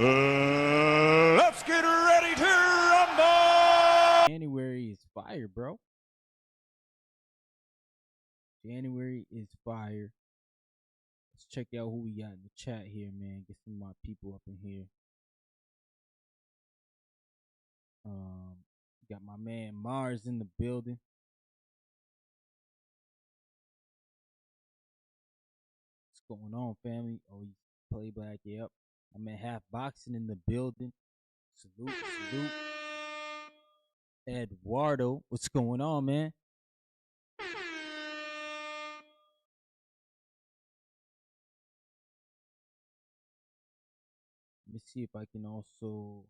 Let's get ready to rumble! January is fire, bro. January is fire. Let's check out who we got in the chat here, man. Get some of my people up in here. Got my man Mars in the building. What's going on, family? Oh, he's playback, yep. I'm at Half Boxing in the building. Salute, salute. Eduardo, what's going on, man? Let me see if I can also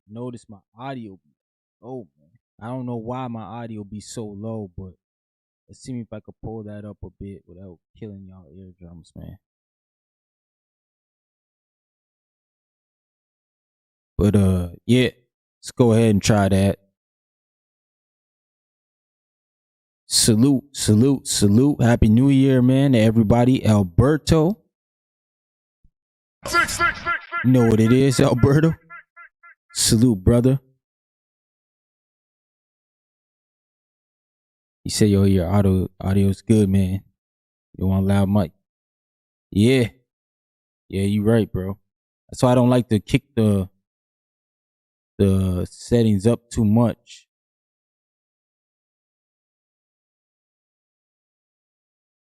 notice my audio. Oh, man. I don't know why my audio be so low, but let's see if I could pull that up a bit without killing y'all eardrums, man. But yeah, let's go ahead and try that. Salute, salute, salute. Happy New Year, man, to everybody. Alberto. You know what it is, Alberto? Salute, brother. You say, yo, your audio's good, man. You want a loud mic? Yeah. Yeah, you right, bro. That's why I don't like to kick the settings up too much.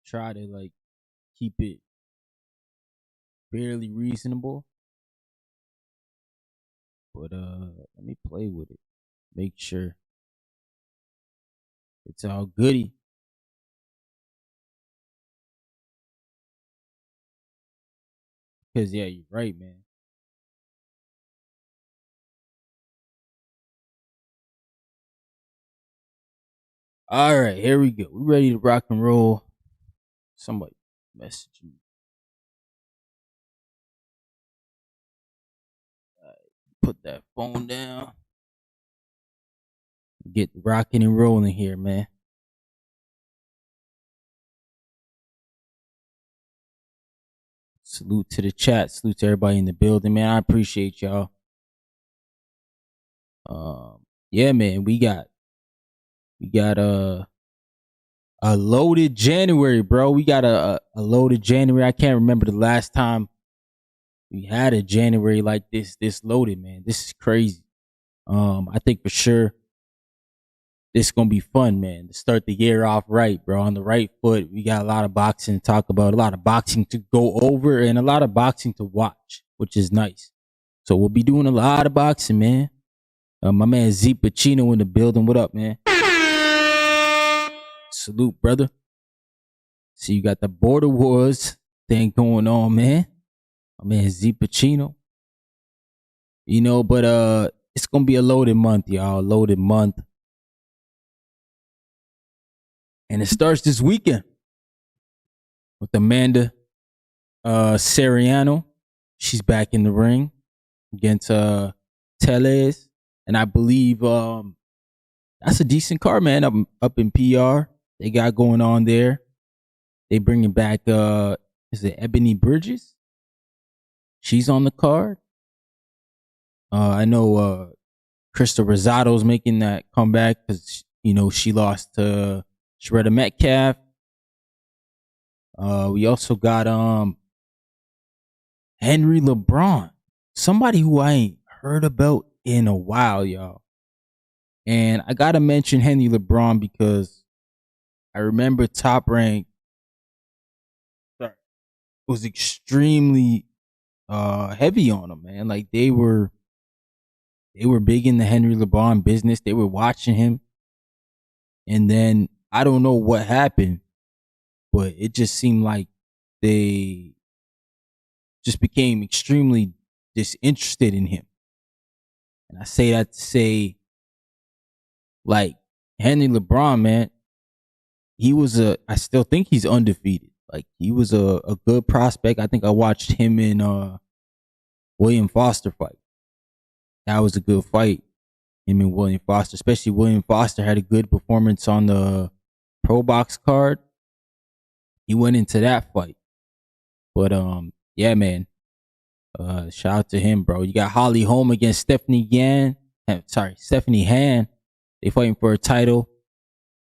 Try to like keep it barely reasonable. But let me play with it. Make sure it's all goody. Cause yeah, you're right, man. All right, here we go. We ready to rock and roll. Somebody message me. Put that phone down. Get rocking and rolling here, man. Salute to the chat. Salute to everybody in the building, man. I appreciate y'all. Yeah, man. We got a loaded January, bro. We got a loaded January. I can't remember the last time we had a January like this loaded, man. This is crazy. I think for sure this is gonna be fun, man. To start the year off right, bro. On the right foot. We got a lot of boxing to talk about, a lot of boxing to go over, and a lot of boxing to watch, which is nice. So we'll be doing a lot of boxing, man. My man Z Pacino in the building. What up, man? Salute, brother. See, you got the Border Wars thing going on, man. My man Z Pacino. You know, but it's gonna be a loaded month, y'all. A loaded month. And it starts this weekend with Amanda Serrano. She's back in the ring against Teles. And I believe that's a decent card, man. Up in PR. They got going on there. They bringing back, is it Ebony Bridges? She's on the card. I know Krista Rosado's making that comeback because, you know, she lost to Shredder Metcalf. We also got Henry LeBron, somebody who I ain't heard about in a while, y'all. And I gotta mention Henry LeBron because I remember Top Rank was extremely heavy on him, man. Like they were big in the Henry LeBron business. They were watching him, and then I don't know what happened, but it just seemed like they just became extremely disinterested in him. And I say that to say, like, Henry LeBron, man, I still think he's undefeated. Like, he was a good prospect. I think I watched him in William Foster fight. That was a good fight. Him and William Foster, especially William Foster had a good performance on the Pro Box card. He went into that fight. But yeah, man. Shout out to him, bro. You got Holly Holm against Stephanie Han. They fighting for a title.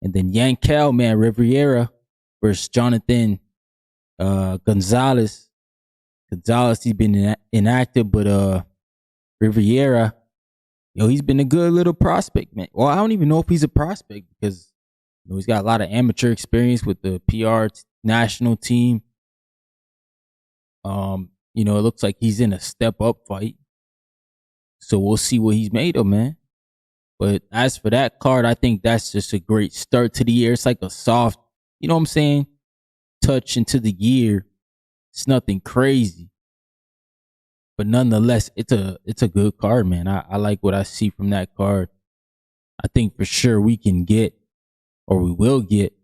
And then Yankel, man, Riviera versus Jonathan Gonzalez. Gonzalez, he's been inactive, but Riviera, he's been a good little prospect, man. Well, I don't even know if he's a prospect because he's got a lot of amateur experience with the PR national team. It looks like he's in a step up fight. So we'll see what he's made of, man. But as for that card, I think that's just a great start to the year. It's like a soft, you know what I'm saying, touch into the year. It's nothing crazy. But nonetheless, it's a good card, man. I like what I see from that card. I think for sure we can get, or we will get,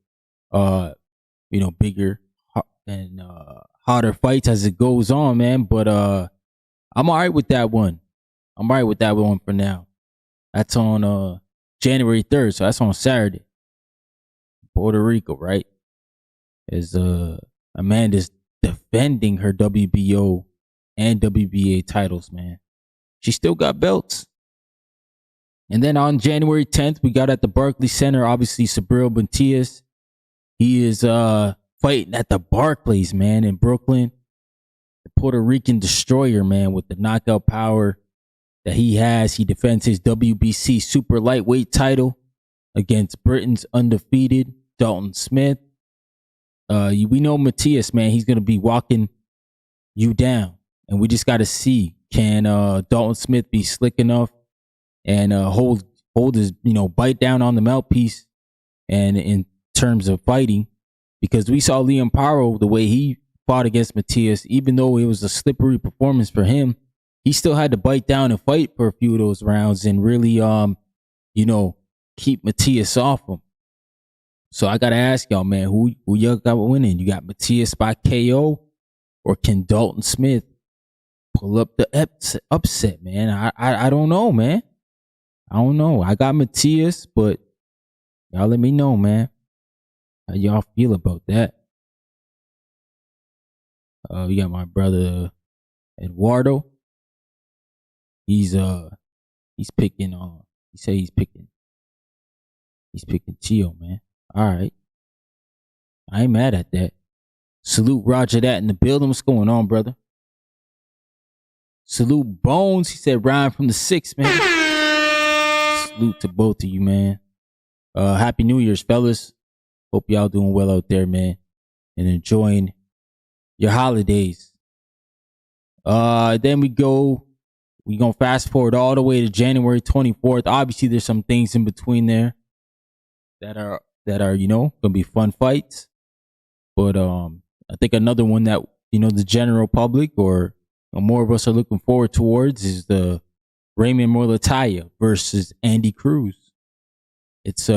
bigger and hotter fights as it goes on, man. But I'm all right with that one. I'm all right with that one for now. That's on January 3rd, so that's on Saturday. Puerto Rico, right? As Amanda's defending her WBO and WBA titles, man. She still got belts. And then on January 10th, we got at the Barclays Center, obviously, Subriel Matias. He is fighting at the Barclays, man, in Brooklyn. The Puerto Rican destroyer, man, with the knockout power that he has. He defends his WBC super lightweight title against Britain's undefeated Dalton Smith. We know Matias, man, he's going to be walking you down. And we just got to see, can Dalton Smith be slick enough and hold his, bite down on the mouthpiece and in terms of fighting. Because we saw Liam Paro, the way he fought against Matias, even though it was a slippery performance for him, he still had to bite down and fight for a few of those rounds and really, keep Matias off him. So I got to ask y'all, man, who y'all got winning? You got Matias by KO, or can Dalton Smith pull up the upset, man? I don't know, man. I don't know. I got Matias, but y'all let me know, man. How y'all feel about that? We got my brother Eduardo. He's picking he say he's picking Chio, man. All right. I ain't mad at that. Salute Roger that in the building. What's going on, brother? Salute Bones. He said Ryan from the 6, man. Salute to both of you, man. Happy New Year's, fellas. Hope y'all doing well out there, man, and enjoying your holidays. Then we gonna fast forward all the way to January 24th. Obviously, there's some things in between there that are gonna be fun fights. But I think another one that the general public or more of us are looking forward towards is the Raymond Muratalla versus Andy Cruz. It's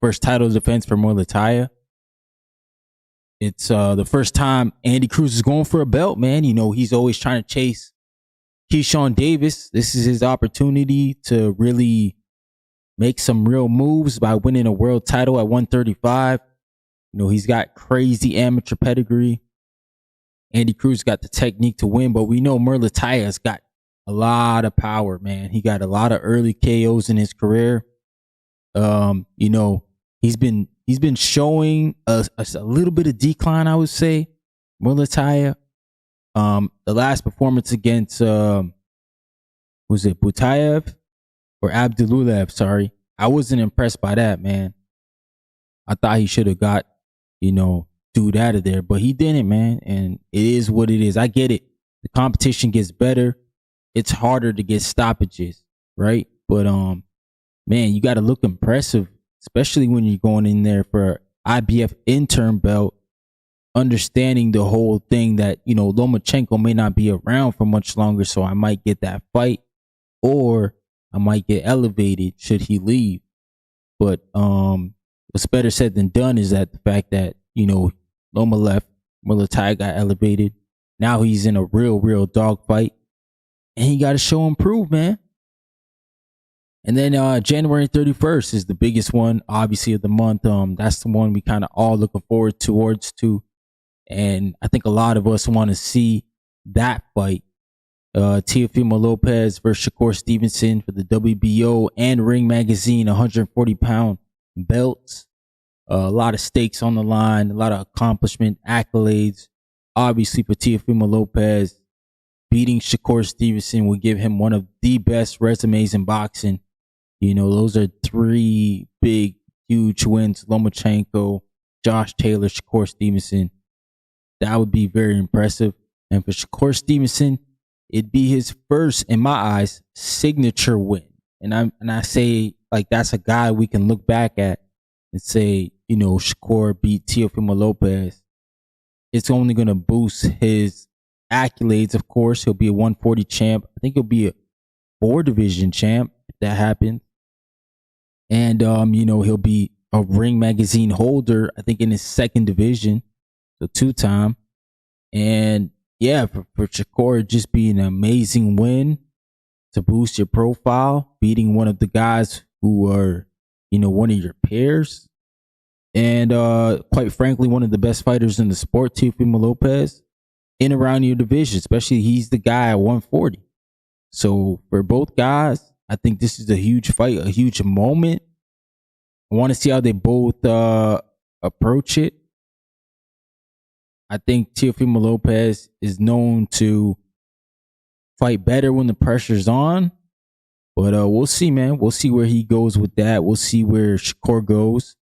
first title defense for Muratalla. It's the first time Andy Cruz is going for a belt, man. He's always trying to chase Keyshawn Davis. This is his opportunity to really make some real moves by winning a world title at 135. He's got crazy amateur pedigree. Andy Cruz got the technique to win, but we know Muratalla's got a lot of power, man. He got a lot of early KOs in his career. He's been showing a little bit of decline, I would say. Muratalla. The last performance against was it Butayev or Abdululev? Sorry, I wasn't impressed by that, man. I thought he should have got dude out of there, but he didn't, man. And it is what it is. I get it. The competition gets better. It's harder to get stoppages, right? But man, you got to look impressive, especially when you're going in there for IBF interim belt. Understanding the whole thing that, Lomachenko may not be around for much longer, so I might get that fight. or I might get elevated should he leave. But what's better said than done is that the fact that, Loma left, Muratalla got elevated. Now he's in a real dogfight. And he got to show and prove, man. And then January 31st is the biggest one, obviously, of the month. That's the one we kind of all looking forward towards to. And I think a lot of us want to see that fight. Teofimo Lopez versus Shakur Stevenson for the WBO and Ring Magazine 140-pound belts. A lot of stakes on the line, a lot of accomplishment, accolades. Obviously, for Teofimo Lopez, beating Shakur Stevenson will give him one of the best resumes in boxing. Those are three big, huge wins. Lomachenko, Josh Taylor, Shakur Stevenson. That would be very impressive. And for Shakur Stevenson, it'd be his first, in my eyes, signature win. And I say, like, that's a guy we can look back at and say, Shakur beat Teofimo Lopez. It's only going to boost his accolades, of course. He'll be a 140 champ. I think he'll be a 4-division champ if that happens. And, he'll be a Ring Magazine holder, I think, in his 2nd division. So 2-time. And yeah, for Shakur, it'd just be an amazing win to boost your profile, beating one of the guys who are, one of your peers. And quite frankly, one of the best fighters in the sport, Teofimo Lopez, in around your division, especially he's the guy at 140. So for both guys, I think this is a huge fight, a huge moment. I want to see how they both approach it. I think Teofimo Lopez is known to fight better when the pressure's on. But we'll see, man. We'll see where he goes with that. We'll see where Shakur goes.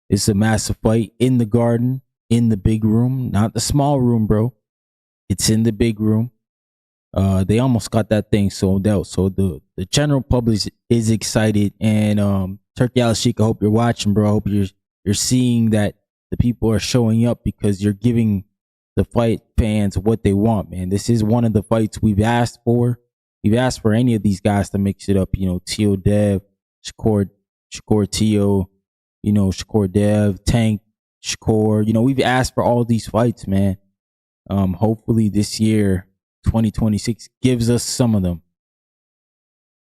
It's a massive fight in the Garden, in the big room, not the small room, bro. It's in the big room. They almost got that thing sold out. So the general public is excited. And Turkey Alashik, I hope you're watching, bro. I hope you're seeing that the people are showing up because you're giving the fight fans what they want, man. This is one of the fights we've asked for. We've asked for any of these guys to mix it up. Teo Dev, Shakur Teo, Shakur Dev, Tank, Shakur. We've asked for all these fights, man. Hopefully this year, 2026, gives us some of them.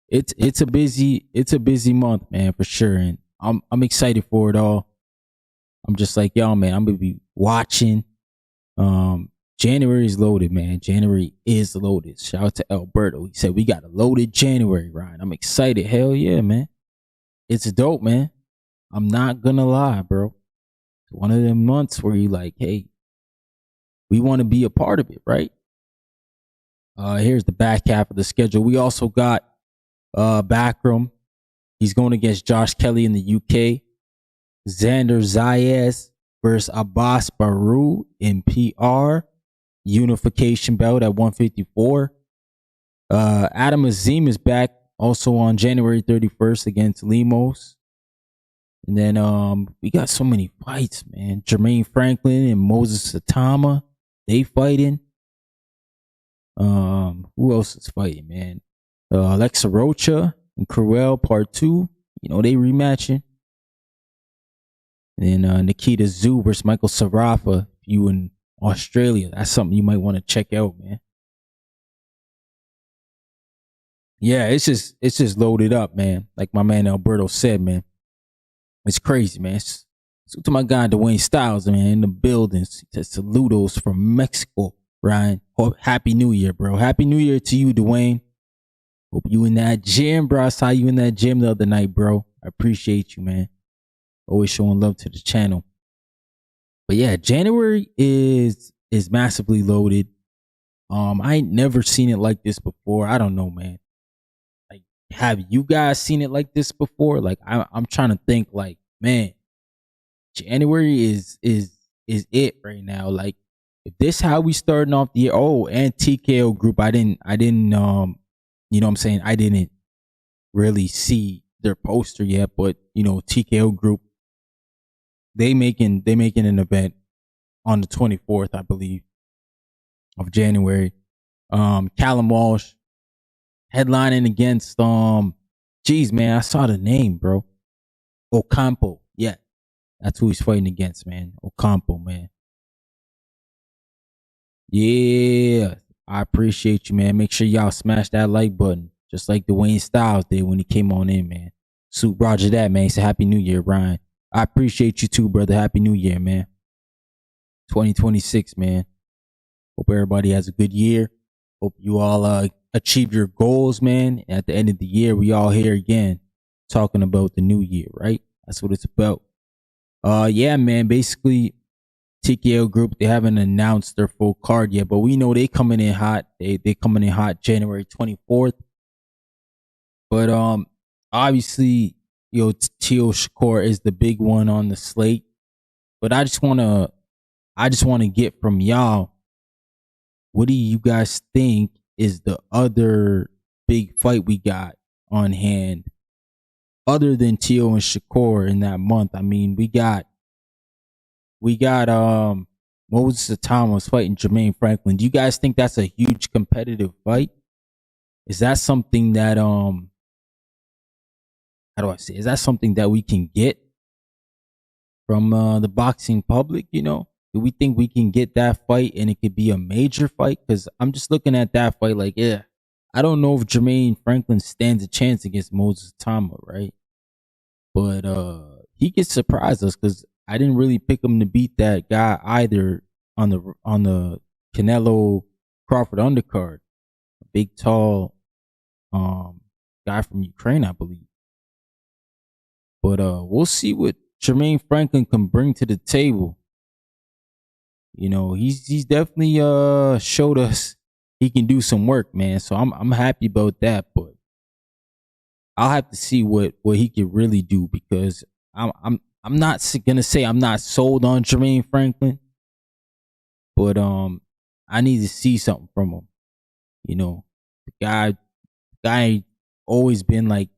It's a busy month, man, for sure. And I'm excited for it all. I'm just like, y'all, man, I'm gonna be watching. January is loaded, man. January is loaded. Shout out to Alberto. He said we got a loaded January, Ryan. I'm excited. Hell yeah, man. It's dope, man. I'm not gonna lie, bro. It's one of them months where you like, hey, we want to be a part of it, right? Here's the back half of the schedule. We also got Backroom. He's going against Josh Kelly in the UK. Xander Zayas versus Abbas Baru in PR. Unification belt at 154. Adam Azim is back also on January 31st against Lemos. And then we got so many fights, man. Jermaine Franklin and Moses Satama, they fighting. Who else is fighting, man? Alexa Rocha and Cruel Part 2. They rematching. And then Nikita Zoo versus Michael Sarafa. You in Australia. That's something you might want to check out, man. Yeah, it's just loaded up, man. Like my man Alberto said, man. It's crazy, man. So to my guy Dwayne Styles, man, in the buildings. Saludos from Mexico, Ryan. Happy New Year, bro. Happy New Year to you, Dwayne. Hope you in that gym, bro. I saw you in that gym the other night, bro. I appreciate you, man. Always showing love to the channel. But yeah, January is massively loaded. I ain't never seen it like this before. I don't know, man. Like, have you guys seen it like this before? Like, I'm trying to think. Like, man, January is it right now. Like, if this how we starting off the year. Oh, and TKO Group. I didn't. You know what I'm saying? I didn't really see their poster yet, but TKO Group. They making an event on the 24th, I believe, of January. Callum Walsh headlining against geez, man, I saw the name, bro. Ocampo. Yeah. That's who he's fighting against, man. Ocampo, man. Yeah. I appreciate you, man. Make sure y'all smash that like button, just like Dwayne Styles did when he came on in, man. Soup Roger that, man. Say Happy New Year, Brian. I appreciate you too, brother. Happy New Year, man. 2026, man. Hope everybody has a good year. Hope you all achieve your goals, man. At the end of the year, we all here again talking about the new year, right? That's what it's about. Yeah, man. Basically, TKO Group, they haven't announced their full card yet, but we know they coming in hot. They coming in hot January 24th. But obviously, Teo Shakur is the big one on the slate. But I just wanna get from y'all, what do you guys think is the other big fight we got on hand other than Teo and Shakur in that month? I mean, we got Moses Thomas fighting Jermaine Franklin. Do you guys think that's a huge competitive fight? Is that something that how do I say? Is that something that we can get from the boxing public? Do we think we can get that fight and it could be a major fight? Because I'm just looking at that fight like, yeah, I don't know if Jermaine Franklin stands a chance against Moses Thomas, right? But he could surprise us because I didn't really pick him to beat that guy either on the Canelo Crawford undercard. A big, tall guy from Ukraine, I believe. But we'll see what Jermaine Franklin can bring to the table. He's definitely showed us he can do some work, man. So I'm happy about that, but I'll have to see what he can really do, because I'm not gonna say I'm not sold on Jermaine Franklin, but I need to see something from him. The guy always been like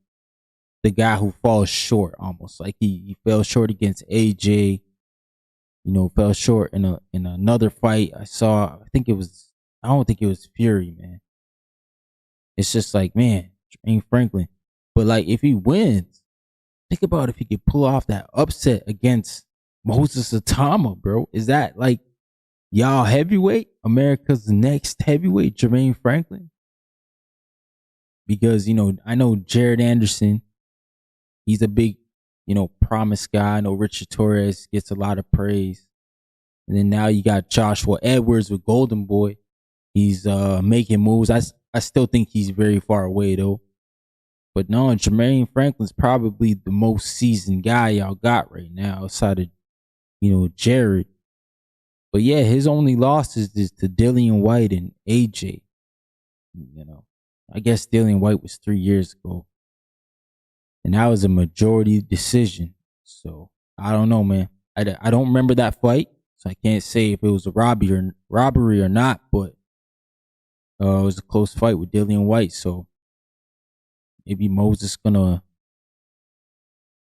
the guy who falls short, almost like he fell short against AJ. Fell short in another fight I saw. I don't think it was Fury, man. It's just like, man, Jermaine Franklin. But like, if he wins, think about if he could pull off that upset against Moses Atama, bro. Is that like y'all heavyweight? America's next heavyweight, Jermaine Franklin? Because, I know Jared Anderson, he's a big, promise guy. I know Richard Torres gets a lot of praise. And then now you got Joshua Edwards with Golden Boy. He's making moves. I still think he's very far away though. But no, Jermaine Franklin's probably the most seasoned guy y'all got right now outside of, Jared. But yeah, his only losses is to Dillian White and AJ. I guess Dillian White was 3 years ago. And that was a majority decision. So I don't know, man. I don't remember that fight, so I can't say if it was a robbery or not. But it was a close fight with Dillian White. So maybe Moses gonna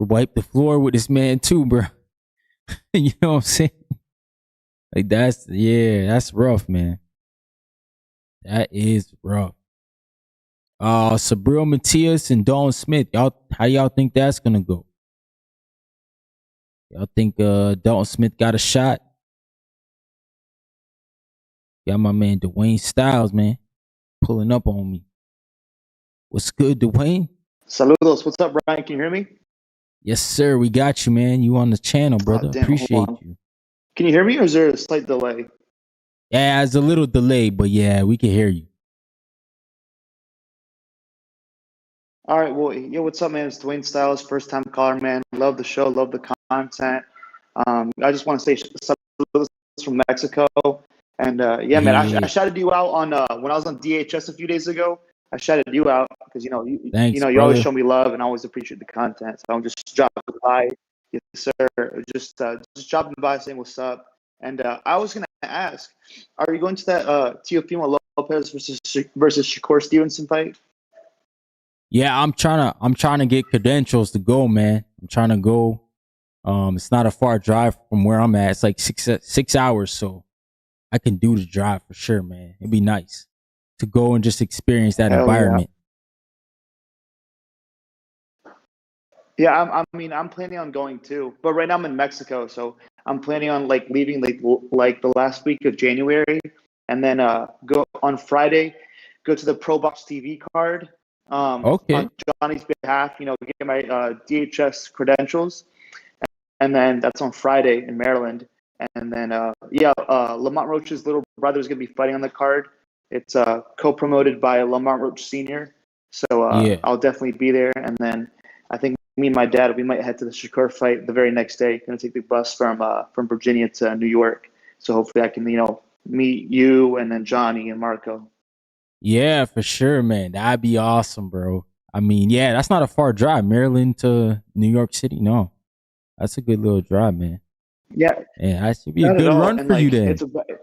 wipe the floor with this man too, bro. You know what I'm saying? Like that's rough, man. That is rough. Sabril Matias and Dalton Smith. How y'all think that's gonna go? Y'all think Dalton Smith got a shot? Got my man Dwayne Styles, man, pulling up on me. What's good, Dwayne? Saludos. What's up, Brian? Can you hear me? Yes, sir. We got you, man. You on the channel, brother. Damn, appreciate you. Can you hear me, or is there a slight delay? Yeah, it's a little delay, but yeah, we can hear you. All right. Well, yeah, what's up, man? It's Dwayne Styles, first time caller, man. Love the show, love the content. I just want to say saludos from Mexico. And yeah, man, I shouted you out on when I was on DHS a few days ago. I shouted you out because Thanks, you always show me love and always appreciate the content. So I'm just dropping by, yes sir. Just dropping by saying what's up. And I was gonna ask, are you going to that Teofimo Lopez versus Shakur Stevenson fight? Yeah, I'm trying to get credentials to go, man. I'm trying to go. It's not a far drive from where I'm at. It's like 6 hours, so I can do the drive for sure, man. It'd be nice to go and just experience that environment. Yeah, I mean, I'm planning on going too, but right now I'm in Mexico, so I'm planning on like leaving like the last week of January, and then go on Friday, go to the Pro Box TV card, Okay. on Johnny's behalf. Get my DHS credentials, and then that's on Friday in Maryland, and then Lamont Roach's little brother is gonna be fighting on the card. It's co-promoted by Lamont Roach Senior, so Yeah. I'll definitely be there, and then I think me and my dad, we might head to the Shakur fight the very next day. Gonna take the bus from Virginia to New York. So hopefully I can, meet you and then Johnny and Marco. Yeah, for sure, man. That'd be awesome, bro. I mean, yeah, that's not a far drive, Maryland to New York City. No, that's a good little drive, man. Yeah, Yeah, that should be a not at good all. run And for you like then.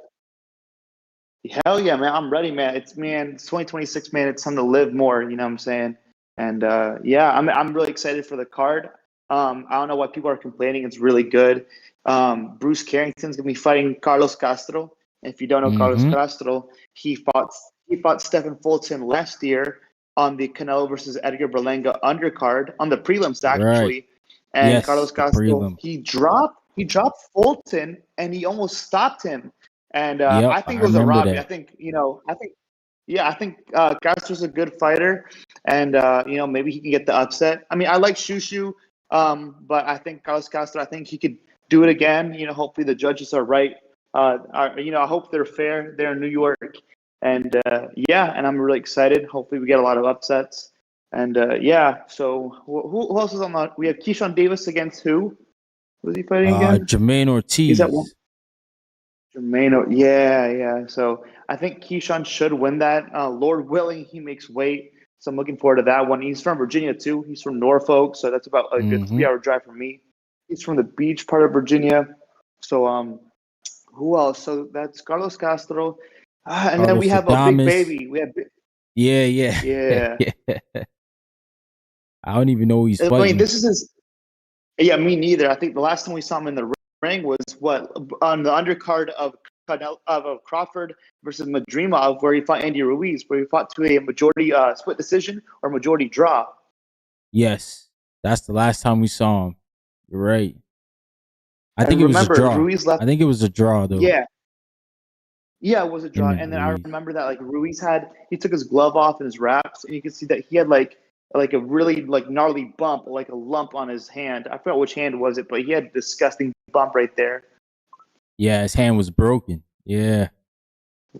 hell yeah, man. I'm ready, man. It's 2026, man. It's time to live more, you know what I'm saying? And yeah, I'm really excited for the card. I don't know why people are complaining. It's really good. Bruce Carrington's gonna be fighting Carlos Castro. If you don't know Carlos Mm-hmm. Castro, he fought Stephen Fulton last year on the Canelo versus Edgar Berlanga undercard on the prelims Right. actually. And Carlos Yes, the Castro prelim. he dropped Fulton and he almost stopped him. And Yep, I think I it was a remember robbery. that. I think Castro's a good fighter, and maybe he can get the upset. I mean, I like Shushu, but I think Carlos Castro. I think he could do it again. Hopefully the judges are right. I hope they're fair. They're in New York, and yeah, and I'm really excited. Hopefully we get a lot of upsets, and yeah. So who else is on the? We have Keyshawn Davis against who? Who's he fighting again? Jermaine He's at one. Ortiz. Jermaine, yeah, yeah. So I think Keyshawn should win that. Lord willing, he makes weight. So I'm looking forward to that one. He's from Virginia too. He's from Norfolk, so that's about a good Mm-hmm. 3 hour drive from me. He's from the beach part of Virginia. So who else? So that's Carlos Castro, and then we Carlos have a big Adames. baby. Yeah, yeah. Yeah. I don't even know who he's I mean, fighting. this is his. Yeah, me neither. I think the last time we saw him in the ring was what on the undercard of Crawford versus Madrimov, where he fought Andy Ruiz, where he fought to a majority split decision or majority draw. Yes, that's the last time we saw him. You're right. I think And it was a remember, draw. Ruiz left. I think it was a draw though. Yeah, yeah, it was a Him draw. and And then I Ruiz. remember that like Ruiz he took his glove off and his wraps, and you could see that he had like a really like gnarly bump, like a lump on his hand. I forgot which hand was it, but he had a disgusting bump right there. Yeah, his hand was broken. Yeah,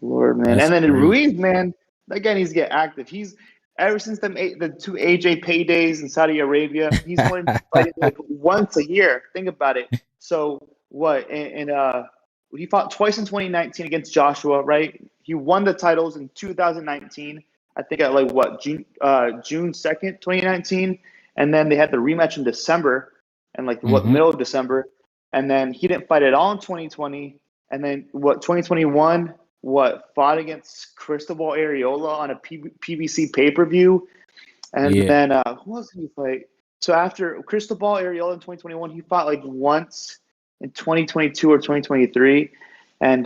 Lord, man. that's And then crazy. Ruiz, man, that guy needs to get active. He's ever since the two AJ paydays in Saudi Arabia, he's only fighting like once a year. Think about it. So what? And he fought twice in 2019 against Joshua, right? He won the titles in 2019. I think at like what June 2nd, 2019, and then they had the rematch in December, and like what Mm-hmm. middle of December, and then he didn't fight at all in 2020, and then what 2021 fought against Cristobal Areola on a PBC pay-per-view, and Yeah, then who else did he fight? So after Cristobal Areola in 2021, he fought like once in 2022 or 2023, and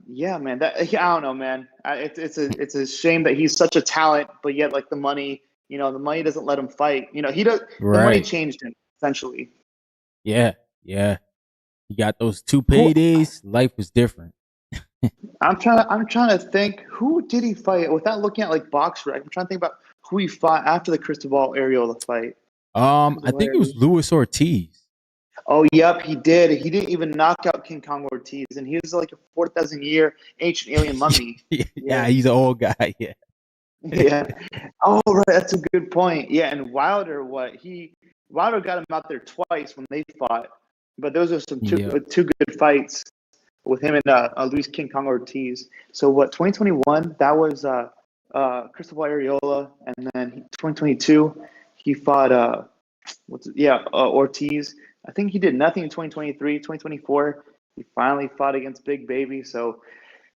yeah, man, I don't know, man. It's a shame that he's such a talent, but yet like the money doesn't let him fight. He does. The money right. changed him essentially. Yeah, yeah. He got those two Who paydays. Life was different. I'm trying to think who did he fight without looking at like BoxRec. I'm trying to think about who he fought after the Cristobal Areola fight. I think it was Luis Ortiz. Oh, yep, he did. He didn't even knock out King Kong Ortiz, and he was like a 4,000-year ancient alien mummy. Yeah, Yeah, he's an old guy. Yeah. yeah. Oh, right, that's a good point. Yeah, and Wilder got him out there twice when they fought, but those are some two Yep. two good fights with him and Luis King Kong Ortiz. So what 2021 that was Cristobal Areola, and then 2022 he fought Ortiz. I think he did nothing in 2023. 2024 he finally fought against Big Baby. So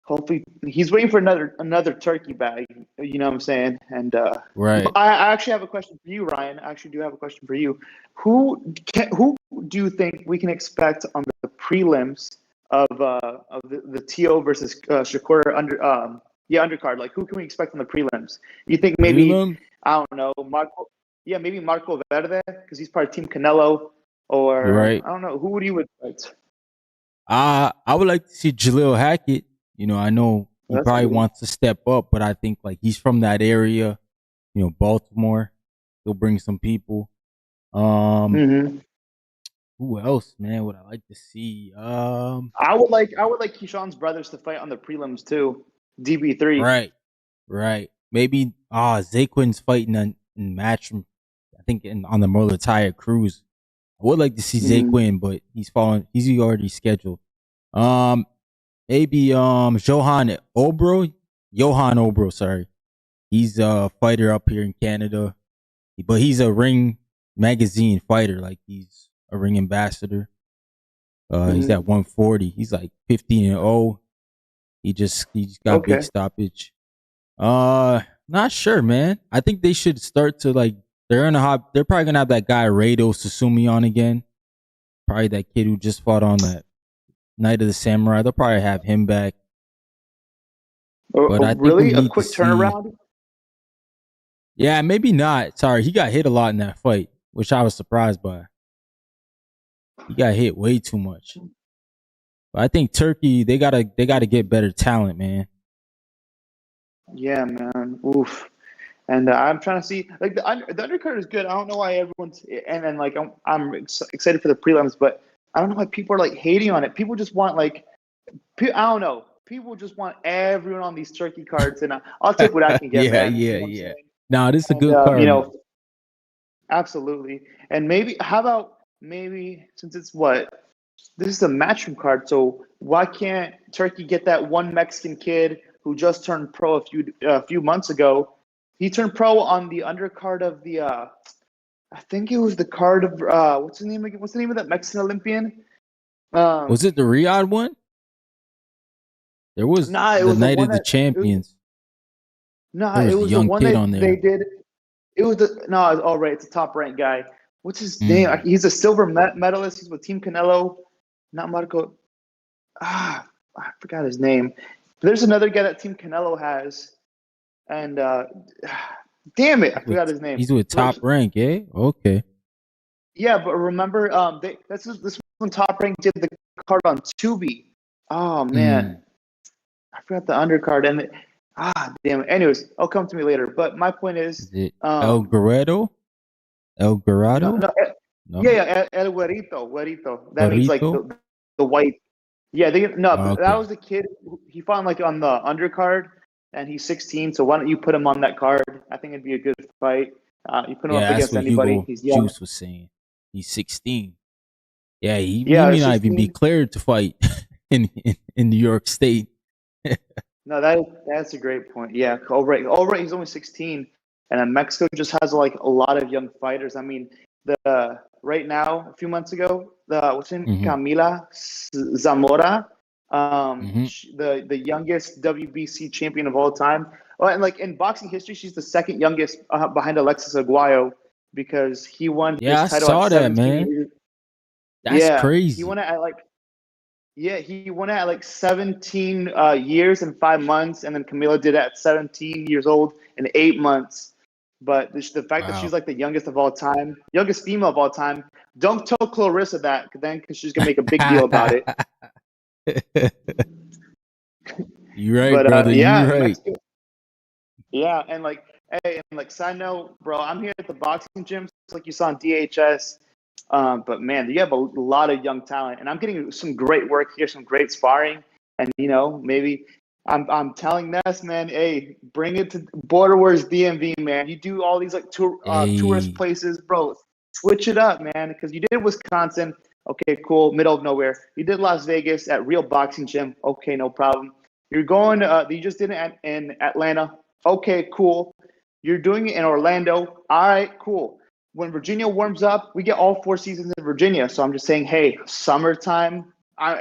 hopefully he's waiting for another turkey bag. You know what I'm saying? And Right. I actually have a question for you, Ryan. I actually do have a question for you. Who do you think we can expect on the prelims of the TO versus Shakur undercard? Like who can we expect on the prelims? You think maybe Prelim. I don't know Marco? maybe Marco Verde because he's part of Team Canelo, or Right. I don't know, who would you would fight? I would like to see Jaleel Hackett. I know he That's probably good. wants to step up, but I think like he's from that area, Baltimore. He'll bring some people. Um, Mm-hmm. who else, man? Would I like to see? I would like Keyshawn's brothers to fight on the prelims too. DB3. Right, right. Maybe Zaquin's fighting in match. I think on the Muratalla Cruz. I would like to see Mm-hmm. Zaquin, but he's already scheduled. Um, Maybe Johan Obro, sorry. He's a fighter up here in Canada, but he's a Ring magazine fighter. Like he's a Ring ambassador. He's at 140. He's like 15-0. He's got big Okay. stoppage. Not sure, man. I think they should start to like they're probably gonna have that guy Rado Susumi on again. Probably that kid who just fought on that Night of the Samurai. They'll probably have him back. But I think we Really? A need to quick see. turnaround? Yeah, maybe not. Sorry, he got hit a lot in that fight, which I was surprised by. He got hit way too much. But I think Turkey, they gotta get better talent, man. Yeah, man. Oof. And I'm trying to see like the undercard is good. I don't know why everyone's and then like I'm excited for the prelims, but I don't know why people are like hating on it. People just want like I don't know. People just want everyone on these turkey cards, and I'll take what I can get, Yeah, man. You yeah, know what I'm yeah. saying? Nah, this is a And good card, man. absolutely. And maybe how about maybe since it's what this is a matchroom card, so why can't Turkey get that one Mexican kid who just turned pro a few months ago? He turned pro on the undercard of the I think it was the card of what's the name again? What's the name of that Mexican Olympian? Was it the Riyadh one? There was Nah, it the was the Night one of the that Champions. nah, There it was a was the young one kid that on they there. did. It was the no, all right, it's a top ranked guy. What's his name? Mm. He's a silver medalist. He's with Team Canelo. Not Marco. I forgot his name. There's another guy that Team Canelo has, and damn it, I forgot his name. He's with Top Rank, eh? Okay. Yeah, but remember, this one Top Rank did the card on Tubi. Oh man, I forgot the undercard and damn it. Anyways, I'll come to me later. But my point is, Is it El Guerrero? El no, Guerrero? no, No. yeah, El Güerito. That means like Burrito? the white. Yeah, Oh, that okay. was the kid. He fought like on the undercard, and he's 16. So why don't you put him on that card? I think it'd be a good fight. You put him up Yeah, that's against what anybody. Hugo He's young. Juice was saying. He's 16. Yeah, he Yeah, may not even be 16. cleared to fight in New York State. No, that's a great point. Yeah, all right. He's only 16, and then Mexico just has like a lot of young fighters. I mean, the right now, a few months ago, the what's her name, Mm-hmm. Camila Zamora, Mm-hmm. the youngest WBC champion of all time. Oh, and like in boxing history, she's the second youngest behind Alexis Aguayo because he won Yeah, his I title at saw that, 17 man. years. That's Yeah, crazy. he won it at like 17 years and 5 months, and then Camila did it at 17 years old and 8 months. But the fact that she's Wow. like the youngest of all time, youngest female of all time, don't tell Clarissa that, then because she's gonna make a big deal about it. You right, But brother. yeah, You and right. Mexico, yeah, and like, hey, and like, side note, bro, I'm here at the boxing gym, just like you saw on DHS. But man, you have a lot of young talent, and I'm getting some great work here, some great sparring, and maybe I'm telling Ness, man, hey, bring it to Border Wars DMV, man. You do all these like tourist Hey. places, bro. Switch it up, man, because you did Wisconsin, okay, cool, middle of nowhere. You did Las Vegas at Real Boxing Gym, okay, no problem. You're going, you just did it in Atlanta, okay, cool. You're doing it in Orlando, all right, cool. When Virginia warms up, we get all 4 seasons in Virginia. So I'm just saying, hey, summertime,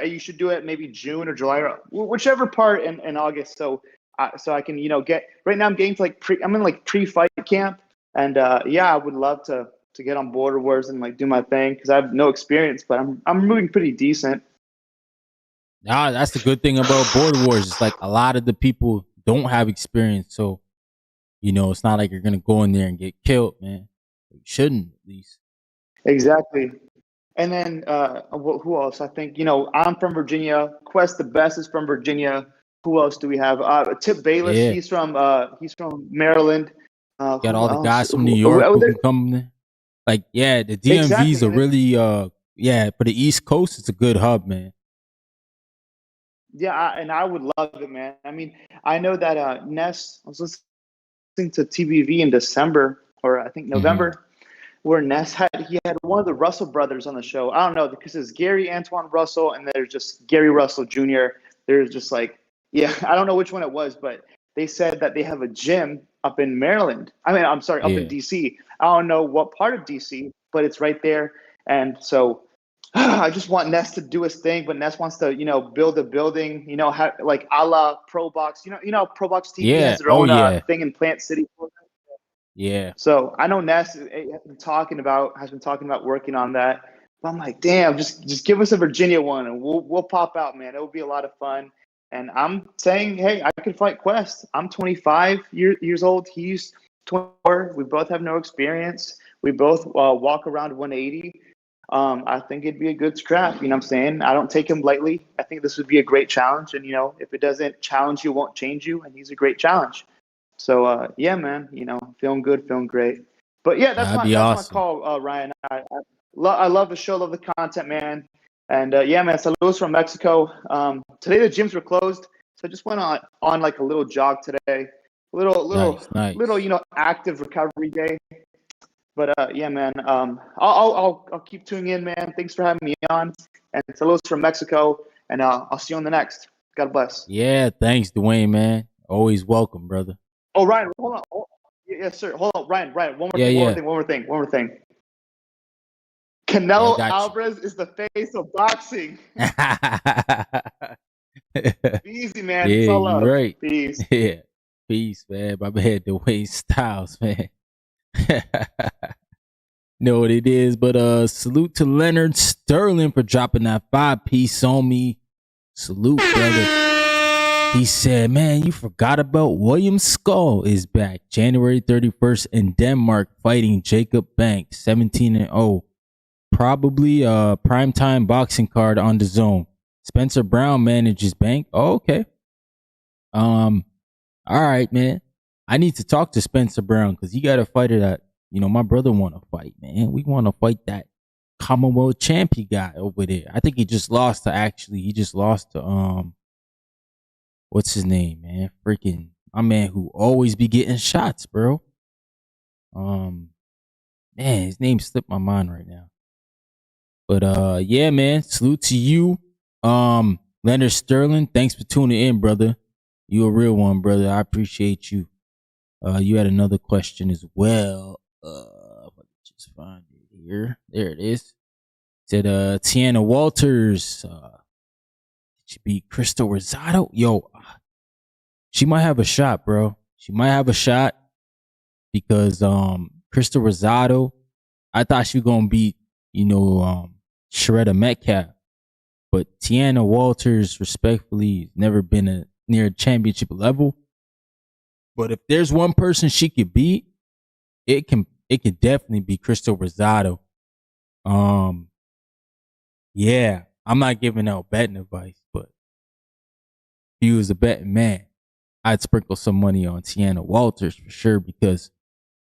you should do it maybe June or July or whichever part in August. So I can get right now. I'm getting to I'm in like pre-fight camp, and yeah, I would love to get on Border Wars and like do my thing because I have no experience, but I'm moving pretty decent. Nah, that's the good thing about Border Wars. It's like a lot of the people don't have experience, so it's not like you're gonna go in there and get killed, man. They shouldn't, at least. Exactly. And then who else? I think, I'm from Virginia. Quest the Best is from Virginia. Who else do we have? Tip Bayless. Yeah. He's from Maryland. Got Who all the else? guys from New York who can come in. Like, yeah, the DMV is Exactly. a And then, really yeah, for the East Coast, it's a good hub, man. yeah, and I would love it, man. I mean, I know that Ness. I was listening to TBV in December, or I think Mm-hmm. November, where he had one of the Russell brothers on the show. I don't know, because it's Gary Antoine Russell and there's just Gary Russell Jr. There's just like, yeah, I don't know which one it was, but they said that they have a gym up in Maryland. I mean, I'm sorry, up in Yeah. DC. I don't know what part of DC, but it's right there. And so I just want Ness to do his thing, but Ness wants to, build a building, like a la Pro Box. Pro Box TV Yeah. has their Oh own yeah. thing in Plant City. Yeah. So I know Ness has been talking about working on that. But I'm like, damn, just give us a Virginia one and we'll pop out, man. It will be a lot of fun. And I'm saying, hey, I could fight Quest. I'm 25 years old. He's 24. We both have no experience. We both walk around 180. I think it'd be a good scrap. You know what I'm saying? I don't take him lightly. I think this would be a great challenge. And, if it doesn't challenge you, it won't change you. And he's a great challenge. So yeah, man, feeling good, feeling great. But yeah, that's That'd my be that's my awesome. call, Ryan. I love the show, love the content, man. And yeah, man, saludos from Mexico. Today the gyms were closed, so I just went on like a little jog today, Nice, little nice. active recovery day. But yeah, man, I'll keep tuning in, man. Thanks for having me on, and saludos from Mexico, and I'll see you on the next. God bless. Yeah, thanks, Dwayne, man. Always welcome, brother. Oh, Ryan, hold on. Oh, yes, sir. Hold on, Ryan. One more Yeah, thing. yeah. One more thing. Yeah, I Canelo got you. Alvarez is the face of boxing. Easy, man. It's Yeah, all you love. right. Peace. Yeah. Peace, man. My man, Dwayne Styles, man. Know what it is, but salute to Leonard Sterling for dropping that 5-piece on me. Salute, brother. He said, man, you forgot about William Skull is back January 31st in Denmark fighting Jacob Banks, 17-0. Probably a primetime boxing card on the zone. Spencer Brown manages Bank. Oh, okay. All right, man. I need to talk to Spencer Brown because he got a fighter that, my brother want to fight, man. We want to fight that Commonwealth champion guy over there. I think he just lost to what's his name, man? Freaking my man who always be getting shots, bro. Man, his name slipped my mind right now. But yeah, man, salute to you. Leonard Sterling, thanks for tuning in, brother. You a real one, brother. I appreciate you. You had another question as well. If I could just find it here. There it is. Said Tiana Walters she beat Crystal Rosado. Yo, she might have a shot, bro. She might have a shot because Crystal Rosado, I thought she was gonna beat, Sharetta Metcalf. But Tiana Walters, respectfully, never been near championship level. But if there's one person she could beat, it could definitely be Crystal Rosado. Yeah, I'm not giving out betting advice, but if you was a betting man, I'd sprinkle some money on Tiana Walters for sure because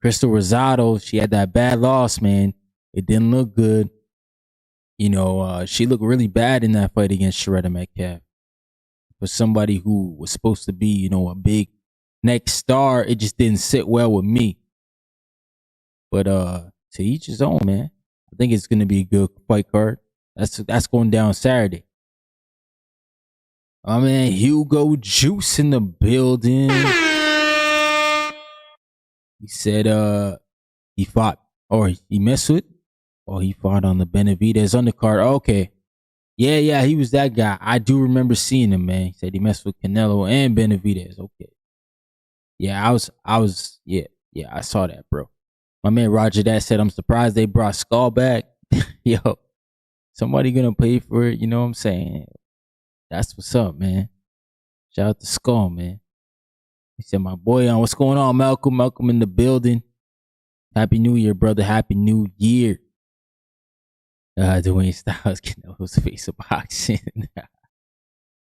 Crystal Rosado, she had that bad loss, man. It didn't look good. She looked really bad in that fight against Sharetta Metcalf. For somebody who was supposed to be, a big next star, it just didn't sit well with me. But to each his own, man. I think it's gonna be a good fight card. That's going down Saturday. Oh man, Hugo Juice in the building. He said he fought or he messed with or he fought on the Benavidez undercard. Okay. Yeah, he was that guy. I do remember seeing him, man. He said he messed with Canelo and Benavidez. Okay. Yeah, I saw that, bro. My man Roger that said, I'm surprised they brought Skull back. Yo, somebody gonna pay for it, you know what I'm saying? That's what's up, man. Shout out to Skull, man. He said, my boy, what's going on, Malcolm? Malcolm in the building. Happy New Year, brother. Happy New Year. Dwayne Styles, Canelo's face of boxing.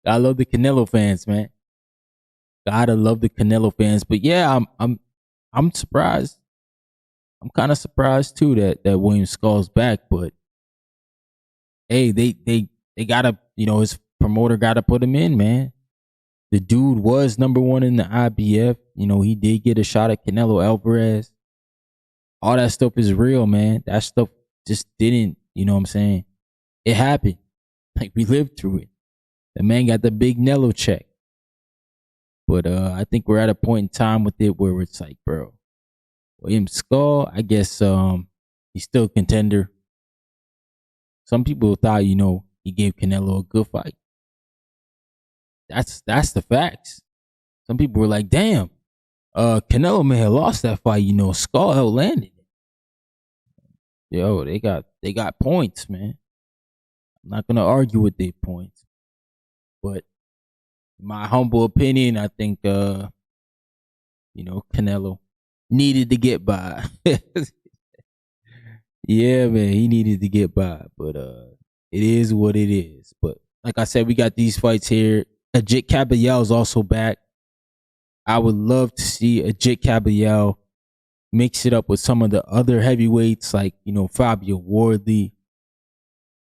I love the Canelo fans, man. Gotta love the Canelo fans. But yeah, I'm surprised. I'm kind of surprised too that William Skull's back. But hey, they gotta, his promoter gotta put him in, man. The dude was number one in the IBF. He did get a shot at Canelo Alvarez. All that stuff is real, man. That stuff just didn't, you know what I'm saying? It happened. Like, we lived through it. The man got the big Nello check. But I think we're at a point in time with it where it's like, bro, William Skull, I guess he's still a contender. Some people thought, he gave Canelo a good fight. That's the facts. Some people were like, damn, Canelo may have lost that fight, Skull outlanded it. Yo, they got points, man. I'm not gonna argue with their points. But in my humble opinion, I think Canelo needed to get by. Yeah, man, he needed to get by. But it is what it is. But like I said, we got these fights here. Ajit Caballel is also back. I would love to see Ajit Caballel mix it up with some of the other heavyweights, like, Fabio Wardley.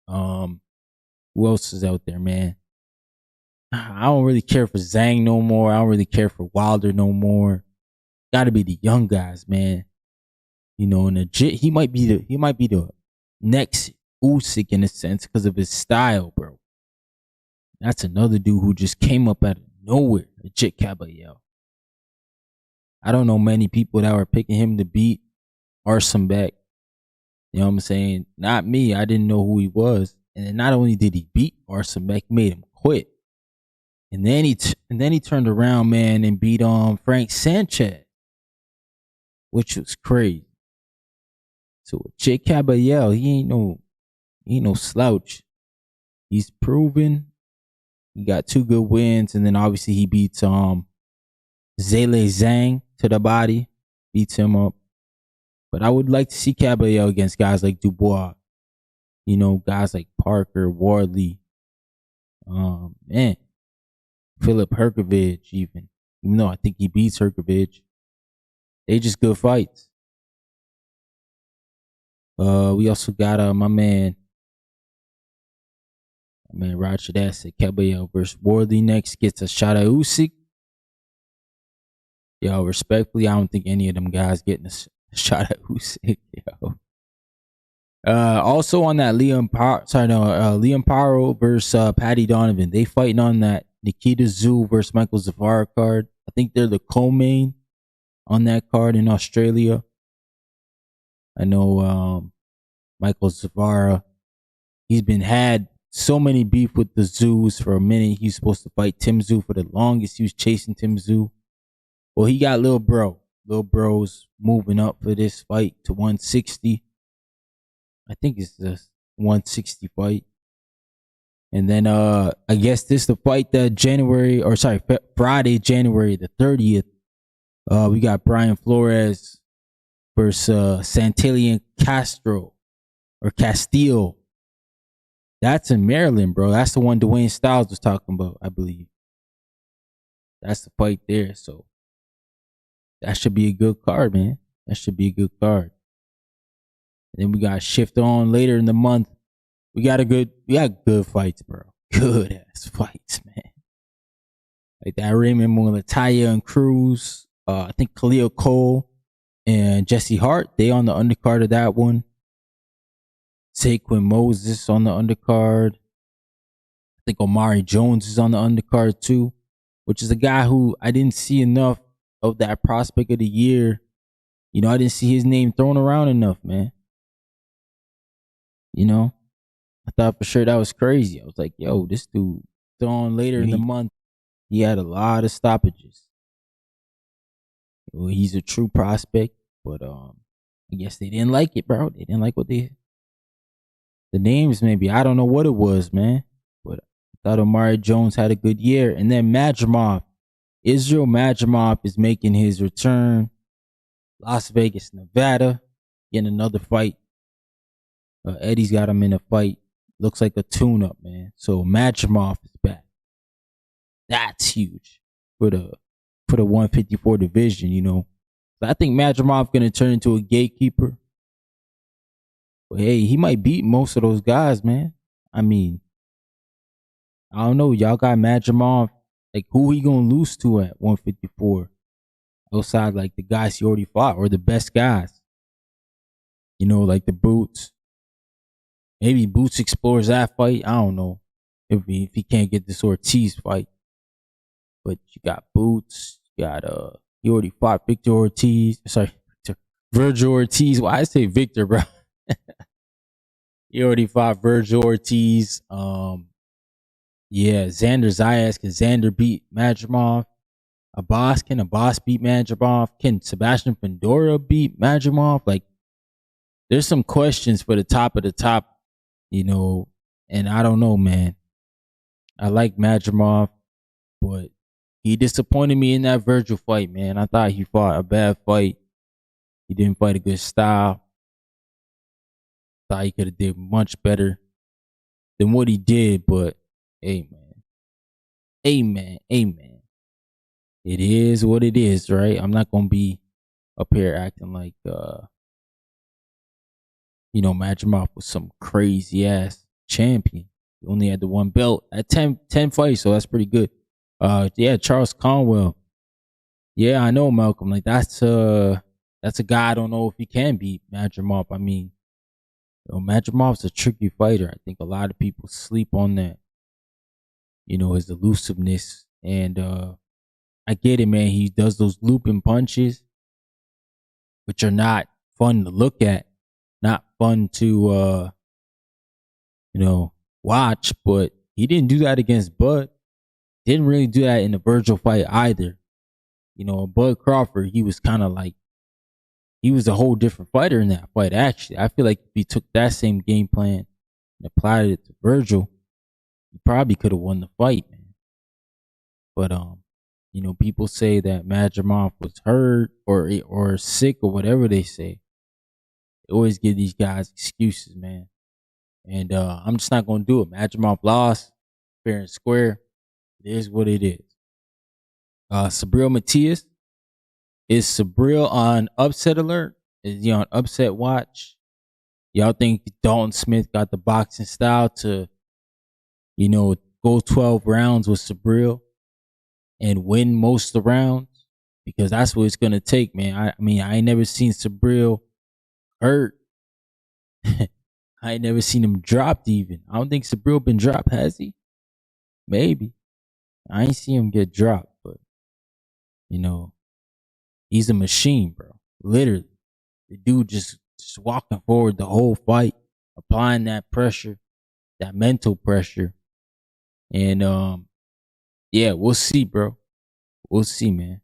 Who else is out there, man? I don't really care for Zhang no more. I don't really care for Wilder no more. Gotta be the young guys, man. And Ajit, he might be the next Usyk in a sense because of his style, bro. That's another dude who just came up out of nowhere, Ajit Caballel. I don't know many people that were picking him to beat Arsenbeck. You know what I'm saying? Not me. I didn't know who he was. And then not only did he beat Arsenbeck, he made him quit. And then he turned around, man, and beat Frank Sanchez, which was crazy. So Jake Caballel, he ain't no slouch. He's proven. He got 2 good wins, and then obviously he beats Zhale Zhang to the body, beats him up. But I would like to see Caballel against guys like Dubois, guys like Parker, Wardley, man, Philip Herkovich, even though I think he beats Herkovich. They just good fights. We also got my man Roger Dassett, Caballel versus Wardley next. Gets a shot at Usyk. Yo, respectfully, I don't think any of them guys getting a shot at Usyk. Yo. Also on that Liam Paro versus Paddy Donovan. They fighting on that Nikita Tszyu versus Michael Zavara card. I think they're the co-main on that card in Australia. I know Michael Zavara, he's had so many beef with the Tszyu for a minute. He's supposed to fight Tim Tszyu for the longest. He was chasing Tim Tszyu. Well, he got Lil Bro. Lil Bro's moving up for this fight to 160. I think it's the 160 fight. And then I guess this is the fight that Friday, January the 30th. We got Brian Flores versus Santillan Castillo. That's in Maryland, bro. That's the one Dwayne Styles was talking about, I believe. That's the fight there. So that should be a good card, man. That should be a good card. And then we got shift on later in the month. We got good fights, bro. Good ass fights, man. Like that Raymond Muratalla and Cruz. I think Khalil Cole and Jesse Hart, they on the undercard of that one. Saquon Moses on the undercard. I think Omari Jones is on the undercard too, which is a guy who I didn't see enough of that prospect of the year. I didn't see his name thrown around enough, man. I thought for sure that was crazy. I was like, yo, this dude thrown later in the month. He had a lot of stoppages. Well, he's a true prospect, but I guess they didn't like it, bro. They didn't like the names, maybe. I don't know what it was, man. But I thought Omari Jones had a good year. And then Madrimov. Israel Madrimov is making his return. Las Vegas, Nevada, getting another fight. Eddie's got him in a fight. Looks like a tune-up, man. So Madrimov is back. That's huge for the 154 division, you know. So I think Madrimov gonna turn into a gatekeeper. But hey, he might beat most of those guys, man. I mean, I don't know. Y'all got Madrimov. Like, who he gonna lose to at 154? Outside, like, the guys he already fought or the best guys. You know, like the Boots. Maybe Boots explores that fight. I don't know if he can't get this Ortiz fight. But you got Boots. You got he already fought Victor Ortiz. Sorry, Virgil Ortiz. Why I say Victor, bro? He already fought Virgil Ortiz. Yeah, Xander Zayas. Can Xander beat Madrimov? Can Abbas beat Madrimov? Can Sebastian Fundora beat Madrimov? Like, there's some questions for the top of the top, you know, and I don't know, man. I like Madrimov, but he disappointed me in that Virgil fight, man. I thought he fought a bad fight. He didn't fight a good style. Thought he could have did much better than what he did, but hey, man. Amen. It is what it is, right? I'm not gonna be up here acting like you know, Madrimov was some crazy ass champion. He only had the one belt at 10 fights, so that's pretty good. Yeah, Charles Conwell. Yeah, I know, Malcolm. Like, that's a guy I don't know if he can beat Madrimov. I mean, you know, Madrimov's a tricky fighter. I think a lot of people sleep on that. You know, his elusiveness. And I get it, man. He does those looping punches, which are not fun to look at, not fun to you know, watch, but he didn't do that against Bud. Didn't really do that in the Virgil fight either. You know, Bud Crawford, he was kind of like, he was a whole different fighter in that fight, actually. I feel like if he took that same game plan and applied it to Virgil, he probably could have won the fight, man. But you know, people say that Madrimov was hurt or sick or whatever they say. They always give these guys excuses, man. And I'm just not gonna do it. Madrimov lost, fair and square. It is what it is. Sabril Matias. Is Sabril on upset alert? Is he on upset watch? Y'all think Dalton Smith got the boxing style to, you know, go 12 rounds with Sabril and win most of the rounds? Because that's what it's gonna take, man. I mean, I ain't never seen Sabril hurt. I ain't never seen him dropped even. I don't think Sabril been dropped, has he? Maybe. I ain't seen him get dropped, but you know, he's a machine, bro. Literally. The dude just walking forward the whole fight, applying that pressure, that mental pressure. And yeah, we'll see, bro. We'll see, man.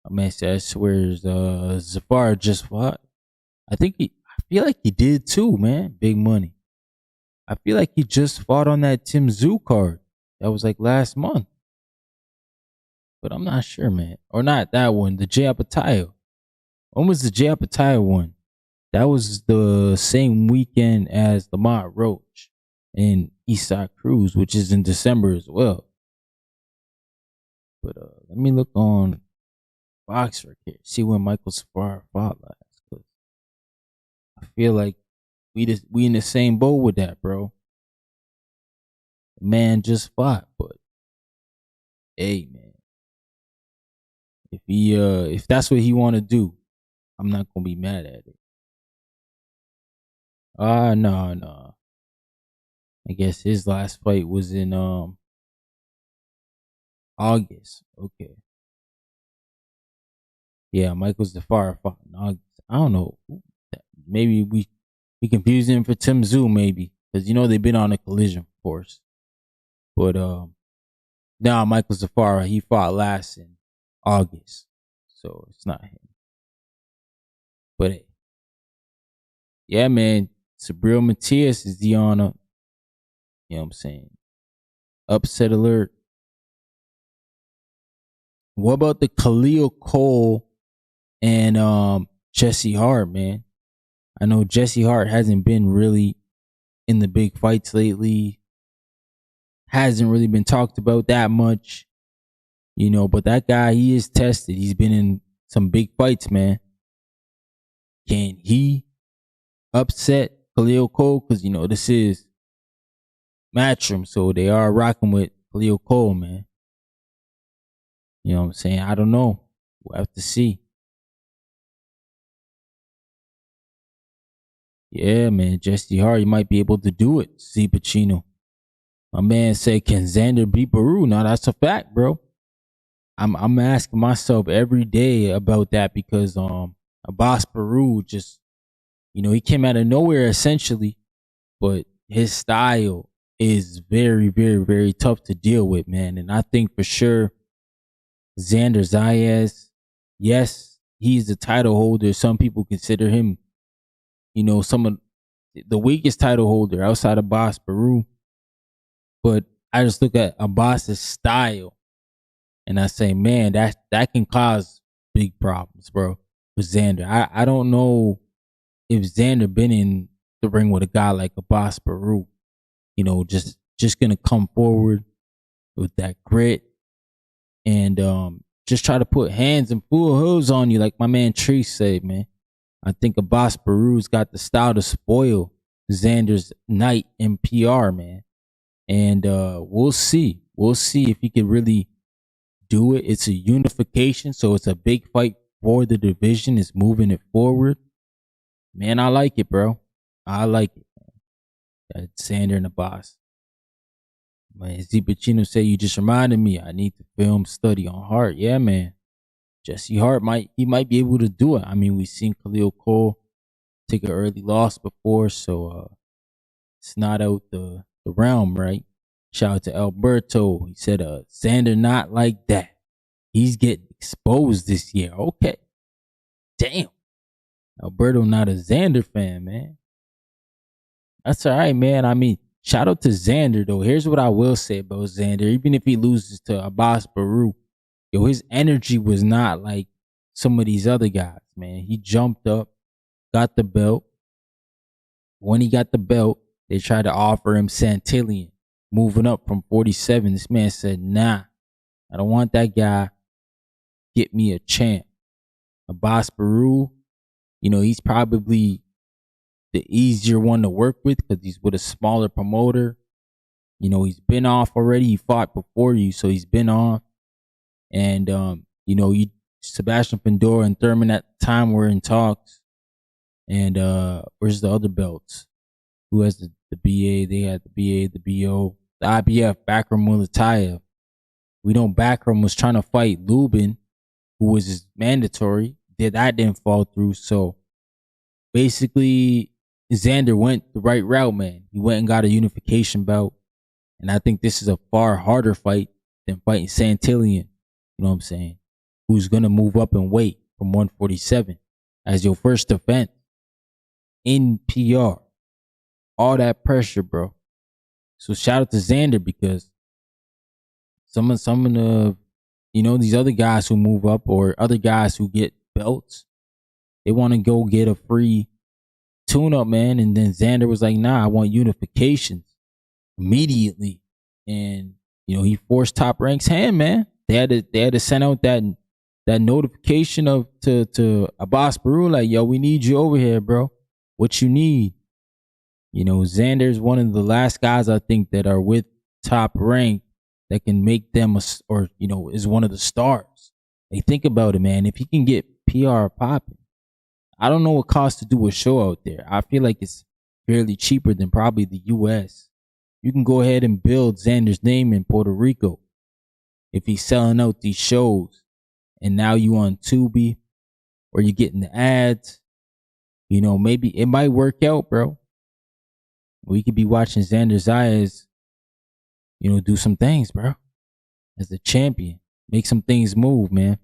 My man said, I swear Zafar just fought. I feel like he did too, man. Big money. I feel like he just fought on that Tim Zoo card. That was like last month. But I'm not sure, man. Or not that one, the Jay Apatow. When was the Jay Apatow one? That was the same weekend as Lamar Roach and Eastside Cruz, which is in December as well. But let me look on Fox right here, see when Michael Safar fought last. Cause I feel like we in the same boat with that, bro. The man just fought, but hey, man, if that's what he want to do, I'm not gonna be mad at it. No. I guess his last fight was in August. Okay. Yeah, Michael Zafar fought in August. I don't know. Maybe we confused him for Tim Zoo, maybe. Because you know they've been on a collision course. But now Michael Zafar, he fought last in August. So it's not him. But hey. Yeah, man. Sabril Matias is the on a, you know what I'm saying, upset alert. What about the Khalil Cole and Jesse Hart, man. I know Jesse Hart hasn't been really in the big fights lately. Hasn't really been talked about that much, but that guy, he is tested. He's been in some big fights, man. Can he upset Khalil Cole? Because, this is Matchroom, so they are rocking with Khalil Cole, man. You know what I'm saying? I don't know. We'll have to see. Yeah, man. Jesse Hart, he might be able to do it. Z Pacino. My man said, can Xander beat Baru? Now, that's a fact, bro. I'm asking myself every day about that because Abbas Baru just, he came out of nowhere essentially, but his style is very, very, very tough to deal with, man. And I think for sure Xander Zayas, yes, he's the title holder. Some people consider him, some of the weakest title holder outside of Abbas Baru. But I just look at Abbas's style and I say, man, that can cause big problems, bro, with Xander. I don't know if Xander been in the ring with a guy like Abbas Baru, just gonna come forward with that grit and just try to put hands and full hooves on you, like my man Tree said, man. I think Abbas Baru's got the style to spoil Xander's night in PR, man. And we'll see. We'll see if he can really do it. It's a unification, so it's a big fight for the division. It's moving it forward. Man, I like it, bro. I like it. That's Xander and Abbas. Man, Z Pacino said, you just reminded me I need to film study on Hart. Yeah, man. Jesse Hart might be able to do it. I mean, we've seen Khalil Cole take an early loss before, so it's not out the realm, right? Shout out to Alberto. He said, Xander not like that. He's getting exposed this year. Okay. Damn. Alberto not a Xander fan, man. That's all right, man. I mean, shout out to Xander, though. Here's what I will say about Xander. Even if he loses to Abbas Baru, his energy was not like some of these other guys, man. He jumped up, got the belt. When he got the belt, they tried to offer him Santillion, moving up from 47. This man said, nah, I don't want that guy. Get me a champ. Abbas Baru, he's probably the easier one to work with because he's with a smaller promoter. He's been off already. He fought before you, so he's been off. And, Sebastian Pandora and Thurman at the time were in talks. And where's the other belts? Who has the BA? They had the BA, the BO, the IBF, Backroom Muratalla. We know Backroom was trying to fight Lubin, who was his mandatory. That didn't fall through. So basically, Xander went the right route, man. He went and got a unification bout. And I think this is a far harder fight than fighting Santillion. You know what I'm saying? Who's going to move up in weight from 147 as your first defense in PR. All that pressure, bro. So shout out to Xander because some of the, these other guys who move up or other guys who get belts, they want to go get a free tune-up, man. And then Xander was like, nah, I want unifications immediately. And, he forced Top Rank's hand, man. They had to send out that notification to Abbas Baru, like, yo, we need you over here, bro. What you need? Xander's one of the last guys I think that are with Top Rank that can make them is one of the stars. They think about it, man. If he can get PR popping, I don't know what costs to do a show out there. I feel like it's fairly cheaper than probably the US. You can go ahead and build Xander's name in Puerto Rico if he's selling out these shows. And now you on Tubi or you're getting the ads. Maybe it might work out, bro. We could be watching Xander Zayas, do some things, bro. As a champion. Make some things move, man.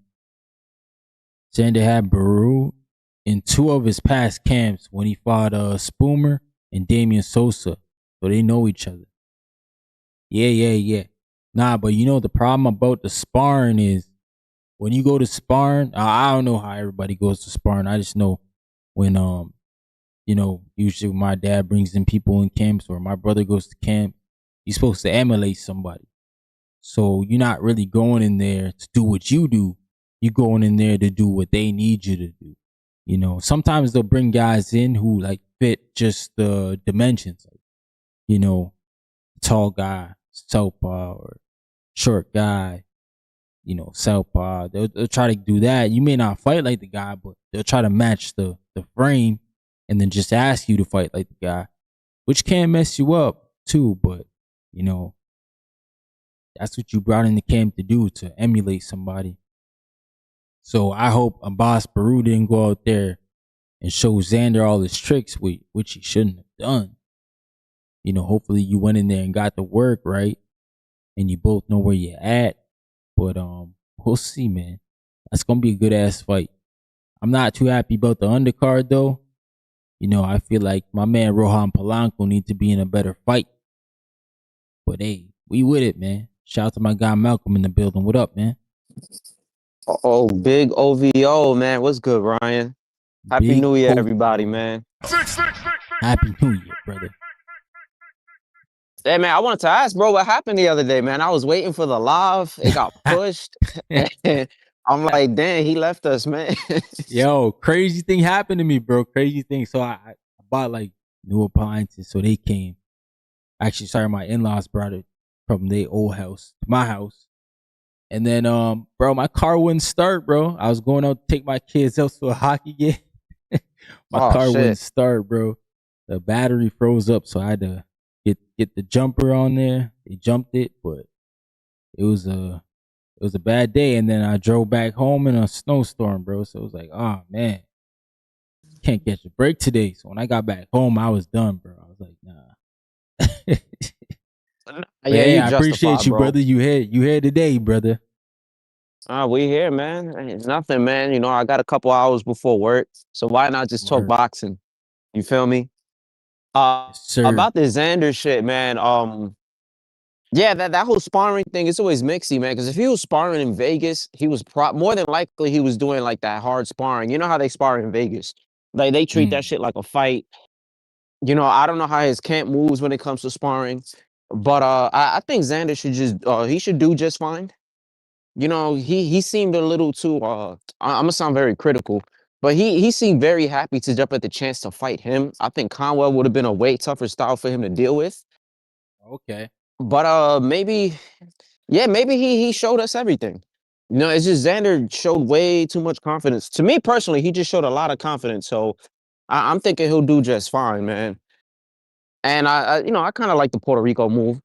Xander had Baru in 2 of his past camps when he fought Spoomer and Damian Sosa. So they know each other. Yeah. Nah, but the problem about the sparring is when you go to sparring, I don't know how everybody goes to sparring. I just know when usually when my dad brings in people in camps or my brother goes to camp, you're supposed to emulate somebody. So you're not really going in there to do what you do. You're going in there to do what they need you to do. Sometimes they'll bring guys in who like fit just the dimensions. Tall guy, southpaw, or short guy, southpaw. They'll try to do that. You may not fight like the guy, but they'll try to match the frame and then just ask you to fight like the guy, which can mess you up too. But, that's what you brought in the camp to do, to emulate somebody. So I hope Abbas Baru didn't go out there and show Xander all his tricks, which he shouldn't have done. Hopefully you went in there and got the work right and you both know where you're at. But we'll see, man. That's gonna be a good ass fight. I'm not too happy about the undercard though. I feel like my man Rohan Polanco needs to be in a better fight. But hey, we with it, man. Shout out to my guy Malcolm in the building. What up, man? Oh, big OVO, man. What's good, Ryan? Happy Big New Year, OVO. everybody, man. Happy New Year, brother. Hey, man, I wanted to ask, bro, what happened the other day, man? I was waiting for the live. It got pushed. I'm like, damn, he left us, man. Yo, crazy thing happened to me, bro. Crazy thing. So I bought like new appliances. So they came. Actually, sorry, my in-laws brought it from their old house to my house. And then, bro, my car wouldn't start, bro. I was going out to take my kids out to a hockey game. My car wouldn't start, bro. The battery froze up, so I had to get the jumper on there. They jumped it, but it was a bad day. And then I drove back home in a snowstorm, bro. So it was like, oh man, can't catch a break today. So when I got back home, I was done, bro. I was like, nah. Yeah, hey, you I appreciate you, bro. brother. You here today, brother. We here, man. It's nothing, man. I got a couple hours before work, so why not just talk boxing? You feel me? Yes, sir. About the Xander shit, man. Yeah, that whole sparring thing, it's always mixy, man. Because if he was sparring in Vegas, he was more than likely he was doing like that hard sparring. You know how they spar in Vegas? Like they treat that shit like a fight. I don't know how his camp moves when it comes to sparring, but I think Xander should just he should do just fine. He seemed a little too I'm gonna sound very critical, but he seemed very happy to jump at the chance to fight him. I think Conwell would have been a way tougher style for him to deal with. Okay. But maybe he showed us everything. It's just Xander showed way too much confidence. To me personally, he just showed a lot of confidence. So I'm thinking he'll do just fine, man. And I kind of like the Puerto Rico move.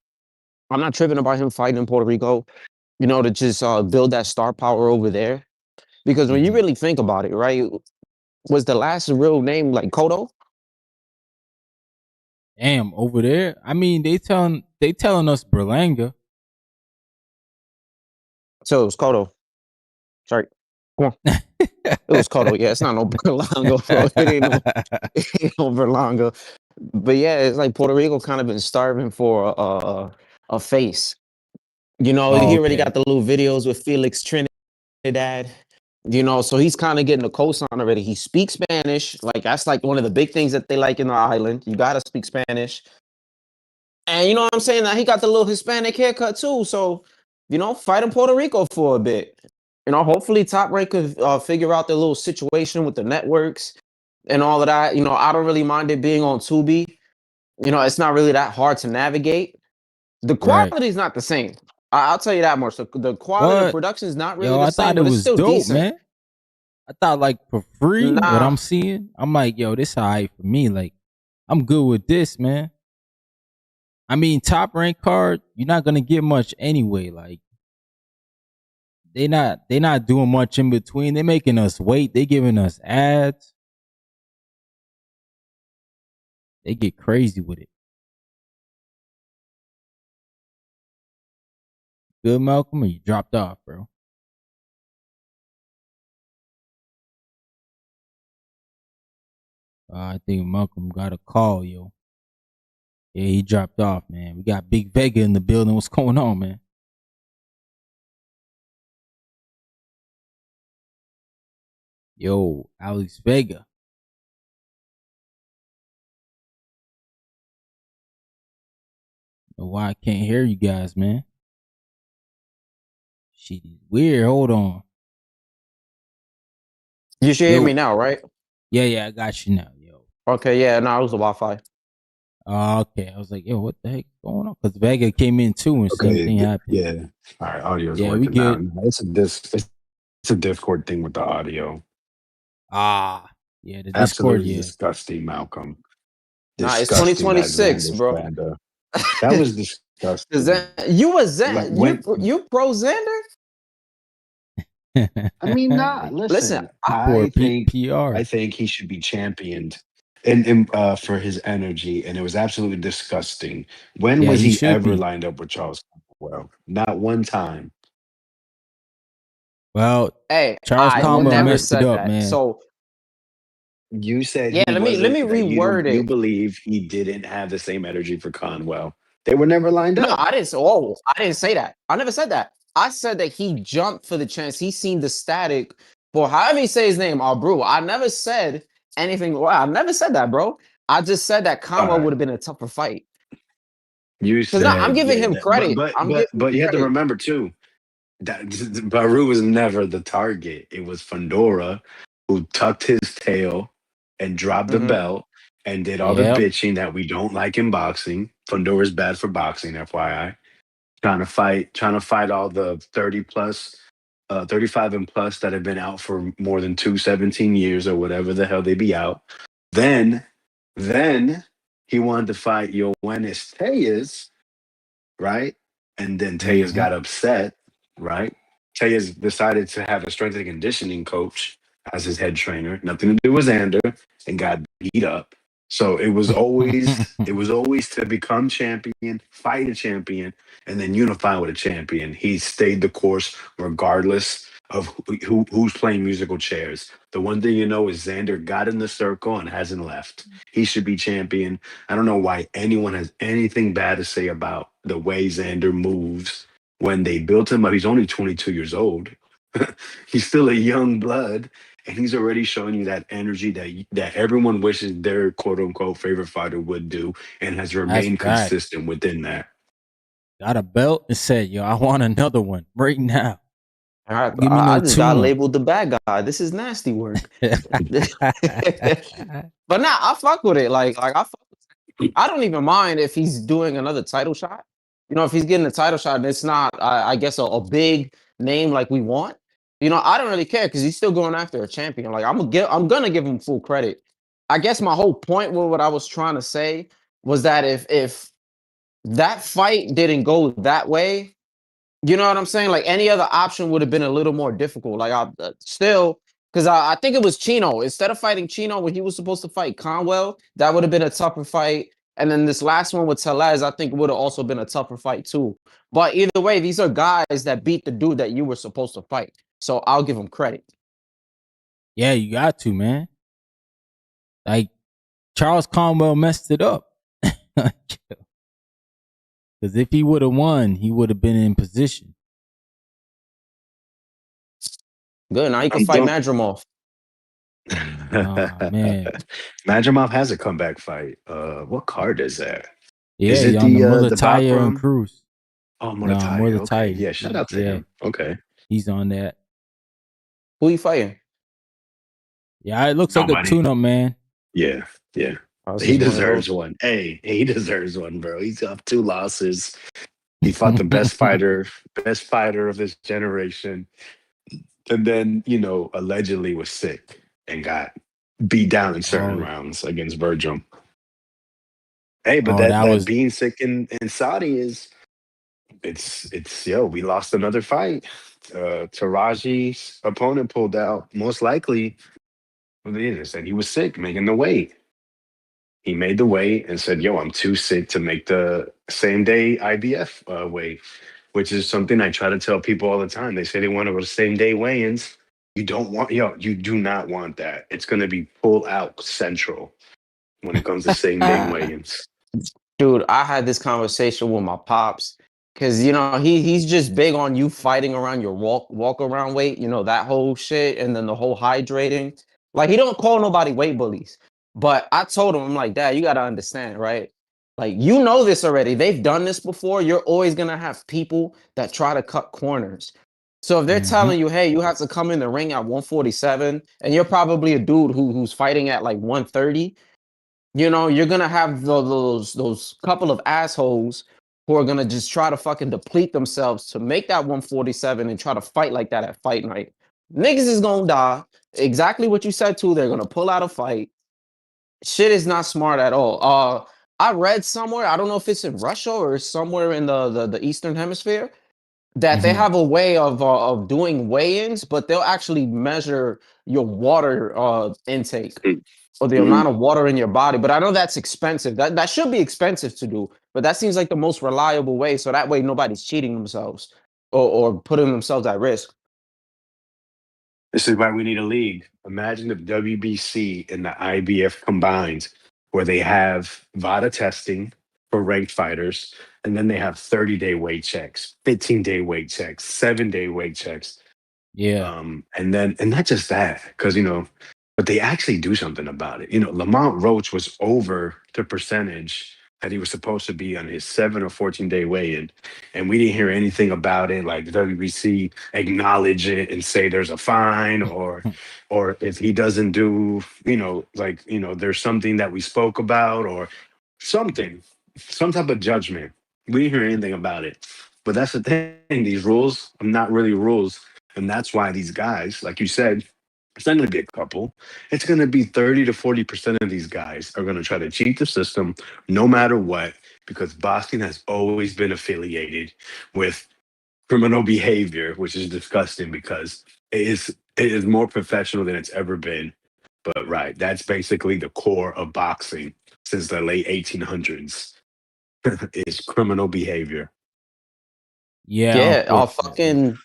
I'm not tripping about him fighting in Puerto Rico, to just build that star power over there. Because when you really think about it, right, was the last real name like Cotto? Damn, over there. I mean, they telling us Berlanga. So it was Cotto. Sorry. Come on. It was Cotto. Yeah, it's not no Berlanga, bro. It ain't no Berlanga. But yeah, it's like Puerto Rico kind of been starving for a face. He already got the little videos with Felix Trinidad. So he's kind of getting a cosign already. He speaks Spanish. Like that's like one of the big things that they like in the island. You gotta speak Spanish. And you know what I'm saying? Now he got the little Hispanic haircut too. So, fight in Puerto Rico for a bit. Hopefully Top Rank could figure out the little situation with the networks and all of that. I don't really mind it being on Tubi. It's not really that hard to navigate. The quality is not the same. I'll tell you that much. So the quality of production is not really the same, but it's still dope, decent. Man. I thought like for free, what I'm seeing, I'm like, yo, this alright for me. Like, I'm good with this, man. I mean, Top Rank card, you're not gonna get much anyway. Like, they not doing much in between. They're making us wait. They giving us ads. They get crazy with it. Good, Malcolm, or you dropped off, bro? I think Malcolm got a call, yo. Yeah, he dropped off, man. We got Big Vega in the building. What's going on, man? Yo, Alex Vega. Know why I can't hear you guys, man? Shit is weird. Hold on. You should hear Yo. me now, right? Yeah, I got you now, yo. Okay, yeah, no, it was the Wi-Fi. Okay. I was like, yo, what the heck going on? Because Vega came in too and same thing happened. Yeah. All right, audio's Yeah, we working now. good. It's a Discord thing with the audio. Yeah, the Discord, Absolutely yeah. disgusting, Malcolm. Nah, it's Disgusting that 2026, Xander bro. stand-up. That was disgusting. You a Like Xander? You pro Xander? I mean, nah. Listen, Listen, Poor PR. I think he should be championed, and for his energy, and it was absolutely disgusting. When Yeah, was he he should ever be. lined up with Charles Campbell? Not one time. Well, hey, Charles I Not one Conwell never time. messed it said up, that. man. So You said yeah, he let wasn't me that reword you it. believe he didn't have the same energy for Conwell. They were never lined No, up. I didn't say. Oh, I didn't say that. I never said that. I said that he jumped for the chance. He seen the static for however he say his name, Brew. I never said anything. Well, I never said that, bro. I just said that All Conwell right. would have been a tougher fight. You Because no, I'm said, giving yeah, him that, credit. I'm giving him but you have to credit. remember too that Baru was never the target. It was Fandora who tucked his tail and dropped the Mhm. belt and did all the Yep. bitching that we don't like in boxing. Fandora's bad for boxing, FYI. Trying to fight all the 30 plus 35 and plus that have been out for more than 17 years or whatever the hell they be out. Then then he wanted to fight Yoenis Tejas, right? And then Tejas Mm-hmm. got upset, right? Tejas decided to have a strength and conditioning coach as his head trainer, nothing to do with Xander, and got beat up. So it was always to become champion, fight a champion, and then unify with a champion. He stayed the course regardless of who's playing musical chairs. The one thing you know is Xander got in the circle and hasn't left. He should be champion. I don't know why anyone has anything bad to say about the way Xander moves when they built him up. He's only 22 years old. He's still a young blood, and he's already showing you that energy that everyone wishes their quote unquote favorite fighter would do, and has That's remained fact. consistent within that. Got a belt and said, yo, I want another one right now. I, Give me I no just got tune. labeled the bad guy. This is nasty work. But nah, I fuck with it. Like I don't even mind if he's doing another title shot. You know, if he's getting a title shot and it's not, I guess, a big name like we want. You know, I don't really care because he's still going after a champion. Like I'm gonna give him full credit. I guess my whole point with what I was trying to say was that if that fight didn't go that way, you know what I'm saying? Like any other option would have been a little more difficult. Like I still, because I think it was Chino. Instead of fighting Chino when he was supposed to fight Conwell, that would have been a tougher fight. And then this last one with Tellez, I think would have also been a tougher fight too. But either way, these are guys that beat the dude that you were supposed to fight. So I'll give him credit. Yeah, you got to, man. Like, Charles Conwell messed it up. Because if he would have won, he would have been in position. Good. Now you can I fight don't. Madrimov. Oh, man. Madrimov has a comeback fight. What card is that? Yeah, Is it he on the the Muratalla and Bakram? Cruz. Oh, No, Muratalla. Okay, Muratalla. yeah. Shout out to Yeah, him. Okay. he's on that. Who you fighting? Yeah, it looks like a Nobody. tune-up, man. Yeah, yeah. Oh, this He is one of deserves those. one. Hey, he deserves one, bro. He's got 2 losses. He fought the best fighter of his generation, and then allegedly was sick and got beat down in certain oh, rounds against Virgil. Hey, but oh, that that was being sick in Saudi is it's we lost another fight. Taraji's opponent pulled out. Most likely, well, they said he was sick, making the weight. He made the weight and said, "Yo, I'm too sick to make the same day IBF weight," which is something I try to tell people all the time. They say they want to go to same day weigh-ins. You do not want that. It's going to be pull out central when it comes to same day weigh-ins. Dude, I had this conversation with my pops. Cause he's just big on you fighting around your walk around weight, that whole shit, and then the whole hydrating. Like he don't call nobody weight bullies. But I told him, I'm like, Dad, you gotta understand, right? Like this already. They've done this before. You're always gonna have people that try to cut corners. So if they're telling you, hey, you have to come in the ring at 147, and you're probably a dude who's fighting at like 130, you're gonna have those couple of assholes who are gonna just try to fucking deplete themselves to make that 147 and try to fight like that at fight night. Niggas is gonna die. Exactly what you said too. They're gonna pull out a fight. Shit is not smart at all. I read somewhere, I don't know if it's in Russia or somewhere in the Eastern Hemisphere, that they have a way of doing weigh-ins, but they'll actually measure your water intake or the amount of water in your body. But I know that's expensive. That should be expensive to do, but that seems like the most reliable way. So that way nobody's cheating themselves or putting themselves at risk. This is why we need a league. Imagine if WBC and the IBF combined, where they have VADA testing for ranked fighters, and then they have 30-day weight checks, 15-day weight checks, 7-day weight checks. Yeah. And not just that, because but they actually do something about it. Lamont Roach was over the percentage that he was supposed to be on his 7 or 14-day weigh-in, and we didn't hear anything about it. Like the WBC acknowledge it and say there's a fine, or if he doesn't do, there's something that we spoke about, or something, some type of judgment. We didn't hear anything about it. But that's the thing. These rules are not really rules, and that's why these guys, like you said, it's not going to be a couple. It's going to be 30 to 40% of these guys are going to try to cheat the system no matter what, because boxing has always been affiliated with criminal behavior, which is disgusting because it is more professional than it's ever been. But right, that's basically the core of boxing since the late 1800s is criminal behavior. Yeah. Fucking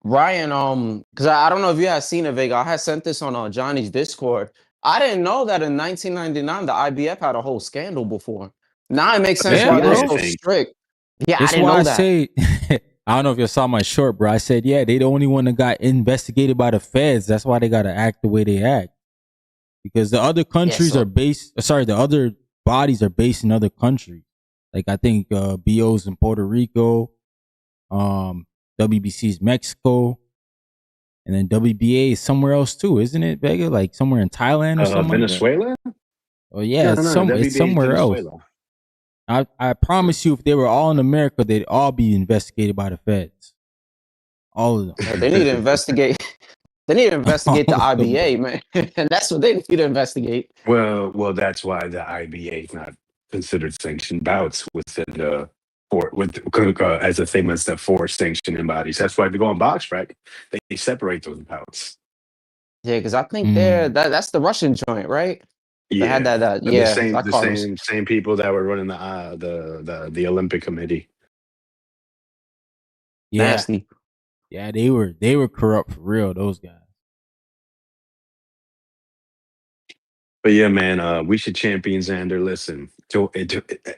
Ryan, because I don't know if you had seen it, Vega. I had sent this on Johnny's Discord. I didn't know that in 1999 the IBF had a whole scandal before. Now it makes sense Yeah, why they're bro. so strict. Yeah, That's I didn't why know I that. say I don't know if you saw my short, bro. I said, yeah, they the only one that got investigated by the feds. That's why they gotta act the way they act. Because the other countries are based the other bodies are based in other countries. Like I think BO's in Puerto Rico, WBC's Mexico, and then WBA is somewhere else too, isn't it, Vega? Like somewhere in Thailand or something. Venezuela? Oh yeah, No, it's WBA somewhere else. Venezuela. I promise you, if they were all in America, they'd all be investigated by the feds. All of them. Yeah, they need to investigate. They need to investigate the IBA, man. And that's what they need to investigate. Well, that's why the IBA is not considered sanctioned bouts within the as a famous the four sanctioning bodies. That's why if you go on box track, they separate those bouts. Yeah, because I think that's the Russian joint, right? They Yeah, had that. the Yeah, same I the call them. same people that were running the Olympic Committee. Yeah, Nasty. yeah, they were corrupt for real. Those guys. But yeah, man, we should champion Xander. Listen,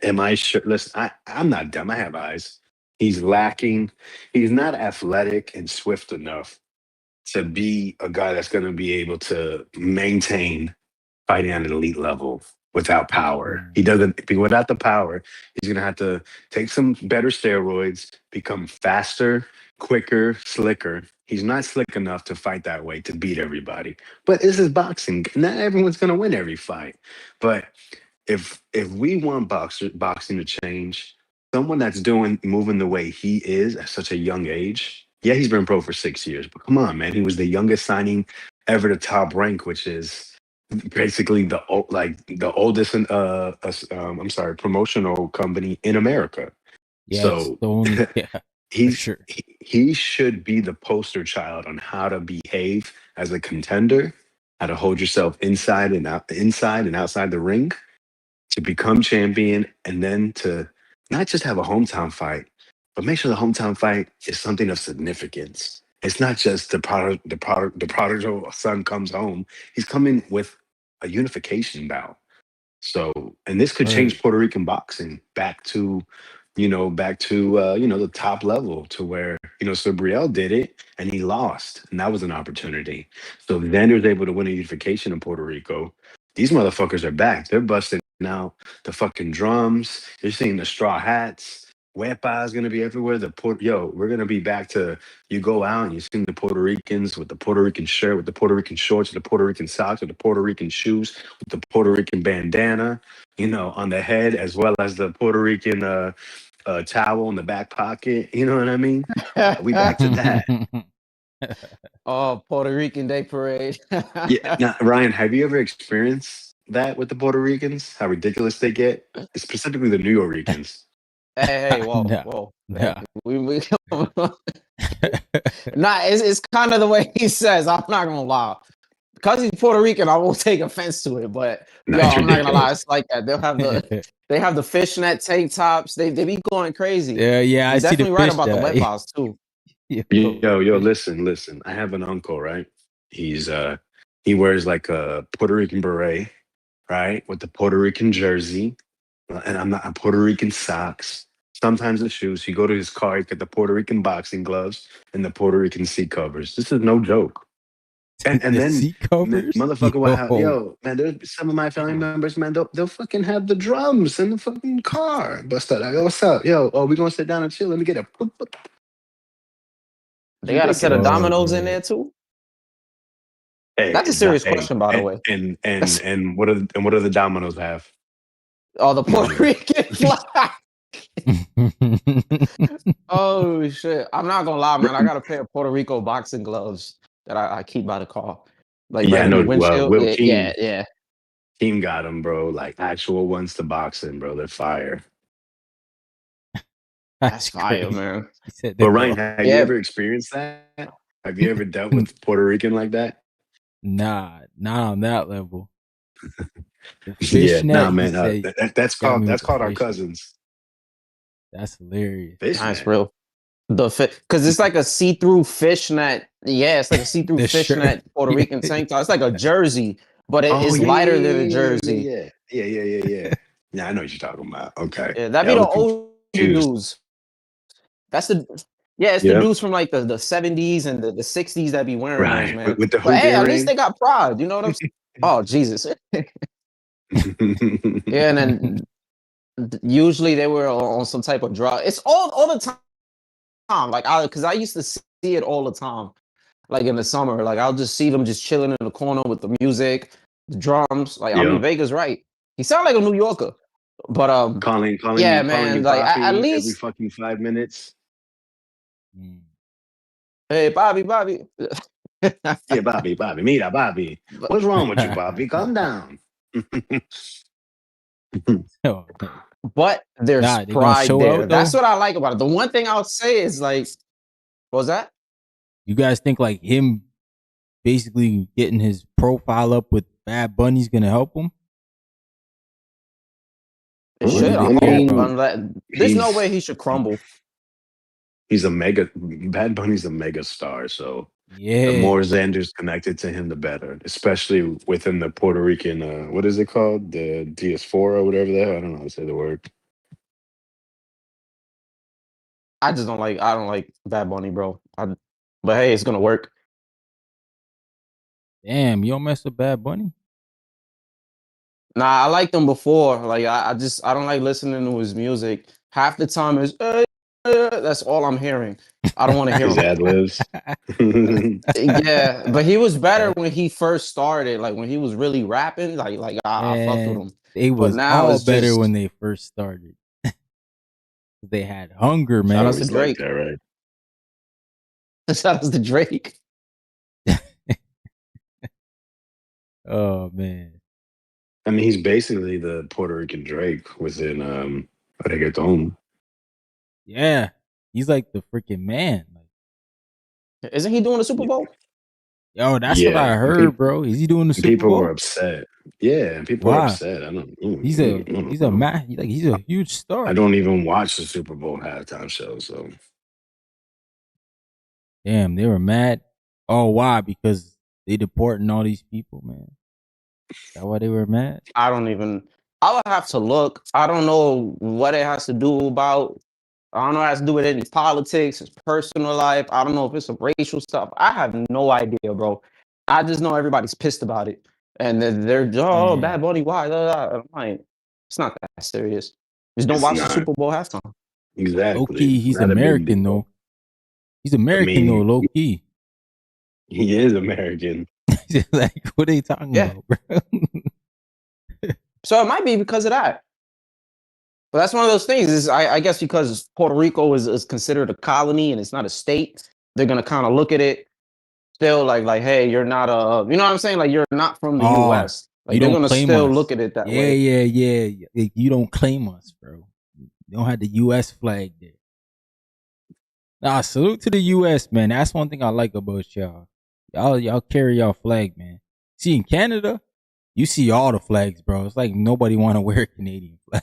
am I sure? Listen, I'm not dumb. I have eyes. He's lacking. He's not athletic and swift enough to be a guy that's going to be able to maintain fighting at an elite level without power. He doesn't. Without the power, he's going to have to take some better steroids, become faster, quicker, slicker. He's not slick enough to fight that way to beat everybody. But this is boxing. Not everyone's going to win every fight. But if we want boxing to change, someone that's moving the way he is at such a young age. Yeah, he's been pro for 6 years, but come on, man, he was the youngest signing ever to Top Rank, which is basically the oldest I'm sorry, promotional company in America. Yeah, it's So the only. Yeah, for he's sure. he should be the poster child on how to behave as a contender, how to hold yourself inside and outside the ring to become champion, and then to not just have a hometown fight, but make sure the hometown fight is something of significance. It's not just the prodigal son comes home. He's coming with a unification bout. So, and this could Right. change Puerto Rican boxing back to back to the top level to where Sabriel did it and he lost, and that was an opportunity. So Xander was able to win a unification in Puerto Rico. These motherfuckers are back. They're busting now the fucking drums. You're seeing the straw hats. Wepa is gonna be everywhere. We're gonna be back to you go out and you see the Puerto Ricans with the Puerto Rican shirt, with the Puerto Rican shorts, with the Puerto Rican socks, with the Puerto Rican shoes, with the Puerto Rican bandana, on the head, as well as the Puerto Rican towel in the back pocket. You know what I mean? We back to that. Oh, Puerto Rican Day Parade. Yeah. Now, Ryan, have you ever experienced that with the Puerto Ricans? How ridiculous they get, specifically the New Yorkers. Hey, whoa, No, whoa. Hey, no. we Nah, it's kind of the way he says. I'm not gonna lie. Because he's Puerto Rican, I won't take offense to it. But No, yo, it's I'm not gonna lie, ridiculous. it's like that. They have the fishnet tank tops. They be going crazy. Yeah, I You're see the definitely right fish about the wet dye. balls too. Yo, Yo, fish- listen. I have an uncle, right? He wears like a Puerto Rican beret, right, with the Puerto Rican jersey, and I'm not Puerto Rican socks. Sometimes the shoes. He go to his car, he get the Puerto Rican boxing gloves and the Puerto Rican seat covers. This is no joke. And the then seat covers. motherfucker will have Yo, man. There's some of my family members, man. They'll fucking have the drums in the fucking car. Bust out. Like, what's up, yo? Oh, we gonna sit down and chill. Let me get a. They got a set of Ridiculous. oh dominoes in man, there too. Hey, That's a serious hey, question, by the way. and what do the dominoes have? Oh, the Puerto Money. Rican flag. Oh shit! I'm not gonna lie, man. I got a pair of Puerto Rico boxing gloves that I keep by the car, like Yeah, right I in the know. windshield. Will Yeah. Team got them, bro. Like actual ones to boxing, bro. They're fire. That's that's fire, crazy. man. He said the But Ryan, glove. have you Yeah, ever experienced that? Have you ever dealt with Puerto Rican like that? Nah, not on that level. The Yeah, nah, fishnet, he man. said, got That's called me with that's the called our fishnet. cousins. That's hilarious. that's Fishnet. real. Because it's like a see-through fishnet. Yeah, it's like a see-through The shirt. fishnet Puerto Rican tank top. It's like a jersey, but Oh it's yeah, yeah, lighter yeah, than a yeah, yeah, jersey. yeah, yeah, yeah, yeah, yeah. Yeah, I know what you're talking about. Okay, Yeah, that'd yeah, be I the was older confused. dudes. That's the Yeah, it's the Yep, dudes from like the 70s and the 60s that be wearing those, right. man. With the But hoop hey, at least earring. they got pride. You know what I'm saying? Oh, Jesus. Yeah, and then usually they were on some type of drug. It's all the time. Like because I used to see it all the time. Like in the summer, like I'll just see them just chilling in the corner with the music, the drums. Like I mean, Yeah, Vega's right. He sound like a New Yorker, but yeah, calling man. you Like at Poppy every least, fucking 5 minutes. Mm. hey, Bobby. Yeah, Bobby, mira, Bobby. What's wrong with you, Bobby? Calm down. Oh, man. But there's Nah, they gonna pride show there. out That's though. what I like about it. The one thing I'll say is like, what was that? You guys think like him basically getting his profile up with Bad Bunny's gonna help him? It What should. do Well, they I I care mean, mean, about? unless there's no way he's he should crumble. he's a mega Bad Bunny's a mega star, so the Yeah, more Xander's connected to him, the better. Especially within the Puerto Rican, what is it called? The diaspora or whatever the hell. I don't know how to say the word. I don't like Bad Bunny, bro. But hey, it's gonna work. damn, you don't mess with Bad Bunny. Nah, I liked him before. Like I don't like listening to his music. Half the time is that's all I'm hearing. I don't want to hear His him. ad libs. Yeah, but he was better when he first started. Like when he was really rapping. I fucked with And him. they But was now all it's better when just they first started. They had hunger, I shout man. out to always like Drake. that, right? Shout out to Drake. Oh man, I mean, he's basically the Puerto Rican Drake within reggaeton. yeah, he's like the freaking man. Like, Isn't he doing the Super Y- Bowl? yo, that's what Yeah, I heard, bro. Is he doing the Super people were Bowl? upset. Yeah, people were Why? upset. I don't He's a know. man. Like he's a huge I star. don't even watch the Super Bowl halftime show, so Damn, they were mad. Oh, why? Because they deporting all these people, man. Is that why they were mad? I don't even. I would have to look. I don't know what it has to do about I don't know what it has to do with any politics, his personal life. I don't know if it's some racial stuff. I have no idea, bro. I just know everybody's pissed about it. And they're oh, Man, Bad Bunny, why? I'm like, it's not that serious. Just don't It's watch the not Super Bowl halftime. low exactly key, he's not a big American deal. though. He's I American though, mean, low key. he is American. Like, what are they talking Yeah. about, bro? So it might be because of that. But that's one of those things. Is I guess because Puerto Rico is considered a colony and it's not a state, they're gonna kind of look at it still like, hey, you're not you know what I'm saying? Like you're not from the Oh, U.S. Like you they're don't gonna claim still us. look at it that Yeah, way. yeah. Like, you don't claim us, bro. You don't have the U.S. flag there. Nah, salute to the U.S., man. That's one thing I like about y'all. Y'all carry y'all flag, man. See, in Canada, you see all the flags, bro. It's like nobody want to wear a Canadian flag.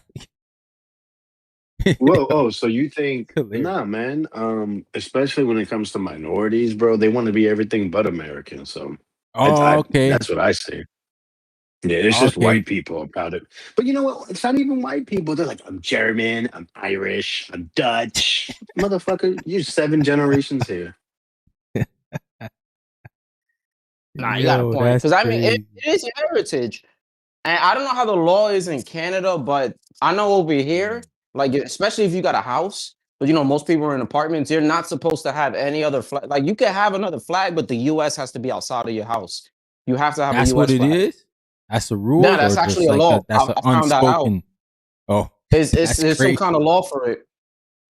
Whoa, oh, so you think Hilarious. nah, man. Especially when it comes to minorities, bro, they want to be everything but American. So Oh, that's okay. what I say. Yeah, it's just Okay. white people about it. But you know what? It's not even white people. They're like, I'm German, I'm Irish, I'm Dutch. Motherfucker, you're 7 generations here. Nah, you got a Yo, point. that's Because I mean, crazy. it is heritage. And I don't know how the law is in Canada, but I know over here, Mm. like especially if you got a house, but you know, most people are in apartments, you're not supposed to have any other flag. Like you can have another flag, but the US has to be outside of your house. You have to have a That's what US it flag. is? That's a Yeah, rule that's or actually just a like law. that's an I found that out. unspoken? Oh, It's that's there's some kind of crazy. law for it.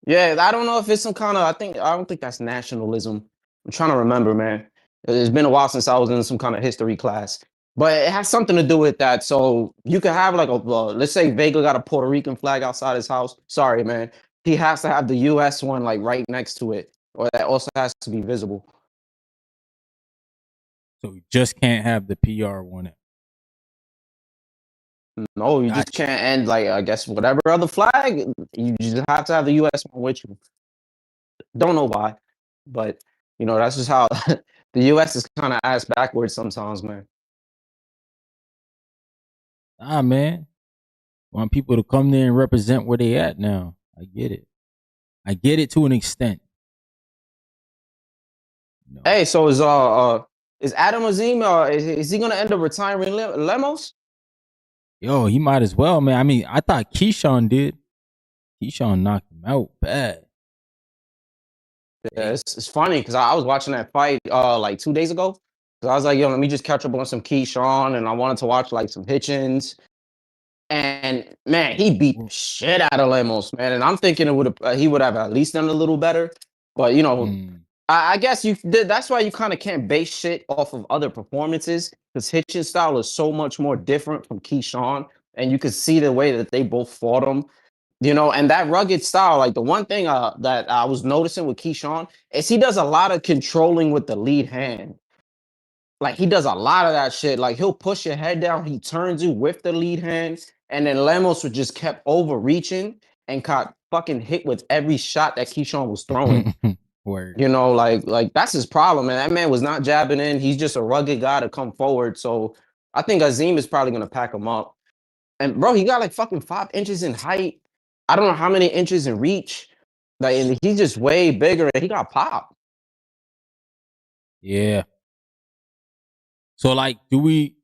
Yeah, I don't know if it's some kind of. I don't think that's nationalism. I'm trying to remember, man. It's been a while since I was in some kind of history class, but it has something to do with that. So you could have like let's say Vega got a Puerto Rican flag outside his house. Sorry, man. He has to have the U.S. one like right next to it, or that also has to be visible. So we just can't have the PR one. No, you just Gotcha. can't end like I guess whatever other flag. You just have to have the U.S. one with you. Don't know why, but you know that's just how the U.S. is kind of ass backwards sometimes, man. Ah, man. Want people to come there and represent where they at now. I get it. I get it to an extent. You know. Hey, so is Adam Azim is he gonna end up retiring Lemos? Yo, he might as well, man. I mean, I thought Keyshawn did. Keyshawn knocked him out bad. Yeah, Damn. it's funny because I was watching that fight like 2 days ago. So I was like, yo, let me just catch up on some Keyshawn, and I wanted to watch like some Hitchens. And man, he beat the shit out of Lemos, man. And I'm thinking it would have he would have at least done a little better. But you know, Mm. I guess you did. That's why you kind of can't base shit off of other performances because Hitchens' style is so much more different from Keyshawn, and you could see the way that they both fought him. You know, and that rugged style, like the one thing that I was noticing with Keyshawn is he does a lot of controlling with the lead hand. Like he does a lot of that shit. Like he'll push your head down, he turns you with the lead hand, and then Lemos would just kept overreaching and got fucking hit with every shot that Keyshawn was throwing. Word. You know, like that's his problem, man. That man was not jabbing in. He's just a rugged guy to come forward. So I think Azim is probably gonna pack him up. And bro, he got like fucking 5 inches in height. I don't know how many inches in reach. Like, and he's just way bigger, and he got pop. Yeah. So like, do we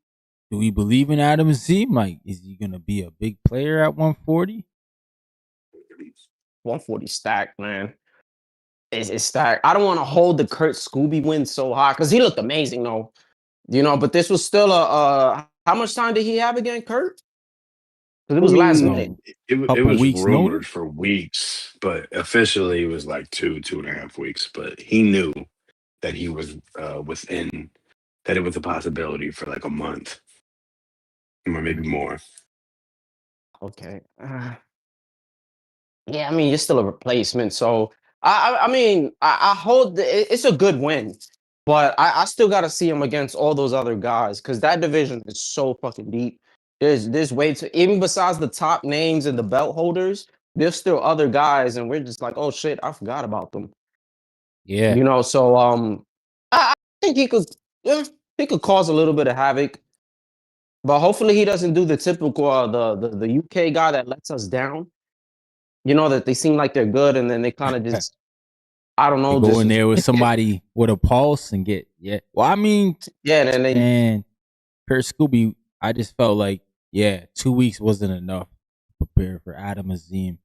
believe in Adam Zim? Like, is he gonna be a big player at 140? 140 stacked, man. It's stacked. I don't want to hold the Kurt Scooby win so high because he looked amazing, though. You know, but this was still a. How much time did he have again, Kurt? Because it I was last mean, minute. No, it couple was weeks rumored notice. for weeks, but officially it was like 2.5 weeks. But he knew that he was within that it was a possibility for like a month or maybe more. Okay. Yeah, I mean, you're still a replacement. So I mean, I hold it's a good win, but I still got to see him against all those other guys because that division is so fucking deep. There's way to even besides the top names and the belt holders, there's still other guys, and we're just like, oh shit, I forgot about them. Yeah. You know, so I think yeah, he could cause a little bit of havoc, but hopefully he doesn't do the typical the UK guy that lets us down. that they seem like they're good, and then they kind of just, I don't know, They go just in there with somebody with a pulse and get Well, I mean, yeah, and then they and Kurt Scooby, I just felt like 2 weeks wasn't enough to prepare for Adam Azim.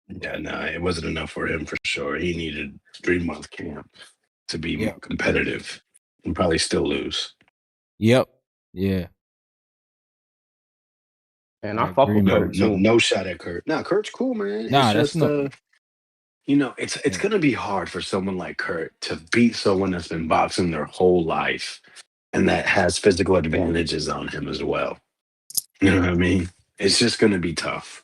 Yeah, no, it wasn't enough for him for sure. He needed 3-month camp to be more competitive and probably still lose. Yep. Yeah. and I fuck with Kurt too. No shot at Kurt. No, Kurt's cool, man. Nah, It's that's just no. it's gonna be hard for someone like Kurt to beat someone that's been boxing their whole life and that has physical advantages on him as well. You know what I mean? It's just gonna be tough.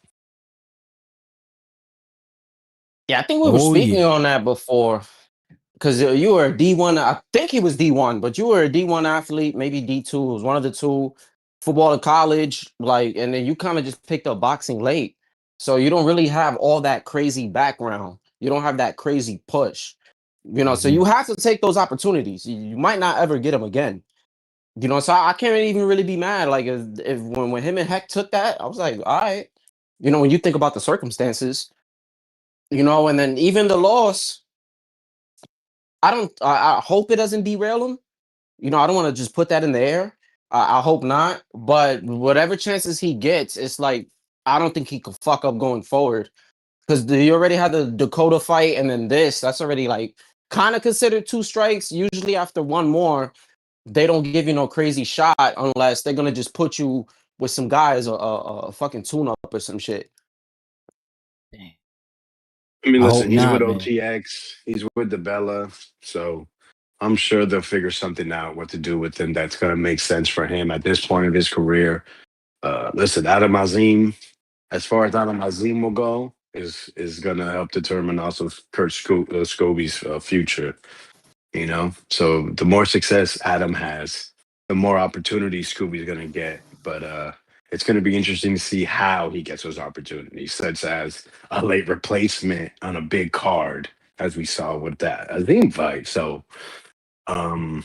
Yeah, I think we were speaking yeah. on that before. Because you were a D1, I think he was D1, but you were a D1 athlete, maybe D2. It was one of the two. Football in college, and then you kind of just picked up boxing late. So you don't really have all that crazy background. You don't have that crazy push. So you have to take those opportunities. You might not ever get them again. So I can't even really be mad. Like if when him and Heck took that, I was like, all right. When you think about the circumstances, and then even the loss, I hope it doesn't derail him. I don't want to just put that in the air. I hope not. But whatever chances he gets, it's like I don't think he could fuck up going forward. Because you already had the Dakota fight, and then that's already like kind of considered 2 strikes. Usually after one more, they don't give you no crazy shot unless they're gonna just put you with some guys a fucking tune-up or some shit. I mean, listen, he's with man. OTX, he's with the Bella, so I'm sure they'll figure something out what to do with him that's going to make sense for him at this point of his career. Listen, Adam Azim, as far as Adam Azim will go, is going to help determine also Kurt Scobie's future. So the more success Adam has, the more opportunities Scooby's going to get. But it's going to be interesting to see how he gets those opportunities, such as a late replacement on a big card, as we saw with that Azim fight. So, I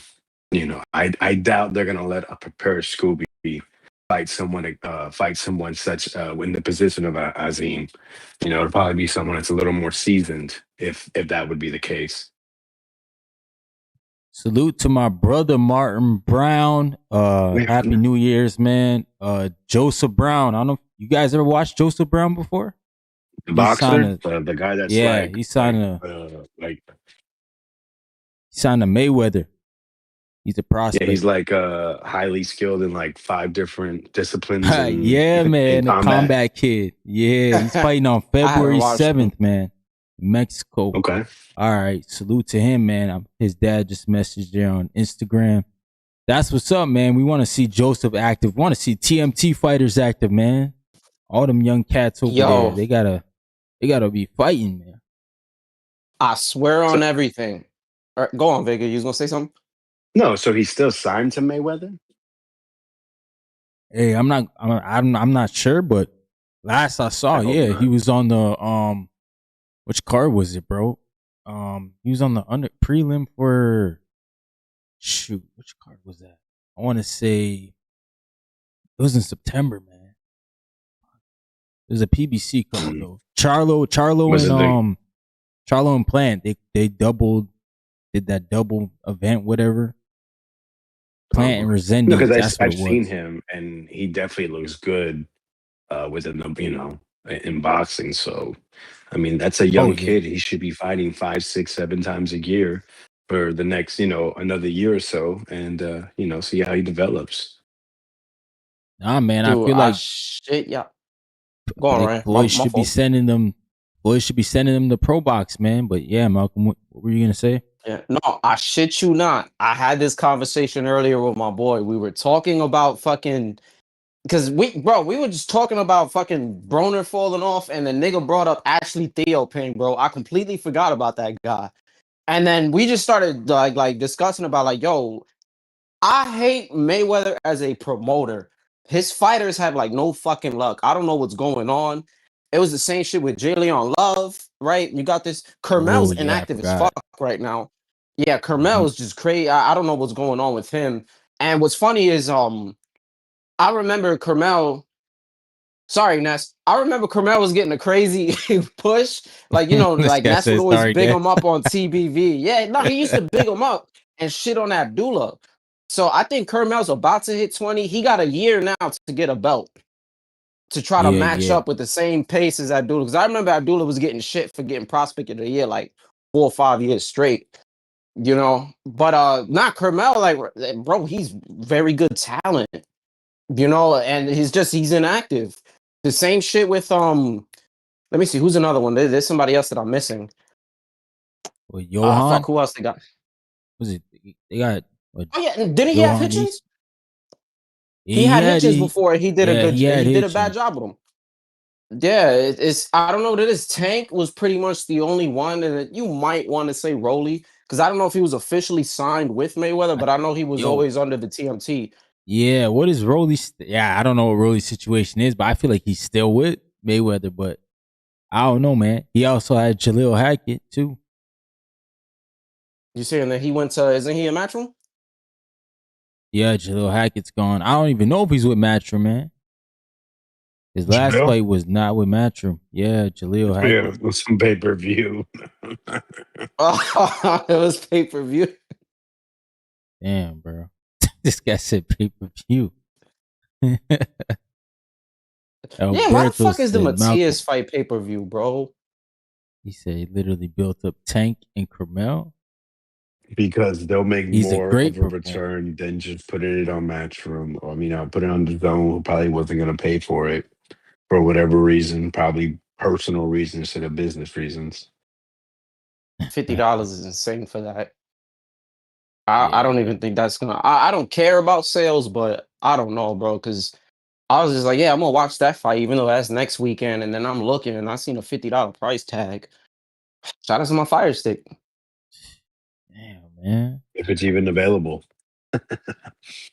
doubt they're going to let a prepared Scooby fight someone such in the position of Azim. It'll probably be someone that's a little more seasoned, if that would be the case. Salute to my brother Martin Brown. Happy New Year's, man. Joseph Brown. I don't know if you guys ever watched Joseph Brown before? The boxer, the guy that's he signed he signed a Mayweather. He's a prospect. Yeah, he's like highly skilled in like 5 different disciplines. Yeah, man, a combat kid. Yeah, he's fighting on February 7th, man. Mexico. Okay. All right. Salute to him, man. His dad just messaged there on Instagram. That's what's up, man. We want to see Joseph active. We want to see TMT fighters active, man. All them young cats over there. They gotta be fighting, man. I swear on everything. All right, go on, Vega. You was gonna say something? No, so he's still signed to Mayweather? Hey, I'm not sure, but last I saw, he was on the which card was it, bro? He was on the prelim for which card was that? I want to say it was in September, man. There's a PBC card though. Charlo and Plant. They did that double event, whatever. Plant and Resendez. No, because I've seen him, and he definitely looks good within in boxing. So, I mean, that's a young kid. He should be fighting 5, 6, 7 times a year for the next, another year or so, and see how he develops. Nah, man, I feel like shit. Yeah, go on, Ryan. Boys should be sending them. Boys should be sending them the pro box, man. But yeah, Malcolm, what were you gonna say? Yeah, no, I shit you not. I had this conversation earlier with my boy. We were talking about fucking because we were just talking about fucking Broner falling off, and the nigga brought up Ashley Theophane, bro. I completely forgot about that guy. And then we just started like discussing about like, yo, I hate Mayweather as a promoter. His fighters have like no fucking luck. I don't know what's going on. It was the same shit with Jalen Love, right? You got this. Kermel's inactive as fuck right now. Yeah, Kermel is just crazy. I don't know what's going on with him. And what's funny is I remember Kermel Sorry, Ness. I remember Carmel was getting a crazy push. Like, This like guy Ness would says always sorry, big guy. him up on TBV. Yeah, no, he used to big him up and shit on Abdullah. So I think Carmel's about to hit 20. He got a year now to get a belt to try to Yeah, match yeah. up with the same pace as Abdullah. Because I remember Abdullah was getting shit for getting prospect of the year like 4 or 5 years straight. But not Carmel, like, bro, he's very good talent, and he's inactive. The same shit with let me see who's another one. There's somebody else that I'm missing. Well, Fuck, Johan, who else they got? was it? They got what? Oh yeah, and didn't he have Johan Hitchens? East. He He had had Hitchens he, before, and yeah, he had he did a bad Hitchens. job with him. Yeah, it's I don't know what it is. Tank was pretty much the only one, and you might want to say Rolly because I don't know if he was officially signed with Mayweather, I, but I know he was yo, always under the TMT. yeah. What is Rolly's? Yeah, I don't know what Rolly's situation is, but I feel like he's still with Mayweather. But I don't know, man. He also had Jaleel Hackett too. You see, and then he went to isn't he a Matchroom? Yeah, Jaleel Hackett's gone. I don't even know if he's with Matchroom, man. His last Jaleel? fight was not with Matchroom. Yeah, Jaleel Yeah, Hackett. with some pay-per-view. Oh, it was pay-per-view. Damn, bro. This guy said pay per view. Yeah, why the Alberto fuck is the said Malcolm. Matias fight pay-per-view, bro? He said he literally built up Tank and Carmel. Because they'll make He's a more of great a performer. return than just putting it on Matchroom. Or, put it on the zone who probably wasn't going to pay for it for whatever reason, probably personal reasons instead of business reasons. $50 is insane for that. I Yeah. don't even think that's gonna. I don't care about sales, but I don't know, bro. Because I was just like, yeah, I'm gonna watch that fight, even though that's next weekend. And then I'm looking, and I seen a $50 price tag. Shout out to my Fire Stick. Damn, man. If it's even available.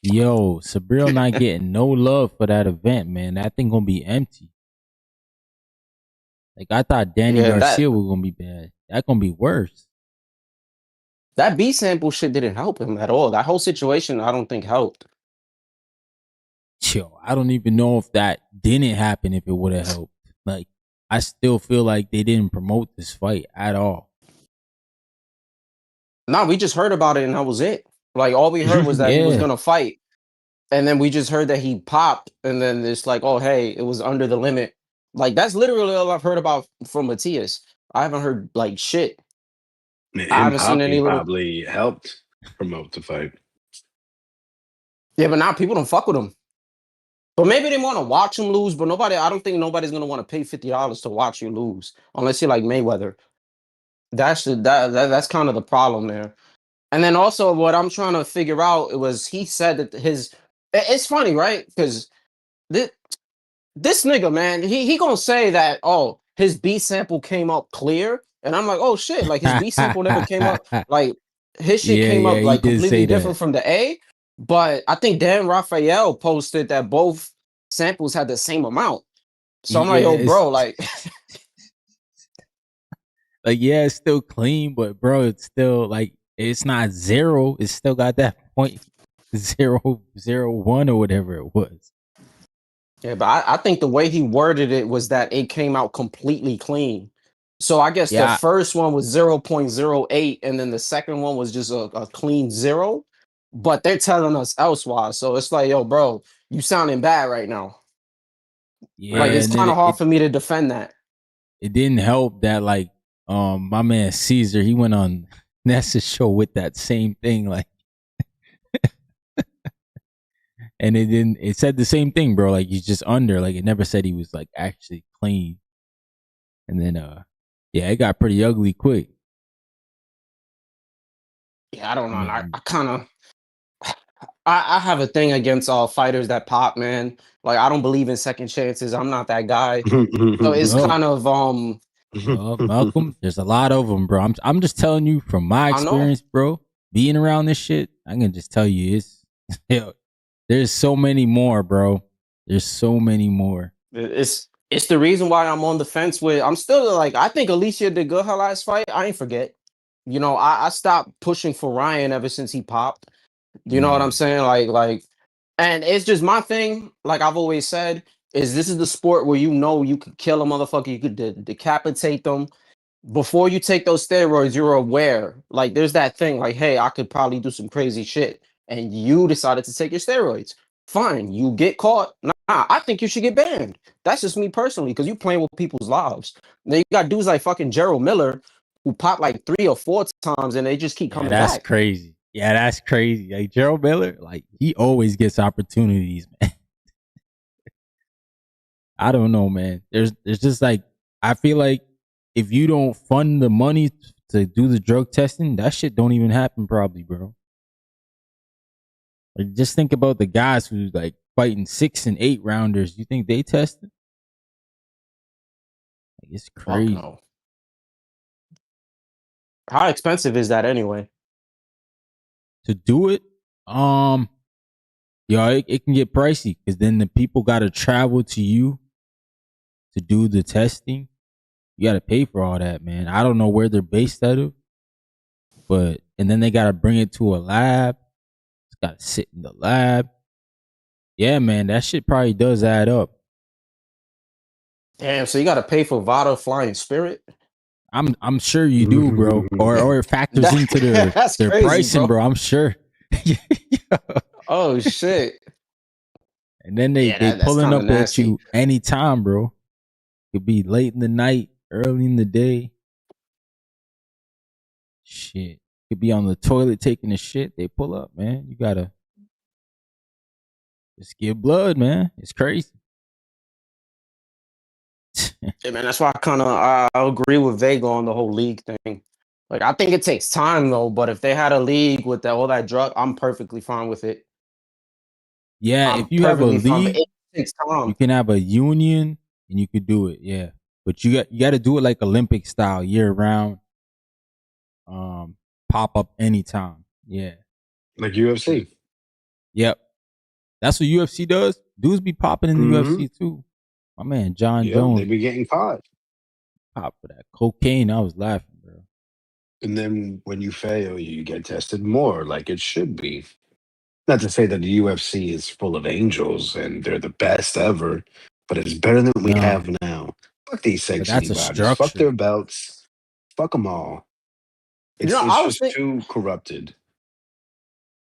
Yo, Sabril not getting no love for that event, man. That thing gonna be empty. Like I thought Danny Yeah, that Garcia was gonna be bad. That gonna be worse. that B sample shit didn't help him at all. That whole situation, I don't think helped. Yo, I don't even know if that didn't happen if it would have helped. Like, I still feel like they didn't promote this fight at all. No, we just heard about it, and that was it. Like all we heard was that he was Yeah. gonna fight, and then we just heard that he popped, and then it's like, oh hey, it was under the limit. Like that's literally all I've heard about from Matias. I haven't heard like shit. I Him haven't seen any popping little. probably helped promote the fight. Yeah, but now people don't fuck with him. But maybe they want to watch him lose. But nobody, I don't think nobody's gonna want to pay $50 to watch you lose, unless you're like Mayweather. That's kind of the problem there. And then also, what I'm trying to figure out was he said that It's funny, right? Because this nigga, man, he gonna say that, oh, his B sample came up clear, and I'm like, oh shit, like his B sample never came up, like his shit Yeah, came yeah, up he like did completely say different that. from the A. But I think Dan Raphael posted that both samples had the same amount. So I'm like, Yeah, yo, it's bro, like, like yeah, it's still clean, but bro, it's still like it's not zero. It's still got that point 001 or whatever it was. yeah, but I think the way he worded it was that it came out completely clean. So I guess the Yeah, first one was 0.08, and then the second one was just a clean zero. But they're telling us elsewise. So it's like, yo, bro, you sounding bad right now. Like yeah, it's and then kind of hard for me to defend that. it didn't help that like my man Caesar, he went on Nessa's show with that same thing, like and it said the same thing, bro. Like he's just under. Like it never said he was like actually clean. And then yeah, it got pretty ugly quick. Yeah, I don't I know. mean, I kind of I have a thing against all fighters that pop, man. Like I don't believe in second chances. I'm not that guy. So it's well, kind of well, Malcolm, there's a lot of them, bro. I'm just telling you from my I know. experience, bro. Being around this shit, I can just tell you it's yo, there's so many more, bro. There's so many more. It's the reason why I'm on the fence with. I'm still like I think Alicia did good her last fight. I ain't forget. I stopped pushing for Ryan ever since he popped. You know what I'm Mm, saying? And it's just my thing. Like I've always said, is this is the sport where you could kill a motherfucker, you could decapitate them. Before you take those steroids, you're aware. Like, there's that thing, like, hey, I could probably do some crazy shit. And you decided to take your steroids. Fine, you get caught. Nah, I think you should get banned. That's just me personally, because you playing with people's lives. Then you got dudes like fucking Gerald Miller who pop like 3 or 4 times and they just keep Yeah, coming that's back. crazy. Yeah, that's crazy. Like Gerald Miller, like he always gets opportunities, man. I don't know, man. There's just like I feel like if you don't fund the money to do the drug testing, that shit don't even happen probably, bro. Like just think about the guys who's like fighting 6 and 8 rounders. You think they tested? Like, it's Fuck crazy. no. How expensive is that anyway? To do it, it can get pricey because then the people got to travel to you to do the testing. You got to pay for all that, man. I don't know where they're based out of, and then they got to bring it to a lab. It's got to sit in the lab. Yeah, man, that shit probably does add up. Damn, so you got to pay for Vada Flying Spirit? I'm sure you do, bro. Or it factors into their crazy, pricing, bro. I'm sure. Oh shit. And then they that's pulling kinda up nasty. at you anytime, bro. Could be late in the night, early in the day. Shit. Could be on the toilet taking a shit. They pull up, man. You gotta just give blood, man. It's crazy. Yeah, man, that's why I agree with Vega on the whole league thing. Like, I think it takes time though, but if they had a league with all that drug, I'm perfectly fine with it. Yeah, I'm if you have a perfectly fine, but league, it takes time. you can have a union and you could do it, yeah. But you got to do it like Olympic style, year round. Pop up anytime. Yeah. Like UFC. Yep. That's what UFC does. Dudes be popping in the Mm-hmm. UFC too. My man John Yep, they Jones be getting caught. pop for that cocaine. I was laughing, bro. And then when you fail, you get tested more, like it should be. Not to say that the UFC is full of angels and they're the best ever, but it's better than we No, have now. Fuck these but sanctioning that's a bodies. Fuck structure. their belts. Fuck them all. You know, It's just too corrupted.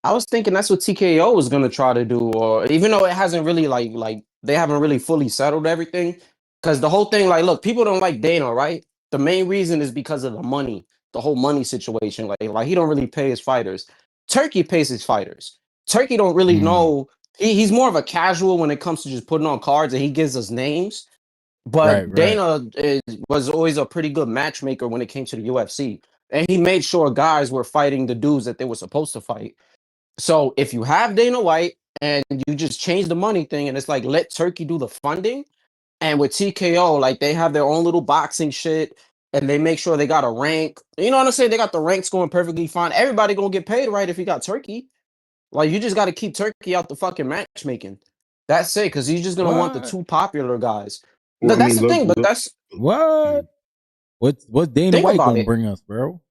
I was thinking that's what TKO was gonna try to do, or even though it hasn't really like they haven't really fully settled everything. Because the whole thing, like, look, people don't like Dana, right? The main reason is because of the money, the whole money situation. Like he don't really pay his fighters. Turkey pays his fighters. Turkey don't really Mm, know. He's more of a casual when it comes to just putting on cards, and he gives us names. right, But right. Dana was always a pretty good matchmaker when it came to the UFC, and he made sure guys were fighting the dudes that they were supposed to fight. So if you have Dana White and you just change the money thing, and it's like let Turkey do the funding, and with TKO, like they have their own little boxing shit, and they make sure they got a rank. You know what I'm saying? They got the ranks going perfectly fine. Everybody gonna get paid right if you got Turkey. Like you just got to keep Turkey out the fucking matchmaking. That's it, because he's just gonna want the What? two popular guys. Well, I That's mean, the thing, but look. that's What? What's Dana think White about gonna it. bring us, bro?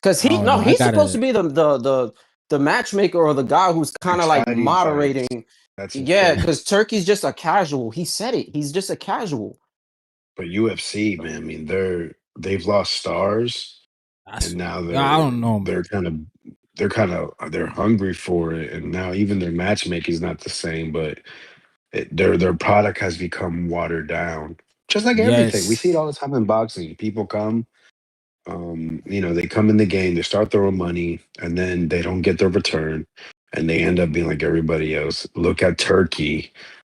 Because I don't know. I he's supposed to gotta. be the matchmaker or the guy who's kind of like Exciting fights. moderating. That's the Yeah, thing. because Turkey's just a casual. He said it. He's just a casual. But UFC, man, I mean, they've lost stars, That's and what. now I don't know, man. they're hungry for it, and now even their matchmaking is not the same. But their product has become watered down, just like everything. We see it Yes. all the time in boxing. People come, they come in the game, they start throwing money, and then they don't get their return, and they end up being like everybody else. Look at Turkey.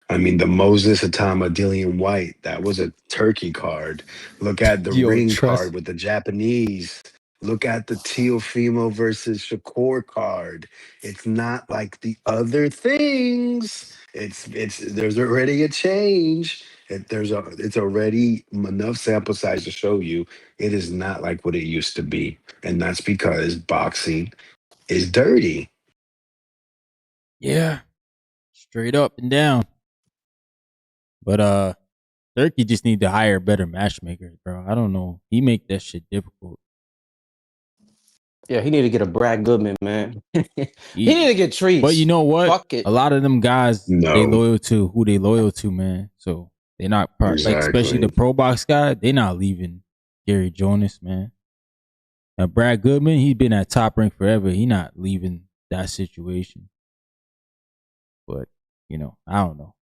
I mean, the Moses Atama Dillian White, that was a Turkey card. Look at the Yo, ring trust. card with the Japanese. Look at the Teofimo versus Shakur card. It's not like the other things. There's already a change. It's already enough sample size to show you it is not like what it used to be. And that's because boxing is dirty. Yeah. Straight up and down. But Turkey just need to hire better matchmakers, bro. I don't know. He make that shit difficult. Yeah, he need to get a Brad Goodman, man. He need to get treats. But you know what? Fuck it. A lot of them guys, they No. loyal to who they loyal to, man. So they're not part, like especially the Exactly. pro box guy. They're not leaving Gary Jonas, man. Now Brad Goodman, he's been at Top Rank forever. He not leaving that situation. But you know, I don't know.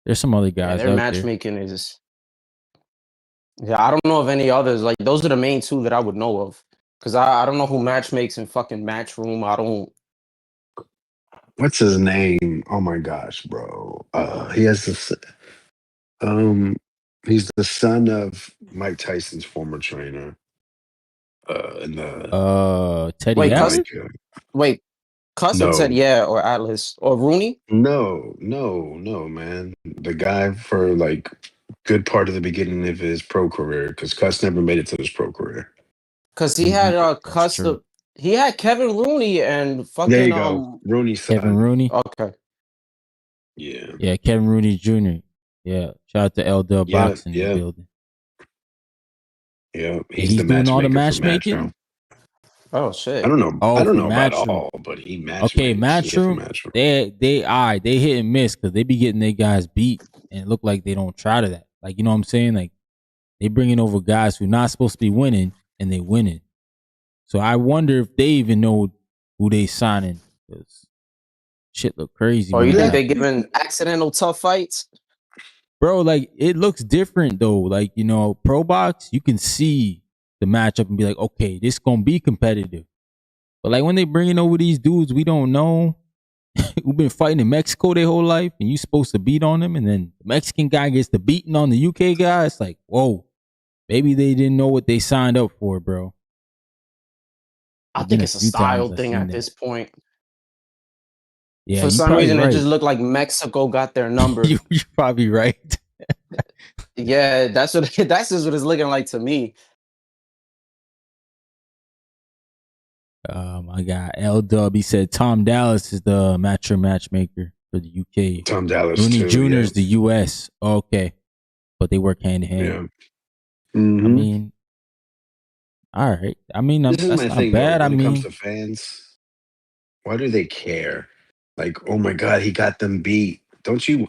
There's some other Yeah, guys their out matchmaking is. Yeah, I don't know of any others. Like those are the main two that I would know of. Cause I don't know who matchmakes in fucking Matchroom. I don't. What's his name? Oh my gosh, bro. He has this. He's the son of Mike Tyson's former trainer. In the there. Teddy Wait, in Cuss. Atlas? like Wait, Cuss had said no, yeah, or Atlas or Rooney. no, man. The guy for like good part of the beginning of his pro career, because Cuss never made it to his pro career. Cause he Mhm. had That's Cuss. true. He had Kevin Rooney and There fucking you go, Rooney's son. Kevin Rooney. Okay. Yeah, Yeah, Kevin Rooney Jr. Yeah. Shout out to L Dub yeah, Boxing in the yeah, building. yeah. And He's he's the doing all the matchmaker for matchmaking? Matchroom. Oh I shit. don't know. I Oh, don't for know about Matchroom. all, but he Okay, matchmakes. Yeah, for Matchroom, Matchroom. they hit and miss because they be getting their guys beat and it look like they don't try to that. Like, you know what I'm saying? Like, they bringing over guys who not supposed to be winning and they winning. So I wonder if they even know who they signing because shit look crazy Oh, when you it think they happens. giving accidental tough fights? Bro, like, it looks different though. Like, you know, Pro Box, you can see the matchup and be like, okay, this gonna be competitive. But like when they bringing over these dudes we don't know, who've been fighting in Mexico their whole life, and you supposed to beat on them, and then the Mexican guy gets the beating on the UK guy. It's like, whoa, maybe they didn't know what they signed up for, bro. I It's been think a it's a few times style I've thing seen at that. this point. Yeah, For you some probably reason, it right. just looked like Mexico got their number. You're probably right. Yeah, that's what that's just what it's looking like to me. My guy L Dub, he said Tom Dallas is the matchmaker for the UK. Tom Dallas Rooney too. Jr. Yeah, is the US. Okay, but they work hand in hand. yeah. I hmm mean, all right. I mean, This is that's my not thing though. bad. I When it comes mean, to fans, why do they care? Like, oh my god, he got them beat. Don't you?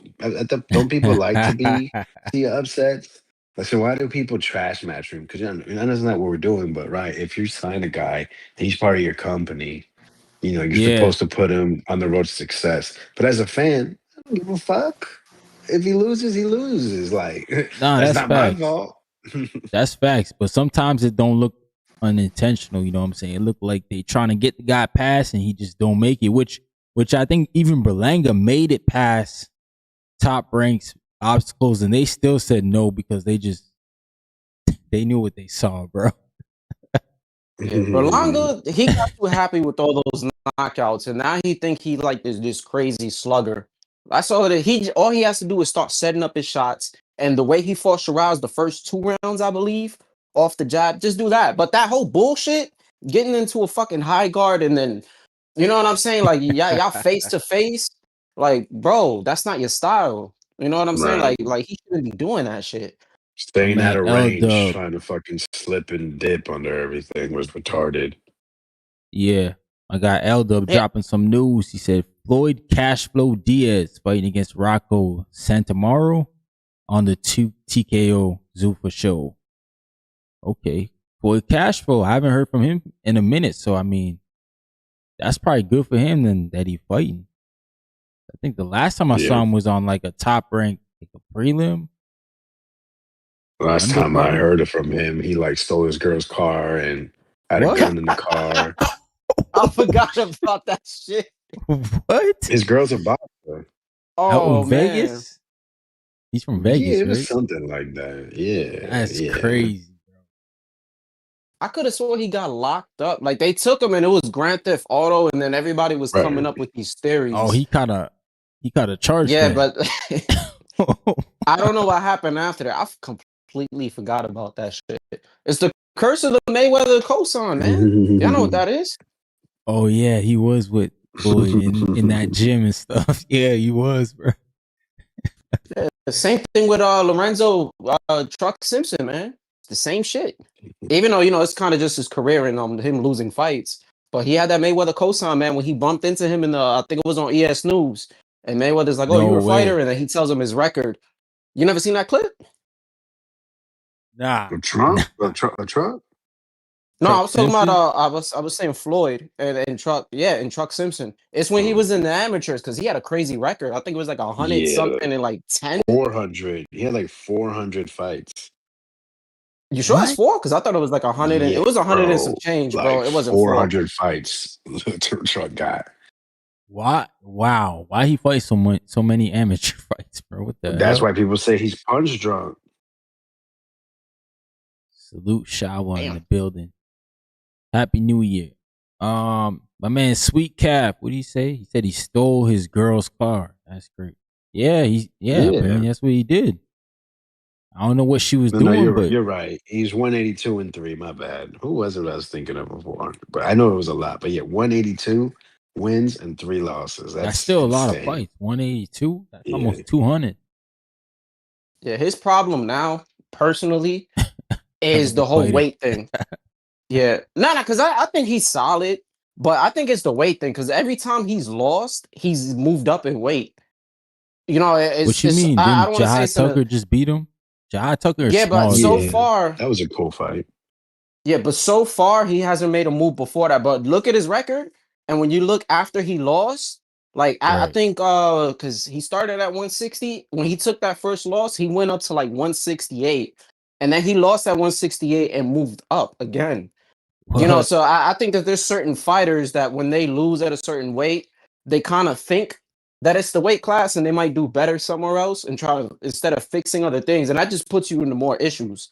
Don't people like to see upsets? Like, so why do people trash Matchroom? Because that's not what we're doing. But right, if you sign a guy and he's part of your company, you know you're yeah. supposed to put him on the road to success. But as a fan, I don't give a fuck. If he loses, he loses. Like Nah, that's that's not my facts. fault. That's facts. But sometimes it don't look unintentional. You know what I'm saying? It look like they trying to get the guy past and he just don't make it. Which I think even Berlanga made it past top ranks obstacles, and they still said no because they knew what they saw, bro. Yeah, Berlanga, he got too happy with all those knockouts, and now he think he like this crazy slugger. I saw that all he has to do is start setting up his shots, and the way he fought Shiraz the first 2 rounds, I believe, off the jab, just do that. But that whole bullshit, getting into a fucking high guard, and then you know what I'm saying, like y'all face to face, like bro, that's not your style. You know what I'm saying? Right. Like he shouldn't be doing that shit. My Staying out man of L range, Dub. trying to fucking slip and dip under everything was retarded. Yeah. I got L Dub Yeah, dropping some news. He said Floyd Cashflow Diaz fighting against Rocco Santamaro on the 2 TKO Zuffa show. Okay. Floyd Cashflow, I haven't heard from him in a minute. So I mean, that's probably good for him then that he fighting. I think the last time I saw Yeah. him was on like a top rank, like a prelim, Last time I undercard. heard it from him, he like stole his girl's car and had a What? gun in the car. I forgot about that shit. What? His girl's a boxer. Out Oh in man. Vegas? He's from Yeah, Vegas, it was right? something like that. Yeah, That's yeah. crazy, bro. I could have sworn he got locked up. Like they took him and it was Grand Theft Auto, and then everybody was coming Right. up with these Oh, theories. he kind of charged Yeah, that. but I don't know what happened after that. I completely forgot about that shit. It's the curse of the Mayweather cosign, man. Y'all know what that is? Oh yeah, he was with Floyd in that gym and stuff. Yeah, he was, bro. The same thing with Lorenzo Truck Simpson, man. the same shit. Even though, it's kind of just his career and him losing fights. But he had that Mayweather cosign, man, when he bumped into him in the, I think it was on ES News. And Mayweather's like, oh, No you're a way. fighter. And then he tells him his record. You never seen that clip? Nah. A Trump? A Trump? No, I Chuck was talking about Simpson? I was saying Floyd and Truck Simpson. It's when he was in the amateurs because he had a crazy record. I think it was like 100 Yeah, something and like 10. 400. He had like 400 fights. You sure it's What? 4? Because I thought it was like 100 and Yeah, it was 100 and some bro. change, bro. Like It wasn't 4. 400 fights Truck got. What? Wow. Why he fight so many amateur fights, bro? What the That's hell? why people say he's punch drunk. Salute Shawa in Damn. the building. Happy New Year. My man Sweet Cap, what did he say? He said he stole his girl's car. That's great. Yeah, apparently that's what he did. I don't know what she was doing, but you're right. He's 182 and 3. My bad. Who was it I was thinking of before? But I know it was a lot. But yeah, 182 wins and 3 losses. that's That's still a lot of insane. fights. 182? That's Yeah. almost 200. Yeah, his problem now, personally, is Hell the of a whole fighter. weight thing. Yeah. No, because I think he's solid, but I think it's the weight thing because every time he's lost, he's moved up in weight. What you mean? I Didn't don't want to say Jahad Tucker just beat him? Jahad Tucker is Yeah, but small so dude. Yeah, far, that was a cool fight. yeah, but so far he hasn't made a move before that. But look at his record, and when you look after he lost, like I Right. think because he started at 160. When he took that first loss, he went up to like 168, and then he lost at 168 and moved up again. What? So I think that there's certain fighters that when they lose at a certain weight, they kind of think that it's the weight class and they might do better somewhere else and try to instead of fixing other things, and that just puts you into more issues.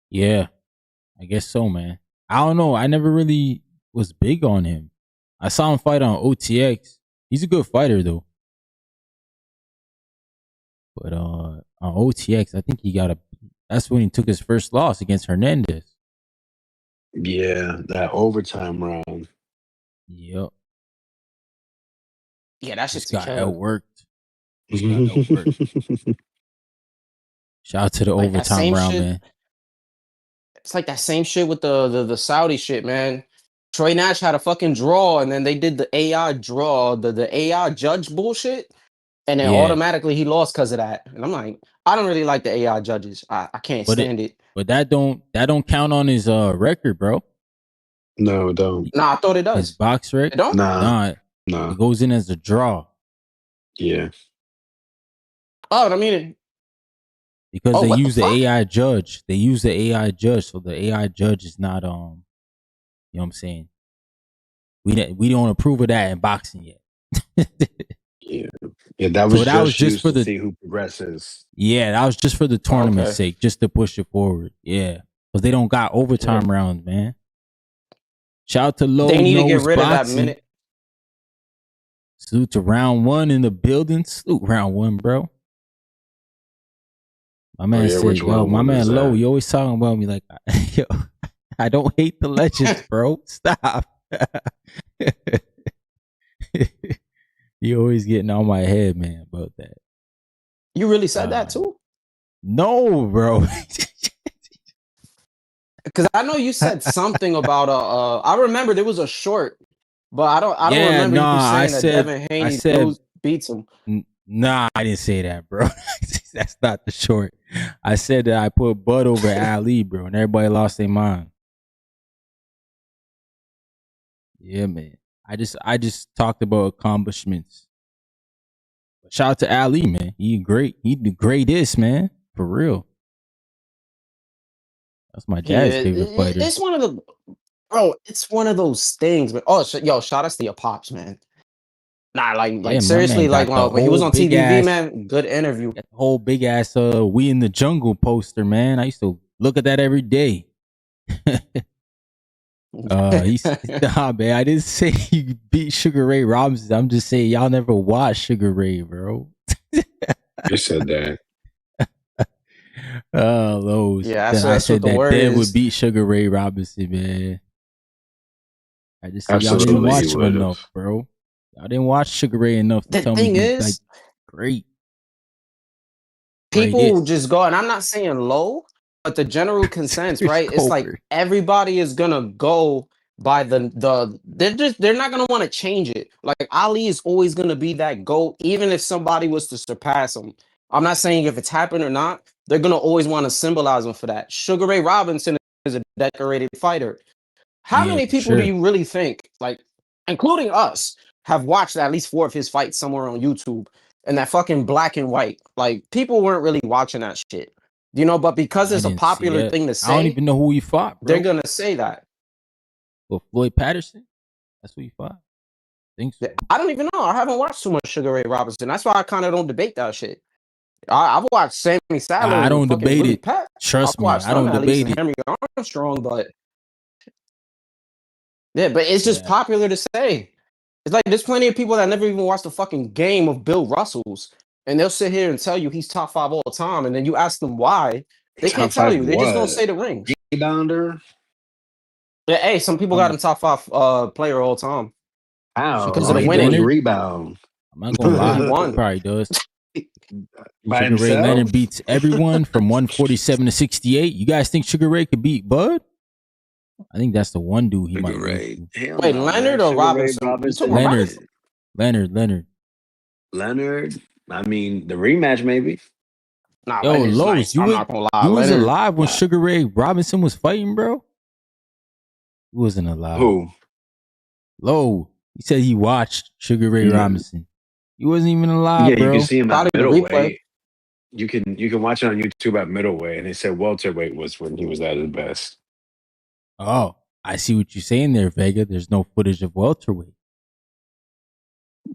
Yeah, I guess so, man. I don't know. I never really was big on him. I saw him fight on OTX. He's a good fighter though. But on OTX, I think that's when he took his first loss against Hernandez. Yeah, that overtime round. Yep. Yeah, that Just shit's a got killer. outworked. Just got outworked. Shout out to the Like that overtime same round, shit. man. It's like that same shit with the Saudi shit, man. Troy Nash had a fucking draw, and then they did the AI draw, the AI judge bullshit, and then Yeah. automatically he lost because of that. And I'm like, I don't really like the AI judges. I can't But stand it. that don't count on his record, bro. No, don't. Nah, I thought it His does. box It rec. don't? Nah, Nah. it goes in as a draw. Yeah. Oh, I mean, Because they what the use the fuck? AI judge. They use the AI judge, so the AI judge is not you know what I'm saying? We don't approve of that in boxing yet. Yeah. Yeah, that So was that was just just used for to the see who progresses. yeah, that was just for the tournament's Okay. sake, just to push it forward. Yeah. Because they don't got overtime rounds, man. Shout out to Low They need to get Nose rid of that Boxing. minute. Salute to round 1 in the building. Salute round 1, bro. My man yeah, said, which yo, round my one is man Low, that? you always talking about me like, yo, I don't hate the legends, bro. Stop. You always getting on my head, man, about that. You really said that too? No, bro. Because I know you said something about I remember there was a short, but I don't Yeah, remember you nah, saying that Devin Haney beats him. Nah, I didn't say that, bro. That's not the short. I said that I put Bud over Ali, bro, and everybody lost their mind. Yeah, man. I just talked about accomplishments. Shout out to Ali, man. He great. He the greatest, man. For real. That's my Yeah, dad's favorite fighter. it's one of the it's one of those things. But yo, shout out to your pops, man. Nah, like Yeah, my seriously, man like got the when he was whole on big TVV, ass, man, good interview. got the whole big ass We in the Jungle poster, man. I used to look at that every day. Nah, man. I didn't say you beat Sugar Ray Robinson. I'm just saying y'all never watched Sugar Ray, bro. You said that. Oh, those. Yeah, Then I that's said what the that word Dev would is. beat Sugar Ray Robinson, man. I just said y'all didn't Absolutely, he watch him would enough, have. bro. Y'all didn't watch Sugar Ray enough to The tell me thing he's like is, great. people just go, and I'm not saying low, but the general consensus, right? It's like everybody is gonna go by they're not gonna want to change it. Like Ali is always gonna be that GOAT, even if somebody was to surpass him. I'm not saying if it's happened or not, they're gonna always want to symbolize him for that. Sugar Ray Robinson is a decorated fighter. How many people do you really think, like, including us, have watched at least 4 of his fights somewhere on YouTube? And that fucking black and white, like, people weren't really watching that shit, you know. But because it's a popular thing to say, I don't even know who he fought, bro. They're gonna say that. Well, Floyd Patterson, that's who he fought. I think so. I don't even know. I haven't watched too much Sugar Ray Robinson. That's why I kind of don't debate that shit. I've watched Sammy Sadler. I don't debate it. Trust me, I don't debate it. Henry Armstrong, but yeah, but it's just popular to say. It's like there's plenty of people that never even watched the fucking game of Bill Russell's, and they'll sit here and tell you he's top 5 all time, and then you ask them why, they can't tell you. They just don't say the rings. Rebounder. Yeah, hey, some people got him top 5 player all time. How? Because of the winning rebound. I'm not gonna lie, he probably does. Sugar Ray Leonard beats everyone from 147 to 68. You guys think Sugar Ray could beat Bud? I think that's the one dude he might beat. Wait, Leonard or Robinson? Leonard. I mean, the rematch maybe. Nah, yo, Lowe's, you was alive when Sugar Ray Robinson was fighting, bro? He wasn't alive. Who? Lowe. He said he watched Sugar Ray Robinson. He wasn't even alive, bro. Yeah, you can see him at middleweight. You can watch it on YouTube at middleweight, and they said welterweight was when he was at his best. Oh, I see what you're saying there, Vega. There's no footage of welterweight.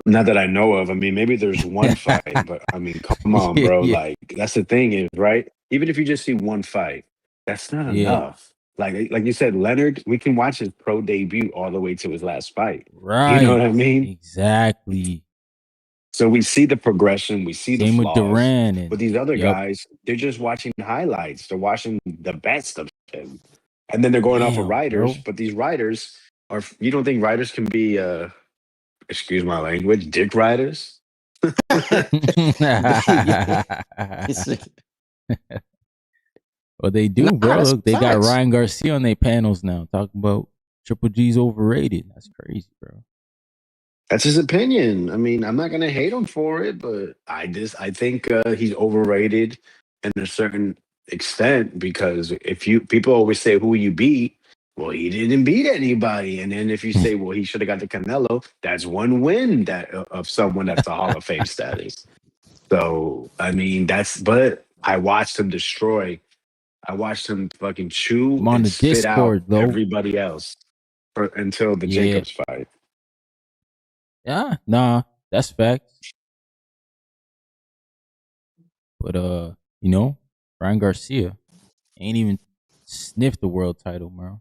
Not that I know of. I mean, maybe there's one fight, but I mean, come on, bro. Like, that's the thing is, right? Even if you just see one fight, that's not enough. Like you said, Leonard, we can watch his pro debut all the way to his last fight. Right. You know what I mean? Exactly. So we see the progression, we see the flaws. With Duran but these other guys, they're just watching highlights. They're watching the best of him. And then they're going off of writers. Bro. But these writers are, you don't think writers can be, excuse my language, dick writers? Well, they do, bro. Look, they got Ryan Garcia on their panels now talking about Triple G's overrated. That's crazy, bro. That's his opinion. I mean, I'm not gonna hate him for it, but I think he's overrated in a certain extent because people always say who you beat, well, he didn't beat anybody, and then if you say, well, he should have got the Canelo, that's one win of someone that's a Hall of Fame status. So I mean, but I watched him destroy. I watched him fucking chew and spit out everybody else until the Jacobs fight. Yeah, nah, that's facts. But you know, Ryan Garcia ain't even sniffed the world title, bro.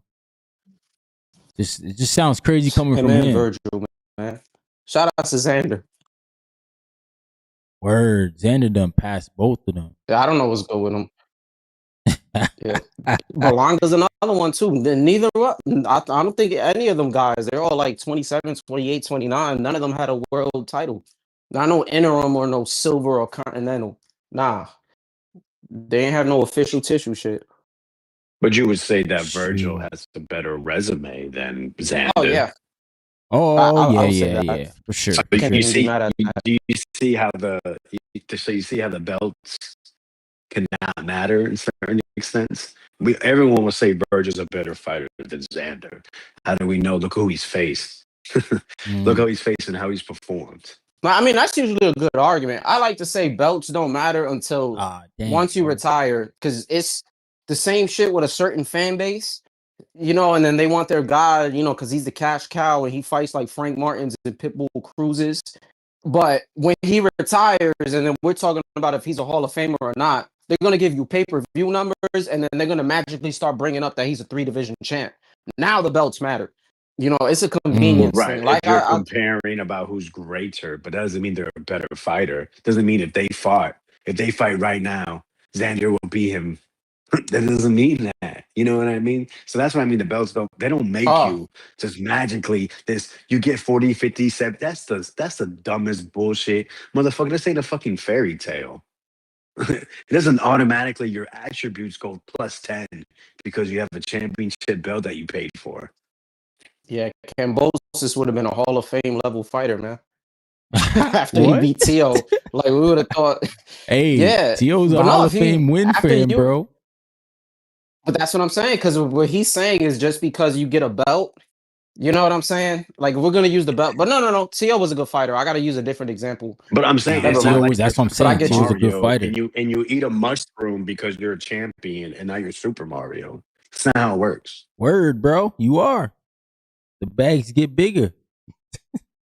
It just sounds crazy coming from him. Virgil, man. Shout out to Xander. Word, Xander done passed both of them. Yeah, I don't know what's good with him. Yeah, Berlanga's another one too. Neither, I don't think any of them guys. They're all like 27, 28, 29. None of them had a world title. Not no interim or no silver or continental. Nah, they ain't have no official tissue shit. But you would say that Virgil has a better resume than Xander. Oh yeah. Yeah, for sure. So you see how the belts cannot matter in certain extents. Everyone will say Virgil's a better fighter than Xander. How do we know? Look who he's faced. Look how he's faced and how he's performed. I mean, that's usually a good argument. I like to say belts don't matter until once you retire, because it's the same shit with a certain fan base, you know, and then they want their guy, you know, because he's the cash cow and he fights like Frank Martins and Pitbull Cruzes. But when he retires, and then we're talking about if he's a Hall of Famer or not, they're going to give you pay-per-view numbers, and then they're going to magically start bringing up that he's a 3-division champ. Now the belts matter. You know, it's a convenience thing. Like you're comparing about who's greater, but that doesn't mean they're a better fighter. Doesn't mean if they fight right now, Xander will beat him. That doesn't mean that. You know what I mean? So that's what I mean. The belts don't make you just magically you get 40, 50, 70. That's the dumbest bullshit. Motherfucker, this ain't a fucking fairy tale. It doesn't automatically your attributes go +10 because you have a championship belt that you paid for. Yeah, Kambosos would have been a Hall of Fame level fighter, man. After he What? beat Tio, like we would have thought. Hey, Yeah, T.O.'s a but no, Hall if of Fame win for after him, you, bro. but that's what I'm saying. Because what he's saying is just because you get a belt, you know what I'm saying? Like we're gonna use the belt, but no. Tio was a good fighter. I got to use a different example. But I'm saying Nah, Never it's not mind. T.O. like was, you're that's what I'm But I saying. Super get T.O.'s you. a good Mario fighter. and you eat a mushroom because you're a champion and now you're Super Mario. That's not how it works. Word, bro. You are. The bags get bigger.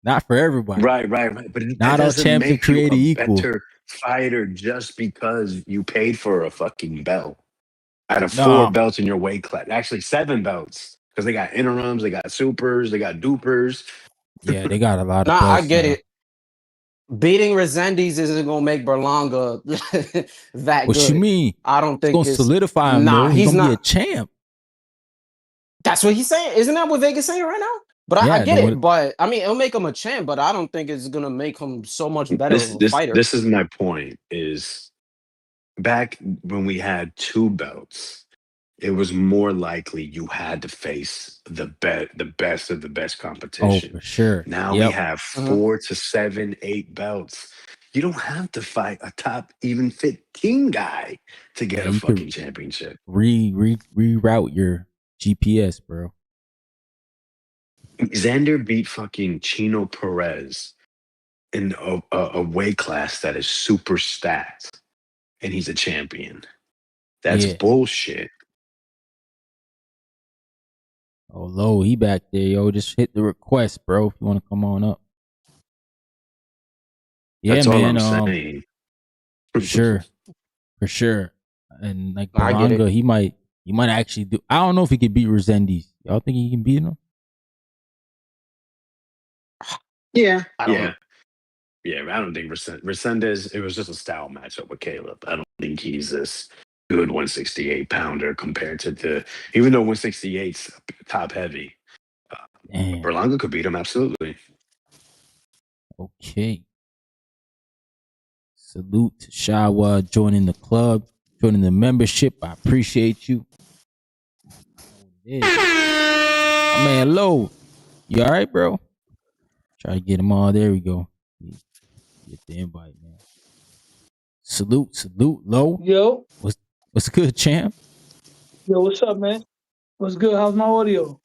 Not for everybody. Right. But that Not all doesn't champs are make you created a equal. better fighter just because you paid for a fucking belt. Out of 4 No. belts in your weight class, actually 7 belts because they got interims, they got supers, they got dupers. Yeah, they got a lot of Nah, I belts get now. it. Beating Resendiz isn't gonna make Berlanga that What you good. mean? I don't It's think gonna it's. solidify him Nah, though. He's he's gonna be a not. champ. That's what he's saying. Isn't that what Vegas saying right now? But I Yeah, get then what it. But I mean, it'll make him a champ. But I don't think it's gonna make him so much better of This a this fighter. this is my point. Is back when we had 2 belts, it was more likely you had to face the best of the best oh competition. for sure. Now we Yep. have Mhm. 4 to 7, 8 belts. You don't have to fight a top even 15 guy to Yeah, get a you could fucking championship. reroute your GPS, bro. Xander beat fucking Chino Perez in a weight class that is super stacked, and he's a champion. That's Yeah. bullshit. Oh, low, he back there, yo. Just hit the request, bro. If you want to come on up. Yeah, That's all man. I'm saying. Sure, for sure. And like I get it. Berlanga, he might actually do. I don't know if he could beat Resendiz. Y'all think he can beat him? Yeah, I don't know. yeah, yeah. I don't think Resendez. It was just a style matchup with Caleb. I don't think he's this good 168 pounder compared to the. Even though 168's top heavy, Damn. Berlanga could beat him absolutely. Okay. Salute to Shawa joining the club, joining the membership. I appreciate you. My man, Low. You all right, bro? Try to get him all. There we go. Get the invite, man. Salute, Low. Yo, What's good, champ? yo, what's up, man? What's good? How's my audio?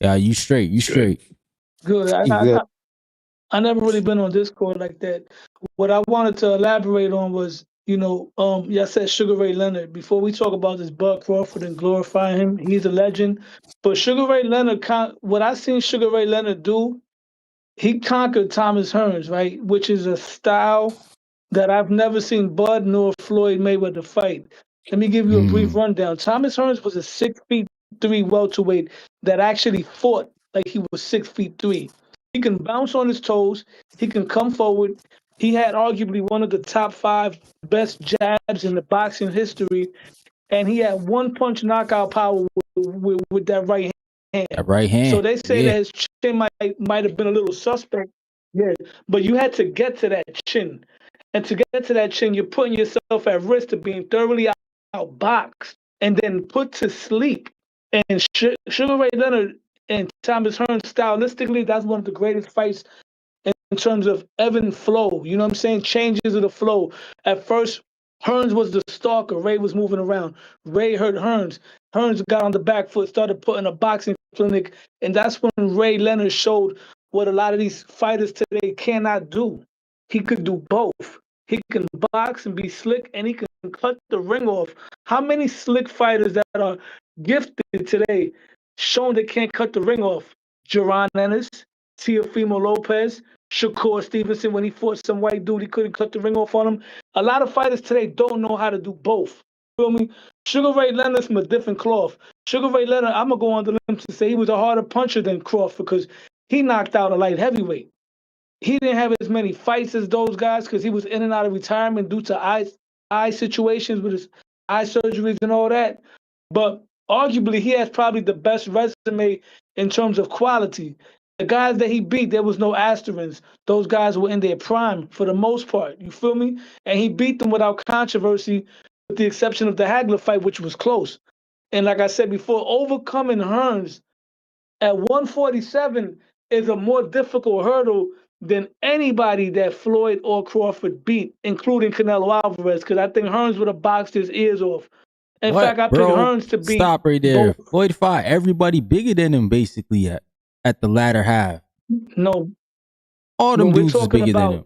Yeah, you straight. You Good. straight. Good. He's good. I never really been on Discord like that. What I wanted to elaborate on was, y'all said Sugar Ray Leonard. Before we talk about this Bud Crawford and glorify him, he's a legend. But Sugar Ray Leonard, what I seen Sugar Ray Leonard do, he conquered Thomas Hearns, right? Which is a style that I've never seen Bud nor Floyd Mayweather fight. Let me give you a brief Mm, rundown. Thomas Hearns was a 6'3" welterweight that actually fought like he was 6'3". He can bounce on his toes. He can come forward. He had arguably one of the top 5 best jabs in the boxing history, and he had one punch knockout power with that right that hand. right So hand. they say Yeah. that his chin might have been a little suspect. Yeah, but you had to get to that chin, and to get to that chin, you're putting yourself at risk of being thoroughly outboxed and then put to sleep. And Sugar Ray Leonard and Thomas Hearns, stylistically, that's one of the greatest fights in terms of ebb and flow. You know what I'm saying? Changes of the flow. At first, Hearns was the stalker. Ray was moving around. Ray hurt Hearns. Hearns got on the back foot, started putting a boxing clinic, and that's when Ray Leonard showed what a lot of these fighters today cannot do. He could do both. He can box and be slick, and he can cut the ring off. How many slick fighters that are gifted today shown they can't cut the ring off? Jaron Ennis, Teofimo Lopez, Shakur Stevenson, when he fought some white dude, he couldn't cut the ring off on him. A lot of fighters today don't know how to do both. You feel me? Sugar Ray Leonard's from a different cloth. Sugar Ray Leonard, I'm gonna go on the limb to say he was a harder puncher than Crawford because he knocked out a light heavyweight. He didn't have as many fights as those guys because he was in and out of retirement due to eye situations with his eye surgeries and all that. But arguably, he has probably the best resume in terms of quality. the guys that he beat, there was no asterisks. Those guys were in their prime for the most part. You feel me? And he beat them without controversy, with the exception of the Hagler fight, which was close. And like I said before, overcoming Hearns at 147 is a more difficult hurdle than anybody that Floyd or Crawford beat, including Canelo Alvarez, because I think Hearns would have boxed his ears off. In What, fact, I picked bro? Hearns to beat Stop right there. both. Floyd fought everybody bigger than him basically at the latter half. No, All them when we're dudes was talking bigger than about, him.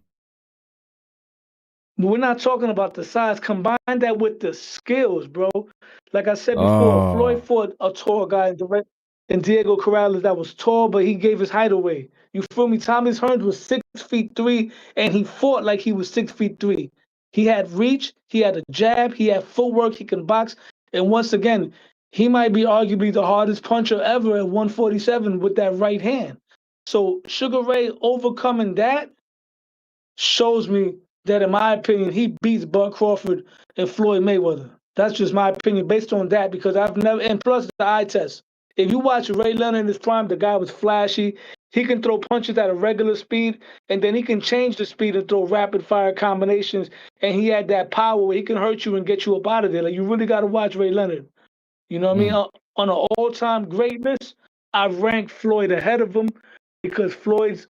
we're not talking about the size. Combine that with the skills, bro. Like I said before, Floyd Oh, fought a tall guy in Diego Corrales that was tall, but he gave his height away. You feel me? Thomas Hearns was 6'3", and he fought like he was 6'3". He had reach, he had a jab, he had footwork, he can box. And once again, he might be arguably the hardest puncher ever at 147 with that right hand. So Sugar Ray overcoming that shows me that, in my opinion, he beats Bud Crawford and Floyd Mayweather. That's just my opinion based on that, because I've never, and plus the eye test. If you watch Ray Leonard in his prime, the guy was flashy. He can throw punches at a regular speed, and then he can change the speed and throw rapid fire combinations. And he had that power where he can hurt you and get you up out of there. Like, you really got to watch Ray Leonard. You know what I mean? On an all-time greatness, I rank Floyd ahead of him because Floyd's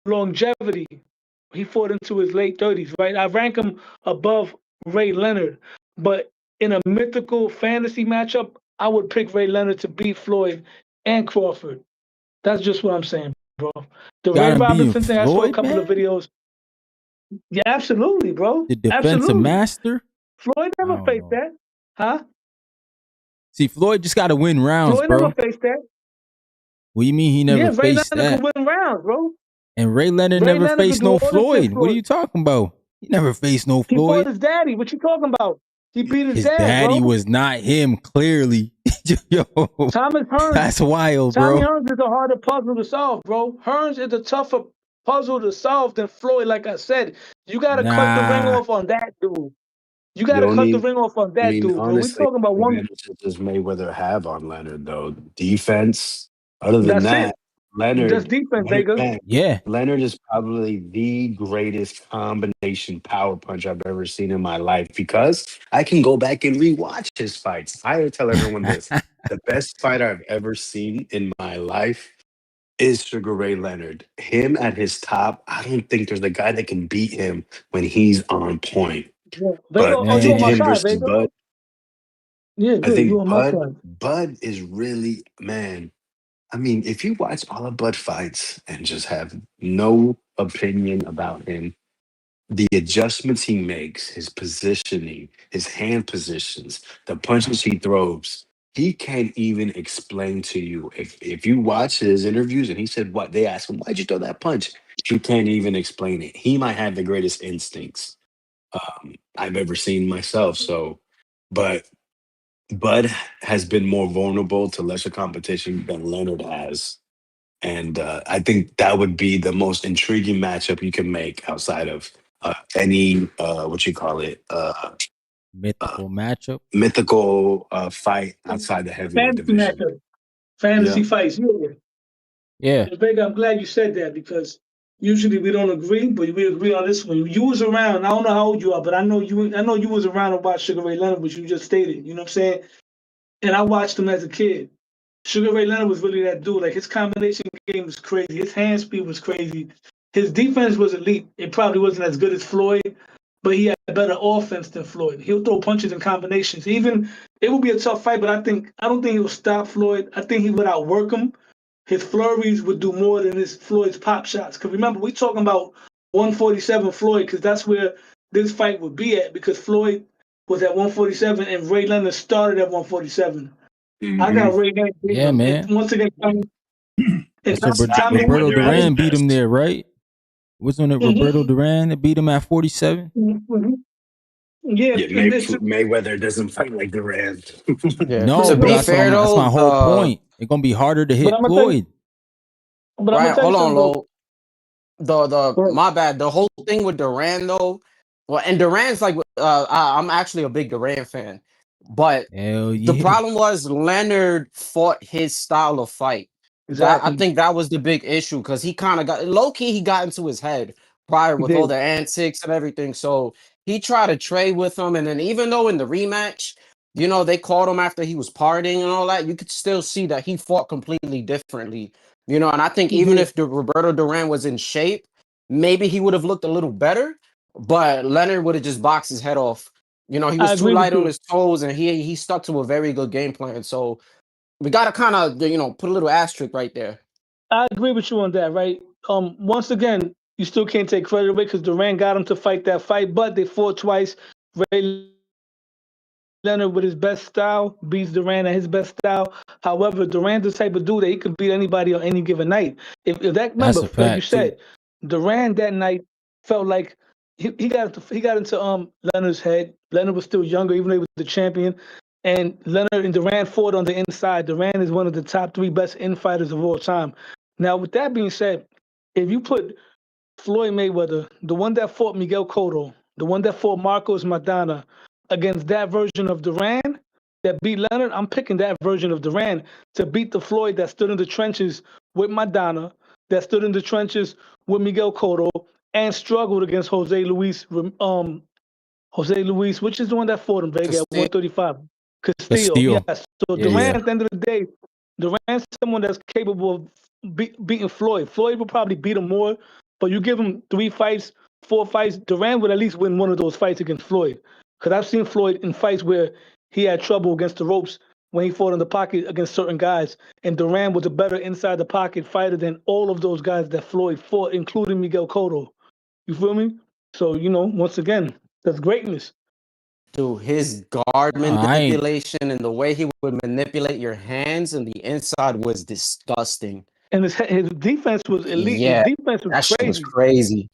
longevity. He fought into his late 30s, right? I rank him above Ray Leonard. But in a mythical fantasy matchup, I would pick Ray Leonard to beat Floyd and Crawford. That's just what I'm saying, bro. The Ray got him beating Robinson thing, I saw a Floyd, couple of man. videos. Yeah, absolutely, bro. The defensive Absolutely. master. Floyd I never don't faced know. that. Huh? See, Floyd just got to win rounds, Floyd bro. never faced that. What do you mean he never Yeah, Ray faced Leonard that? could win rounds, bro. And Ray Leonard Ray never Leonard could faced do no all this shit, Floyd. What are Floyd. you talking about? He never faced no He fought Floyd. his daddy. What you talking about? He beat his dad, daddy bro. was not him, clearly. Yo, Thomas Hearns. that's wild, Tommy bro. Hearns is a harder puzzle to solve, bro. Hearns is a tougher puzzle to solve than Floyd. Like I said, you gotta cut the ring Nah. off on that dude. You The gotta cut the only, ring off on I that mean, dude, bro. We honestly, talking about the one. advantage that does Mayweather have on Leonard, though? Defense. Other than That's it. that, That's Leonard, defense, Leonard, Vega. man, Yeah. Leonard is probably the greatest combination power punch I've ever seen in my life because I can go back and rewatch his fights. I tell everyone this: the best fight I've ever seen in my life is Sugar Ray Leonard. Him at his top, I don't think there's a guy that can beat him when he's on point. Yeah. Vega, But oh, I you think on my Man. him side, versus Vega? Bud, Yeah, I good. You think on my side. Bud is really, man. I mean, if you watch all of Bud fights and just have no opinion about him, the adjustments he makes, his positioning, his hand positions, the punches he throws, he can't even explain to you. If you watch his interviews and he said what they asked him, why'd you throw that punch? He can't even explain it. He might have the greatest instincts I've ever seen myself. So, but Bud has been more vulnerable to lesser competition than Leonard has. And I think that would be the most intriguing matchup you can make outside of any, what you call it, Mythical matchup. mythical fight outside the heavyweight Fantasy division. matchup. Fantasy Yeah. fights. Yeah. Yeah. Vega, I'm glad you said that because usually we don't agree, but we agree on this one. You was around. I don't know how old you are, but I know you. I know you was around and watched Sugar Ray Leonard, which you just stated. You know what I'm saying? And I watched him as a kid. Sugar Ray Leonard was really that dude. Like, his combination game was crazy. His hand speed was crazy. His defense was elite. It probably wasn't as good as Floyd, but he had better offense than Floyd. He'll throw punches and combinations. Even it would be a tough fight, but I don't think he'll stop Floyd. I think he would outwork him. His flurries would do more than his Floyd's pop shots. Because remember, we're talking about 147 Floyd, because that's where this fight would be at. Because Floyd was at 147 and Ray Leonard started at 147. I got Ray Leonard. Yeah, man. Once again, That's what Tommy Roberto Mayweather at his Duran beat him best. there, right? Wasn't it Roberto Duran that beat him at 47? Yeah, Yeah, Mayweather doesn't fight like Durant. Yeah. No, To but be that's what fair that's my whole though, point. It's gonna be harder to but hit I'm gonna tell you, Floyd. but I'm gonna right, tell you hold on, something though. the my bad. The whole thing with Duran though, well, and Duran's like, I'm actually a big Duran fan, but Hell the yeah. problem was Leonard fought his style of fight. I Exactly. think that was the big issue because he kind of got low key. He got into his head prior He with all did. the antics and everything. So he tried to trade with him, and then even though in the rematch, they called him after he was partying and all that, you could still see that he fought completely differently. And I think He even did. if Roberto Duran was in shape, maybe he would have looked a little better. But Leonard would have just boxed his head off. He I was too agree with light on you. his toes, and he stuck to a very good game plan. So we got to kind of put a little asterisk right there. I agree with you on that, right? Once again, you still can't take credit away because Duran got him to fight that fight, but they fought twice. Ray Leonard with his best style beats Duran at his best style. However, Duran's the type of dude that he could beat anybody on any given night. If that That's remember, a like you fact too. said, Duran that night felt like he got into Leonard's head. Leonard was still younger, even though he was the champion. And Leonard and Duran fought on the inside. Duran is one of the top 3 best infighters of all time. Now, with that being said, if you put Floyd Mayweather, the one that fought Miguel Cotto, the one that fought Marcos Maidana, against that version of Duran that beat Leonard, I'm picking that version of Duran to beat the Floyd that stood in the trenches with Maidana, that stood in the trenches with Miguel Cotto, and struggled against Jose Luis, which is the one that fought him, Vega, at Castillo. 135. Castillo, Castillo. yes. So Yeah, Duran, yeah. at the end of the day, Duran's someone that's capable of beating Floyd. Floyd will probably beat him more, but you give him 3 fights, 4 fights, Duran would at least win one of those fights against Floyd. Because I've seen Floyd in fights where he had trouble against the ropes when he fought in the pocket against certain guys. And Duran was a better inside the pocket fighter than all of those guys that Floyd fought, including Miguel Cotto. You feel me? So, once again, that's greatness. Dude, his guard I ain't. manipulation and the way he would manipulate your hands and the inside was disgusting. And his defense was elite. His Yeah, defense was that shit was crazy. crazy.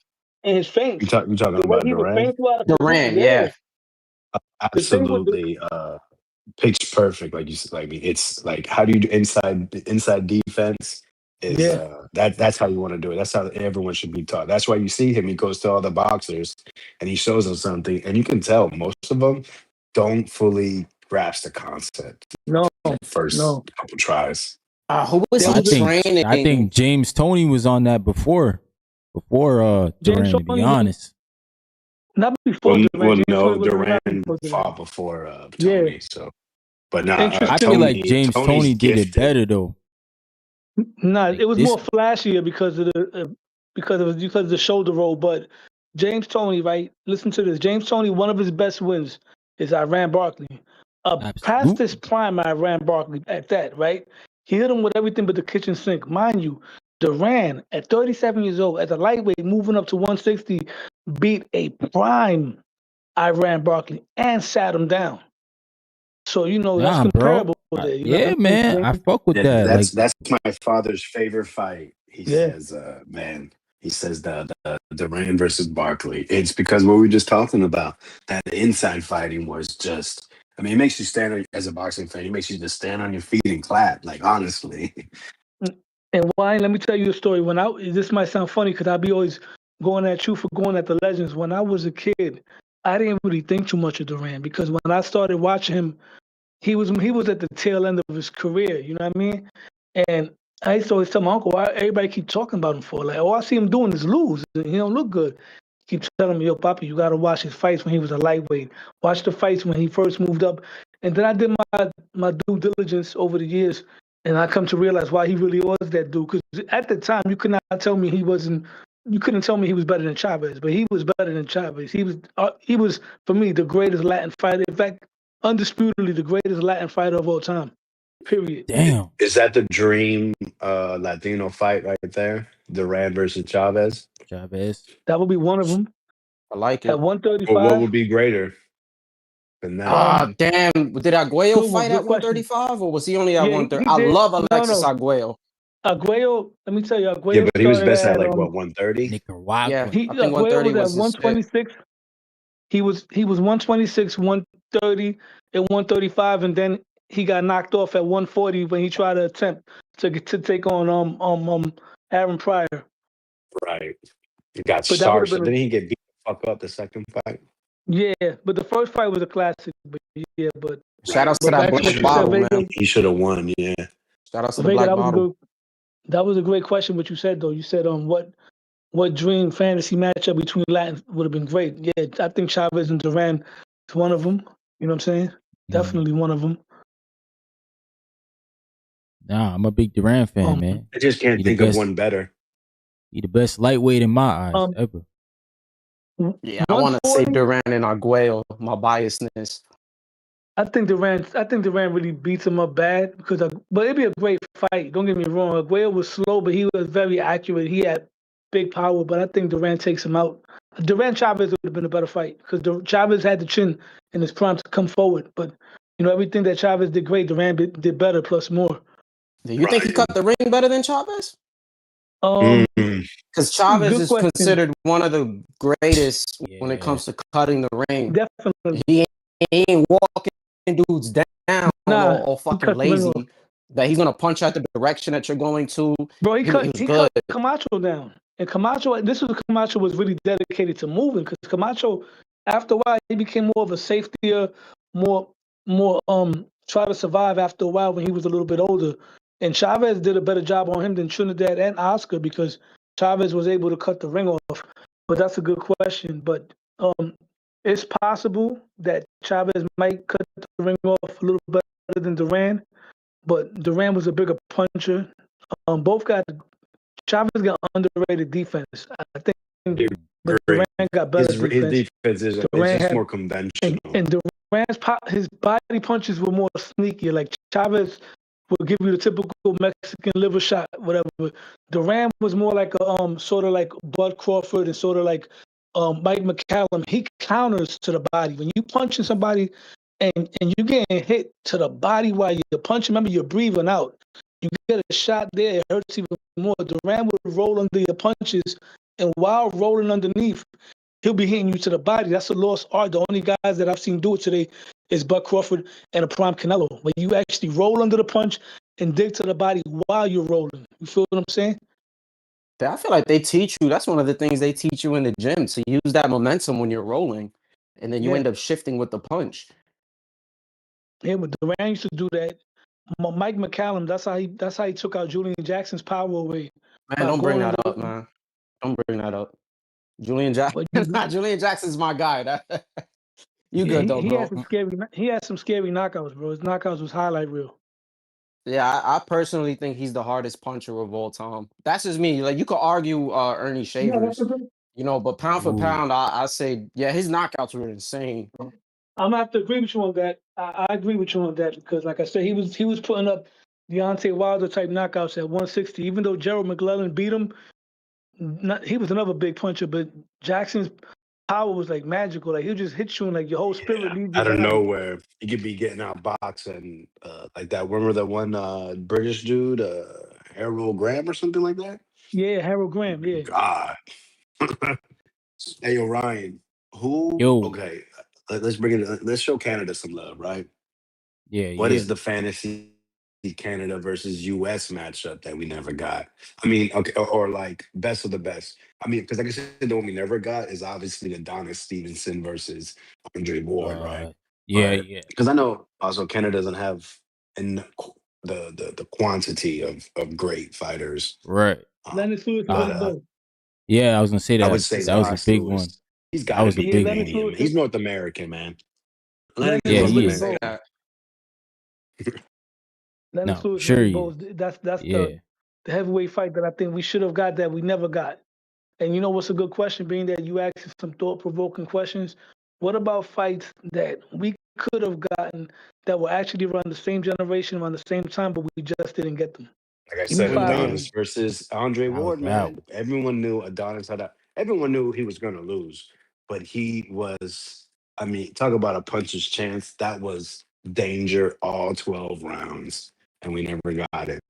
And his feints. You talking The way about he would Durant? feint you out of position. Durant, Yeah. yeah. The thing with the Absolutely. Pitch perfect, like you said. Like it's like how do you do inside defense? Is yeah. that's how you want to do it. That's how everyone should be taught. That's why you see him. He goes to all the boxers and he shows them something, and you can tell most of them don't fully grasp the concept No, first no. couple tries. Who was There I he was a think. I training? think James Tony was on that before James Duran. To be Tony was honest, not before Durant. Well, James Tony no, wasn't Durant around before Durant. fought before Yeah. Tony, so but not I Interesting. feel like Tony. James Tony's Tony did it gifted. better though. Nah, Like it was this. more flashier because of the shoulder roll. But James Tony, right? Listen to this. James Tony, one of his best wins is Iran Barkley. Past his Absolutely. prime, Iran Barkley at that, right? He hit him with everything but the kitchen sink. Mind you, Duran at 37 years old, as a lightweight, moving up to 160, beat a prime Iran Barkley and sat him down. So that's Nah, bro. comparable there. You know Yeah, what I mean? man. I fuck with Yeah, that. Like, that's my father's favorite fight. He Yeah. says, man, he says the Duran versus Barkley. It's because what we were just talking about, that inside fighting was just. I mean, it makes you stand as a boxing fan. It makes you just stand on your feet and clap. Like honestly, And why? Let me tell you a story. This might sound funny because I'll be always going at you for going at the legends. When I was a kid, I didn't really think too much of Duran because when I started watching him, he was at the tail end of his career. You know what I mean? And I used to always tell my uncle, why everybody keep talking about him for? Like, all I see him doing is lose. He don't look good. Keep telling me, yo, Papa, you got to watch his fights when he was a lightweight. Watch the fights when he first moved up. And then I did my due diligence over the years, and I come to realize why he really was that dude. Because at the time, you could not tell me he wasn't. You couldn't tell me he was better than Chavez, but he was better than Chavez. He was for me the greatest Latin fighter. In fact, undisputedly the greatest Latin fighter of all time. Period. damn. is that the dream Latino fight right there? Duran versus Chavez. Chavez. That would be one of them. I like At it. Well, what 135. would be greater than that? Damn. Did Arguello Good one. fight Good at question. 135 or was he only at Yeah, 130? he I did. love No, Alexis no. Arguello. Arguello, let me tell you, Yeah, Arguello but he was started best at at like what 130. Yeah, Nicaraguan. I think Arguello 130 was at was his shit. 126. He was 126, 130, and 135, and then he got knocked off at 140 when he tried to attempt to take on Aaron Pryor. Right. He got But that would have starched. been Didn't he get beat the fuck up the second fight? yeah. But the first fight was a classic. But yeah, but Shout Right. outs to but that back to black what you said, bottle, Vega. man. He should have won. Yeah. Shout outs to the Vega, black that was a bottle. good. That was a great question. What you said though, you said what dream fantasy matchup between Latin would have been great. Yeah, I think Chavez and Duran is one of them. You know what I'm saying? Definitely one of them. Nah, I'm a big Duran fan, man. I just can't think of one better. He the best lightweight in my eyes ever. Yeah, I want to say Duran and Arguello, my biasness. I think Duran really beats him up bad but it'd be a great fight. Don't get me wrong. Arguello was slow, but he was very accurate. He had big power, but I think Duran takes him out. Duran Chavez would have been a better fight because Chavez had the chin in his prime to come forward. But everything that Chavez did great, Duran did better plus more. Do you think he cut the ring better than Chavez? Because Chavez is considered one of the greatest when it comes to cutting the ring. Definitely, he ain't walking dudes down all fucking lazy. That he's gonna punch out the direction that you're going to. Bro, he cut Camacho down, and Camacho. Camacho was really dedicated to moving because Camacho, after a while, he became more of a safetier, more try to survive after a while when he was a little bit older. And Chavez did a better job on him than Trinidad and Oscar because Chavez was able to cut the ring off. But that's a good question. But it's possible that Chavez might cut the ring off a little better than Duran. But Duran was a bigger puncher. Chavez got underrated defense. I think Duran got better defense. His defense is just more conventional. And Duran's his body punches were more sneaky. Like Chavez would give you the typical Mexican liver shot, whatever. Duran was more like a sort of like Bud Crawford and sort of like Mike McCallum. He counters to the body. When you punching somebody and you getting hit to the body while you're punching, remember you're breathing out. You get a shot there, it hurts even more. Duran would roll under your punches, and while rolling underneath, he'll be hitting you to the body. That's a lost art. The only guys that I've seen do it today is Buck Crawford and a prime Canelo. When you actually roll under the punch and dig to the body while you're rolling. You feel what I'm saying? I feel like they teach you. That's one of the things they teach you in the gym, to use that momentum when you're rolling, and then you end up shifting with the punch. Yeah, but Duran used to do that. Mike McCallum, that's how he took out Julian Jackson's power away. Man, don't bring that up, man. Don't bring that up. Julian Jackson. Julian Jackson's my guy. Good though, bro. He had some scary knockouts, bro. His knockouts was highlight reel. Yeah, I personally think he's the hardest puncher of all time. That's just me. Like, you could argue Ernie Shavers, but pound for pound, I say, yeah, his knockouts were insane. I'm gonna have to agree with you on that. I agree with you on that because, like I said, he was putting up Deontay Wilder type knockouts at 160. Even though Gerald McClellan beat him, he was another big puncher. But Jackson's power was like magical. Like he'll just hit you and like your whole spirit leaves you out of nowhere. You could be getting out box and like that. Remember that one British dude, Harold Graham or something like that? Yeah, Harold Graham. Yeah. God. Hey, Orion. Okay, let's bring it. Let's show Canada some love, right? Yeah. What is the fantasy Canada versus US matchup that we never got? I mean, okay, or like best of the best. I mean, because like I said, the one we never got is obviously Adonis Stevenson versus Andre Ward, right? Yeah. Because I know also Canada doesn't have the quantity of great fighters, right? Lennox Lewis yeah, I was gonna say that. I would say that was a big Lewis. one. He's got to be Canadian. He's North American, man. Yeah, he is. Lennox Lewis, sure. That's the heavyweight fight that I think we should have got that we never got. And you know what's a good question, being that you asked some thought-provoking questions? What about fights that we could have gotten that were actually around the same generation, around the same time, but we just didn't get them? Like I said, Adonis versus Andre Ward, man. Everyone knew Adonis everyone knew he was going to lose, but he was, I mean, talk about a puncher's chance. That was danger all 12 rounds, and we never got it.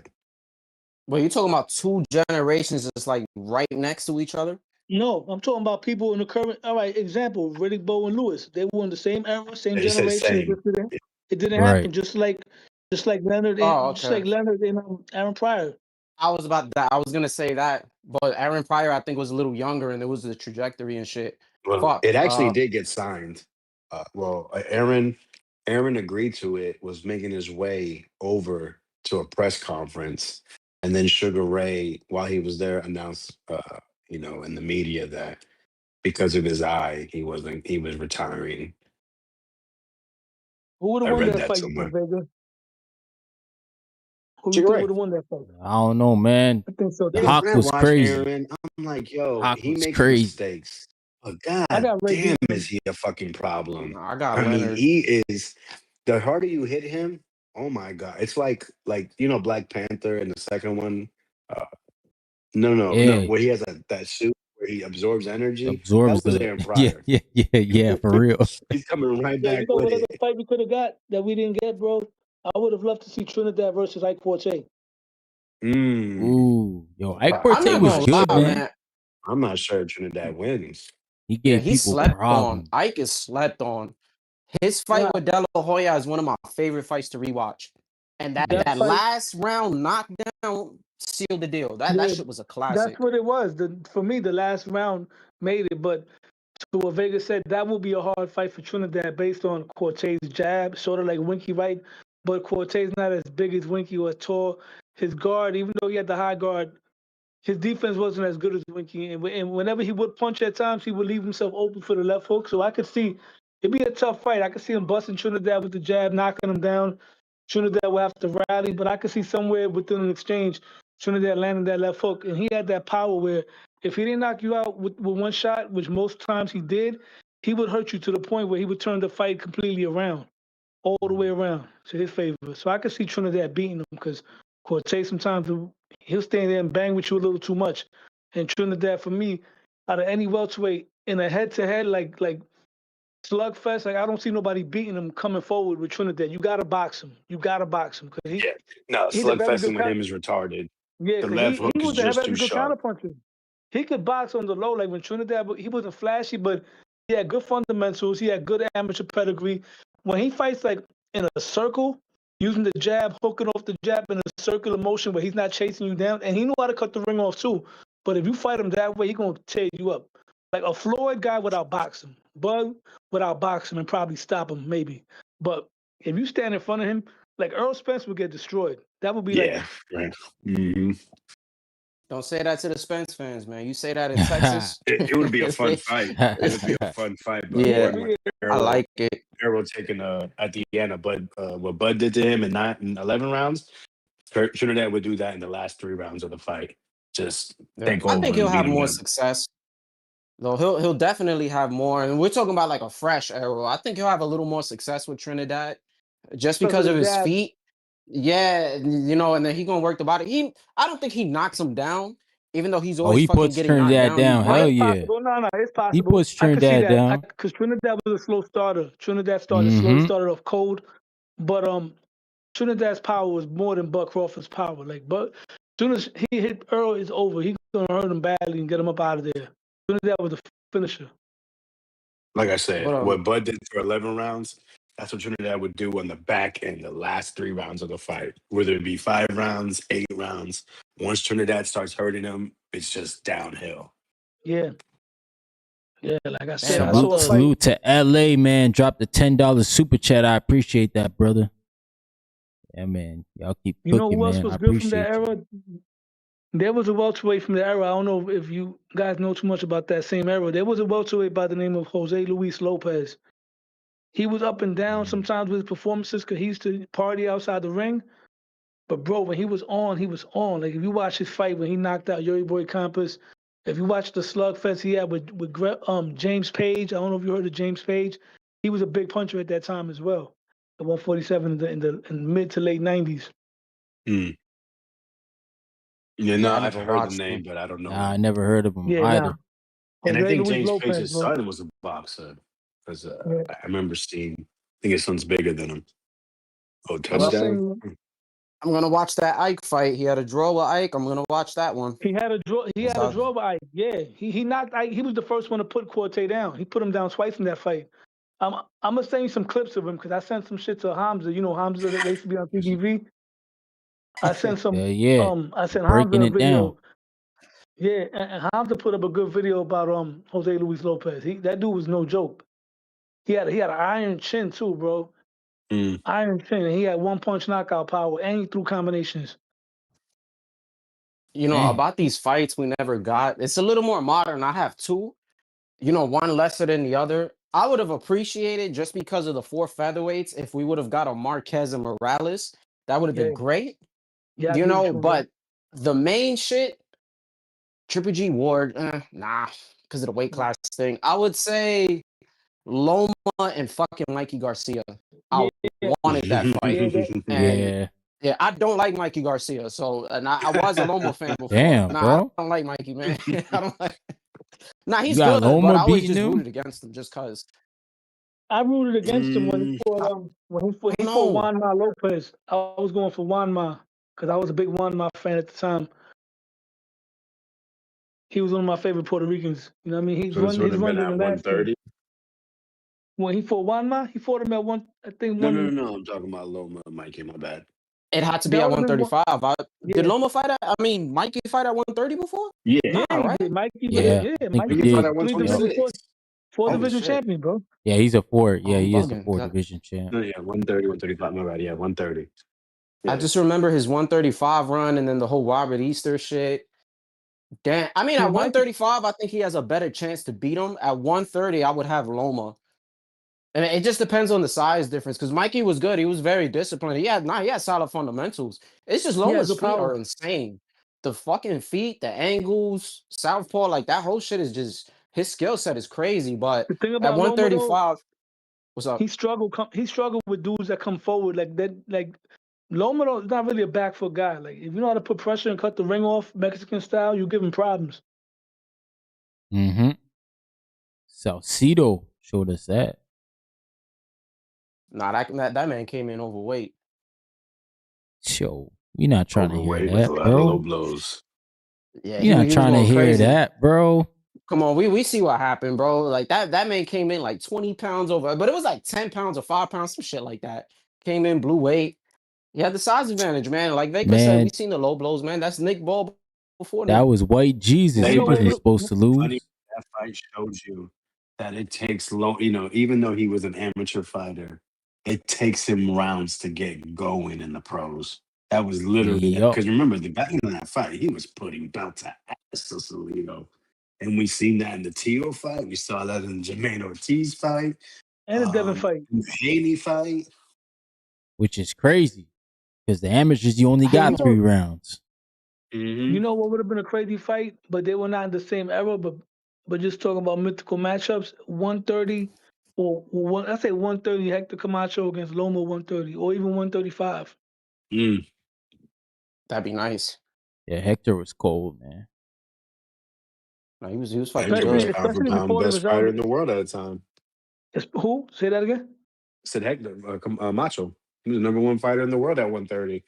Well, you're talking about two generations that's like right next to each other? No, I'm talking about people in the current. All right, example: Riddick Bowe and Lewis. They were in the same era, same generation. It didn't happen. Just like Leonard and just like Leonard and Aaron Pryor. I was gonna say that, but Aaron Pryor I think was a little younger, and there was the trajectory and shit. Well, it actually did get signed. Aaron agreed to it. Was making his way over to a press conference, And then Sugar Ray, while he was there, announced, in the media that because of his eye, he was retiring. Who would have I won read that that fight, somewhere. Vega? Who you Sugar think Ray. would have won that fight? I don't know, man. I think so The too. Yeah, when Hawk I was watch crazy. Aaron, I'm like, The yo, Hawk he was makes crazy. mistakes. But I god got Ray damn, beating is him. he a fucking problem? I got I mean, Leonard. he is. The harder you hit him, oh my god, it's like Black Panther in the second one. Uh, no, Yeah, where he has that suit where he absorbs energy. absorbs That was the Aaron yeah, Pryor. yeah, for real. He's coming right Yeah, you back know with what other it. fight we could have got that we didn't get, bro? I would have loved to see Trinidad versus Ike Forte. Mm, Ooh, yo, Ike I'm Forte not was gonna good, lie, man. man. I'm not sure Trinidad wins. He Yeah, gave he's people slept on. problems. Ike is slept on. His fight Nah, with De La Hoya is one of my favorite fights to rewatch. And that that Yeah, that fight, last round knockdown sealed the deal. That yeah, shit was a that's classic. what it was. For me, the last round made it, but to what Vega said, that will be a hard fight for Trinidad based on Cortez' jab, sort of like Winky, right? But Cortez not as big as Winky or tall. His guard, even though he had the high guard, his defense wasn't as good as Winky. And whenever he would punch at times, he would leave himself open for the left hook. So I could see it'd be a tough fight. I could see him busting Trinidad with the jab, knocking him down. Trinidad will have to rally, but I could see somewhere within an exchange, Trinidad landing that left hook. And he had that power where if he didn't knock you out with one shot, which most times he did, he would hurt you to the point where he would turn the fight completely around, all the way around to his favor. So I could see Trinidad beating him because Cortez sometimes he'll stand there and bang with you a little too much. And Trinidad, for me, out of any welterweight in a head-to-head like slugfest, like I don't see nobody beating him coming forward with Trinidad. You gotta box him. You gotta box him because yeah. No, he's a very good slugfesting with him is retarded. yeah, The because left he hook is was a just too very good sharp. counterpuncher. He could box on the low, like when Trinidad, but he wasn't flashy, but he had good fundamentals. He had good amateur pedigree. When he fights like in a circle, using the jab, hooking off the jab in a circular motion where he's not chasing you down, and he knew how to cut the ring off too. But if you fight him that way, he's gonna tear you up. Like a Floyd guy without boxing, Bud without boxing and probably stop him maybe. But if you stand in front of him, like Earl Spence would get destroyed. That would be like Yeah, right. Hmm. Don't say that to the Spence fans, man. You say that in Texas. It would be a fun fight. It would be a fun fight, but yeah, Yeah, according to I Arrow, like it. Arrow taking at the end of Bud, what Bud did to him in 11 rounds, Trinidad would do that in the last 3 rounds of the fight. Just Yeah. take I over think he'll and beat have him more down. success. Though he'll definitely have more. And we're talking about like a fresh Arrow. I think he'll have a little more success with Trinidad just because of because the of his jab. feet. Yeah, and then he gonna work the body. I don't think he knocks him down, even though he's Oh, always he fucking puts getting knocked Trinidad down. He down. No, Hell might. it's yeah. possible. No, it's He possible. puts I could see Trinidad that down. because Trinidad was a slow starter. Trinidad started slow. He Mm-hmm. started off cold, but Trinidad's power was more than Buck Crawford's power. Like, but as soon as he hit Earl, it's over. He's gonna hurt him badly and get him up out of there. Trinidad was the finisher. Like I But said, what Bud did for 11 rounds, that's what Trinidad would do on the back end, the last 3 rounds of the fight. Whether it be 5 rounds, 8 rounds. Once Trinidad starts hurting him, it's just downhill. Yeah, yeah. Like I said, damn, I about saw Salute, a the fight. salute to LA, man. Drop the $10 super chat. I appreciate that, brother. Yeah, man. Y'all keep You know cooking, who else man. I was good from that appreciate you. era? There was a welterweight from the era. I don't know if you guys know too much about that same era. There was a welterweight by the name of Jose Luis Lopez. He was up and down sometimes with his performances because he used to party outside the ring. But bro, when he was on, he was on. Like if you watch his fight when he knocked out Yuri Boy Campos, if you watch the slugfest he had with James Page, I don't know if you heard of James Page. He was a big puncher at that time as well. At 147 in the mid to late 90s. Hmm. Yeah, no, yeah, I I've never heard the watched name, him. but I don't know Nah, I him. never heard of him Yeah, nah. either. And I Jose think Luis James Lopez, Page's bro. son was a boxer because Yeah. I remember seeing. I think his son's bigger than him. Oh, I'm gonna Well, touchdown! send I'm gonna watch that Ike fight. He had a draw with Ike. I'm gonna watch that one. He had a draw. He 'Cause had a draw by Ike. Yeah, he knocked Ike. He was the first one to put Corte down. He put him down twice in that fight. I'm gonna send you some clips of him because I sent some shit to Hamza. You know Hamza that used to be on TGV. I sent some. Yeah. I sent Hamza Breaking a it down. video. Yeah, and Hamza put up a good video about Jose Luis Lopez. That dude was no joke. He had an iron chin too, bro. Mm. Iron chin. And he had one punch knockout power, and he threw combinations. Damn. about these fights we never got. It's a little more modern. I have two, one lesser than the other. I would have appreciated just because of the 4 featherweights if we would have got a Marquez and Morales. That would have been great. Yeah, I agree with you, bro. But the main shit, Triple G Ward, nah, because of the weight class thing. I would say Loma and fucking Mikey Garcia. I wanted that fight. And yeah, I don't like Mikey Garcia. So, and I was a Loma fan before. Damn, nah, bro. I don't like Mikey, man. I don't like. Nah, You he's got good, but Loma I always beating just him? rooted against him just cause. I rooted against him when he fought Juanma Lopez. I was going for Juanma because I was a big Juanma fan at the time. He was one of my favorite Puerto Ricans. You know what I mean? He's So this would have run been in the at last 130. when he fought Juanma, he fought him at one. I think No, one. no. I'm talking about Loma and Mikey. My bad. It had to be That at would've been 135. Yeah. Did Loma fight at? I mean, Mikey fight at 130 before? Yeah. Yeah, Nah, he right? did. Mikey, Yeah, yeah, I think Mikey he He did. fought at three 126. division, four Holy division shit. champion, bro. Yeah, he's a 4. Yeah, I'm he is a bugging. 4 God. division champ. No, yeah, 130, 135. My bad. Yeah, 130. I Yeah. just remember his 135 run and then the whole Robert Easter shit. Damn. I mean, Yeah, at Mikey- 135, I think he has a better chance to beat him. At 130, I would have Loma. And it just depends on the size difference because Mikey was good. He was very disciplined. He had solid fundamentals. It's just Loma's good feet power. are insane. The fucking feet, the angles, southpaw, like that whole shit is just his skill set is crazy. But The thing at about Loma, though, 135, what's up? he struggled with dudes that come forward like that. Like Loma though, is not really a back foot guy. Like if you know how to put pressure and cut the ring off Mexican style, you give him problems. Mm-hmm. Salcido showed us that. Nah, that man came in overweight. Yo, we not trying to hear Overweight that, with a lot of low bro. blows. Yeah, You not trying to hear crazy. that, bro. Come on, we see what happened, bro. Like that man came in like 20 pounds over, but it was like 10 pounds or 5 pounds, some shit like that. Came in, blew weight. He had the size advantage, man. Like Vega said, we seen the low blows, man. That's Nick Ball before that was White Jesus. Hey, He but wasn't it's supposed to lose. funny that fight showed you that it takes even though he was an amateur fighter, it takes him rounds to get going in the pros. That was literally because remember the guy in that fight, he was putting belt to ass to Salido. And we seen that in the Teo fight. We saw that in the Jermaine Ortiz fight. And the Devin fight. Haney fight. Which is crazy. Because the amateurs, you only got 3 rounds. Mm-hmm. You know what would have been a crazy fight, but they were not in the same era, but just talking about mythical matchups, 130 or I say 130 Hector Camacho against Loma 130 or even 135. That'd be nice. Yeah, Hector was cold, man. No, he was fucking Especially, good. especially pound before best the fighter Rosario. in the world at the time. Who? Say that again? Said Hector Macho. He was the #1 fighter in the world at 130.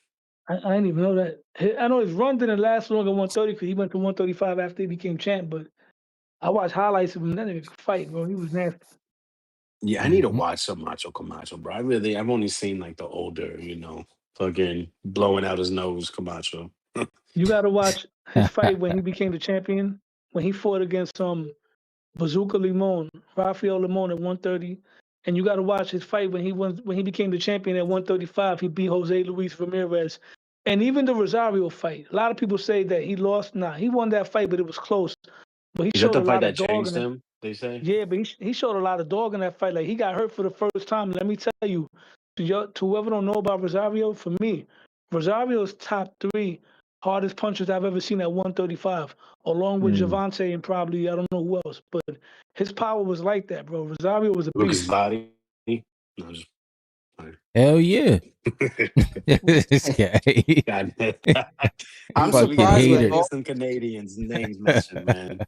I didn't even know that. I know his run didn't last long at 130 because he went to 135 after he became champ, but I watched highlights of him. That nigga could fight, bro. He was nasty. Yeah, I need to watch some Macho Camacho, bro. I've only seen like the older, fucking blowing out his nose Camacho. You got to watch his fight when he became the champion, when he fought against Bazooka Limon, Rafael Limon at 130. And you got to watch his fight when he became the champion at 135. He beat Jose Luis Ramirez. And even the Rosario fight. A lot of people say that he lost. Nah, he won that fight, but it was close. But he Is showed that a the fight lot that of dog changed in it. him, they say? Yeah, but he showed a lot of dog in that fight. Like he got hurt for the first time. Let me tell you, to whoever don't know about Rosario, for me, Rosario's top 3 hardest punches I've ever seen at 135, along with Javante and probably I don't know who else. But his power was like that, bro. Rosario was a Look his beast. body. No, just Hell yeah. This guy. God, I'm fucking surprised hater. with some Canadians names mentioned, man.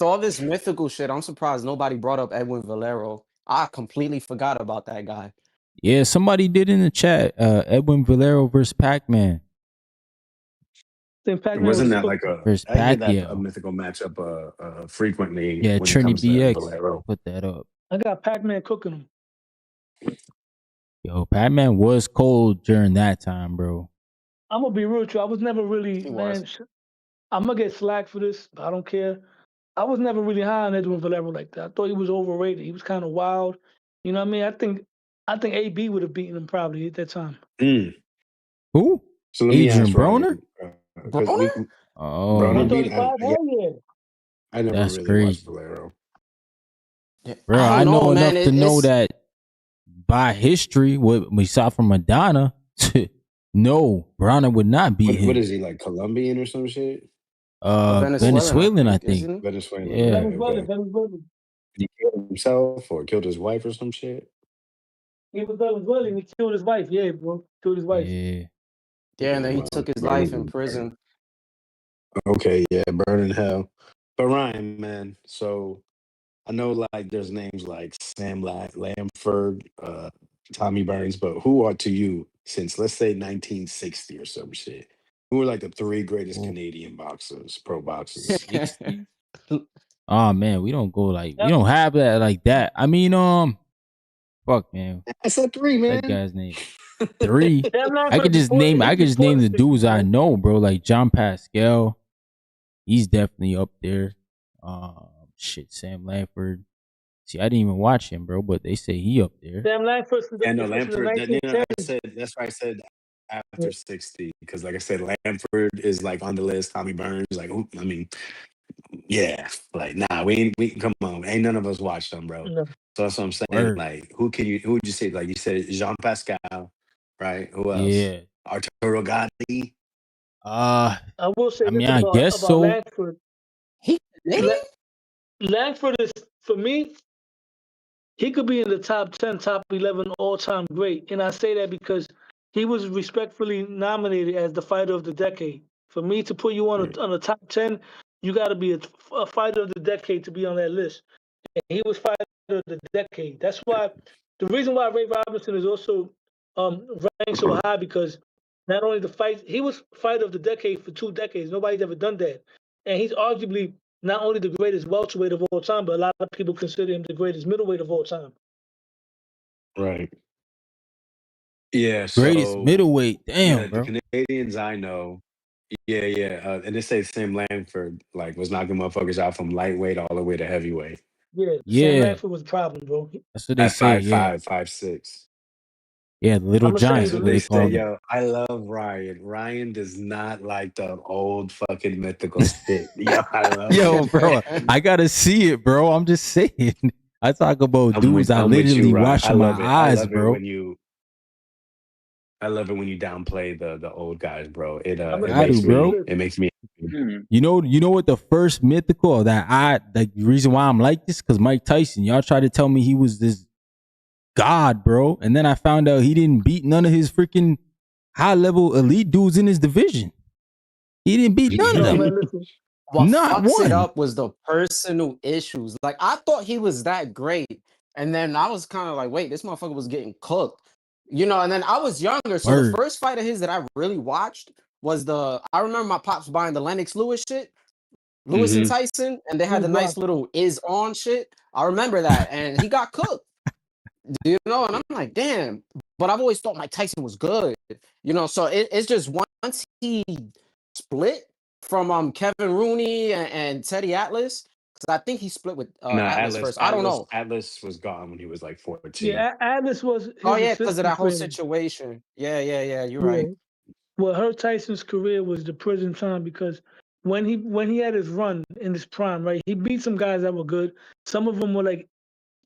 all this mythical shit. I'm surprised nobody brought up Edwin Valero. I completely forgot about that guy. Yeah, somebody did in the chat. Edwin Valero versus Pac-Man. Wasn't that like versus I hear that Pacquiao. a mythical matchup frequently Yeah, when Trini it comes to BX Valero. put that up. I got Pac-Man cooking him. Yo, Pac-Man was cold during that time, bro. I'm gonna be real with you. I was never really, man. I'm gonna get slack for this, but I don't care. I was never really high on Edwin Valero like that. I thought he was overrated. He was kind of wild. You know what I mean? I think AB would have beaten him probably at that time. Who? So let me Adrian ask Broner? Ryan, because Broner? Oh, Broner beat. 135? Hell yeah. I never that's really watched crazy. Valero. Yeah, Bro, I I don't know, know man. enough to know It's that by history, what we saw from Madonna, no, Broner would not beat What him. is he, like, Colombian or some shit? a Venezuelan, Venezuelan, I I think, think. isn't it? Venezuelan. Yeah. Okay. Venezuela. Did he kill himself or killed his wife or some shit? He was Venezuelan. He killed his wife. Yeah, bro. Killed his wife. Yeah. Yeah, and then he Well, took his life in burning. prison. Okay, yeah, burning hell. But Ryan, man, so I know like there's names like Sam Lamford, Tommy Burns, but who are to you since let's say 1960 or some shit? Who are like the three greatest Oh, Canadian boxers, pro boxers? 60? Oh man, we don't go like we Yep. don't have that like that. I mean, fuck man. I said three, That man. guy's name. 3. Sam I could Langford just before name he I could just before name the the 60s, dudes I bro. know, bro. Like John Pascal. He's definitely up there. Shit, Sam Langford. See, I didn't even watch him, bro, but they say he up there. Sam Langford since Yeah, no, the Lamford. I 1910s. said that's why I said after 60 because, like I said, Lamford is like on the list. Tommy Burns, like, I mean, yeah, like, nah, we come on, ain't none of us watched them, bro. No, So that's what I'm saying. Word. Like, who would you say? Like, you said Jean Pascal, right? Who else? Yeah. Arturo Gatti. Uh I will say I this mean, I guess about so. Langford. He Canadian? La- Langford is, for me, he could be in the top 10, top 11 all time great. And I say that because he was respectfully nominated as the fighter of the decade. For me to put you Right. on the top 10, you got to be a fighter of the decade to be on that list. And he was fighter of the decade. That's why the reason why Ray Robinson is also ranked so high because not only the fight, he was fighter of the decade for 2 decades. Nobody's ever done that. And he's arguably not only the greatest welterweight of all time, but a lot of people consider him the greatest middleweight of all time. Right. Yeah. Greatest So middleweight. yeah, Damn, the bro. Canadians I know. Yeah. And they say Sam Langford like was knocking motherfuckers out from lightweight all the way to heavyweight Yeah, Sam Yeah. Langford was a problem, bro. That's what they at say. five Yeah. five, 5'6". Yeah, the little I'm gonna send you giant That's the is what what they they list, say. call bro. him. Yo, I love Ryan. Ryan does not like the old fucking mythical shit. Yo, I love it. Yo, bro, I gotta see it, bro. I'm just saying. I talk about dudes I I'm with you, literally Ryan. watch in my I eyes, love it bro. when you downplay the old guys, bro. I'm gonna Got send to, you the bro. list. It makes me You know what the first mythical or that I like the reason why I'm like this because Mike Tyson. Y'all tried to tell me he was this god, bro, and then I found out he didn't beat none of his freaking high level elite dudes in his division. He didn't beat none of No, them. man, listen. What Not fucks it one. up was the personal issues. Like I thought he was that great, and then I was kind of like, wait, this motherfucker was getting cooked, And then I was younger, so the Word. first fight of his that I really watched was the. I remember my pops buying the Lennox Lewis shit, Lewis and Mhm. Tyson, and they He had was the nice rock. little is on shit. I remember that, and he got cooked, And I'm like, damn. But I've always thought Mike Tyson was good, So it's just once he split from Kevin Rooney and Teddy Atlas, because I think he split with Nah, Atlas first. I don't know. Atlas was gone when he was like 14. Yeah, Atlas was Oh his yeah, because of assistant that whole trainer. situation. Yeah. You're Yeah. right. Well, her Tyson's career was the prison time because when he had his run in his prime, right, he beat some guys that were good. Some of them were like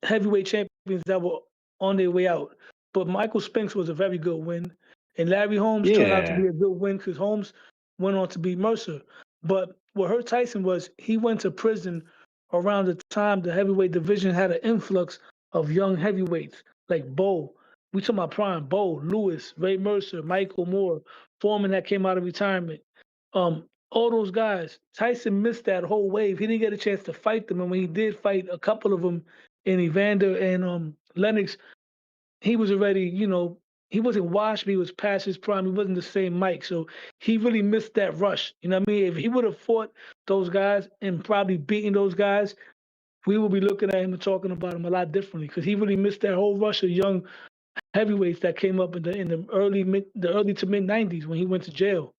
heavyweight champions that were on their way out. But Michael Spinks was a very good win, and Larry Holmes turned out to Yeah. be a good win because Holmes went on to beat Mercer. But what hurt Tyson was he went to prison around the time the heavyweight division had an influx of young heavyweights like Bo. We talking about prime Bo, Lewis, Ray Mercer, Michael Moore, Foreman that came out of retirement. All those guys. Tyson missed that whole wave. He didn't get a chance to fight them, and when he did fight a couple of them in Evander and Lennox, he was already, he wasn't washed, but he was past his prime. He wasn't the same Mike. So he really missed that rush. You know what I mean? If he would have fought those guys and probably beaten those guys, we would be looking at him and talking about him a lot differently because he really missed that whole rush of young heavyweights that came up in the early to mid '90s when he went to jail.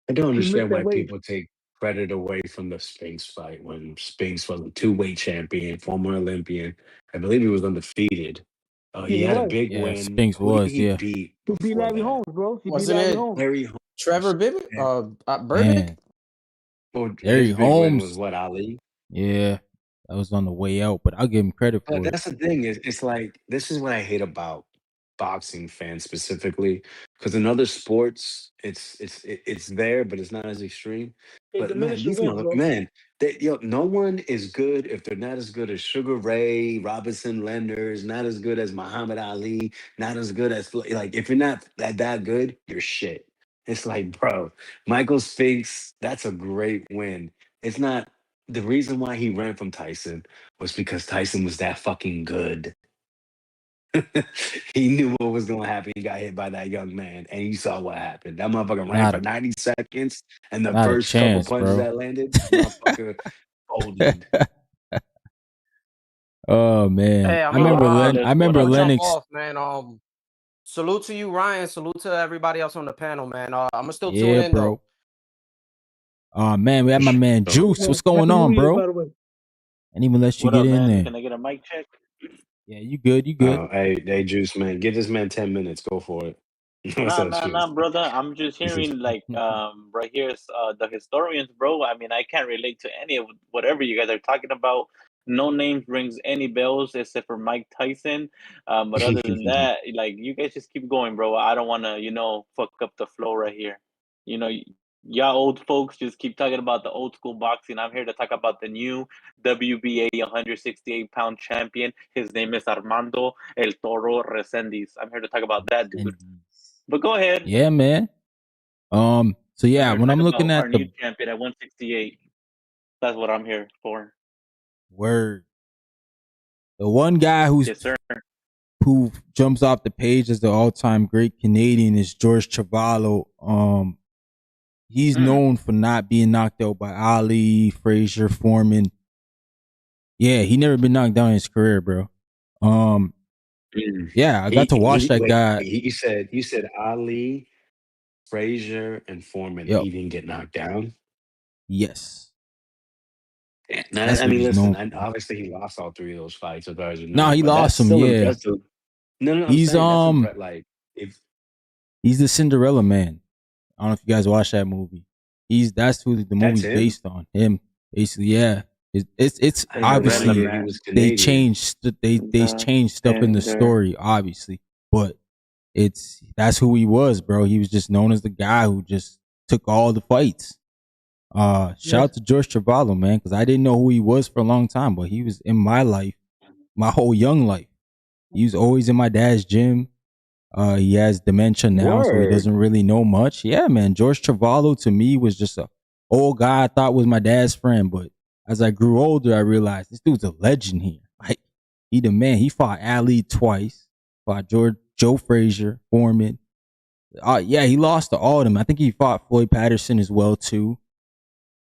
I don't He missed understand that why wave. people take credit away from the Spinks fight when Spinks was a two-weight champion, former Olympian. I believe he was undefeated. Yeah, He he had a was. big Yeah, win. Spinks Who did was, he yeah. beat He beat before Larry that? Holmes, bro. He beat Wasn't Larry it Holmes. Larry Holmes. Trevor Bibbit? And, Burbick? Man, well, Larry his big win was Holmes, what, Ali? yeah, that was on the way out, but I'll give him credit But for it. that's the thing is, it's like this is what I hate about boxing fans specifically, because in other sports, it's there, but it's not as extreme. It But man, diminished the these wins, mother bro. man, no one is good if they're not as good as Sugar Ray, Robinson, Lenders, not as good as Muhammad Ali, not as good as like if you're not that good, you're shit. It's like, bro, Michael Spinks, that's a great win. It's not the reason why he ran from Tyson was because Tyson was that fucking good. He knew what was going to happen. He got hit by that young man, and you saw what happened. That motherfucker ran Not for a 90 seconds, and the not a first couple chance, punches bro. that landed, motherfucker folded. Oh man, Hey, I remember That's I what remember I I'm gonna jump Lennox. off, man. Salute to you, Ryan. Salute to everybody else on the panel, man. I'm gonna still tune Yeah, in though. bro. Oh man, we had my man So, Juice. Yeah. What's going Happy New on, Year, bro? by the way. I didn't even let you What get up, in man? there. Can I get a mic check? Yeah, you good? You good? hey, Juice man, give this man 10 minutes. Go for it. What's Nah, up, nah, Juice? nah, brother. I'm just hearing like right here is the historians, bro. I mean, I can't relate to any of whatever you guys are talking about. No names rings any bells except for Mike Tyson. But other than that, like you guys just keep going, bro. I don't want to, fuck up the flow right here. You know, y'all old folks just keep talking about the old school boxing. I'm here to talk about the new WBA 168-pound champion. His name is Armando El Toro Resendiz. I'm here to talk about that dude. But go ahead. Yeah, man. So I'm yeah, here to when talk I'm looking about our at new the champion at 168. That's what I'm here for. word, the one guy Yes, sir. who jumps off the page as the all-time great Canadian is George Chavallo. He's known for not being knocked out by Ali, Frazier, Foreman. Yeah, he never been knocked down in his career, bro. Yeah, I got to watch that Wait, guy. you said Ali, Frazier, and Foreman, and Yep. he didn't get knocked down. Yes. Now, That's I what mean, he's listen. known for. Obviously, he lost all three of those fights, as far as you No, know. he But that's lost him, still yeah. impressive. No, I'm He's saying that's impressive. Like, if he's the Cinderella Man. I don't know if you guys watched that movie. That's who the that's movie's him, based on. Him, basically, yeah. It's I didn't know that Cinderella obviously he man. was they Canadian. changed they The changed stuff in the Cinder. story, obviously, but that's who he was, bro. He was just known as the guy who just took all the fights. Shout Yes. out to George Chavallo, man, because I didn't know who he was for a long time, but he was in my life, my whole young life. He was always in my dad's gym. He has dementia now, so he Word. doesn't really know much. Yeah, man. George Chavallo to me was just a old guy I thought was my dad's friend, but as I grew older, I realized this dude's a legend here. Like he the man. He fought Ali twice, fought Joe Frazier, Foreman. Yeah, he lost to all of them. I think he fought Floyd Patterson as well too.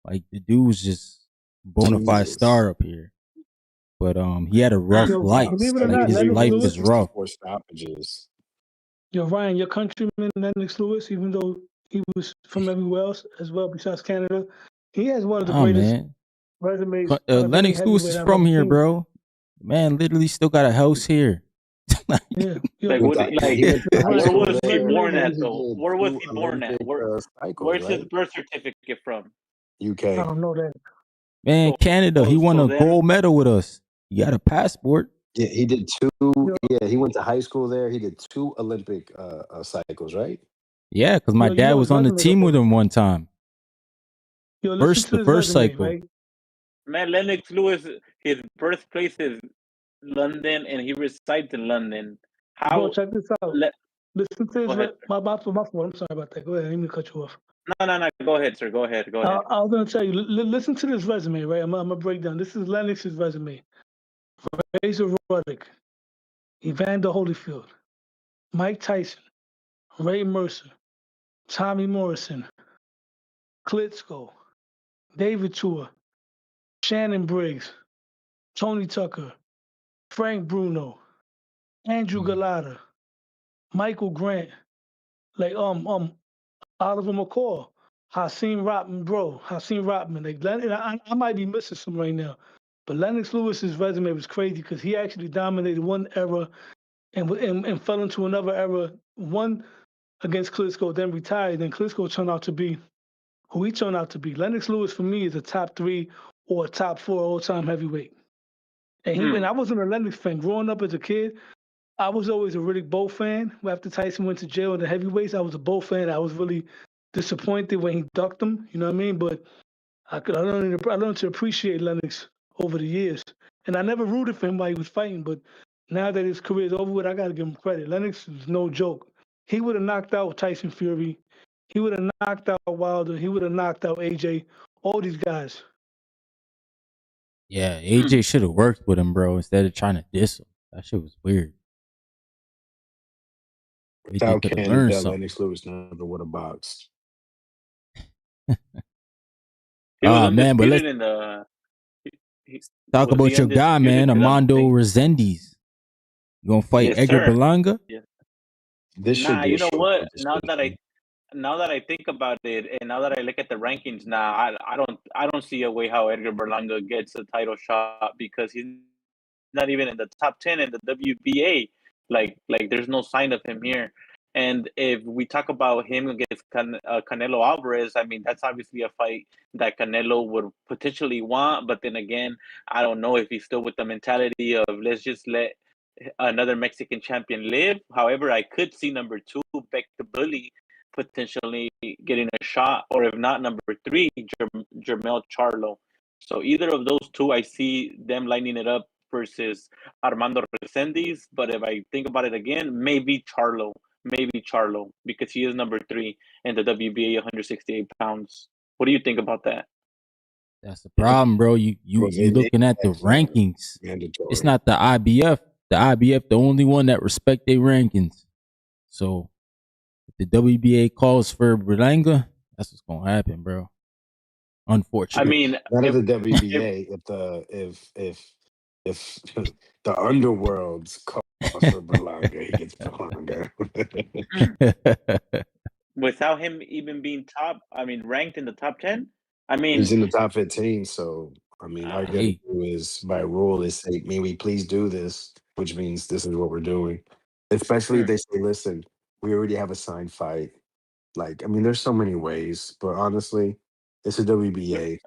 Like the dude was just bona fide Jesus. star up here. But he had a rough Yo, life. believe it or Like not, his 73 Lennox life Lewis. wins, was rough. 64 stoppages. Yo, Ryan, your countryman Lennox Lewis, even though he was from everywhere else as well besides Canada, he has one of the Oh greatest man. resumes out of any Lennox Lewis heavyweight is I've from ever here, seen. bro. Man, literally still got a house here. Like, Yeah. Yo, Like Went what? to, Like he went to high where Ryan, school was his he there, born resume at is, and he though? did Where was 2 he born at? Olympic cycles, Where's his right? birth certificate from? I UK. don't know that. man, Canada, he won So a then, gold medal with us. He got a passport. Yeah, he did 2. Yo, Yeah, he went to high school there. He did 2 Olympic cycles, right? Yeah, because my you dad know was his on the resume team with though. him one time. Yo, listen to The his first resume, cycle. right? man, Lennox Lewis, his birthplace is London, and he resides in London. Bro, How? check this out. Let Listen to Go his ahead. my fault. I'm sorry about that. Go ahead. I didn't mean to cut you off. No. Go ahead, sir. Go ahead. Go ahead. I was gonna tell you. Listen to this resume, right? I'm gonna break down. This is Lennox's resume. Razor Ruddock, Evander Holyfield, Mike Tyson, Ray Mercer, Tommy Morrison, Klitschko, David Tua, Shannon Briggs, Tony Tucker, Frank Bruno, Andrew Galata, Michael Grant, like Oliver McCall, Hakeem Rotman. Like I might be missing some right now, but Lennox Lewis's resume was crazy because he actually dominated one era and fell into another era. One against Klitschko, then retired. Then Klitschko turned out to be who he turned out to be. Lennox Lewis for me is a top 3 or a top 4 all-time heavyweight. And I wasn't a Lennox fan growing up as a kid. I was always a Riddick Bowe fan. After Tyson went to jail in the heavyweights, I was a Bowe fan. I was really disappointed when he ducked him. You know what I mean? But I learned to appreciate Lennox over the years. And I never rooted for him while he was fighting. But now that his career is over with, I got to give him credit. Lennox is no joke. He would have knocked out Tyson Fury. He would have knocked out Wilder. He would have knocked out AJ. All these guys. Yeah, AJ should have worked with him, bro, instead of trying to diss him. That shit was weird. Without could have learned Canada, something. Lennox Lewis never would have boxed. He was man, but let's undisputed in the. talk Was about he your guy, undisputed? man, 'Cause I'm Armando think- Resendiz. You gonna fight Yes, Edgar sir. Berlanga? Yes. This should Nah, be you a know short what? discussion. Now that I think about it, and now that I look at the rankings, I don't see a way how Edgar Berlanga gets a title shot because he's not even in the top 10 in the WBA. Like there's no sign of him here. And if we talk about him against Canelo Alvarez, I mean that's obviously a fight that Canelo would potentially want. But then again, I don't know if he's still with the mentality of let's just let another Mexican champion live. However, I could see number 2, Beck the Bully, potentially getting a shot, or if not, number 3, Jermell Charlo. So either of those two, I see them lining it up versus Armando Resendiz. But if I think about it again, maybe Charlo, because he is number 3 in the WBA 168 pounds. What do you think about that? That's the problem, bro. You looking at the rankings. Mandatory. It's not the IBF. The IBF, the only one that respect their rankings. So if the WBA calls for Berlanga, that's what's gonna happen, bro. I Unfortunately. mean, Not of the WBA. If the underworld's call for Berlanga, he gets Berlanga. without him even being ranked in the top 10, I mean, He's in the top 15, so I mean, all you gotta Hey. do is by rule is say, "May we please do this," which means this is what we're doing. Especially if they say, "Listen, we already have a signed fight." Like, I mean, there's so many ways, but honestly, it's a WBA.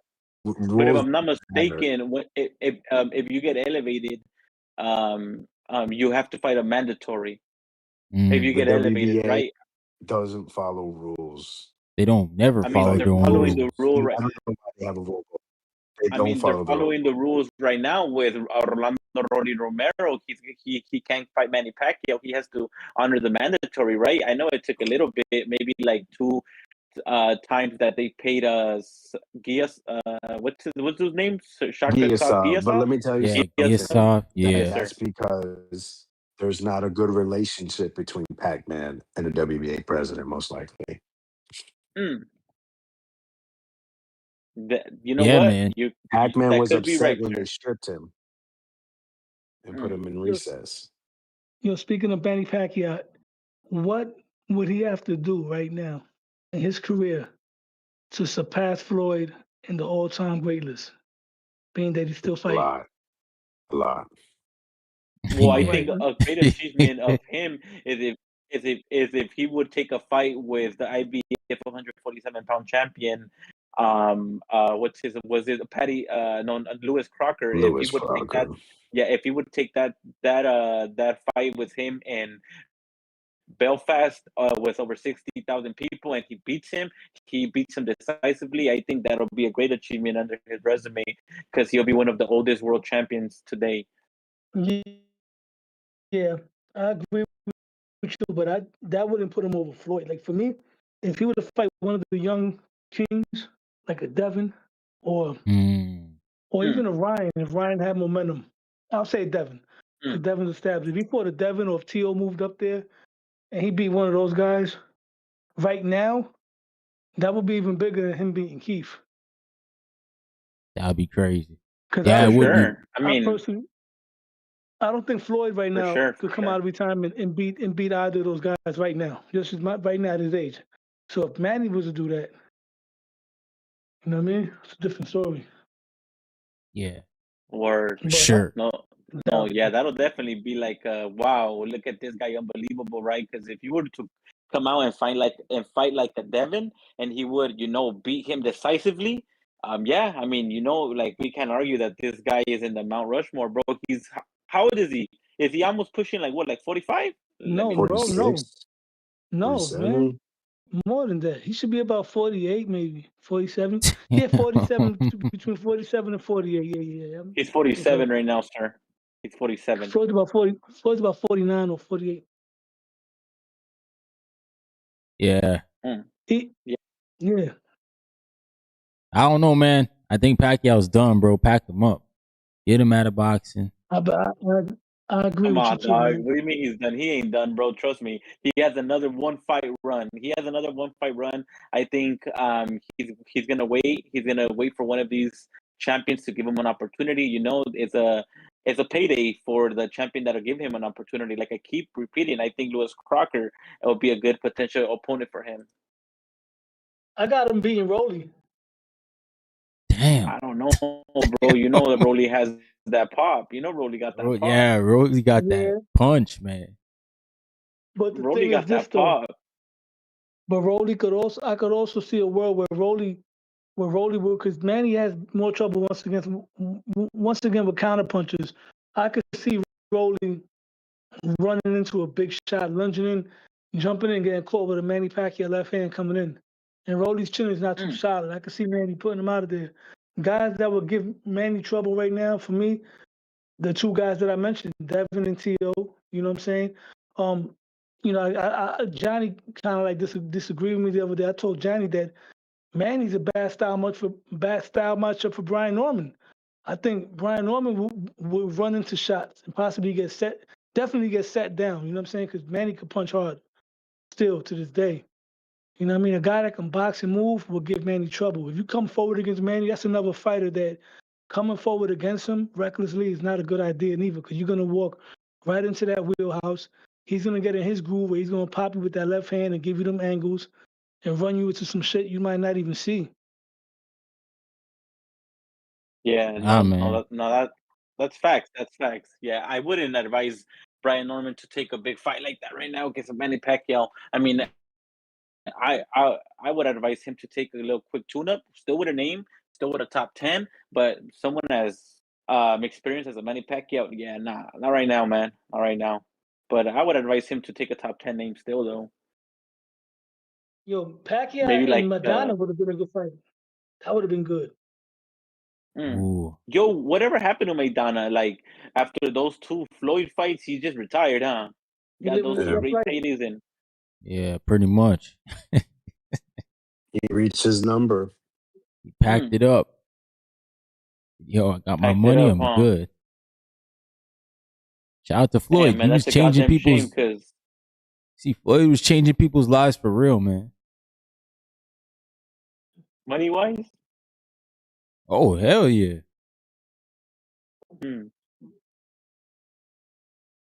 but if Rules I'm not matter. mistaken, if you get elevated, you have to fight a mandatory. If you The get elevated, WBA right? doesn't follow rules. They don't never I mean, follow they're their own following rules. the rule I right. don't know why they have a rule book. They I don't mean, they're follow the rules. following the rules right now with Orlando Rolly Romero. He can't fight Manny Pacquiao. He has to honor the mandatory, right? I know it took a little bit, maybe like 2 times that they paid us Gias. What's his name? Shakur Giasov, but let me tell you Yeah, something. Giasov. Yeah. That's because there's not a good relationship between Pac-Man and the WBA president, most likely. You know Yeah, what? man. Pac-Man that was could be upset right, when sir. they stripped him and put him in recess. Speaking of Manny Pacquiao, what would he have to do right now in his career to surpass Floyd in the all-time great list, being that he's still A fighting? lot. Well, I Yeah. think a great achievement of him is if he would take a fight with the IBF 147-pound champion. What's his was it Patty? No, Lewis Crocker. If he Lewis would take that, Crocker. if he would take that fight with him in Belfast with over 60,000 people, and he beats him decisively. I think that'll be a great achievement under his resume because he'll be one of the oldest world champions today. Yeah, I agree with you, but that wouldn't put him over Floyd. Like for me, if he were to fight one of the young kings, like a Devin or even a Ryan, if Ryan had momentum, I'll say Devin. Because Devin's established. If he fought a Devin or if T.O. moved up there and he beat one of those guys, right now, that would be even bigger than him beating Keith. That would be crazy. Because Yeah, it would be. I don't think Floyd right now could come out of retirement and beat either of those guys right now. Just right now at his age. So if Manny was to do that, you know what I mean? It's a different story. Yeah. Word. Sure. No, No, yeah, that'll definitely be like, wow, look at this guy, unbelievable, right? Because if you were to come out and fight like a Devin, and he would, beat him decisively, yeah, I mean, like we can't argue that this guy is in the Mount Rushmore, bro. How old is he? Is he almost pushing like what, like 45? Let No, me bro, see. no, 46, no, man, 47. more than that. He should be about 48, maybe 47. Yeah, 47 between 47 and 48. Yeah, yeah, yeah. He's I think so. 47 right now, sir. He's 47. Floyd's about 40. Floyd's about 49 or 48. Yeah. Mm. He, Yeah. yeah. I don't know, man. I think Pacquiao's done, bro. Pack him up. Get him out of boxing. I agree Come with you on, too, dog. man. What do you mean he's done? He ain't done, bro. Trust me. He has another one fight run. I think he's gonna wait. He's gonna wait for one of these champions to give him an opportunity. It's a payday for the champion that'll give him an opportunity. Like I keep repeating, I think Lewis Crocker will be a good potential opponent for him. I got him beating Rolly. Damn. I don't know, bro. You know that Rolly has that pop. You know Rolly got that pop. Yeah, Rosie got that Yeah. punch, man. But the Rolly thing is got this that though. pop. But I could also see a world where Rolly would, because Manny has more trouble once again with counter punches. I could see Rolly running into a big shot, lunging in, jumping in, getting caught with a Manny Pacquiao left hand coming in. And Rolly's chin is not too Mm. solid. I could see Manny putting him out of there. Guys that would give Manny trouble right now, for me, the two guys that I mentioned, Devin and T.O., you know what I'm saying? Johnny kind of like disagreed with me the other day. I told Johnny that Manny's a bad style matchup for Brian Norman. I think Brian Norman will run into shots and possibly definitely get set down. You know what I'm saying? Because Manny could punch hard still to this day. You know what I mean? A guy that can box and move will give Manny trouble. If you come forward against Manny, that's another fighter that coming forward against him recklessly is not a good idea neither, because you're going to walk right into that wheelhouse. He's going to get in his groove where he's going to pop you with that left hand and give you them angles and run you into some shit you might not even see. Yeah, Nah, no, man. that's facts. That's facts. Yeah, I wouldn't advise Brian Norman to take a big fight like that right now against Manny Pacquiao. I mean, I would advise him to take a little quick tune-up, still with a name, still with a top 10, but someone as experience as a Manny Pacquiao. Yeah, nah, not right now, man, not right now. But I would advise him to take a top 10 name still, though. Yo, Pacquiao Maybe and like, Madonna would have been a good fight. That would have been good. Ooh. yo, whatever happened to Maidana? Like after those two Floyd fights, he just retired, huh? Got those two Yeah. That's great right. paydays in. Yeah, pretty much. He reached his number. He packed it up. Yo, I got my Packed it money. up, I'm huh? good. Shout out to Damn, Floyd. man, He was that's a changing goddamn shame. people's. Cause See, Floyd was changing people's lives for real, man. money wise, Oh hell yeah,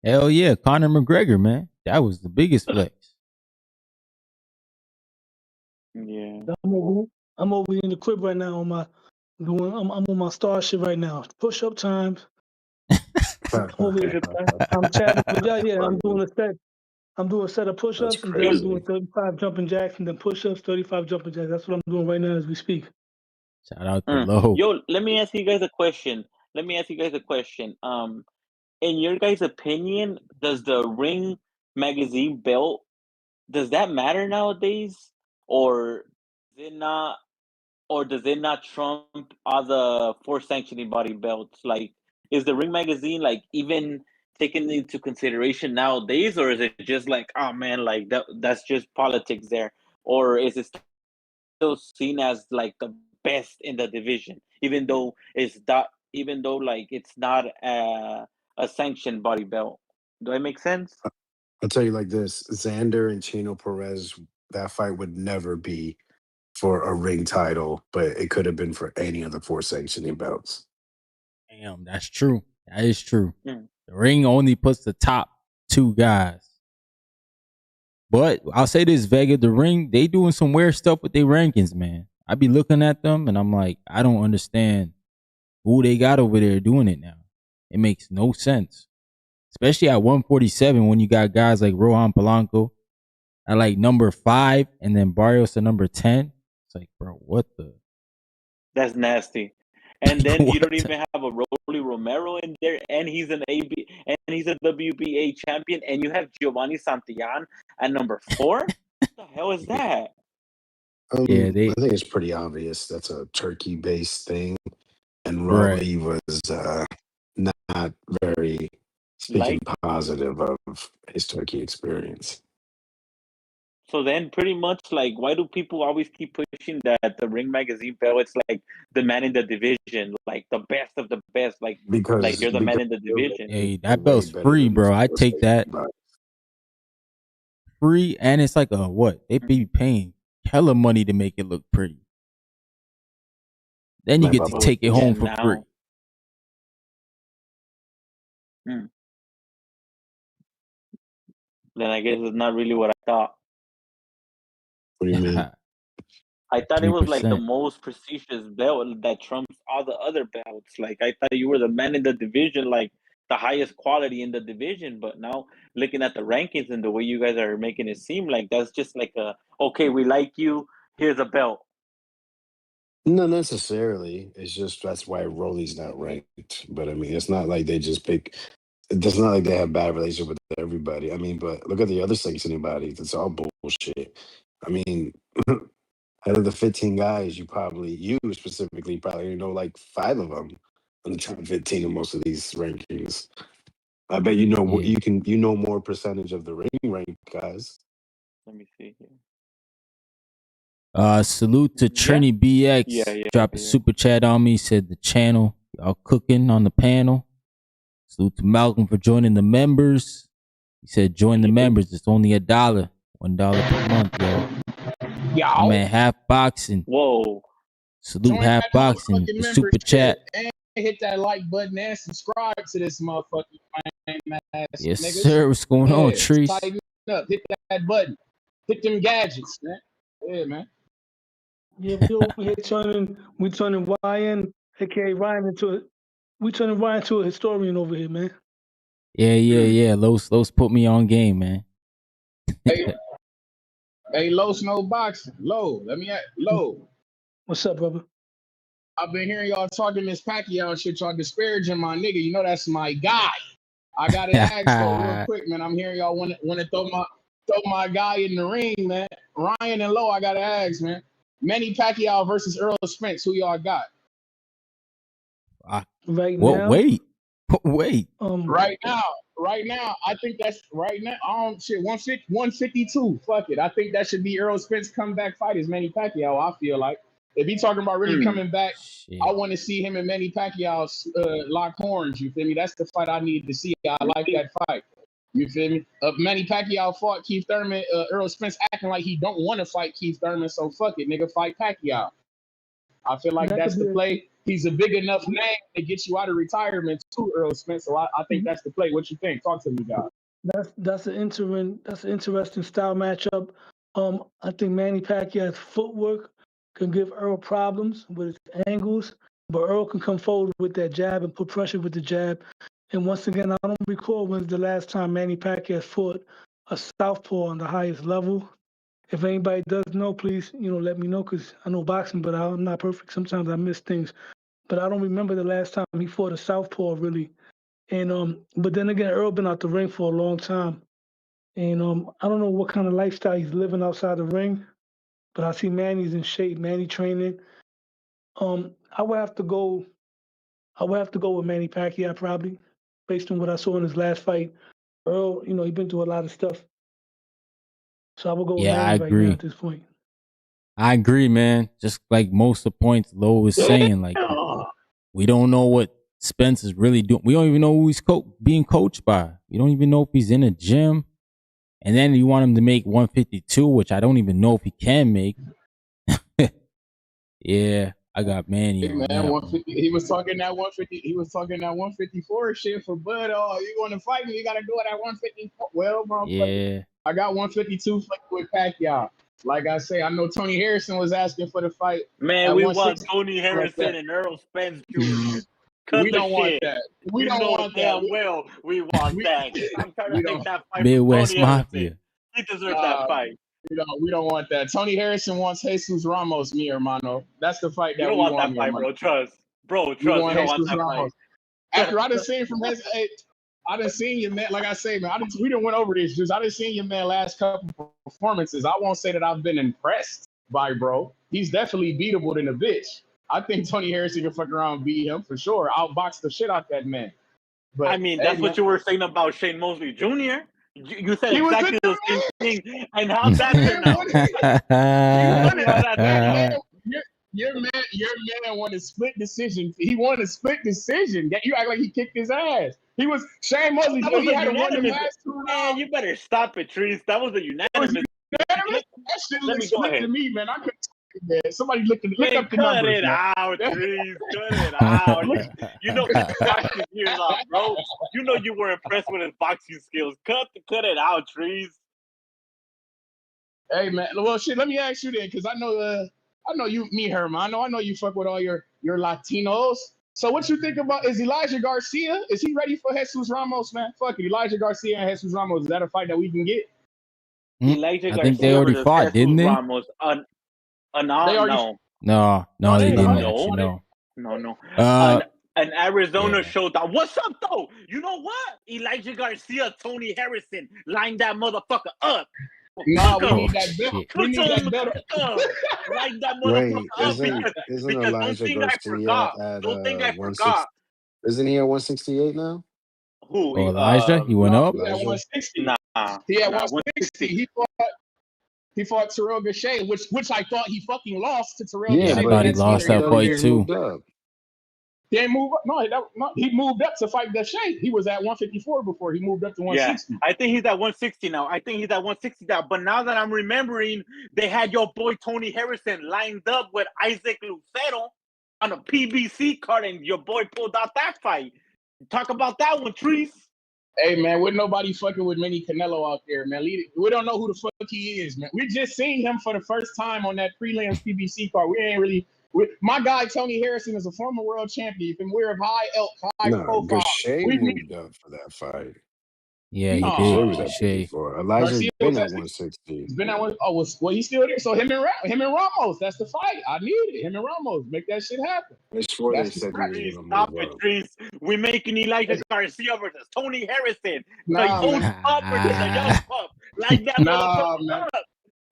hell yeah. Conor McGregor, man. That was the biggest flex. yeah. I'm over in the crib right now I'm on my star shit right now. Push up times. I'm over here. I'm chatting with y'all. Yeah, I'm doing a set. I'm doing a set of push That's ups and then I'm crazy. doing 35 jumping jacks and then push ups, 35 jumping jacks. That's what I'm doing right now as we speak. Shout out to Low. Yo, let me ask you guys a question. In your guys' opinion, does the Ring magazine belt does that matter nowadays, or does it not? Or does it not trump other force sanctioning body belts? Like, is the Ring magazine like even taken into consideration nowadays, or is it just like, oh man, like that's just politics there, or is it still seen as like the best in the division, even though like it's not a sanctioned body belt? Do I make sense? I'll tell you like this: Xander and Chino Perez, that fight would never be for a ring title, but it could have been for any of the four sanctioning belts. Damn, that's true. That is true. Mm. The ring only puts the top two guys. But I'll say this, Vega, the ring, they doing some weird stuff with their rankings, man. I be looking at them and I'm like, I don't understand who they got over there doing it now. It makes no sense. Especially at 147 when you got guys like Rohan Polanco at like number 5 and then Barrios at number 10. It's like, bro, what the? That's nasty. And then you What don't the- even have a Rolly Romero in there, and he's an AB, and he's a WBA champion, and you have Giovanni Santillan at number 4. What the hell is that? Yeah, I think it's pretty obvious that's a Turkey-based thing, and Right. Rolly was not very speaking positive of his Turkey experience. So then, pretty much, like, why do people always keep pushing that the Ring Magazine belt? It's like the man in the division, like the best of the best, like Because you're the man in the division. Hey, they're that way belt's better free, than bro. I the take that. but Free, and it's like a what? They be paying hella money to make it look pretty. Then you My get to bubble. take it home for now. free. Then I guess it's not really what I thought. What do you mean? I thought it was like the 3%. most prestigious belt that trumps all the other belts. Like, I thought you were the man in the division, like the highest quality in the division. But now looking at the rankings and the way you guys are making it seem like that's just like a, okay, we like you, here's a belt. Not necessarily. It's just that's why Rolly's not ranked. But I mean, it's not like they just pick. It's not like they have bad relationship with everybody. I mean, but look at the other 16 bodies. It's all bullshit. I mean, out of the 15 guys, you specifically probably know like 5 of them on the top 15 in most of these rankings. I bet you know Yeah. you know more percentage of the rank guys. Let me see here. Salute to Trini BX. Yeah, Drop a super chat on me. Said the channel. Y'all cooking on the panel. Salute to Malcolm for joining the members. He said join the members. It's only $1. $1 per month, yo. Y'all. Man, Half Boxing. Whoa. Salute Join Half that Boxing. motherfucking The super membership chat. and hit that like button and subscribe to this motherfucking ass Yes, niggas. sir. What's going on, Yeah, Trees? tighten up. Hit that button. Hit them gadgets, man. Yeah, man. Yeah, we over here turning YN, aka Ryan turning Ryan into a historian over here, man. Yeah. Los put me on game, man. Hey, Low Snow Boxing. Low, Low. What's up, brother? I've been hearing y'all talking this Pacquiao shit. Y'all disparaging my nigga. You know that's my guy. I got to ask though, real quick, man. I'm hearing y'all want to throw my guy in the ring, man. Ryan and Low, I got to ask, man. Manny Pacquiao versus Earl Spence. Who y'all got? Right Well, now. wait. Right now, I think that's right now. 152. Fuck it. I think that should be Earl Spence comeback fight is Manny Pacquiao. I feel like if he's talking about really coming back, Shit. I want to see him and Manny Pacquiao lock horns. You feel me? That's the fight I need to see. I like that fight. You feel me? Manny Pacquiao fought Keith Thurman. Earl Spence acting like he don't want to fight Keith Thurman, so fuck it, nigga, fight Pacquiao. I feel like that's the play. He's a big enough name to get you out of retirement too, Earl Spence. So I think that's the play. What you think? Talk to me, guys. That's an interesting style matchup. I think Manny Pacquiao's footwork can give Earl problems with his angles, but Earl can come forward with that jab and put pressure with the jab. And once again, I don't recall when's the last time Manny Pacquiao fought a southpaw on the highest level. If anybody does know, please, let me know, because I know boxing, but I'm not perfect. Sometimes I miss things. But I don't remember the last time he fought a southpaw, really. And but then again, Earl been out the ring for a long time. And I don't know what kind of lifestyle he's living outside the ring, but I see Manny's in shape, Manny training. I would have to go with Manny Pacquiao probably, based on what I saw in his last fight. Earl, he's been through a lot of stuff. So I will go with Manny right now at this point. I agree, man. Just like most of the points Lo was saying, like we don't know what Spence is really doing. We don't even know who he's being coached by. We don't even know if he's in a gym. And then you want him to make 152, which I don't even know if he can make. Yeah, I got Manny. Hey, man, 150. He was talking that 150. He was talking that 154 shit for Bud. Oh, you want to fight me? You got to do it at 154. Well, motherfucker. Yeah. I got 152 with Pacquiao. Like I say, I know Tony Harrison was asking for the fight. Man, we want Tony Harrison and Earl Spence Jr. Cut We the don't want shit. that. We You don't know want that. damn well we want that. I'm trying We to take don't. that fight Midwest from Tony Mafia. Harrison. He deserved that fight. We don't want that. Tony Harrison wants Jesus Ramos, mi hermano. That's the fight You that don't we want want, that mi fight, hermano. bro. Trust. Bro, We trust. want You don't want Jesus that Ramos. fight. After I done seen from his, I done seen you, man. Like I say, man, we done went over this. Just I done seen you, man. Last couple performances. I won't say that I've been impressed by bro. He's definitely beatable than a bitch. I think Tony Harrison can fuck around and beat him for sure. Outbox the shit out that man. But I mean, that's what you were saying about Shane Mosley Jr. You said he was exactly a the same thing. And how'd that turn out? Your man won a split decision. He won a split decision. You act like he kicked his ass. He was Shane Mosley. That was He a had to won the unanimous. last 2 Man, rounds. you better stop it, Trees. That was a unanimous. That shit Let looked me go split ahead. to me, man. I couldn't. Man. Somebody look up the cut numbers. it Man. out, Trees. Cut it out. You know he boxed his ears off, bro. You know you were impressed with his boxing skills. Cut it out, Trees. Hey man, well shit. Let me ask you then, because I know you, me, Herman. I know you fuck with all your Latinos. So what you think about is Elijah Garcia? Is he ready for Jesus Ramos, man? Fuck it, Elijah Garcia and Jesus Ramos. Is that a fight that we can get? Elijah I Garcia think they already versus fought, Jesus didn't they? Ramos. No. No, they didn't actually. No. Uh, An Arizona yeah. showdown. What's up, though? You know what? Elijah Garcia, Tony Harrison, line that motherfucker up. No, we Oh, need that belt. shit. We need that belt. Line that motherfucker Wait, up isn't because Elijah don't think I Garcia forgot. at Don't think I 160? forgot. Isn't he at 168 now? Who? Oh, Elijah, he went up. He at 160. Nah. He at Nah, 160. He fought Terrell Gausha, which I thought he fucking lost to Terrell Yeah, Gausha. I but thought he lost I that thought he fight just too. moved up. He didn't move up. No, he moved up to fight Gausha. He was at 154 before. He moved up to 160. Yeah, I think he's at 160 now. But now that I'm remembering, they had your boy Tony Harrison lined up with Isaac Lucero on a PBC card, and your boy pulled out that fight. Talk about that one, Trees. Hey man, with nobody fucking with Manny Canelo out there, man. We don't know who the fuck he is, man. We just seen him for the first time on that prelims PBC card. We ain't really. My guy Tony Harrison is a former world champion, and we're of high elk, high profile. Gausha We moved up for that fight. Yeah, he Gausha did. was at Gausha. 54. Elijah's Garcia been was at at 160. He's been at one. Oh, well, he's still there. So him and Ramos, that's the fight. I need it. Him and Ramos, make that shit happen. I swore they That's the said he was Trees, going to stop move it, up. Trees. We're making Elijah Garcia versus Tony Harrison. Nah, The old man. pup versus the young pup. Like that Nah, motherfucker man. up.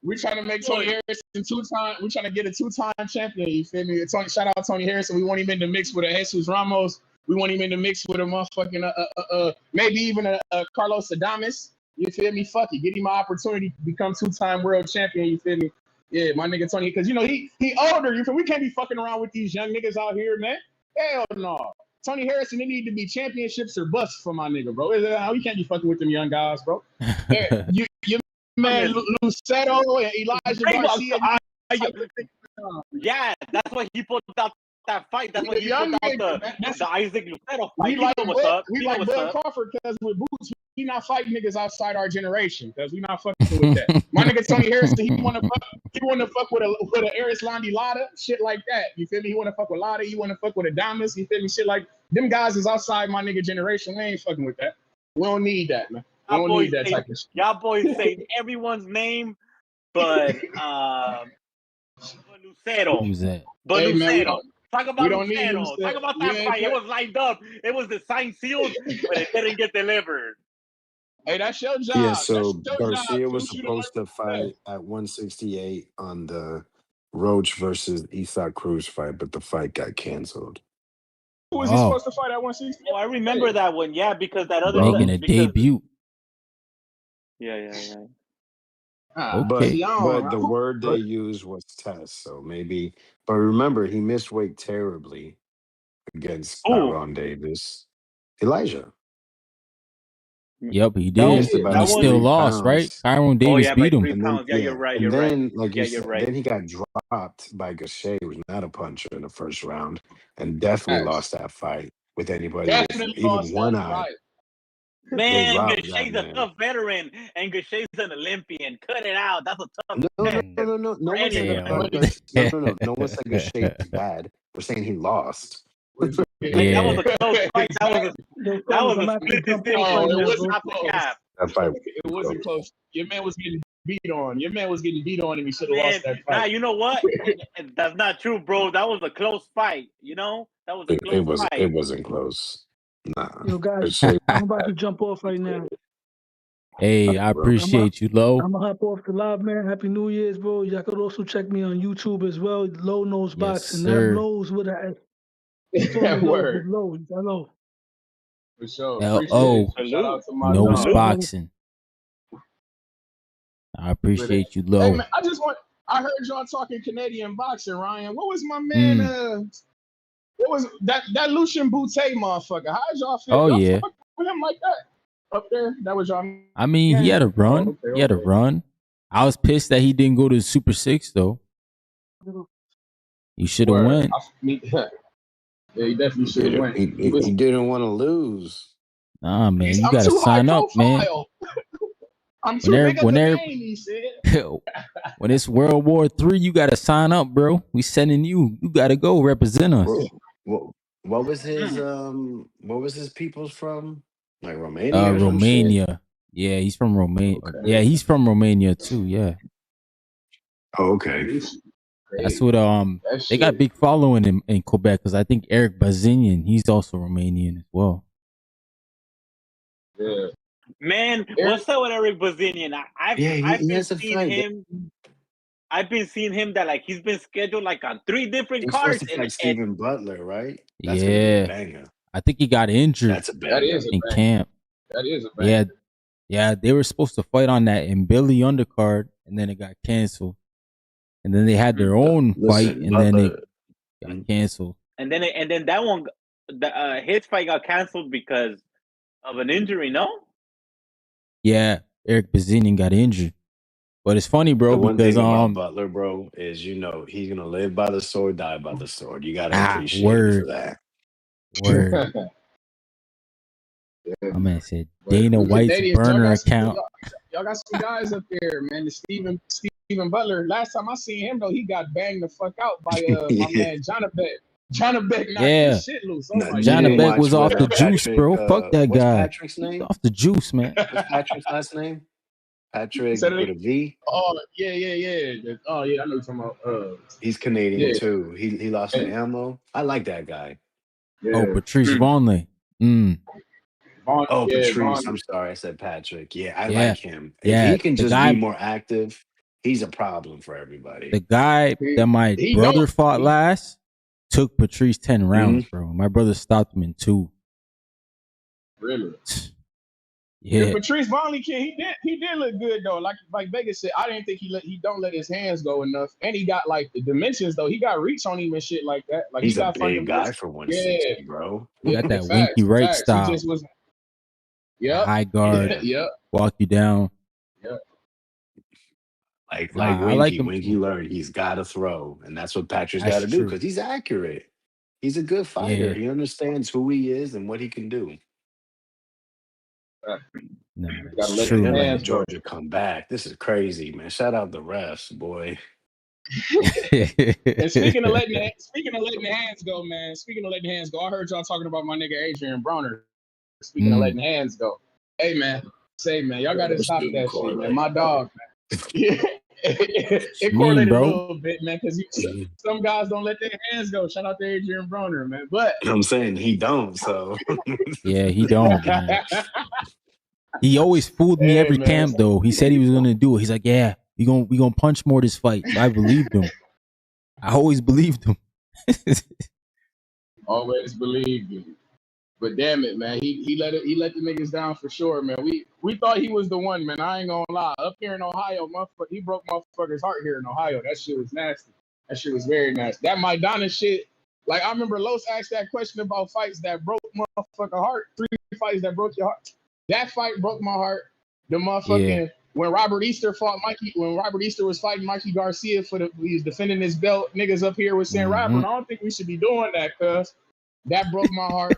We're trying to make Tony Harrison 2-time. We're trying to get a 2-time champion. You feel me? Shout out Tony Harrison. We want him in the mix with a Jesus Ramos. We want him in the mix with a motherfucking maybe even a Carlos Adames. You feel me? Fuck it. Get him an opportunity to become 2-time world champion. You feel me? Yeah, my nigga Tony, because you know he older. You feel we can't be fucking around with these young niggas out here, man. Hell no. Tony Harrison, they need to be championships or bust for my nigga, bro. We can't be fucking with them young guys, bro. You man, Lucero and Elijah Garcia. Yeah, that's why he put out that fight. That's why he put out the Isaac Lucero fight. We like what's up. We like Bud Crawford because with Boots, we not fighting niggas outside our generation because we not fucking with that. My nigga Tony Harrison, he wanna fuck with a Eris Londi Lotta, shit like that. You feel me? He wanna fuck with Lotta, he wanna fuck with Adames, you feel me? Shit like them guys is outside my nigga generation. We ain't fucking with that. We don't need that, man. We don't need that type of shit. Y'all boys say everyone's name, but Lucero. Who's that? But Hey, man, Lucero. Talk about Lucero. Talk about that fight. It was lined up. It was the sign sealed, but it didn't get delivered. Hey, that's your job. Yeah, so Garcia was supposed to fight at 168 on the Roach versus Isaac Cruz fight, but the fight got canceled. Who was he supposed to fight at 160? Oh, I remember that one. Yeah, because that other making a debut. Yeah. Okay. But the word they used was test, so maybe. But remember, he missed weight terribly against Tyron Davis. Elijah. Yep, he did. And he still lost, right? Tyron Davis beat him. Yeah, you're right. And then, like you said, then he got dropped by Gausha, who was not a puncher in the first round, and definitely lost that fight with anybody with even one eye. Man, Gausha's a tough veteran, and Gausha's an Olympian. Cut it out. That's a tough. No. No one said Gausha is bad. We're saying he lost. Like that was a close fight. Yo, That fellas, was I'm a actually split jump off decision. right it now, wasn't bro. Stop the close. cap. That fight. It wasn't close. Your man was getting beat on. Your man was getting beat on, and he should have Man, lost that nah, fight. you know what? That's not true, bro. That was a close fight. You know, that was a It close was. fight. It wasn't close. Nah. Yo, guys, It's straight. I'm about to jump off right now. Hey, I Bro. appreciate you, Lo. I'm gonna hop off the live, man. Happy New Year's, bro. Y'all could also check me on YouTube as well. Low Nose Yes, Boxing. sir. Not Lowe's with a S. Call me Lowe's, but Word. Lowe's. Hello. For sure. L-O. Appreciate you. Shout out to my Nose dog. Boxing. I appreciate you, Hey, Lo. man, I heard y'all talking Canadian boxing, Ryan. What was my man? What was that Lucian Boutte motherfucker? How did y'all feel? Oh, Y'all yeah. fuck with him like that up there? That was y'all. I mean, he had a run. okay, He had a okay. run. I was pissed that he didn't go to the Super 6, though. He should have Word. went. Yeah, he definitely should have went. He didn't want to lose. Nah, man, you I'm gotta too sign high up, man. profile. I'm too big of a name, he said. When it's World War III, you gotta sign up, bro. We sending you. You gotta go represent us. What was his people's from? Like Romania or some shit? Romania. Yeah, he's from Romania. Okay. Yeah, he's from Romania too. Yeah, Oh, okay. that's what. They got big following in Quebec because I think Eric Bazinian, he's also Romanian as well. Yeah. Man, what's up with Eric Bazinian? I've been seeing him. I've been seeing him that like he's been scheduled like on 3 different He's cards. supposed to fight Stephen Butler, right? That's Yeah, gonna be a banger. I think he got injured. That's a banger. That is a in banger. camp. That is a banger. Yeah, they were supposed to fight on that in Billy undercard, and then it got canceled. And then they had their own fight, and then it got canceled. And then that one, his fight got canceled because of an injury. No. Yeah, Eric Bazinian got injured. But it's funny, bro, The one because thing about Butler, bro, is he's gonna live by the sword, die by the sword. You gotta appreciate it for that. Word. My man said Dana White's Canadians, burner account. Y'all got some guys up there, man. The Stephen Butler. Last time I seen him though, he got banged the fuck out by my man Jonathan. Jonathan knocked his shit loose. Oh my Jonathan was off the juice, Patrick, bro. Fuck that what's guy. Patrick's name? He's off the juice, man. What's Patrick's last name? Patrick with a V. Oh yeah. Oh yeah, I know you're talking about. He's Canadian too. He lost to Ammo. I like that guy. Yeah. Oh, Patrice Vonleh. Patrice. Vaughn. I'm sorry, I said Patrick. Yeah, I like him. If Yeah, he can just be more active, he's a problem for everybody. The guy that my brother fought last took Patrice 10 rounds, bro. My brother stopped him in 2. Really? Yeah. Patrice Vonleh, he did look good though. Like Vegas said, I didn't think he don't let his hands go enough, and he got like the dimensions though. He got reach on him and shit like that. Like he's he got a big guy for 160, bro. He got that winky right style. He just was. Yep. High guard. Yep. Walk you down. Yep. Like I Winky, like him. when he learned, he's got to throw, and that's what Patrick's got to do because he's accurate. He's a good fighter. Yeah. He understands who he is and what he can do. No, Gotta that's let true. him Letting hands Georgia come back. This is crazy, man. Shout out the refs, boy. And speaking of letting the hands go, man. Speaking of letting hands go, I heard y'all talking about my nigga Adrian Browner. Speaking of letting hands go, hey man, y'all gotta stop that shit, man. My dog, man. Yeah. It correlated a little bit, man, because some guys don't let their hands go. Shout out to Adrian Browner, man. But I'm saying he don't, so yeah, he don't, man. He always fooled me every camp though. He said he was gonna do it. He's like, yeah, we gonna punch more this fight. So I believed him. I always believed him. Always believed you. But damn it, man, he let the niggas down for sure, man. We thought he was the one, man. I ain't gonna lie. Up here in Ohio, he broke motherfuckers' heart here in Ohio. That shit was nasty. That shit was very nasty. That Maidana shit, like I remember Los asked that question about fights that broke motherfucker heart. 3 fights that broke your heart. That fight broke my heart. The motherfucking when Robert Easter fought Mikey, when Robert Easter was fighting Mikey Garcia he was defending his belt. Niggas up here was saying, Robert, I don't think we should be doing that, cuz that broke my heart.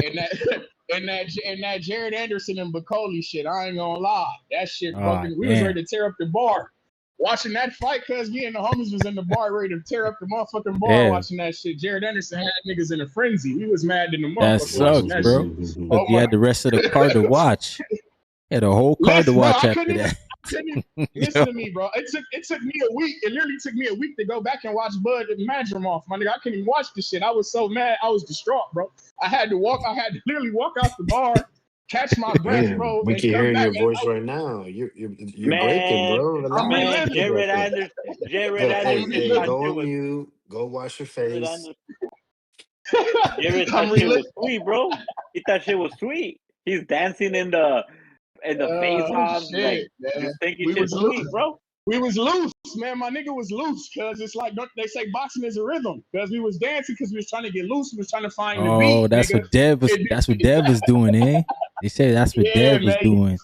and that Jared Anderson and Bacoli shit, I ain't gonna lie. That shit broken. We was ready to tear up the bar. watching that fight, cause me and the homies was in the bar ready to tear up the motherfucking bar watching that shit. Jared Anderson had niggas in a frenzy. We was mad in the That motherfucker watching sucks, that bro. shit. Because Oh you my! had the rest of the card to watch. You had a whole card to Listen, bro, watch I after couldn't even. that. Listen to me, bro. It took me a week. It literally took me a week to go back and watch Bud and Madrimov. My nigga, I couldn't even watch this shit. I was so mad. I was distraught, bro. I had to literally walk out the bar, catch my breath, Damn, bro, we and can come hear back. your voice right now. You're breaking, Man, bro. I'm Relax. man, reliving. Jared Anderson, Jared Look, I'm Anderson hey, thought reliving. go shit on was mute. Go wash your Jared face. Anderson. Jared I'm thought shit was reliving. sweet, bro. He thought shit was sweet. He's dancing in the face off, like Shit, man. he's thinking We shit was loose. sweet, bro. We was loose, man. My nigga was loose, cause it's like they say boxing is a rhythm. Cause we was dancing, cause we was trying to get loose. We was trying to find the Oh, beat, that's nigga. what Dev was. That's what Dev was doing, eh? They say that's what Yeah, Dev was man. doing.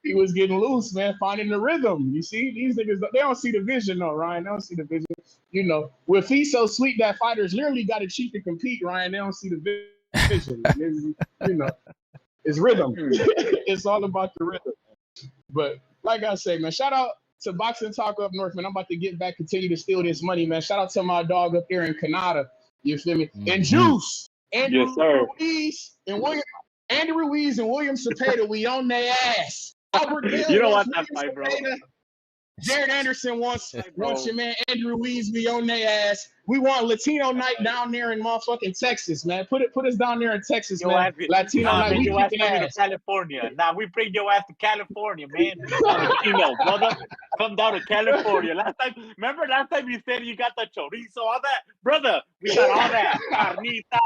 He was getting loose, man, finding the rhythm. You see, these niggas, they don't see the vision, though, Ryan. They don't see the vision. You know, with He's So Sweet that fighters literally got to cheat to compete, Ryan. They don't see the vision. You know, it's rhythm. It's all about the rhythm. But like I say, man, shout out to Boxing Talk Up North, man. I'm about to get back, continue to steal this money, man. Shout out to my dog up there in Canada. You feel me? And Juice, Andrew Yes, sir. Ruiz, and William. Andy Ruiz and William Cepeda, we on their ass. Albert Bell You don't wants want that William fight, bro. Cepeda. Jared Anderson wants Bro. your man Andrew Ruiz, we on their ass. We want Latino night down there in motherfucking Texas, man. Put us down there in Texas, man. Latino night, man, we your ass kicking coming to ass. California. Nah, we bring your ass to California, man. Latino, brother. Come down to California. Remember last time you said you got the chorizo, all that? Brother, we got all that. Carnita,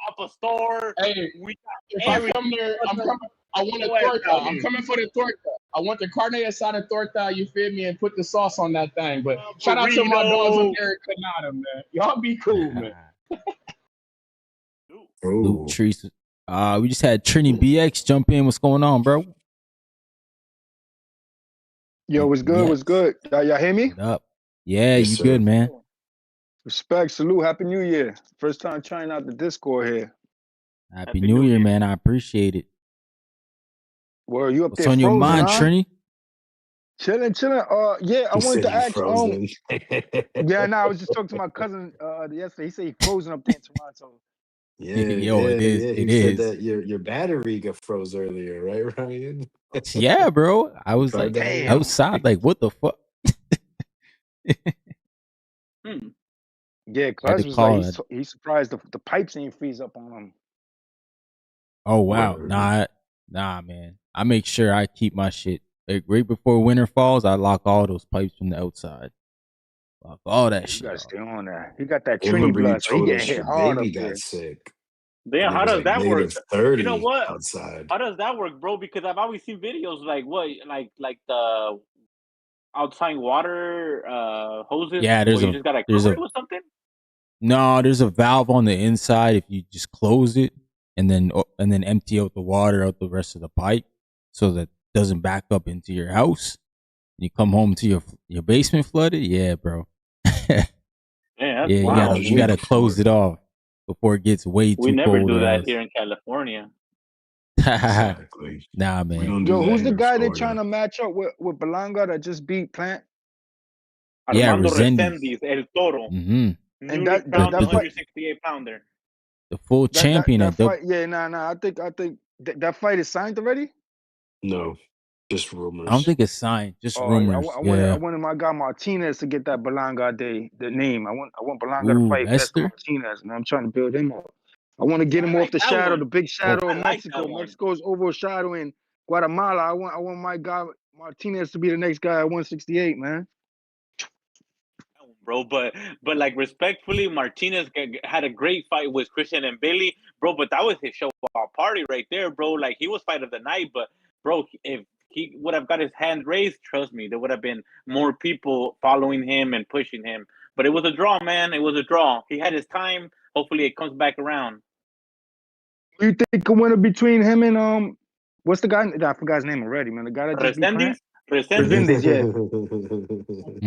Alpha Store. Hey, we if I come there, I'm coming. I want a torta. I'm coming for the torta. I want the carne asada torta, you feel me, and put the sauce on that thing. But shout out to my dogs up there in Canada, man. Y'all be cool, man. Luke Treese. We just had Trini BX jump in. What's going on, bro? Yo, what's good? Yes. What's good? Y'all hear me? What up? Yeah, Yes, you sir. good, man. Respect, salute, happy new year. First time trying out the Discord here. Happy New Year, man. I appreciate it. Well, you up What's there on your frozen, mind, huh? Trini? Chilling. Yeah, I He wanted said to he ask frozen. I was just talking to my cousin yesterday. He said he frozen up there in Toronto. Yo, it is. He It said is. that your battery got froze earlier, right, Ryan? Yeah, bro. I was like Damn. outside, like, what the fuck? Yeah, Had Cuz to was call like it. he's surprised the pipes ain't freeze up on him. Oh wow. Word. Nah, man. I make sure I keep my shit. Like, right before winter falls, I lock all those pipes from the outside. Lock all that You shit. gotta off. stay on that. He got that I Trini remember you blood, so he told getting us hit your hard up baby there. got sick. Damn, how does that work? -30 You know what? outside. How does that work, bro? Because I've always seen videos like the outside water hoses. Yeah, where you just gotta cover it with something. No, there's a valve on the inside. If you just close it and then empty out the water out the rest of the pipe, so that it doesn't back up into your house. You come home to your basement flooded. Yeah, bro. Yeah, you gotta close it off before it gets way too cold. We never do that here in California. Exactly. Nah, man. We don't do Yo, that who's the here in guy they're Florida. trying to match up with Belanga that just beat Plant? Armando Resendiz. Resendiz, El Toro. Mm-hmm. And Newly that crowned fight, 168 pounder. The full champion that at the fight, I think that fight is signed already. No, just rumors. I don't think it's signed, just Oh, rumors. I wanted my guy Martinez to get that Belanga the name. I want Belanga to Ooh, fight Esther Esther? Martinez, and I'm trying to build him up. I want to get him off the that shadow, one. the big shadow of I like Mexico. that one. Mexico's overshadowing Guatemala. I want my guy Martinez to be the next guy at 168, man. Bro, but like respectfully, Martinez had a great fight with Christian and Billy, bro. But that was his show party right there, bro. Like he was fight of the night, but bro, if he would have got his hand raised, trust me, there would have been more people following him and pushing him. But it was a draw, man. It was a draw. He had his time. Hopefully, it comes back around. You think a winner between him and what's the guy? I forgot his name already, man. The guy that just beat Plant? Resendiz, yeah.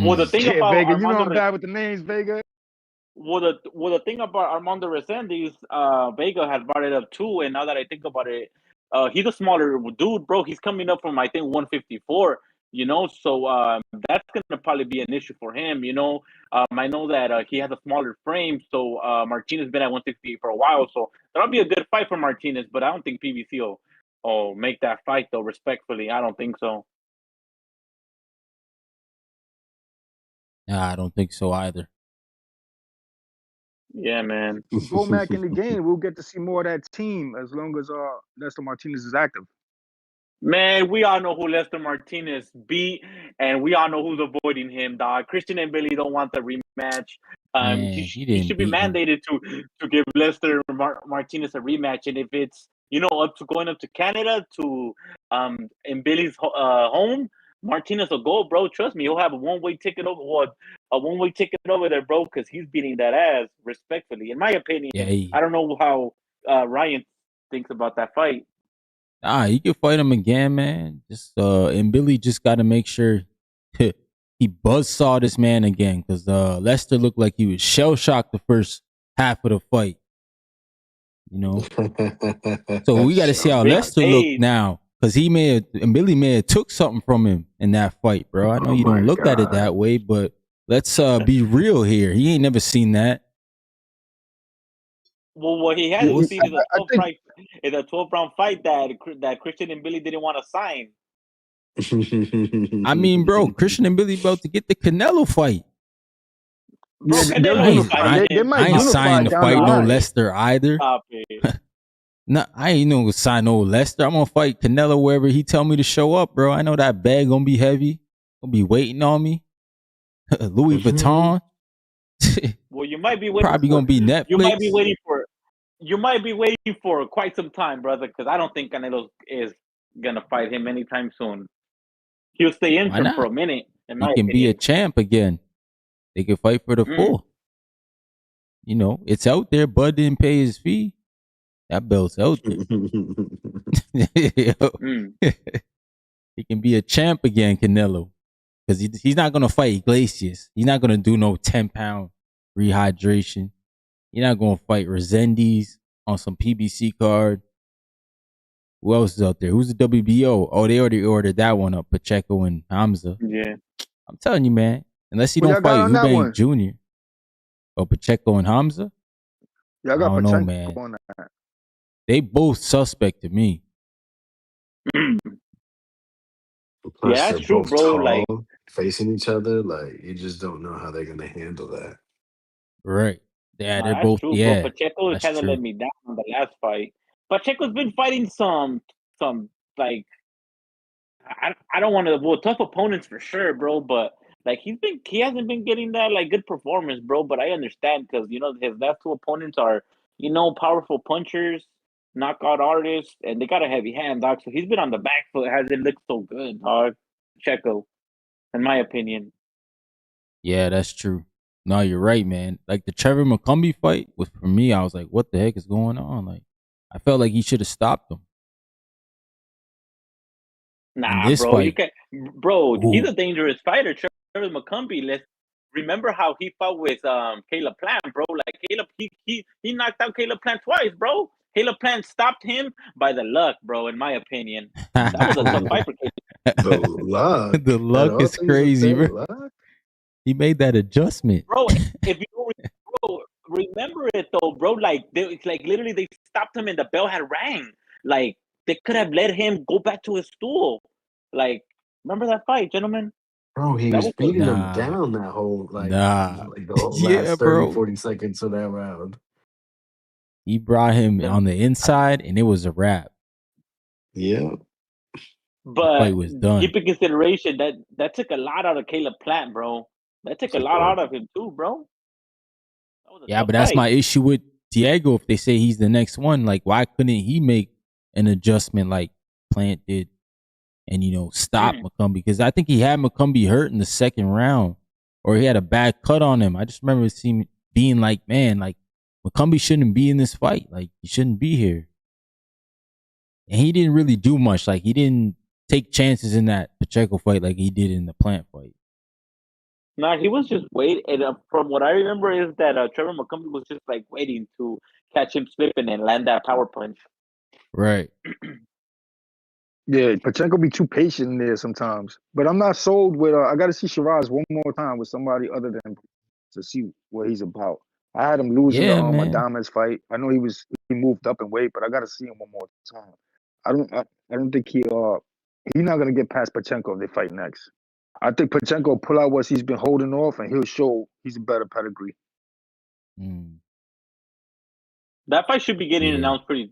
Well, the thing about Vega, Armando, you know I'm bad with the names, Vega. Well, the thing about Armando Resendiz, Vega had brought it up too, and now that I think about it, he's a smaller dude, bro. He's coming up from I think 154. So that's going to probably be an issue for him. I know that he has a smaller frame, so Martinez has been at 168 for a while, so that'll be a good fight for Martinez. But I don't think PBC will make that fight though. Respectfully, I don't think so. Nah, I don't think so either. Yeah, man. Vomac in the game, we'll get to see more of that team as long as Lester Martinez is active. Man, we all know who Lester Martinez beat, and we all know who's avoiding him, dog. Christian and Billy don't want the rematch. He should be mandated to give Lester Martinez a rematch, and if it's going up to Canada to in Billy's home, Martinez will go, bro. Trust me, he'll have a one-way ticket over there, bro, because he's beating that ass. Respectfully, in my opinion, I don't know how Ryan thinks about that fight. Nah, you can fight him again, man. Just and Billy just got to make sure he buzzsaw this man again, because Lester looked like he was shell shocked the first half of the fight. So we got to see how Lester look now, because Billy may have took something from him in that fight, bro. I know you don't look at it that way, but let's be real here. He ain't never seen that. Well, what he hasn't seen is a 12-round fight that Christian and Billy didn't want to sign. I mean, bro, Christian and Billy about to get the Canelo fight. Bro, they might I ain't signing to fight no Lester either. Stop it. No, I ain't gonna sign no Lester. I'm gonna fight Canelo wherever he tell me to show up, bro. I know that bag gonna be heavy. Gonna be waiting on me. Louis Vuitton. Well, you might be waiting. Probably gonna be Netflix. You might be waiting for quite some time, brother, because I don't think Canelo is gonna fight him anytime soon. He'll stay in for a minute. He can be a champ again. They can fight for the full. It's out there. Bud didn't pay his fee. That belt's out there. He can be a champ again, Canelo. Because he's not going to fight Iglesias. He's not going to do no 10-pound rehydration. He's not going to fight Resendiz on some PBC card. Who else is out there? Who's the WBO? Oh, they already ordered that one up. Pacheco and Hamza. Yeah. I'm telling you, man. Unless he don't fight Eubank Jr. or Pacheco and Hamza. Yeah, I got don't Pacheco know, man. on that. They both suspect to me. Yeah, that's true, bro. Like facing each other, like you just don't know how they're gonna handle that. Right. Yeah, they're that's both. True, yeah, bro. Pacheco kind of let me down on the last fight. Pacheco's been fighting some like I don't want to tough opponents for sure, bro. But like he hasn't been getting that like good performance, bro. But I understand because his last two opponents are powerful punchers, knockout artists, and they got a heavy hand, dog. So he's been on the back foot. Hasn't looked so good, dog. Pacheco, in my opinion. Yeah, that's true. No, you're right, man. Like the Trevor McCumbee fight was for me. I was like, what the heck is going on? Like, I felt like he should have stopped him. Nah, bro, you can't, bro. Ooh. He's a dangerous fighter, Trevor McCumbee. Let's remember how he fought with Caleb Plant, bro. Like Caleb, he knocked out Caleb Plant twice, bro. Caleb Plant stopped him by the luck, bro. In my opinion, that was a tough fight for Caleb. The luck, the luck is crazy, bro. He made that adjustment, bro. If you remember it though, bro. Like literally they stopped him and the bell had rang. Like they could have let him go back to his stool. Like, remember that fight, gentlemen? Bro, he was beating him down that whole like the whole last 30, 40 seconds of that round. He brought him on the inside and it was a wrap. Yeah. But fight was done. Keep in consideration that took a lot out of Caleb Plant, bro. That took a lot out of him too, bro. Yeah, but that's my issue with Diego. If they say he's the next one, like why couldn't he make an adjustment like Plant did and stop McCumbee? Because I think he had McCumbee hurt in the second round, or he had a bad cut on him. I just remember being like, man, like McCumbee shouldn't be in this fight. Like he shouldn't be here. And he didn't really do much. Like he didn't take chances in that Pacheco fight like he did in the Plant fight. Nah, he was just waiting. And from what I remember is that Trevor McCumbee was just like waiting to catch him slipping and land that power punch. Right. Yeah, Pachenko be too patient in there sometimes. But I'm not sold with. I got to see Shiraz one more time with somebody other than to see what he's about. I had him losing the Yeah, man. Adames fight. I know he moved up in weight, but I got to see him one more time. I don't think he's not gonna get past Pachenko if they fight next. I think Pachenko will pull out what he's been holding off, and he'll show he's a better pedigree. That fight should be getting Yeah. announced pretty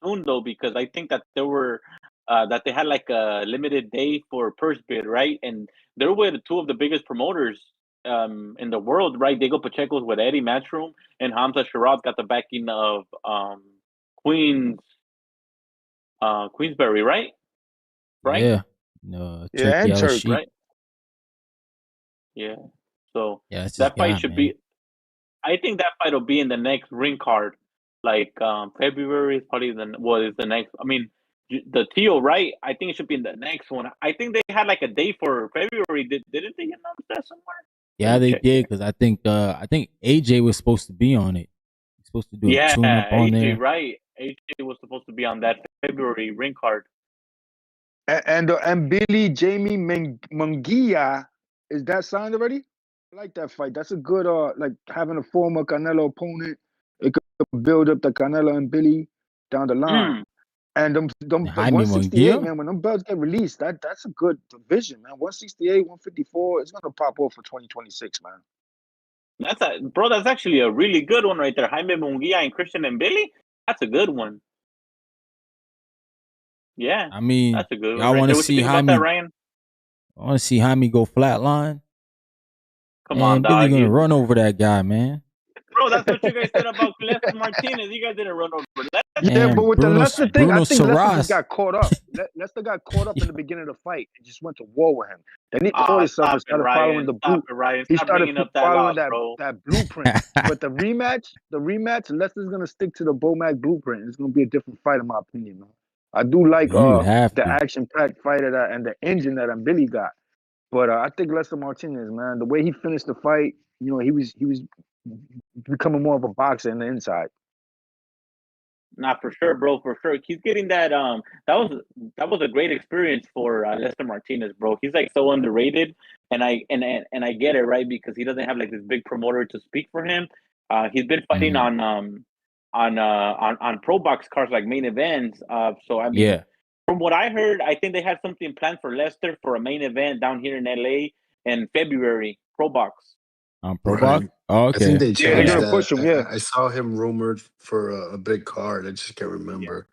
soon though, because I think that there were that they had like a limited day for purse bid, right? And there were two of the biggest promoters in the world, right? Diego Pacheco's with Eddie Matchroom, and Hamza Sharad got the backing of Queensberry, right? Right? Yeah. No, Yeah, and Turk, Sheik. Right? Yeah. So Yeah, that's that fight guy, should man. be. I think that fight will be in the next ring card, like February is probably the next. I mean, the Teo, right? I think it should be in the next one. I think they had like a day for February. Didn't they announce that somewhere? Yeah, they did, because I think AJ was supposed to be on it. He's supposed to do a tune-up on AJ, there. right? AJ was supposed to be on that February ring card. And Billy Jamie Munguia, is that signed already? I like that fight. That's a good like having a former Canelo opponent. It could build up the Canelo and Billy down the line. And them Jaime 168, Munguia? man, when them belts get released, that's a good division, man. 168, 154, it's gonna pop off for 2026, man. That's actually a really good one right there. Jaime Munguia and Christian and Billy. That's a good one. Yeah, I mean, that's a good one. I want to see Jaime. Ryan? I want to see Jaime go flatline. Come on, Billy dog. gonna run over that guy, man. Bro, that's what you guys said about Lester Martinez. You guys didn't run over that. Yeah, but with the Lester thing, I think Lester Saras. just got caught up. Lester got caught up in the beginning of the fight and just went to war with him. Then he caught himself and started following the blueprint. He started following that blueprint. But the rematch, Lester's gonna stick to the Bomac blueprint. It's gonna be a different fight, in my opinion, man. I do like the action-packed fight and the engine that Billy got. But I think Lester Martinez, man, the way he finished the fight, you know, he was becoming more of a boxer in the inside. Not for sure, bro. For sure, he's getting that. That was a great experience for Lester Martinez, bro. He's like so underrated, and I get it, right, because he doesn't have like this big promoter to speak for him. He's been fighting on pro box cards like main events. So I mean, from what I heard, I think they had something planned for Lester for a main event down here in LA in February. Pro box. Pro box. Oh, okay. I think they changed they're that. push him, yeah. I saw him rumored for a big card. I just can't remember.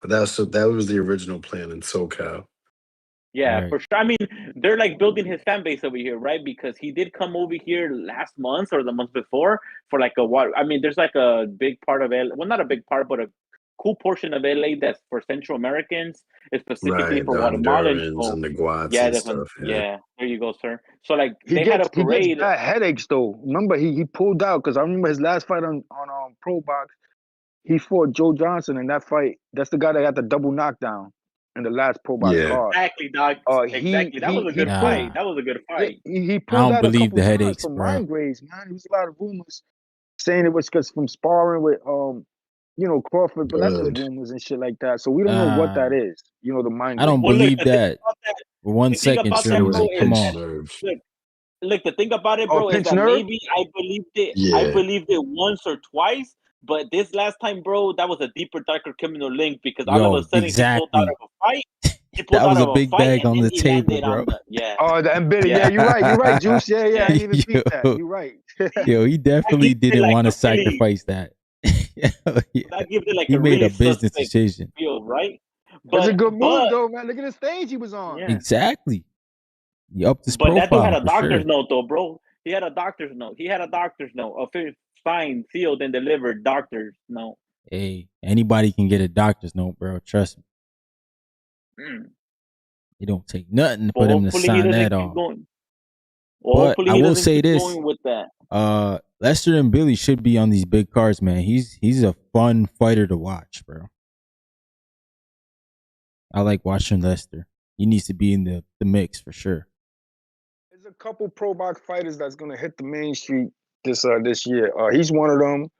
But that was the original plan in SoCal. Yeah, for sure. I mean, they're like building his fan base over here, right? Because he did come over here last month or the month before for like I mean, there's like a big part of LA. Well, not a big part, but a cool portion of LA that's for Central Americans, specifically for Guatemalans. And the Guats yeah, and stuff. Yeah, there you go, sir. So like he had a parade. He gets bad headaches though. Remember, he pulled out because I remember his last fight on Pro Box. He fought Joe Johnson in that fight. That's the guy that got the double knockdown in the last Pro Box card. Exactly, dog. Exactly. That was a good fight. That was a good fight. He pulled out a couple times from mind graves, man. There was a lot of rumors saying it was because from sparring with Crawford, but that's just rumors and shit like that. So we don't know what that is. You know, the mind. I don't believe that. For 1 second, come on. Look, the thing about it, bro, is that maybe I believed it. Yeah. I believed it once or twice, but this last time, bro, that was a deeper, darker criminal link because all of a sudden he pulled out of a fight. That was a big bag on the table, bro. Oh, and Billy, yeah, you're right, Juice. Yeah, I didn't even think that. You're right. Yo, he definitely didn't want to sacrifice that. He made a business decision. Feel, right? But, it's a good move, though, man. Look at the stage he was on. Yeah. Exactly. He upped his profile. But that dude had a doctor's note, though, bro. He had a doctor's note. A signed, sealed, and delivered doctor's note. Hey, anybody can get a doctor's note, bro. Trust me. It don't take nothing for them to sign that off. But I will say this: Lester and Billy should be on these big cards, man. He's a fun fighter to watch, bro. I like watching Lester. He needs to be in the mix for sure. There's a couple pro box fighters that's gonna hit the main street this year. He's one of them.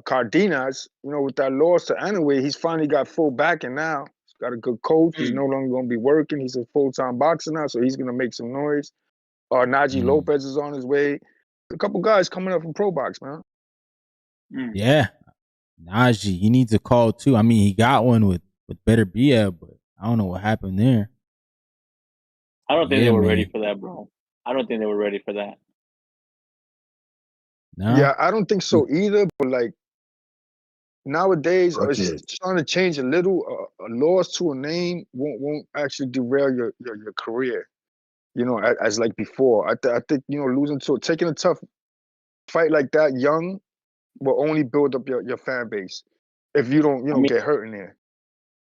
Cardenas, with that loss to Anyway, he's finally got full backing now. Got a good coach. He's no longer going to be working. He's a full-time boxer now, so he's going to make some noise. Najee Lopez is on his way. A couple guys coming up from Pro Box, man. Yeah. Najee, he needs a call too. I mean, he got one with Better BL, but I don't know what happened there. I don't think they were ready for that, bro. I don't think they were ready for that. No? Yeah, I don't think so either. But like nowadays, it's trying to change a little. A loss to a name won't actually derail your career. You know, as like before. I think losing to taking a tough fight like that young will only build up your fan base if you don't get hurt in there.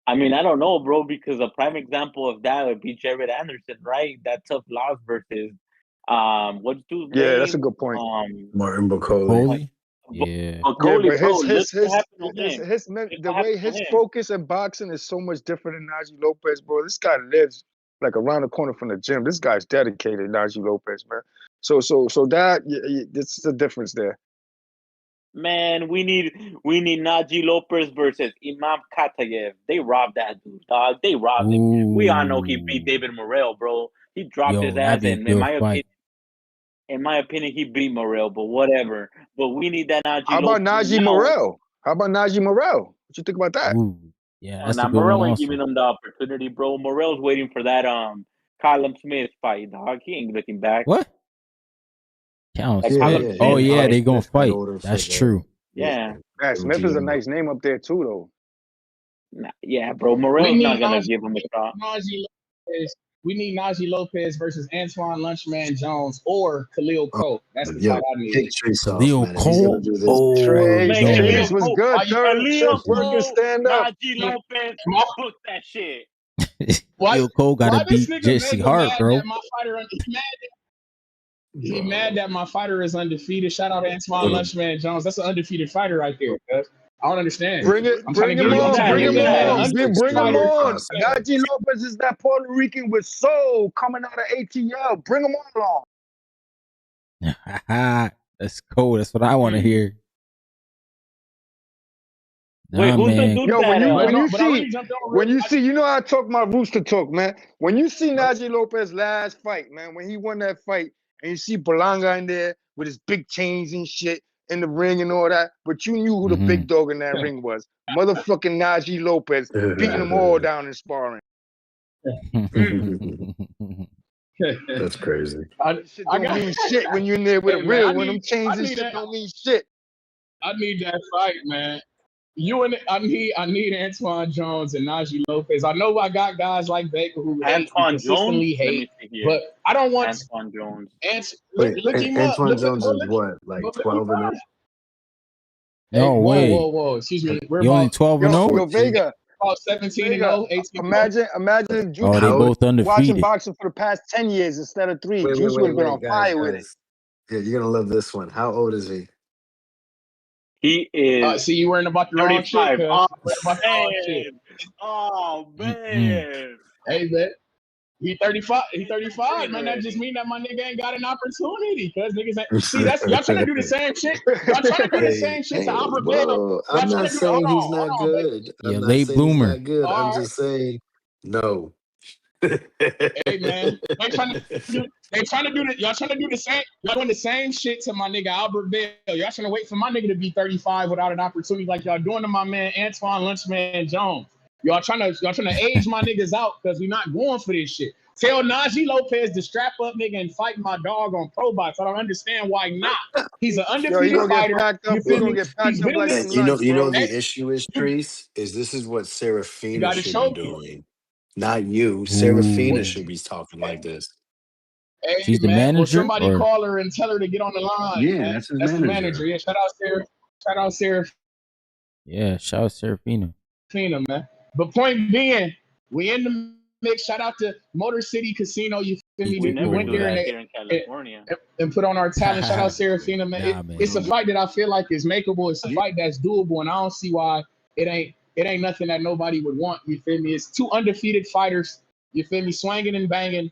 I mean, I don't know, bro, because a prime example of that would be Jared Anderson, right? That tough loss versus what's dude's name? Yeah, that's a good point. Martin Bacoli. Yeah. Bacoli, the way his focus in boxing is so much different than Najee Lopez, bro. This guy lives like around the corner from the gym. This guy's dedicated, Najee Lopez, man. So that it's the difference there. Man, we need Najee Lopez versus Imam Katayev. They robbed that dude, dog. They robbed him. We all know he beat David Morrell, bro. He dropped his ass, and in my opinion, he beat Morrell. But whatever. But we need that Najee. How about Najee Morrell? What you think about that? Ooh, yeah, that's a good Morrell one ain't also. giving him the opportunity, bro. Morrell's waiting for that Callum Smith fight, dog. He ain't looking back. What? Counts. Like Oh yeah, they gonna fight. That's true. Yeah. Smith is a nice name up there too, though. Yeah, bro. Morrell's not gonna give him a shot. We need Najee Lopez versus Antoine Lunchman Jones or Khalil Cole. That's the fight I need. Khalil Cole. Trace was good. Khalil Cole, stand up. Najee Lopez, book that shit. Khalil Cole gotta beat Jesse Hart, bro. He mad that my fighter is undefeated. Shout out to Antoine Lunchman Jones. That's an undefeated fighter right there. I don't understand. Bring him on. Bring him on. Najee Lopez is that Puerto Rican with soul coming out of ATL. Bring him on along. That's cool. That's what I want to hear. Wait, who's the dude when you see, you know how I talk my rooster talk, man. When you see Najee Lopez last fight, man, when he won that fight, and you see Berlanga in there with his big chains and shit in the ring and all that, but you knew who the big dog in that ring was. Motherfucking Najee Lopez beating them all down in sparring. That's crazy. Shit don't mean shit when you're in there with a real one. Them chains and shit don't mean shit. I need that fight, man. I need Antoine Jones and Najee Lopez. I know I got guys like Baker who consistently hate, but I don't want Antoine Jones. Look him up. Antoine Jones is what, like 12-0? No way. Whoa. Excuse me. We're only 12-0? Yo, Vega. About 17-0, 18. Imagine if Juice they both undefeated. Watching boxing for the past 10 years instead of 3. Juice would have been on fire with it. Yeah, you're gonna love this one. How old is he? He is. See, you worrying about the wrong shit. Oh man. Hey man. He 35. He 35, man. That just mean that my nigga ain't got an opportunity. Cause niggas ain't see that's y'all trying to do the same shit. Y'all trying to do the same shit to Albert Bell. I'm not saying he's not good. Yeah, late bloomer. I'm just saying no. Hey man, they trying to do y'all trying to do the same. Y'all doing the same shit to my nigga Albert Bell. Y'all trying to wait for my nigga to be 35 without an opportunity like y'all doing to my man Antoine Lunchman Jones. Y'all trying to age my niggas out because we not going for this shit. Tell Najee Lopez to strap up, nigga, and fight my dog on Pro Box. I don't understand why not. He's an undefeated fighter. You know the issue is, Treese, is this is what Serafina should be doing. Not you. Serafina should be talking like this. Hey, she's the man, manager. Somebody call her and tell her to get on the line. Yeah, man. that's the manager. Yeah, shout out Serafina. Yeah, shout out Serafina. Man. But point being, we in the mix. Shout out to Motor City Casino. You feel me? We went there in California and put on our talent. Shout out Serafina, man. It's a fight that I feel like is makeable. It's a fight that's doable, and I don't see why it ain't nothing that nobody would want. You feel me? It's 2 undefeated fighters. You feel me? Swinging and banging.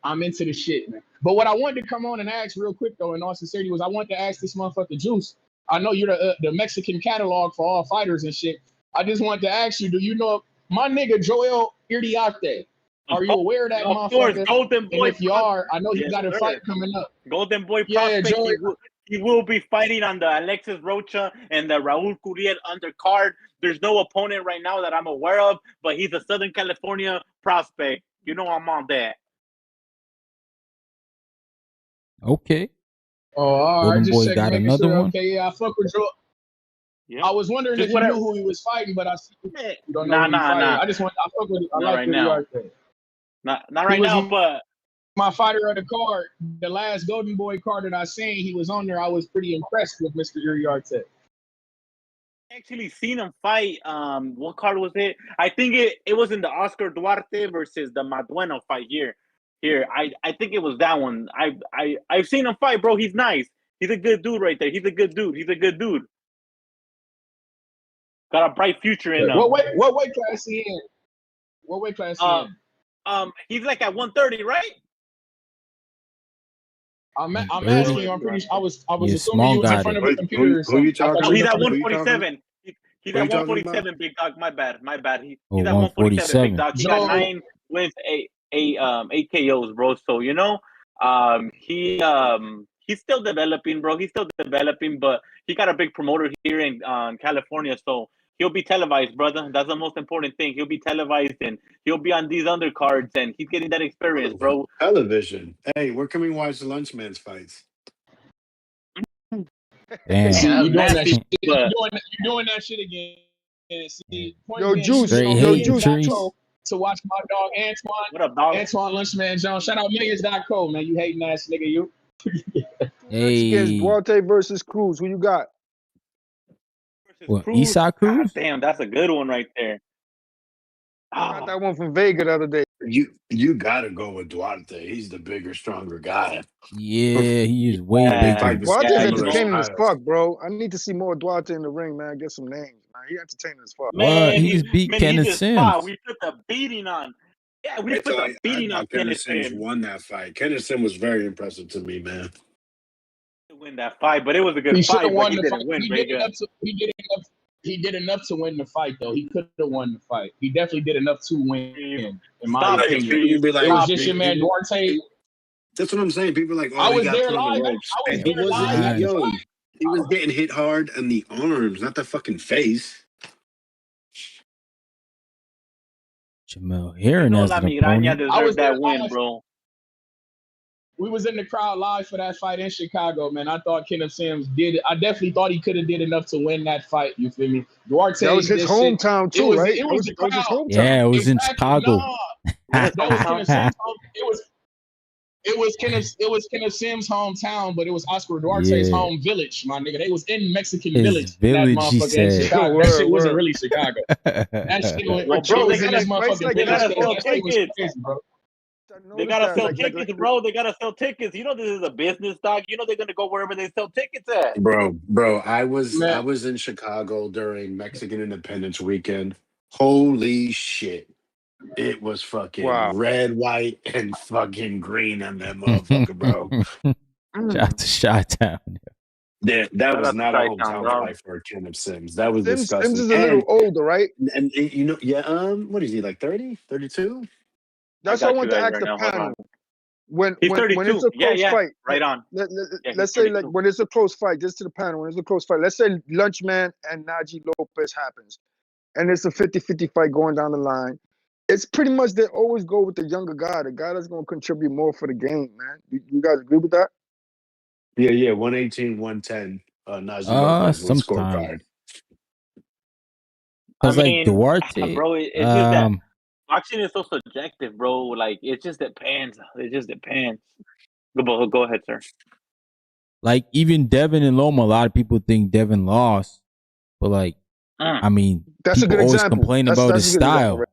I'm into the shit, man. But what I wanted to come on and ask real quick, though, in all sincerity, was I wanted to ask this motherfucker Juice. I know you're the Mexican catalog for all fighters and shit. I just wanted to ask you, do you know My nigga Joel Iriarte. Are you aware of that Of course, motherfucker? Golden Boy. And if you are, I know he Yes, got a sir. fight coming up. Golden Boy Yeah, prospect. Joel. He will be fighting on the Alexis Rocha and the Raul Curiel undercard. There's no opponent right now that I'm aware of, but he's a Southern California prospect. You know I'm on that. Okay. Oh, all right. Golden Just Boy checking, got making another sure. one. Okay, yeah, I fuck with Joel. Yeah. I was wondering Just if you knew who he was fighting, but I see you don't know who he's fighting. Nah. I fuck with I Not like right the now. Iriarte. Not right now, but my fighter of the card, the last Golden Boy card that I seen, he was on there. I was pretty impressed with Mr. Iriarte. Actually seen him fight. What card was it? I think it was in the Oscar Duarte versus the Madueno fight here. I think it was that one. I've seen him fight, bro. He's nice. He's a good dude right there. He's a good dude. Got a bright future in him. What weight class he in? What weight class he in? He's like at 130, right? I'm asking you. I'm pretty sure I was assuming you was in front of a computer. Who you talking Oh, he's at about? 147. He's at 147, big dog. My bad. He's at 147, big dog. He got 9 wins, 8 KOs, bro. So he's still developing, bro. He's still developing, but he got a big promoter here in California, so he'll be televised, brother. That's the most important thing. He'll be televised and he'll be on these undercards, and he's getting that experience, bro. Television. Hey, where can we watch the Lunchman's fights? Damn. See, you're doing that shit. But You're doing that shit again. See, Yo, Juice. Straight hate, Trees. To watch my dog Antoine. what up, dog? Antoine Lunchman Jones. Shout out Millions.co, man. You hating ass nigga, you. Hey. Duarte versus Cruz. Who you got? What, Cruz? Isak Cruz? God damn, that's a good one right there. I got that one from Vega the other day. You gotta go with Duarte. He's the bigger, stronger guy. Yeah, he is way Yeah. bigger. Duarte's Yeah, entertaining as fuck, bro. I need to see more Duarte in the ring, man. Get some names, man. He entertaining as fuck. What? He just beat Kenneth Sims. We put the beating on. Yeah, we I put the thought beating on Kenneth Kenneth Sims won that fight. Kenneth Sims was very impressive to me, man. to win that fight, but it was a good He fight. should have But won he the didn't fight. win, He did enough to win the fight, though. He could have won the fight. He definitely did enough to win, in my Stop it, opinion. Trees. You'd be like, It was just your man Duarte. that's what I'm saying. People are like, oh, I he was got there put on the live. ropes. I was He there wasn't. live. He was getting hit hard in the arms, not the fucking face. Jamel Heron has La an Migraña opponent. deserved that win, bro. We was in the crowd live for that fight in Chicago, man. I thought Kenneth Sims did. I definitely thought he could have did enough to win that fight. You feel me? Duarte. That was his hometown too, right? It was the crowd. His hometown. Yeah, it was in Chicago. Nah, that was Kenneth Sims' home. It was Kenneth Sims' hometown, but it was Oscar Duarte's home village, my nigga. They was in Mexican His village. village, that he motherfucker in said. Chicago. That shit wasn't really Chicago. That shit was, Well, bro, bro, was in this motherfucking they gotta village. sell That shit was tickets. crazy, bro. They gotta sell tickets, bro. They gotta sell tickets. You know this is a business, dog. You know they're gonna go wherever they sell tickets at. Bro, I was in Chicago during Mexican Independence Weekend. Holy shit. It was fucking red, white, and fucking green on that motherfucker, bro. Shout out to Chi-Town. Yeah, that was not a hometown fight for Kenneth Sims. That was disgusting. Sims is a little older, right? And you know, what is he, like 30, 32? That's what I want to ask the panel. When He's 32. When it's a close fight, right on. Let's say 32. Like when it's a close fight, just to the panel, when it's a close fight, let's say Lunchman and Najee Lopez happens, and it's a 50-50 fight going down the line. It's pretty much they always go with the younger guy, the guy that's going to contribute more for the game, man. You guys agree with that? Yeah, 118, 110. Najee Lopez with scorecard. Because like Duarte, bro, it's just that boxing is so subjective, bro. Like it just depends. It just depends. Go ahead, sir. Like even Devin and Loma, a lot of people think Devin lost, but like, I mean, that's people always complain about his style. Right?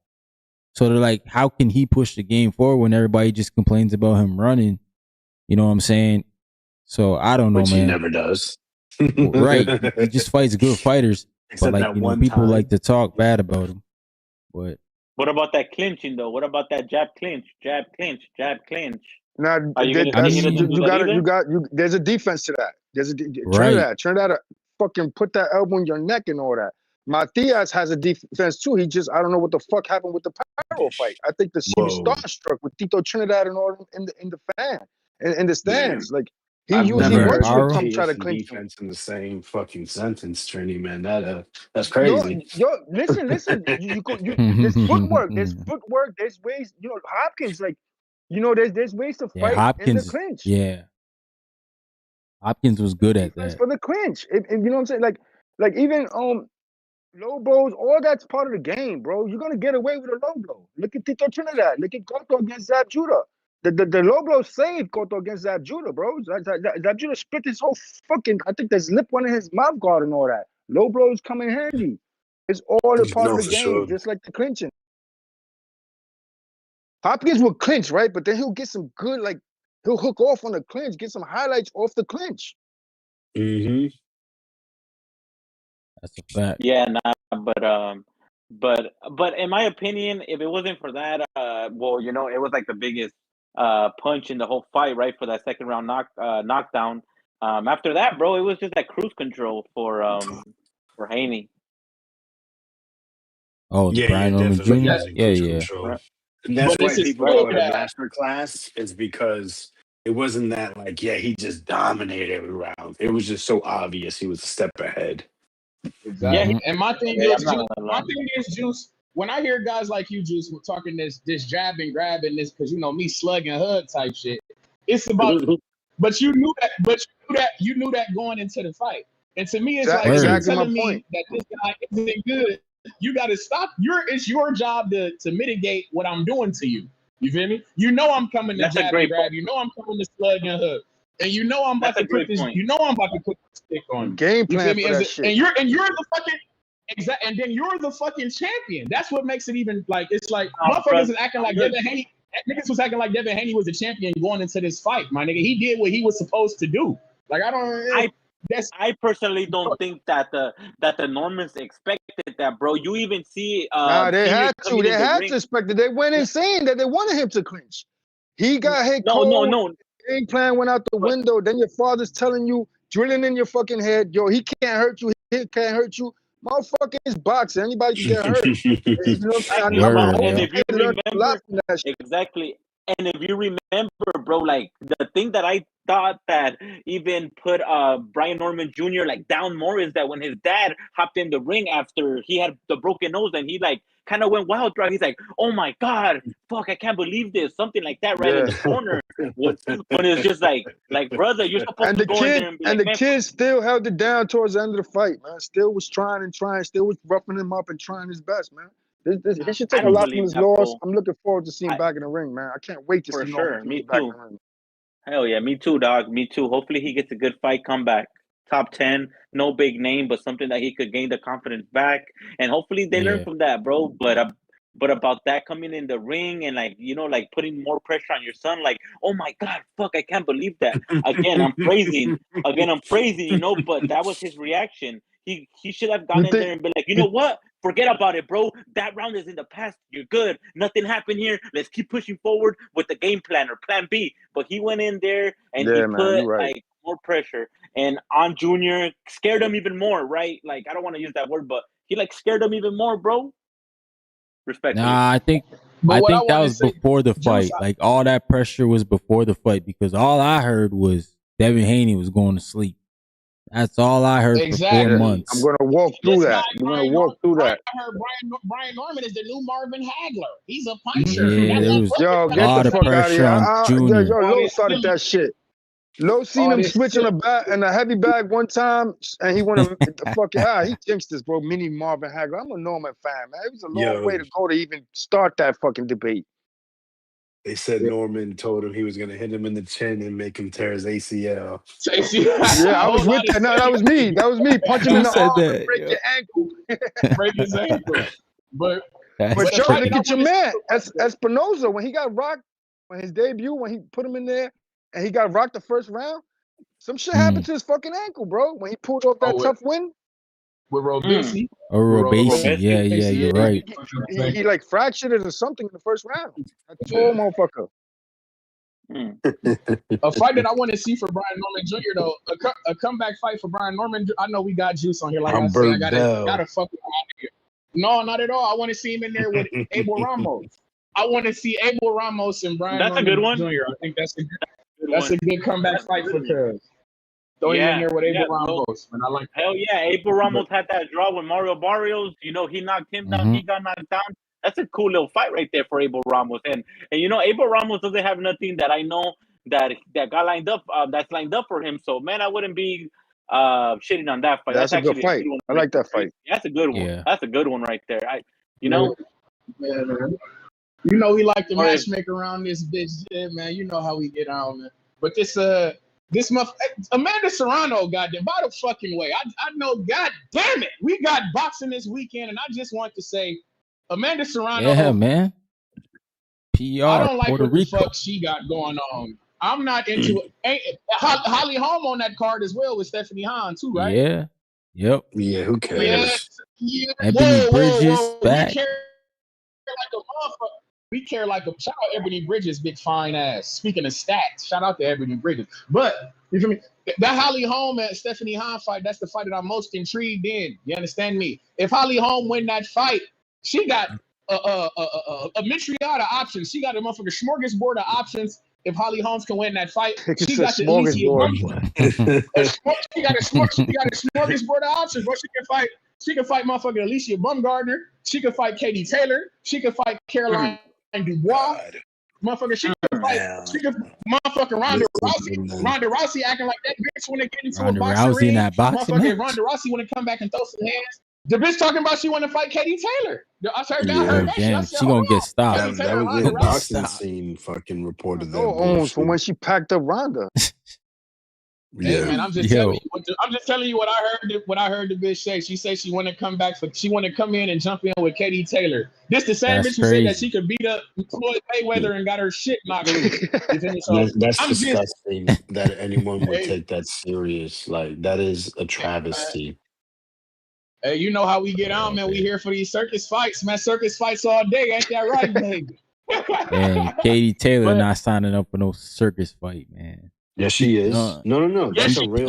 So they're like, how can he push the game forward when everybody just complains about him running? You know what I'm saying? So I don't know, Which man. He never does. Right. He just fights good fighters. Except but like, people like to talk bad about him. But what about that clinching though? What about that jab clinch? Jab clinch. Now there's a defense to that. There's a Trinidad fucking put that elbow in your neck and all that. Matias has a defense too. I don't know what the fuck happened with the Pyro fight. I think the she was Whoa. starstruck with Tito Trinidad and all in the fan in the stands. Man, Like he I've usually never heard once would Pyro? come try Matias to and clinch him. defense in the same fucking sentence, Trini, man. That's Yo, crazy. listen. There's footwork. There's ways. Hopkins, like, there's ways to Yeah, fight in the Hopkins. clinch. Yeah, Hopkins was good at Defense that. for the clinch. You know what I'm saying? Like even low blows, all that's part of the game, bro. You're gonna get away with a low blow. Look at Tito Trinidad. Look at Cotto against Zab Judah. The low blow saved Cotto against Zab Judah, bro. Zab Judah split his whole fucking. I think there's lip one in his mouth guard and all that. Low blows come in handy. It's all a part No, of the for game, sure. just like the clinching. Hopkins will clinch, right? But then he'll get some good, like he'll hook off on the clinch, get some highlights off the clinch. Mm-hmm. That's a fact. Yeah, but in my opinion, if it wasn't for that, it was like the biggest punch in the whole fight, right? For that second round knockdown. After that, bro, it was just like cruise control for Haney. Oh, the Yeah, Brian Norman definitely. Jr. Was in Yeah, cruise yeah. control. Right. And that's But why this is people still call it a that. master class, is because it wasn't that like, yeah, he just dominated every round. It was just so obvious he was a step ahead. Exactly. Mhm. And my thing is, Juice, when I hear guys like you, Juice, talking this jabbing, grabbing this, because me slugging HUD type shit, it's about. But you knew that going into the fight. And to me, it's That's like, exactly you're my telling point. me that this guy isn't good. You got to stop. It's your job to mitigate what I'm doing to you. You feel me? You know I'm coming to That's a jab great and grab. point. You know I'm coming to slug and hook. And you know I'm about That's a to put great this. point. You know I'm about to put the stick on you. Game You feel plan me? for that shit. And you're the fucking exact. And then you're the fucking champion. That's what makes it even like it's like motherfuckers is acting like Devin Haney. Niggas was acting like Devin Haney was the champion going into this fight. My nigga, he did what he was supposed to do. Like I personally don't think that the Normans expected that, bro. You even see Nah, they Senior had to. coming They in the had ring. to expect it. They went in saying that they wanted him to clinch. He got hit No, cold. no. Game plan went out the window. Then your father's telling you, drilling in your fucking head, yo, he can't hurt you. He can't hurt you. Motherfucker is boxing. Anybody can get hurt. You know what I'm saying? Word, and yeah. if you remember, exactly. And if you remember, bro, like the thing that I thought that even put Brian Norman Jr. like down more is that when his dad hopped in the ring after he had the broken nose and he like kind of went wild, bro. He's like, "Oh my god, fuck, I can't believe this," something like that, right in the corner. When it's just like brother, you're supposed to go in there and be like, the kid still held it down towards the end of the fight, man. Still was trying, still was roughing him up and trying his best, man. He should take a lot from his loss. I'm looking forward to seeing him back in the ring, man. I can't wait to see Norman Jr. back in the ring. Hell yeah, me too, dog. Me too. Hopefully he gets a good fight comeback. Top 10, no big name, but something that he could gain the confidence back. And hopefully they learn from that, bro. But about that coming in the ring and like, like putting more pressure on your son, like, oh my God, fuck, I can't believe that. Again, I'm praising, but that was his reaction. He should have gone in there and been like, you know what? Forget about it, bro. That round is in the past. You're good. Nothing happened here. Let's keep pushing forward with the game plan or plan B. But he went in there and he put like more pressure. And on Junior scared him even more, right? Like, I don't want to use that word, but he like scared him even more, bro. Respectfully. Nah, I think that was before the fight. Like all that pressure was before the fight because all I heard was Devin Haney was going to sleep. That's all I heard for 4 months. I'm gonna walk through that. We're gonna walk through that. I heard Brian Norman is the new Marvin Hagler. He's a puncher. Yeah, there was yo, a lot of pressure on Junior. Yo, Lowe started that shit. Lowe seen him switch on a heavy bag one time, and he went the fucking he jinxed this, bro. Mini Marvin Hagler. I'm a Norman fan, man. It was a long way to go to even start that fucking debate. They said Norman told him he was going to hit him in the chin and make him tear his ACL. Yeah, I was with that. No, that was me. That was me. Punch him in the arm and break your ankle. Break his ankle. But yo, look at your man, Espinosa, when he got rocked, when his debut, when he put him in there, and he got rocked the first round, some shit happened to his fucking ankle, bro. When he pulled off that tough win. With Robesi. Oh, Robesi. Yeah, you're right. He like fractured it or something in the first round. That tall motherfucker. A fight that I want to see for Brian Norman Jr. though, a comeback fight for Brian Norman. I know we got juice on here, like I said. I gotta fuck with him. No, not at all. I want to see him in there with Abel Ramos. I want to see Abel Ramos and Brian Norman a good one. Jr. I think that's a good comeback fight for Cuz. Throw him in there with Abel Ramos, man. I like that. Hell yeah, Abel Ramos had that draw with Mario Barrios. You know, he knocked him down. He got knocked down. That's a cool little fight right there for Abel Ramos. And you know, Abel Ramos doesn't have nothing that I know that got lined up. That's lined up for him. So man, I wouldn't be shitting on that fight. That's a good fight. I like that fight. That's a good one. Yeah. That's a good one right there. You know, man. You know we like to matchmake around this bitch, man. You know how we get on, man. But this Amanda Serrano, goddamn, by the fucking way. I know, god damn it, we got boxing this weekend, and I just want to say, Amanda Serrano. Yeah, man. PR. I don't like Puerto what Rico. the fuck she got going on. I'm not into it. Holly Holm on that card as well with Stephanie Hahn too, right? Yeah. Yep. Yeah, who cares? Yeah. Ebony Bridges back. We care like a shout out Ebony Bridges, big fine ass. Speaking of stats, shout out to Ebony Bridges. But you feel me? That Holly Holm and Stephanie Hahn fight, that's the fight that I'm most intrigued in. You understand me? If Holly Holm win that fight, she got a mitriada options. She got a motherfucking smorgasbord of options. If Holly Holmes can win that fight, she got the smorgasbord. She got a smorgasbord of options. But she can fight motherfucking Alicia Bumgardner. She can fight Katie Taylor. She can fight Caroline Dubois. Motherfucker, she can fight. She can motherfucking Ronda Rousey. Ronda Rousey acting like that bitch when they get into a boxing ring. Motherfucking Ronda Rousey want to come back and throw some hands. The bitch talking about she want to fight Katie Taylor. I heard that. Damn, she gonna get stopped. That was the boxing scene fucking reported that. No, from when she packed up Ronda. Yeah, hey, man, I'm just telling you what I heard. What I heard the bitch say. She said she want to come back she want to come in and jump in with Katie Taylor. This the same bitch who said that she could beat up Floyd Mayweather and got her shit knocked loose. That's disgusting that anyone would take that serious. Like that is a travesty. Hey, you know how we get on, man. We here for these circus fights, man. Circus fights all day, ain't that right, baby? Man, Katie Taylor not signing up for no circus fight, man. Yeah, she is. No. That's a real.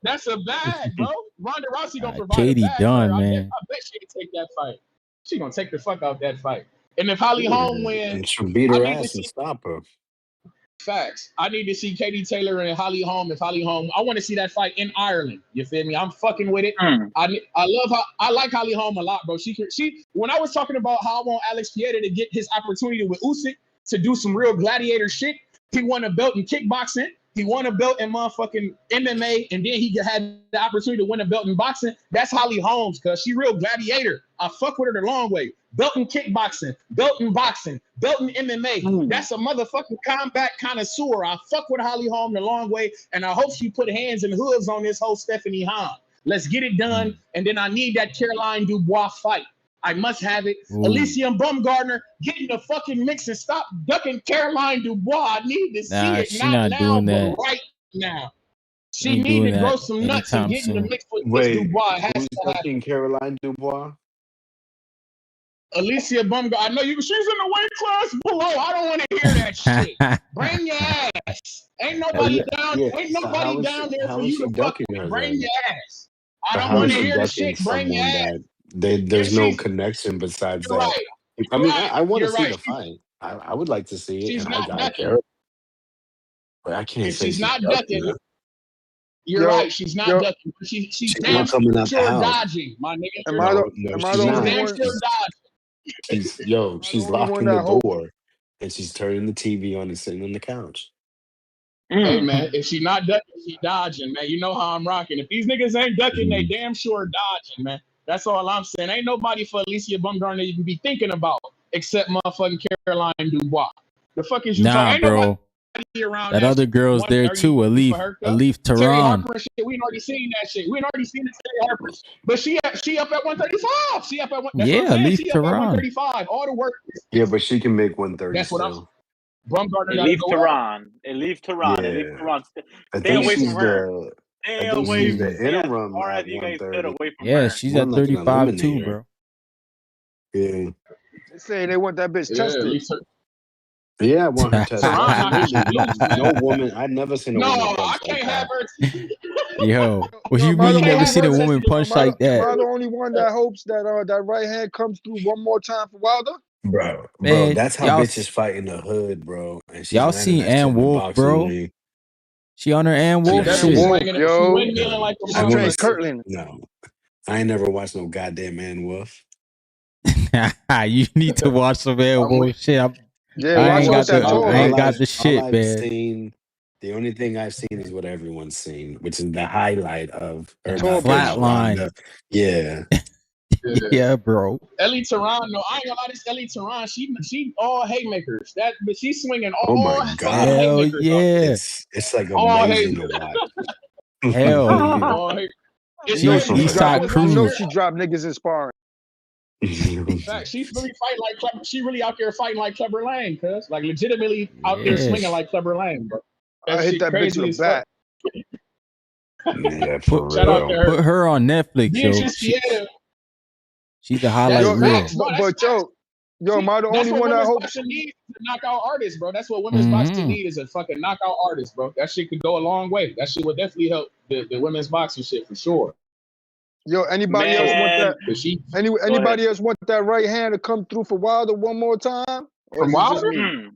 That's a bag, bro. Ronda Rousey gonna provide. Katie a bag done, man. I bet she can take that fight. She gonna take the fuck out that fight. And if Holly Holm wins, and she'll beat her ass and stop her. Facts. I need to see Katie Taylor and Holly Holm. If Holly Holm, I want to see that fight in Ireland. You feel me? I'm fucking with it. I like Holly Holm a lot, bro. She when I was talking about how I want Alex Pieta to get his opportunity with Usyk to do some real gladiator shit. He won a belt in kickboxing. He won a belt in motherfucking MMA, and then he had the opportunity to win a belt in boxing. That's Holly Holmes, cause she real gladiator. I fuck with her the long way. Belt in kickboxing, belt in boxing, belt in MMA. That's a motherfucking combat connoisseur. I fuck with Holly Holm the long way, and I hope she put hands and hooves on this whole Stephanie Hahn. Let's get it done, and then I need that Caroline Dubois fight. I must have it. Alicia Bumgardner, get in the fucking mix and stop ducking Caroline Dubois. I need to see it. Not now, but right now. She need to grow some nuts and get in the mix with Dubois. Who's ducking Caroline Dubois? Alicia Bumgardner. I know she's in the weight class below. I don't want to hear that shit. Bring your ass. Ain't nobody down. Ain't nobody down there for you to fucking bring your ass. I don't want to hear the shit. Bring your ass. There's no connection besides that. Right. I mean, I want to see the fight. I would like to see it. She's and not ducking. But I can't say she's not ducking. You're right. She's not ducking. She's damn sure dodging, my nigga. Am I the damn sure dodging. She's locking the door and she's turning the TV on and sitting on the couch. Hey man, if she not ducking, she dodging, man. You know how I'm rocking. If these niggas ain't ducking, they damn sure dodging, man. That's all I'm saying. Ain't nobody for Alicia Bumgardner you can be thinking about except motherfucking Caroline Dubois. The fuck is you talking? Bro. That other girl's there too, Alif Tehran. We already seen that shit. We already seen Terry Harper. But she up at 135. She up at Alif Tehran. 135. All the work. Yeah, but she can make 130. That's what I'm. Bumgardner. Alif Tehran. Alif Tehran. Yeah. Alif Tehran. Stay away from her. Stay away from the interim. Yeah, she's at 35 too, bro. Yeah. They say they want that bitch tested. Yeah, I want her tattooed. Serrano, Absolutely. No woman. I've never seen a no, woman I punch like can't have that. her. Yo, what Yo, you am I mean the you never only seen a one? woman punch like Am I that? the only one that hopes that right hand comes through one more time for Wilder? Bro, Man, that's how bitches fight in the hood, bro. And she's y'all landing seen that shit Ann in the Wolf, boxing bro? ring. She on her Ann I She Wolf never definitely seen shit. it. swinging it. She Yo, windmilling like a she trains motherfucker. Kirtland. No. I ain't never watched no goddamn Man Wolf. You need to watch some Ann I'm with, Wolf shit. yeah, I watch ain't it with got that the tall I ain't bitch. got the All shit, I've man. seen, the only thing I've seen is what everyone's seen, which is the highlight of, or The Tall not bitch. highlight, flatline. the, yeah. Yeah, bro. Ellie Tehran, no, I ain't gonna lie. This Ellie Tehran, she all haymakers. But she's swinging Oh my all fucking God. Hell haymakers out there. yeah. It's like All amazing to haymakers. watch. Hell yeah. All hay- You know It's she She be crazy. I Eastside dropping. was out You know there. Cruz. she drop niggas in sparring. In fact, she's really fighting like Clever. She really out there fighting like Clever Lane, cuz like legitimately out there Yeah. swinging like Clever Lane, bro. That I hit shit that bitch crazy with a as fuck. bat. Yeah, Put for Shout out to real. her. put her on Netflix, yo. Beatrice Pieta. She's the That's highlight Yo, reel. facts. No, that's but facts. yo, am I the That's only what one that women's hopes? boxing needs is a knockout artist, bro. That's what women's boxing Mm-hmm. need is a fucking knockout artist, bro. That shit could go a long way. That shit would definitely help the women's boxing shit for sure. Yo, anybody else want that? She Anybody else want that right hand to come through for Wilder one more time? Or from is it just Wilder? me?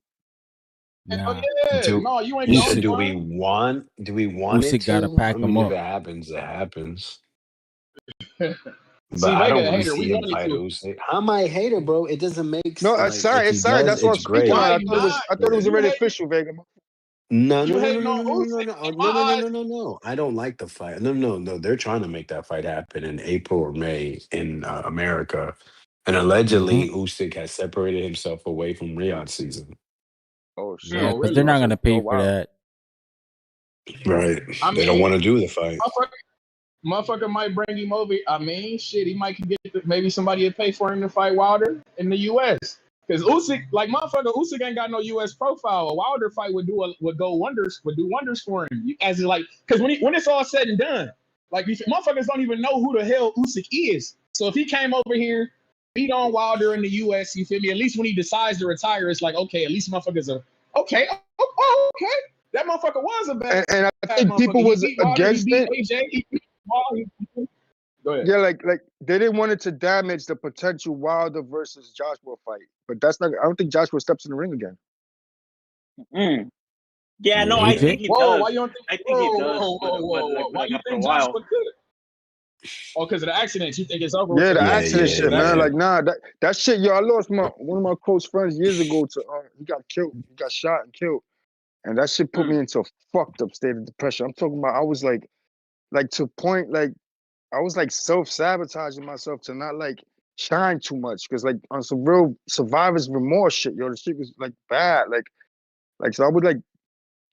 Oh Nah. yeah, Do no, you ain't you the said only Usyk, one. do we want it Usyk gotta to? I pack him mean, if up. it happens, it happens. But See, I don't Vega, a want to hater. We see him wanted fight to. Usyk. How am I a hater, bro? It doesn't make No, like sorry, if he it's sorry. does, That's what I it's was speaking on. great. Why I you thought it was. not? I thought it was You already hating? official, Vega. No, no, You no, no, hating no, on no, no, Usyk? no, In no, my no, no, eyes, no, no, no. I don't like the fight. No, no, no. They're trying to make that fight happen in April or May in America, and Mm-hmm. allegedly Usyk has separated himself away from Riyadh season. Oh Yeah, shit. oh because they're really? not gonna pay Oh for wow. that. Right. I They don't want mean, to do the fight. motherfucker might bring him over. I mean, shit, he might get maybe somebody would pay for him to fight Wilder in the U.S. Because Usyk, like motherfucker, Usyk ain't got no U.S. profile. A Wilder fight would do wonders for him. As in, like, because when it's all said and done, like motherfuckers don't even know who the hell Usyk is. So if he came over here, beat on Wilder in the U.S., you feel me? At least when he decides to retire, it's like, okay, at least motherfuckers are okay. Okay, that motherfucker was a bad And I think motherfucker. people He was beat Wilder. He against beat it. AJ. He beat Paul. Go ahead. Yeah, like they didn't want it to damage the potential Wilder versus Joshua fight. But that's not. I don't think Joshua steps in the ring again. Yeah, no, I AJ? think he Whoa, does. why you don't think? I think he Whoa, does, whoa, whoa, but whoa, whoa. Why like you after a think while. Joshua could? Oh, because of the accident. You think it's over with Yeah, for the him? Yeah, accident yeah, shit, The man. yeah. Like, accident. nah, that shit, yo. I lost one of my close friends years ago to he got killed. He got shot and killed. And that shit put me into a fucked up state of depression. I'm talking about I was like to point like I was like self-sabotaging myself to not like shine too much. Cause like on some real survivor's remorse shit, yo, the shit was like bad. Like so I would like,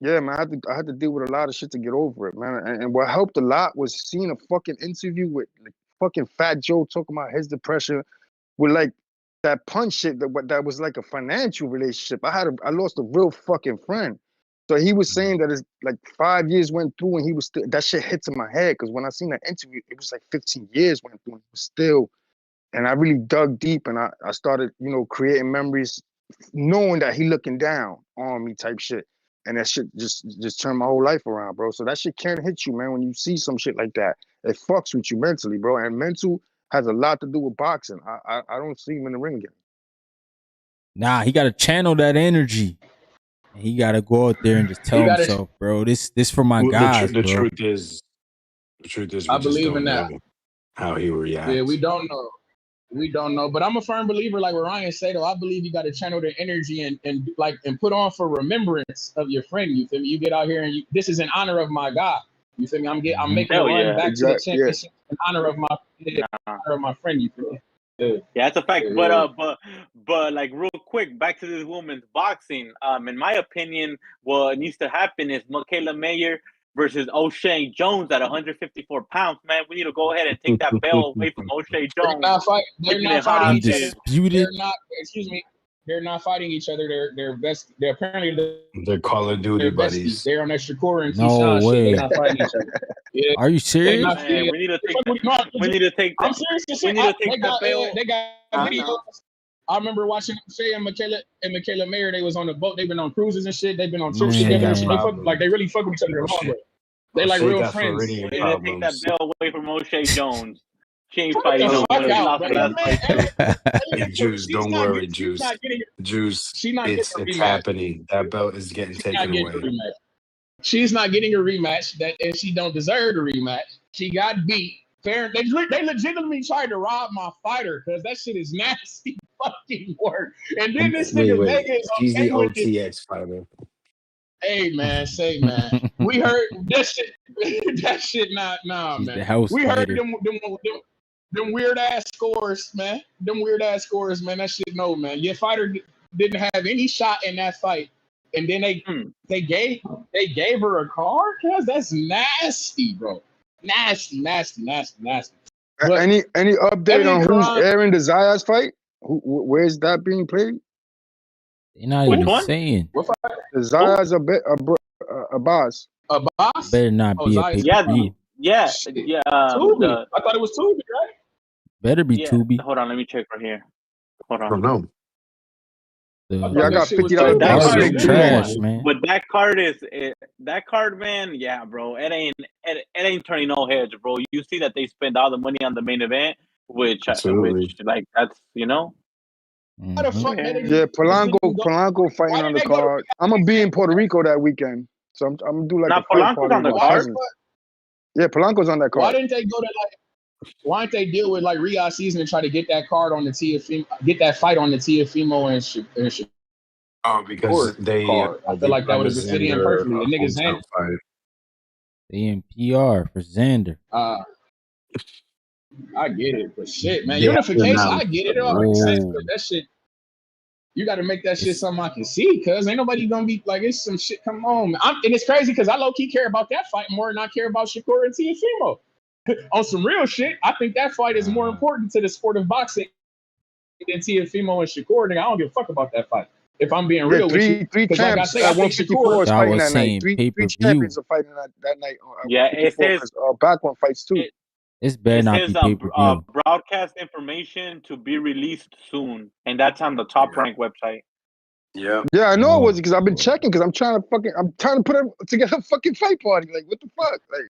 yeah, man, I had to deal with a lot of shit to get over it, man. And what helped a lot was seeing a fucking interview with like fucking Fat Joe talking about his depression with like that punch shit that was like a financial relationship. I lost a real fucking friend. So he was saying that it's like 5 years went through and he was still, that shit hits in my head because when I seen that interview, it was like 15 years went through and he was still, and I really dug deep and I started, creating memories knowing that he looking down on me type shit. And that shit just turned my whole life around, bro. So that shit can hit you, man, when you see some shit like that. It fucks with you mentally, bro. And mental has a lot to do with boxing. I don't see him in the ring again. Nah, he gotta channel that energy. And he gotta go out there and just He tell got it. himself, bro, this for my Well, guys, the bro. truth is, we I just believe in don't that. know how he Yeah, we reacts. don't know. We don't know. But I'm a firm believer, like what Ryan said, though. I believe you got to channel the energy and put on for remembrance of your friend. You feel me? You get out here and this is in honor of my guy. You feel me? I'm making a Hell run yeah. back to the Exactly. Yeah. championship in honor of my friend. You feel me? Yeah, that's a fact. Yeah. But like real quick, back to this woman's boxing. In my opinion, what needs to happen is Michaela Mayer versus O'Shea Jones at 154 pounds. Man, we need to go ahead and take that belt away from O'Shea Jones. They're not fighting each other. Undisputed. They're not. Excuse me. They're not fighting each other. They're best. They're apparently They're Call of Duty they're besties. buddies. They're on that Shakur and No Keyshawn shit. They're way. not fighting each other. Yeah. Are you serious? Not, Man, yeah. we need to take I'm that. We need to take I'm that. serious. We need to take they that got belt. they got I videos. know. I remember watching Shay and Michaela Mayer. They was on the boat. They've been on cruises and shit. They've been on trips together and shit. They fuck, like they really fuck with each other the long way. They like real friends. They take that bell away from O'Shea Jones. She ain't Fuck fighting the no fuck good. out, Yeah, Juice, don't worry, Juice. Juice, it's happening. That belt is getting taken away. She's not getting a rematch. And she don't deserve a rematch. She got beat. Fair. They legitimately tried to rob my fighter because that shit is nasty fucking work. And then this nigga Vegas she's okay the OTX fighter. Hey man, we heard that shit. That shit not man. We heard them weird ass scores, man. That shit no, man. Your fighter didn't have any shot in that fight, and then they gave her a card. Cause that's nasty, bro. Nasty. But any update on who's airing the Zayas fight? Where's that being played? They're not even saying. The Zayas a boss. A boss? Better not be a pay-per-view. Yeah. Tubi. I thought it was Tubi, right? Better be Tubi. Hold on, let me check right here. Hold on. I don't know. I got $50 trash, man. But that card, man. Yeah, bro. It ain't turning no heads, bro. You see that they spend all the money on the main event, which like that's How the fuck Yeah, Polanco fighting on the card. I'm gonna be in Puerto Rico that weekend, so I'm gonna do like a fight party on the with card. cousins. Yeah, Polanco's on that card. Why didn't they go to why didn't they deal with like Riyadh season and try to get that card on the Teofimo, get that fight on the Teofimo and Oh, because they card. I feel like that would have been fitting in perfectly. The niggas hand They in PR for Xander. I get it, but shit, man, unification. I get it. All makes sense, but that shit, you got to make that shit something I can see, cause ain't nobody gonna be like, it's some shit. Come on, man. And it's crazy because I low key care about that fight more than I care about Shakur and Teofimo. On some real shit, I think that fight is more important to the sport of boxing than Teofimo and Shakur. Nigga, I don't give a fuck about that fight. If I'm being real with you, three champs at 154 is fighting that night. Three champions are fighting that night. It says back one fights too. It's better not be pay-per-view. Broadcast information to be released soon, and that's on the Top Rank website. Yeah. Yeah, I know it was because I've been checking because I'm trying to put together a fucking fight party. Like, what the fuck? Like,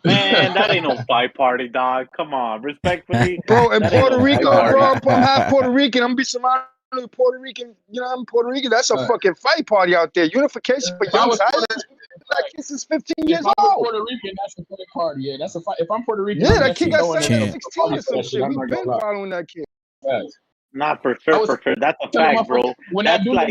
man, that ain't no fight party, dog. Come on, respectfully. Bro, in Puerto Rico, bro, I'm half Puerto Rican. I'm gonna be surrounded with Puerto Rican. You know, I'm Puerto Rican. That's a fucking fight party out there. Unification for young Zayas. That kid is 15 years old. Puerto Rican, that's a fight party. Yeah, that's a fight. If I'm Puerto Rican, yeah, that kid got 16 or some shit. We've been following that kid. Not for sure, That's a fact, bro. When Abdullah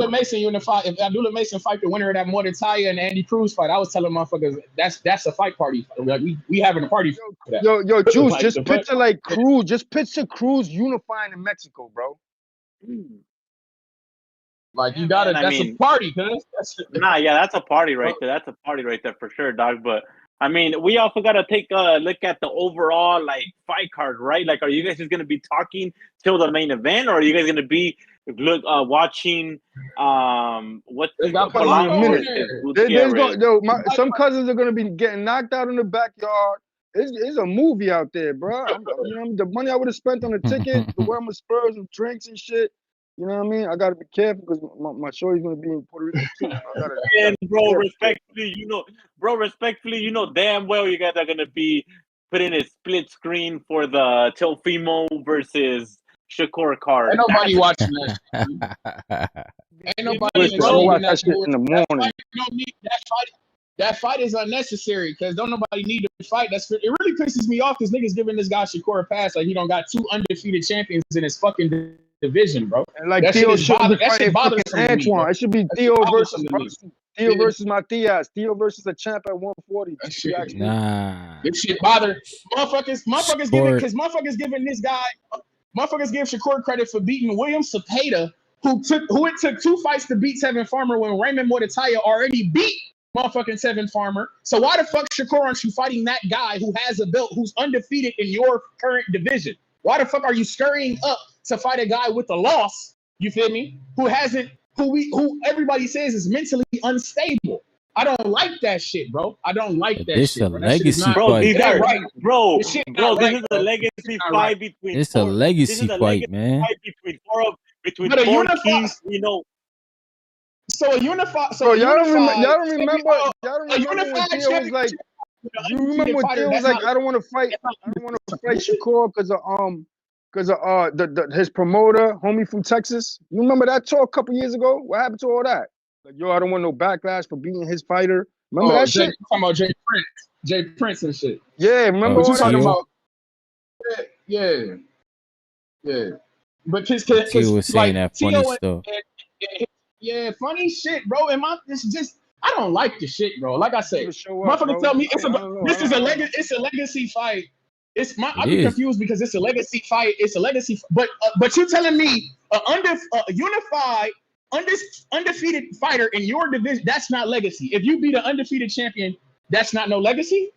Mason unify, if Abdullah Mason fight the winner of that Muratalla and Andy Cruz fight, I was telling motherfuckers that's a fight party. Like we having a party for that. Yo, Juice, like just picture like Cruz. Just picture Cruz unifying in Mexico, bro. Like you got it. That's a party, cuz. That's a party right there. That's a party right there for sure, dog. But I mean, we also gotta take a look at the overall like fight card, right? Like, are you guys just gonna be talking till the main event, or are you guys gonna be watching what some cousins are gonna be getting knocked out in the backyard. It's a movie out there, bro. The money I would have spent on the ticket, the wear my Spurs and drinks and shit. You know what I mean? I gotta be careful because my shorty's gonna be in Puerto Rico too. And respectfully, you know damn well you guys are gonna be putting a split screen for the Teofimo versus Shakur card. Ain't nobody watching that. Ain't nobody watching that shit in the morning. That fight is unnecessary because don't nobody need to fight. It really pisses me off because niggas giving this guy Shakur a pass like he don't got 2 undefeated champions in his fucking division, bro. And like Theo should be fighting Antoine. It should be Theo versus Matias. Theo versus a champ at 140. This shit bother motherfuckers giving this guy. Motherfuckers give Shakur credit for beating William Cepeda, who it took 2 fights to beat Tevin Farmer when Raymond Muratalla already beat motherfucking Tevin Farmer. So why the fuck, Shakur, aren't you fighting that guy who has a belt, who's undefeated in your current division? Why the fuck are you scurrying up to fight a guy with a loss? You feel me? Who everybody says is mentally unstable. I don't like that shit, bro. I don't like that This shit, a bro. That shit is legacy not, Bro, fight. these it ain't are right. bro. This shit Bro, not this right, is a bro. legacy Not fight right. between It's a four. This is legacy a fight, legacy man. fight between But a four unified, kings. You know, so a unified, so Bro, a unified, y'all don't remember a when unified Theo was like, championship with an you remember undefeated when fighter. Theo was That's like, not. I don't want to fight Shakur because of his promoter, homie from Texas. You remember that talk a couple years ago? What happened to all that? Like, yo, I don't want no backlash for beating his fighter. Remember that shit? Talking about Jay Prince and shit. Yeah, remember What you all that talking Theo? talk? about? Yeah. But Theo was saying like that funny Tio stuff. yeah, funny shit, bro. And it's just I don't like the shit, bro. Like I Never said, show up, motherfucker bro. tell me I don't know. this is a I don't know. it's a legacy fight. I It be is. confused because it's a legacy fight. It's a legacy, but you telling me a unified undefeated fighter in your division, that's not legacy. If you beat an undefeated champion, that's not no legacy.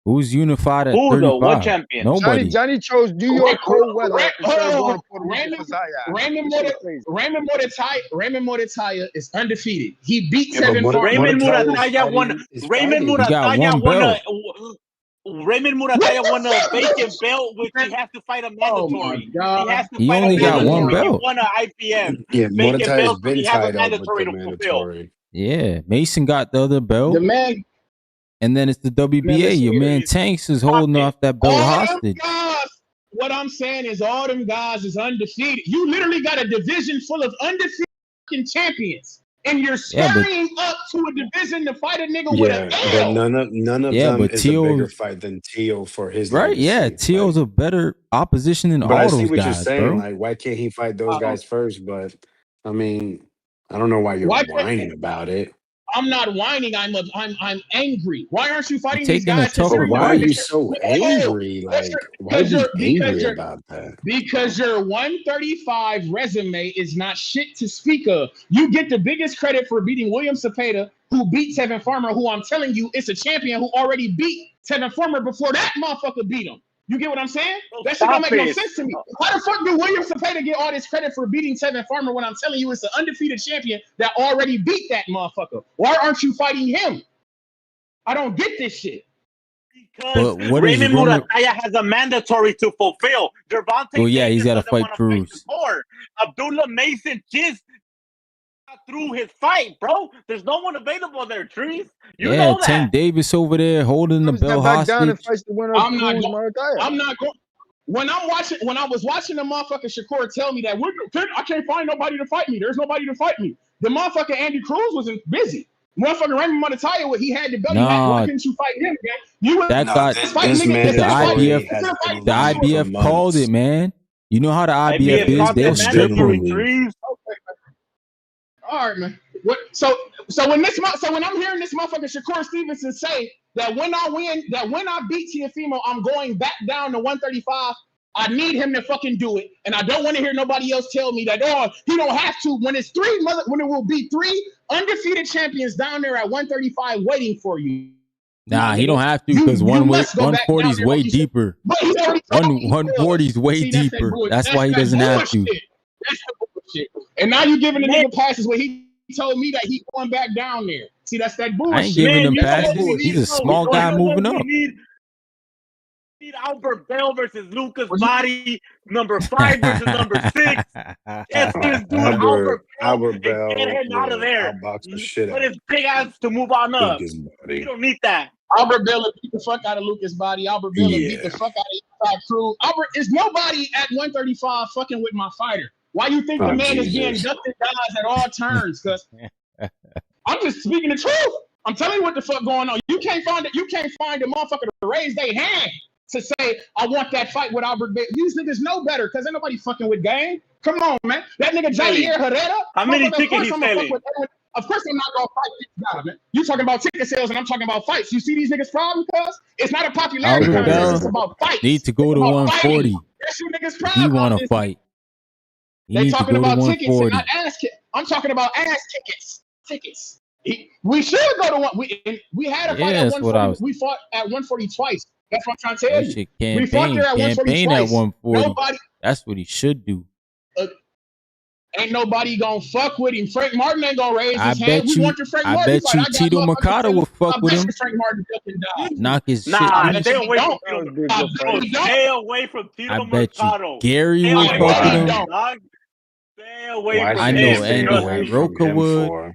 Who's unified at who though? What 35? champion? Nobody. Johnny chose New York cold weather instead of going to Puerto Rico for Zayat. Raymond Muratalla is undefeated. He beat Yeah, but Tevin Farmer. Raymond Muratalla Muratalla won. He got one belt. Raymond Muratalla won a vacant belt, which he has to fight a mandatory. God. He has to He fight only a got one mandatory. He belt. won an IPM Yeah, vacant Mordecai's belt, so been he has a tied up with mandatory the to fulfill. mandatory. Yeah, Mason got the other belt. The man, And then it's the WBA. Your man Tanks is holding off that belt hostage. What I'm saying is all them guys is undefeated. You literally got a division full of undefeated champions. And you're scaring up to a division to fight a nigga with a But belt. none of them but is Teo, a bigger fight than Teo for his right? legacy. Yeah, Teo's a better opposition than But all I see those what you're guys, saying. bro. Like, why can't he fight those guys first? But I mean, I don't know why you're whining about it. I'm not whining. I'm angry. Why aren't you fighting these taking a guys? tougher But why are fight. you so angry? Like, why be angry about that? Because your 135 resume is not shit to speak of. You get the biggest credit for beating William Cepeda, who beat Tevin Farmer, who I'm telling you is a champion who already beat Tevin Farmer before that motherfucker beat him. You get what I'm saying? That shit don't make no sense to me. Why the fuck do William Cepeda get all this credit for beating Tevin Farmer when I'm telling you it's an undefeated champion that already beat that motherfucker? Why aren't you fighting him? I don't get this shit. Because Raymond Muratalla has a mandatory to fulfill. Gervonta he's got to fight Cruz. Abdullah Mason just got through his fight, bro. There's no one available there, Trees. You know that. Tank Davis over there holding the belt hostage. I'm not going. When I was watching the motherfucker Shakur tell me that I can't find nobody to fight me. There's nobody to fight me. The motherfucker Andy Cruz wasn't busy. Motherfucker Raymond Muratalla, he had the belt. Why couldn't you fight him, man? The IBF called it, man. You know how the IBF is. They'll strip him. All right, man. So when I'm hearing this motherfucker Shakur Stevenson say that when I beat Teofimo, I'm going back down to 135. I need him to fucking do it, and I don't want to hear nobody else tell me that he don't have to. When it will be three undefeated champions down there at 135 waiting for you. Nah, he don't have to because 140 is way deeper. 140 is way deeper. That's why he doesn't have to. That's the bullshit. And now you giving the nigga passes where he told me that he going back down there. See, that's that bullshit. I ain't giving him passes. He's a small guy moving up. Need Albert Bell versus Lucas Body, number 5 versus number 6. Yes, this dude Albert Bell, get him out of there. Put his big ass to move on up. You don't need that. Albert Bell beat the fuck out of Lucas Body. Albert Bell beat the fuck out of Cruz. Albert is nobody at 135 fucking with my fighder. Why you think the man is being ducked guys at all turns? Because I'm just speaking the truth. I'm telling you what the fuck going on. You can't find a motherfucker to raise their hand to say, I want that fight with Albert Bell. These niggas know better because ain't nobody fucking with game. Come on, man. That nigga Jair Herrera. How many tickets he's selling? Of course I'm not gonna fight this guy, man. You talking about ticket sales and I'm talking about fights. You see these niggas' problem because it's not a popularity contest. It's about fights. Need to go to 140. That's you niggas' problem. He want to fight. They talking about tickets and not ass tickets. I'm talking about ass tickets. We should go to one. We had a fight at 140. We fought at 140 twice. That's what I'm trying to tell you. We fought there at 140 twice. At 140. That's what he should do. Ain't nobody gonna fuck with him. Frank Martin ain't gonna raise his hand. We want the Frank I Martin bet fight. you I got Tito Mercado will fuck with him. Frank Martin fucking die. Knock his shit. Nah, stay away from That would Tito. be a good fight. Stay away from Tito I bet you Mercado. Gary Stay will away fuck with from him. him, dog. Stay away Why from I should know you him. stay Andy away from Roca him would. for?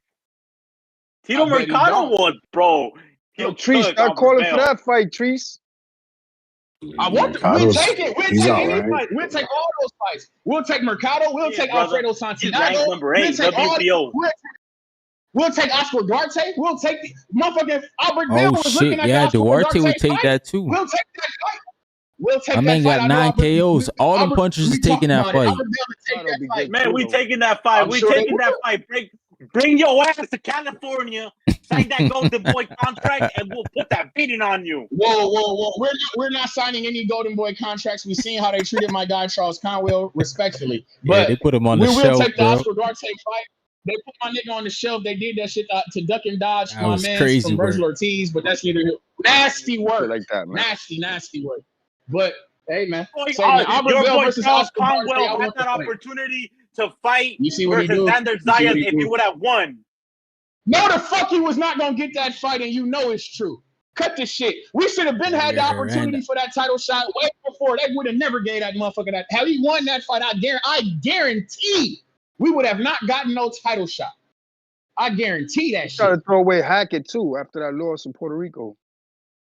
Tito I bet he Mercado don't. would, bro. He'll Treese, cook start on calling for Rafael. that fight, Treese. I want. We'll Mercado's take it. We'll he's take all any right. fight. We'll take all those fights. We'll take Mercado. We'll take brother. Alfredo He's ranked Santiago. number We'll 8 take all. WBO. We'll take Oscar Duarte. We'll take the motherfucking Albert Bill Oh was looking shit, at yeah, the Oscar Duarte would Duarte take fight. that too. We'll take that fight. We'll take My that man fight. got 9 KOs. All them punchers is taking that fight. Albert Bill would take that fight. Man, we taking that fight. We taking that fight. Bring your ass to California. Sign that Golden Boy contract, and we'll put that beating on you. Whoa! We're not signing any Golden Boy contracts. We've seen how they treated my guy Charles Conwell, respectfully. But yeah, they put him on the we shelf, will take the bro. Oscar Duarte fight. They put my nigga on the shelf. They did that shit to duck and dodge That my was man crazy from work. Virgil Ortiz, but that's neither nasty work. Like that, man. Nasty work. But hey, man, Your boy versus Charles Oscar Duarte, Conwell I had want that the fight. opportunity to fight You see what he versus do? Xander You see what Zayas he if do? he would have won. No, the fuck he was not gonna get that fight, and you know it's true. Cut the shit. We should have been had the opportunity for that title shot way before. They would have never gave that motherfucker that. Had he won that fight, I guarantee we would have not gotten no title shot. I guarantee that shit. Got to throw away Hackett too after that loss in Puerto Rico.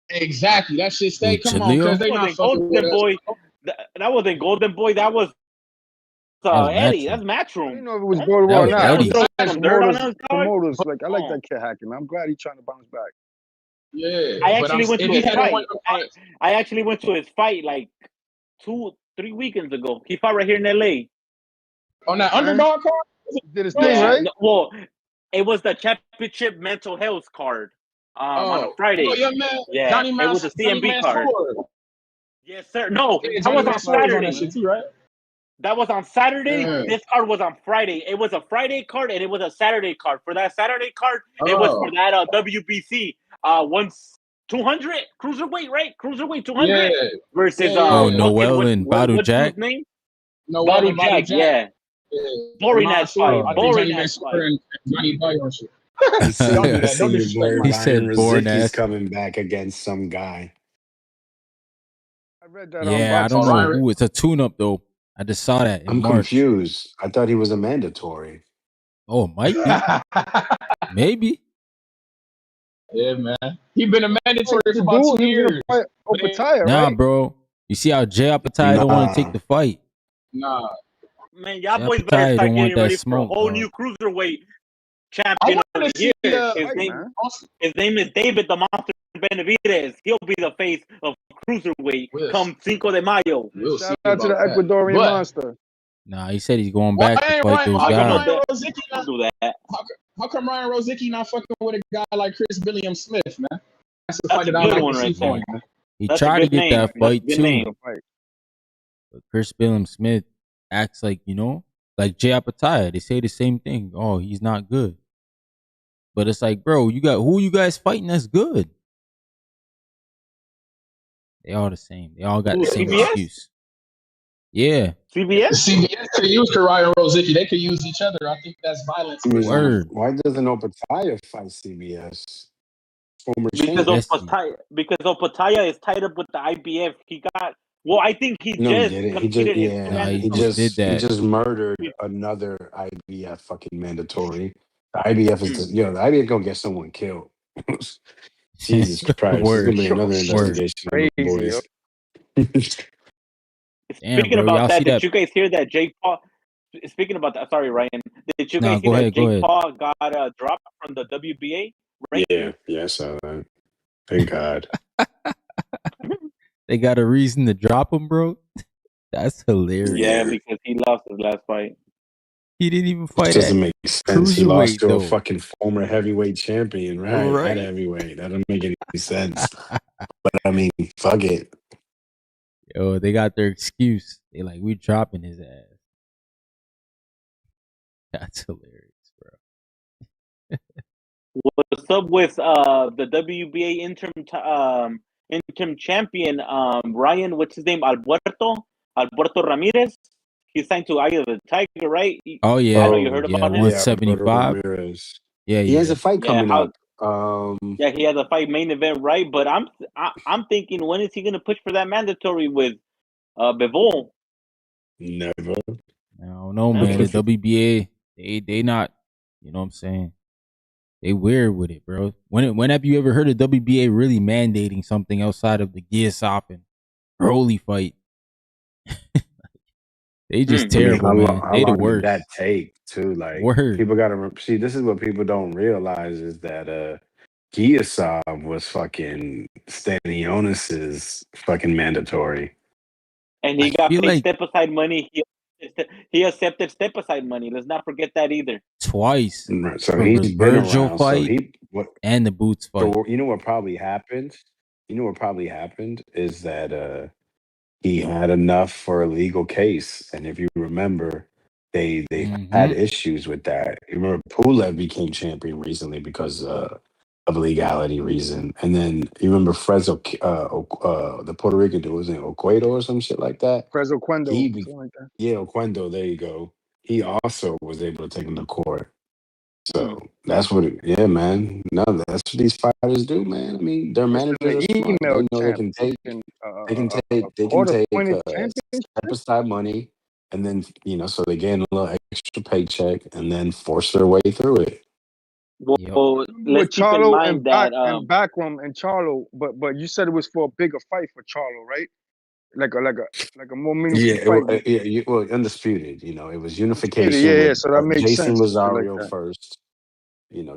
Exactly. That shit stay. Come on, because they not fucking with Boy. That wasn't Golden Boy. That was Eddie. That's Matchroom. I didn't know if it was Golden Boy or not. Eddie. Promoters, like, I like that kid Hackett, man. I'm glad he's trying to bounce back. Yeah. I actually went to his fight. I actually went to his fight like 2-3 weekends ago. He fought right here in LA. On that underdog card? Did his thing, right? Well, it was the championship mental health card on a Friday. Oh, young man. Yeah, Johnny it was a CMB card. Yes, sir. No, that was on Saturday. That shit too, right? That was on Saturday. Yeah. This card was on Friday. It was a Friday card and it was a Saturday card. For that Saturday card, it was for that WBC 200 cruiserweight, right? Cruiserweight 200 versus Noel and Badu Jack. Name? Badu Jack, yeah. Boring ass fight. Boring ass fight. He said boring ass. coming back against some guy. I read that. Yeah, I don't know who. It's a tune-up though. I just saw that. I'm confused. I thought he was a mandatory. Oh, it might be. Maybe. Yeah, man. He been a mandatory for about 2 years. Nah, bro. You see how Jay Apataya don't want to take the fight? Nah. Man, y'all boys better start getting ready for a whole new cruiserweight champion of the year. His name is David the Monster Benavidez. He'll be the face of cruiserweight come Cinco de Mayo. Shout out to the Ecuadorian monster. Nah, he said he's going back to fight those guys. How come Ryan Rozicki not fucking with a guy like Chris Billiam Smith, man? That's a good one right there. He tried to get that fight too. But Chris Billiam Smith acts like, like Jay Apataya. They say the same thing. Oh, he's not good. But it's like, bro, who you guys fighting that's good? They all the same. They all got the same excuse. Yeah. CBS could use Ryan Rozicki. They could use each other. I think that's violence. Word. Why doesn't Opataya fight CBS? Because Opataya is tied up with the IBF. He got. Well, I think he just murdered another IBF fucking mandatory. The IBF is the IBF gonna get someone killed. Jesus Christ! There's gonna be another investigation. Boys. Speaking about that, did you guys hear that Jake Paul? Speaking about that, sorry, Ryan. Did you guys hear that Jake Paul got dropped from the WBA? Yeah, I saw that. Thank God. They got a reason to drop him, bro. That's hilarious. Yeah, because he lost his last fight. He didn't even fight. It doesn't make sense. He lost to a fucking former heavyweight champion, right? At heavyweight. That doesn't make any sense. But I mean, fuck it. Yo, they got their excuse. They like, we dropping his ass. That's hilarious, bro. What's up with the WBA interim champion Ryan? What's his name? Alberto Ramirez. he signed to either the Tiger, right? Oh I yeah, know you heard about him. 175. Ramirez. Yeah, He has yeah. a fight coming up. Yeah, he has a fight main event, right? But I'm thinking, when is he gonna push for that mandatory with Bivol? Never. I don't know, man. The WBA, they not, you know what I'm saying? They weird with it, bro. When have you ever heard of WBA really mandating something outside of the Giasop and Broly fight? They just terrible, man. How They the long did worst. that take too? Like Word. people gotta see, this is what people don't realize is that Giasov was fucking Stanionis's fucking mandatory. And he I got feel paid like step aside money. He accepted step aside money. Let's not forget that either. twice Right, so for he's the been Virgil around. So fight he what and the Boots fight. so you know what probably happened? You know what probably happened is that he had enough for a legal case. And if you remember, they had issues with that. You remember Pulev became champion recently because of legality reason. And then you remember Fresno, the Puerto Rican dude, was in Oquendo or some shit like that. Fresno Quendo, He be, something like that. yeah, Oquendo, there you go. He also was able to take him to court. So that's what yeah, man. No, that's what these fighters do, man. I mean, their This is managers are the smart. email They know champ. they can Court take appointed champion. step aside money, and then so they gain a little extra paycheck, and then force their way through it. Well, let's With keep in Charlo mind that and Backroom and Charlo, but you said it was for a bigger fight for Charlo, right? Like a more meaningful fight. Well, undisputed. It was unification Yeah, with so that makes Jason sense. Rosario Like first.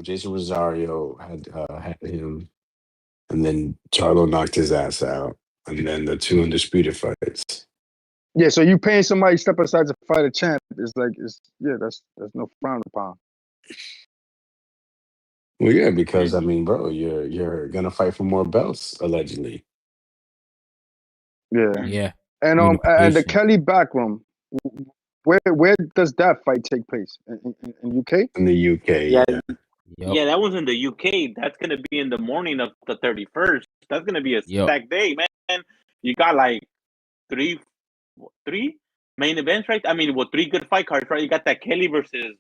Jason Rosario had him, and then Charlo knocked his ass out, and then the two undisputed fights. yeah, so you paying somebody step aside to fight a champ is that's no frown upon. Well, yeah, because I mean, bro, you're gonna fight for more belts allegedly. Yeah. Yeah. And the Kelly Backroom, where does that fight take place? In UK? In the UK, yeah. Yeah, that was in the UK. That's gonna be in the morning of the 31st. That's gonna be a stacked day, man. You got like three main events, right? I mean, 3 good fight cards, right? You got that Kelly versus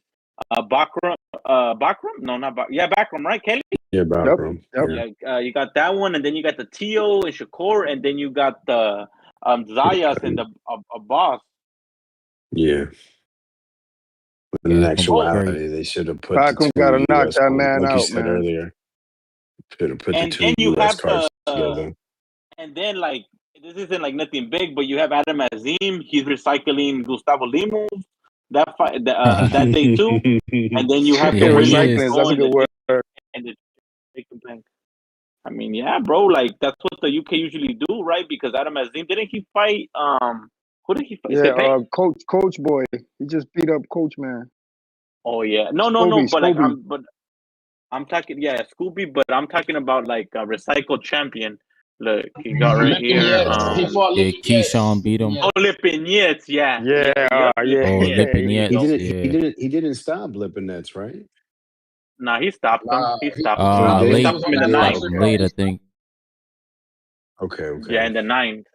Bakram. Bakram? No, not Bakram. Yeah, Bakram, right? Kelly? Yeah, Bakram. Yep. Yeah, you got that one, and then you got the Teo and Shakur, and then you got the Zayas and the Boss. Yeah. But in actuality, they should have put Bakram the gotta two knock US that cards, man like you out, said man. earlier. Should have put And the two then you US have cards together. And then, like, this isn't like nothing big, but you have Adam Azim. He's recycling Gustavo Limos that fight that day too. And then you have the recycling. That's a good word. And the chicken bank. I mean, yeah, bro. Like, that's what the UK usually do, right? Because Adam Azim, didn't he fight? Who did he fight? Yeah, Coach Boy. He just beat up Coach Man. Oh yeah, no. But I'm talking, Scooby. But I'm talking about like a recycled champion. Look, he got right here. He fought Keyshawn beat him. Oh, Lipinets, yeah. Oh, Lipinets, He didn't stop Lipinets, right? Nah, he stopped him. He stopped him. Late, He stopped him in the ninth. late, I think. Okay. Yeah, in the ninth.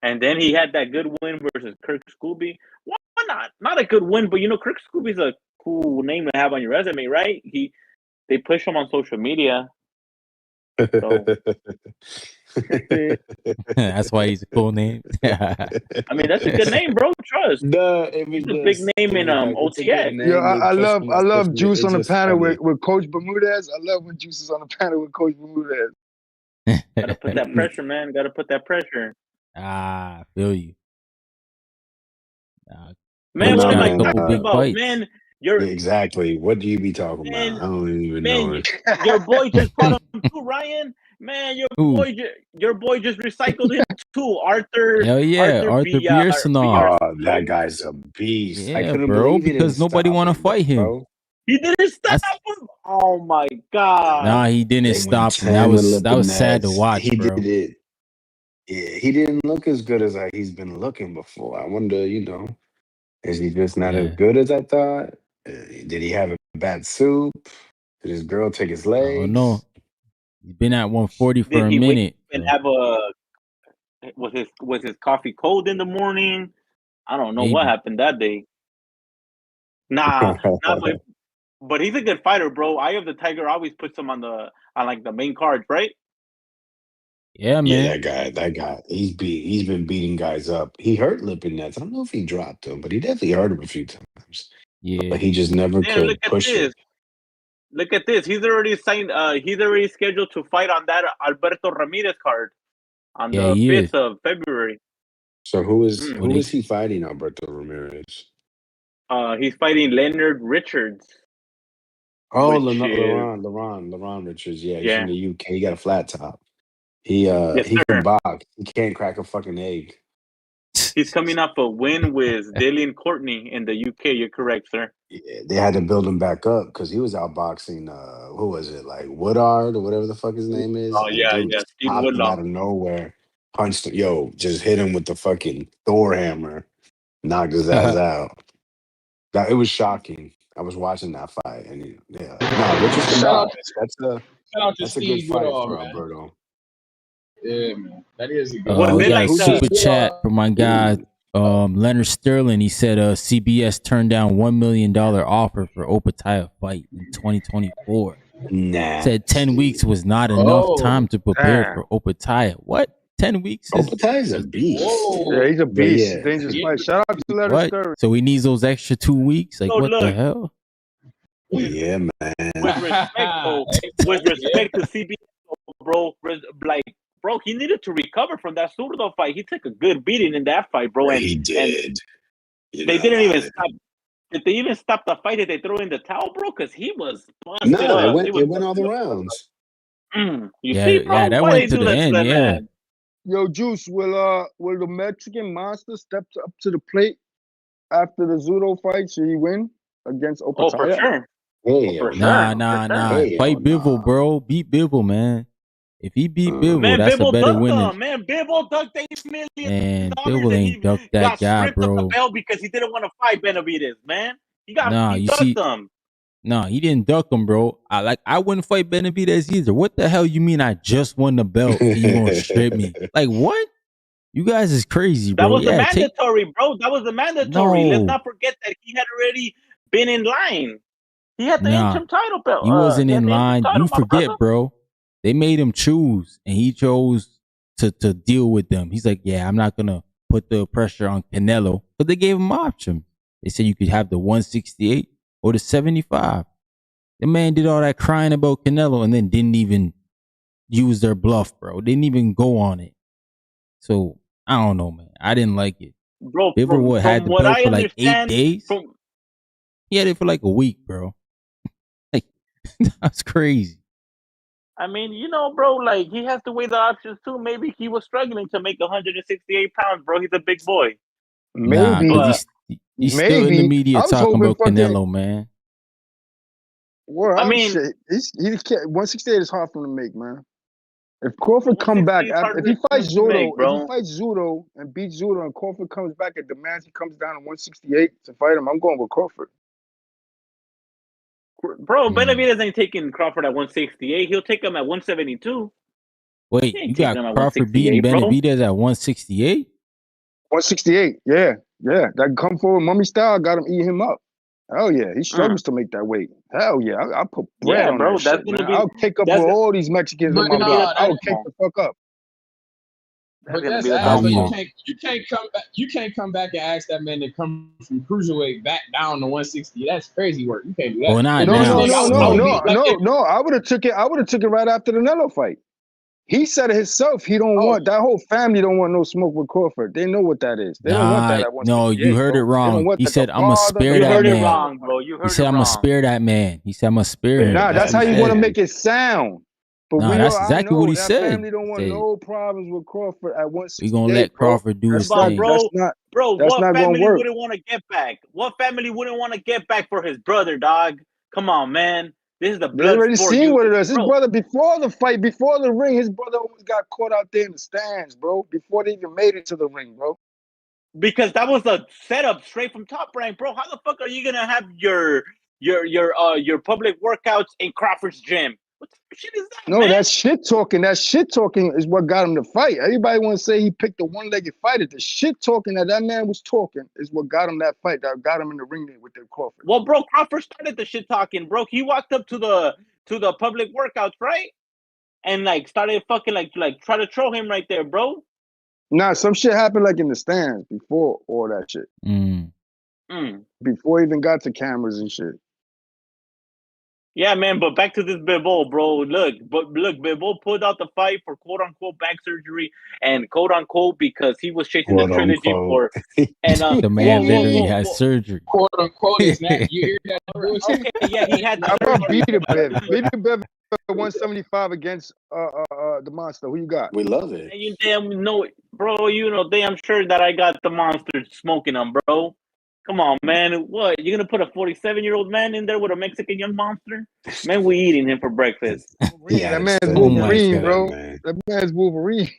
And then he had that good win versus Kirk Scooby. Why not? Not a good win, but Kirk Scooby's a cool name to have on your resume, right? They push him on social media. So. That's why he's a cool name. I mean, that's a good name, bro. Trust. It's a big name in OTX. Yeah, I love Juice on the panel with Coach Bermudez. I love when Juice is on the panel with Coach Bermudez. Gotta put that pressure, man. Gotta put that pressure. I feel you. Man, what am I talking about? Fights. Man, exactly. What do you be talking about? I don't even know it. Your boy just fought him too, Ryan. Man, your boy just recycled him too. Arthur. Hell yeah, Arthur Biersenov. Oh, that guy's a beast. Yeah, bro. Because nobody want to fight him. Bro. He didn't stop him. Oh my god. Nah, he didn't stop him. That was sad to watch. He bro. did it. Yeah, he didn't look as good as he's been looking before. I wonder, is he just not as good as I thought? Did he have a bad soup? Did his girl take his legs? Oh no. He's been at 140 for a minute. And have was his coffee cold in the morning? I don't know what happened that day. Nah, but he's a good fighter, bro. Eye of the Tiger always puts him on like the main cards, right? Yeah, man. Yeah, that guy. He's been beating guys up. He hurt Lipinets. I don't know if he dropped him, but he definitely hurt him a few times. Yeah. But he just never could push it. Look at this. He's already signed. He's already scheduled to fight on that Alberto Ramirez card on the 5th of February. So who is he fighting, Alberto Ramirez? He's fighting Leonard Richards. Oh, Laron Richards. Yeah, he's from the UK. He got a flat top. He can box. He can't crack a fucking egg. He's coming off a win with Dalian Courtney in the UK. You're correct, sir. Yeah, they had to build him back up because he was outboxing. Who was it? Like Woodard or whatever the fuck his name is. Oh yeah. Steve Woodlaw out of nowhere, punched him. Yo, just hit him with the fucking Thor hammer, knocked his ass out. It was shocking. I was watching that fight, and Richardson. That's a good fight for Alberto. Yeah, man, that is a good. We got a super chat from my guy Leonard Sterling. He said CBS turned down $1 million offer for Opataya fight in 2024. Nah, said 10 weeks was not enough time to prepare for Opataya. What? 10 weeks? Opataya's a beast. Yeah, he's a beast. Yeah. Dangerous fight. Shout out to Leonard Sterling. So he needs those extra 2 weeks? Like, what the hell? Yeah, man. With respect to CBS, bro, bro, he needed to recover from that Zurdo fight. He took a good beating in that fight, bro. And he did. They didn't even stop. Did they even stop the fight? Did they throw in the towel, bro? Because he was busted up. It went all the rounds. You see, bro? That went to the end, man? Yo, Juice, will the Mexican monster step up to the plate after the Zurdo fight? Should he win against Opataya? Oh, for sure. Nah. Fight Bivol, bro. Beat Bivol, man. If he beat Bivol, that's Bivol a better win. Man, Bivol ducked $8 million. Man, Bivol ain't ducked that guy, bro. The bell because he didn't want to fight Benavidez, man. He ducked him. No, he didn't duck him, bro. I wouldn't fight Benavidez either. What the hell you mean I just won the belt and you gonna strip me? Like, what? You guys is crazy, bro. That was the mandatory, bro. That was the mandatory. No. Let's not forget that he had already been in line. He had the interim title belt. He wasn't in line. You forget, bro. They made him choose, and he chose to deal with them. He's like, yeah, I'm not going to put the pressure on Canelo. But they gave him option. They said you could have the 168 or the 75. The man did all that crying about Canelo and then didn't even use their bluff, bro. Didn't even go on it. So, I don't know, man. I didn't like it. Bro, Bivol had the belt for like 8 days. He had it for like a week, bro. Like, that's crazy. I mean, bro, like, he has to weigh the options too. Maybe he was struggling to make 168 pounds, bro. He's a big boy. Maybe. He's still in the media talking about Canelo, man. Well, I mean, 168 is hard for him to make, man. If Crawford come back, if he fights Zurdo and beats Zurdo and Crawford comes back and demands he comes down to 168 to fight him, I'm going with Crawford. Bro, Benavidez ain't taking Crawford at 168. He'll take him at 172. Wait, you got Crawford beating Benavidez at 168? 168, yeah. That come forward mummy style got him eat him up. Hell yeah, he struggles to make that weight. Hell yeah, I'll put bread on that shit, man. I'll kick up with all these Mexicans in my block. I'll kick the fuck up. But that's you can't come back. You can't come back and ask that man to come from cruiserweight back down to 160. That's crazy work. You can't do that. Well, not No. I would have took it. Right after the Nello fight. He said it himself. He don't want that whole family. Don't want no smoke with Crawford. They know what that is. They don't want that at 168. No, you heard it wrong. He said, "I'm gonna spare that man." You heard it wrong, bro. He said, "I'm gonna spare that man." He said, "I'm gonna spare him." Nah, that's how you want to make it sound. But that's exactly what he said. Family don't want no problems with Crawford at 168. We gonna let Crawford do his thing, bro. What family wouldn't want to get back? What family wouldn't want to get back for his brother, dog? Come on, man. This is the blood. They already seen what it is. His brother, before the fight, before the ring, his brother almost got caught out there in the stands, bro. Before they even made it to the ring, bro. Because that was a setup straight from Top Rank, bro. How the fuck are you gonna have your public workouts in Crawford's gym? What the shit is that? No, man? that shit talking is what got him to fight. Everybody want to say he picked a one-legged fighter. The shit talking that man was talking is what got him that fight. That got him in the ring there with their Crawford. Well, bro, Crawford started the shit talking, bro. He walked up to the public workouts, right? And like started fucking like try to troll him right there, bro. Nah, some shit happened like in the stands before all that shit. Before he even got to cameras and shit. Yeah, man, but back to this Bivol, bro. Look, Bivol pulled out the fight for quote unquote back surgery and quote unquote because he was chasing Quote the trilogy unquote. and the man literally has surgery. Quote unquote is that you hear that bullshit? Okay, yeah, he had How about surgery. Vita Bev 175 against the monster? Who you got? We love it. And you damn know it, bro. You know damn sure that I got the monster smoking him, bro. Come on, man. What? You're gonna put a 47-year-old man in there with a Mexican young monster? Man, we eating him for breakfast. That man's Wolverine, bro. That man's Wolverine.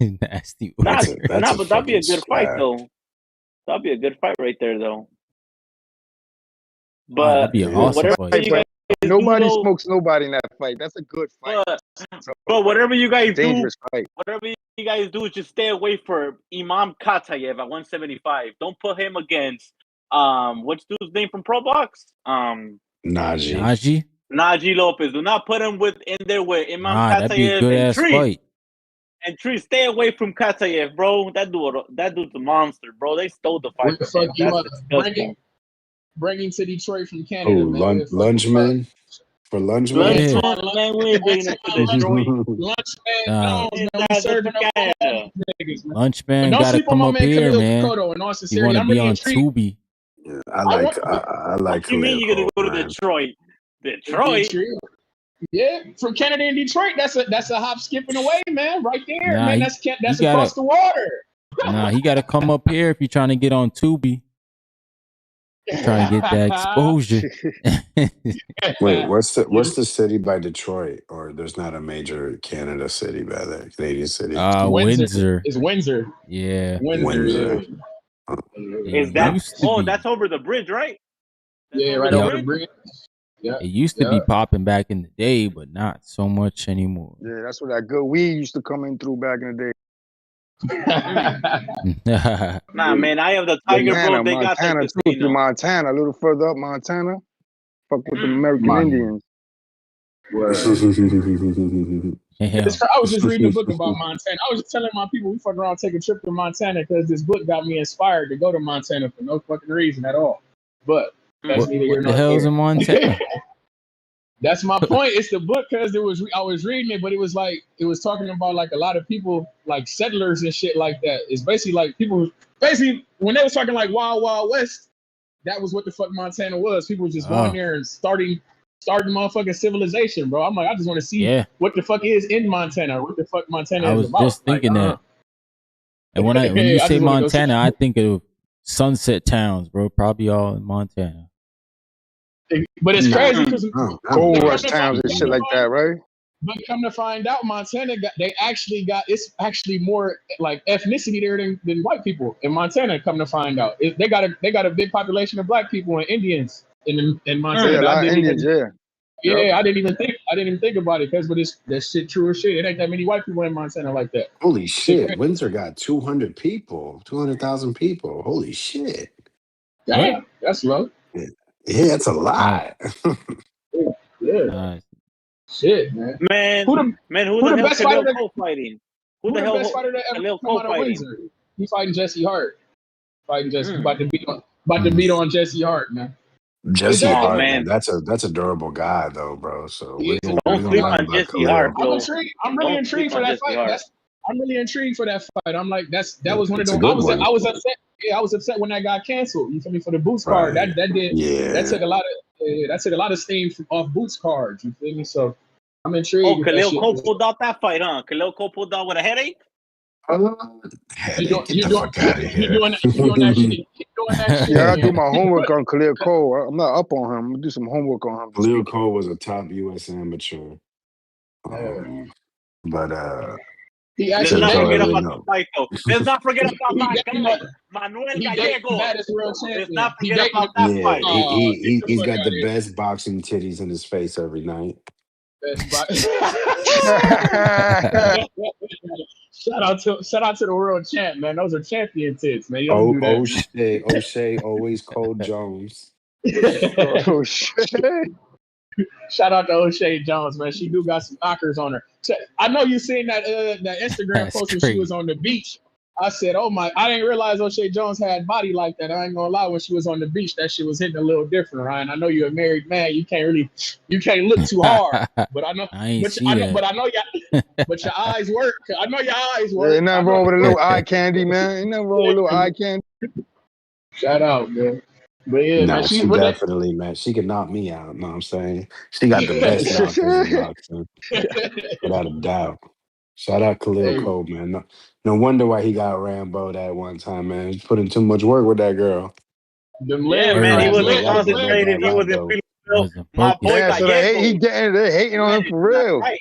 Nasty. But that'd be a good fight, though. That'd be a good fight right there, though. But that'd be an awesome fight. Nobody smokes nobody in that fight. That's a good fight. But whatever you guys dangerous do, fight. Whatever you guys do, is just stay away from Imam Katayev at 175. Don't put him against what's dude's name from Pro Box? Naji Lopez. Do not put him in there with Imam Katayev. That'd be a good ass fight. And Tree, stay away from Katayev, bro. That dude's a monster, bro. They stole the fight. What the fuck you up? Bringing to Detroit from Canada. Lunchman? For Lunchman? Man, we ain't bringing him to Detroit. Lunchman gotta come up here, man. You want to be on Tubi. Yeah, I like What you mean you're gonna go to Detroit? Detroit? Yeah, from Canada and Detroit, that's a hop skipping away, man. Right there, man. That's across the water. He got to come up here if you're trying to get on Tubi. Trying to get that exposure. Wait, what's the city by Detroit? Or there's not a major Canada city by there, Canadian city? Windsor. It's Windsor. Yeah. Windsor. Is that? That's over the bridge, right? Right over the bridge. Yeah. It used to be popping back in the day, but not so much anymore. Yeah, that's where that good weed used to come in through back in the day. Nah, man, I have the Tiger, bro. They got Montana, the Montana, a little further up, Montana. Fuck with the American Indians. I was just reading a book about Montana. I was just telling my people we fuck around take a trip to Montana because this book got me inspired to go to Montana for no fucking reason at all. But that's neither here nor there. What the hell's in Montana? That's my point. It's the book because I was reading it, but it was talking about like a lot of people like settlers and shit like that. It's basically like people when they was talking like Wild Wild West, that was what the fuck Montana was. People were just going there and starting motherfucking civilization, bro. I'm like, I just want to see what the fuck is in Montana. What the fuck Montana is about. I was just thinking that. And when you say Montana, I think of sunset towns, bro. Probably all in Montana. But it's crazy because gold rush towns and shit like that, right? But come to find out, Montana it's actually more like ethnicity there than white people in Montana. Come to find out, they got a big population of black people and Indians in Montana. Yeah, a lot of Indians, Yeah, I didn't even think about it, but that shit true as shit. It ain't that many white people in Montana like that. Holy shit! Windsor got 200,000 people. Holy shit! Damn, that's low. Yeah, that's a lot. Yeah. Shit, man. Who the hell is Khalil Cole fighting? Who the best fighter that ever come out of Windsor? He fighting Jesse Hart. About to beat on Jesse Hart, man. Jesse Hart, man. That's a durable guy though, bro. So don't sleep on Jesse Hart, bro. I'm really intrigued for that fight. I'm really intrigued for that fight. I'm like, that was one of them. I was upset. Yeah, I was upset when that got canceled. You feel me? For the Boots card, that took a lot of steam off Boots cards. You feel me? So I'm intrigued. Oh, Khalil Cole pulled out that fight, huh? Khalil Cole pulled out with a headache. You doing that shit? Yeah, I do my homework on Khalil Cole. I'm not up on him. I'm gonna do some homework on him. Khalil Cole was a top U.S. amateur, but let's not forget about the fight, though. Let's not forget about my guy, Manuel Gallego. Let's not forget about that fight. He's got the best boxing titties in his face every night. Shout out to the world champ, man. Those are champion tits, man. You don't do that. O'Shea, always Cole Jones. Oh shit. Shout out to O'Shea Jones, man. She do got some knockers on her. I know you seen that Instagram post when she was on the beach. I said, oh my, I didn't realize O'Shea Jones had body like that. I ain't gonna lie, when she was on the beach, that shit was hitting a little different, Ryan. I know you're a married man. You can't look too hard. But I know, but your eyes work. I know your eyes work. Ain't nothing wrong with a little eye candy, man. Ain't nothing wrong with a little eye candy. Shout out, man. But yeah, nah, man, she definitely, man. She could knock me out. Know what I'm saying? She got the best knockers in boxing, without a doubt. Shout out Khalil Cole, man. No wonder why he got Rambo that one time, man. He's putting too much work with that girl. Man, he wasn't concentrated. He wasn't feeling my boy got so they're hating on him for real. Right.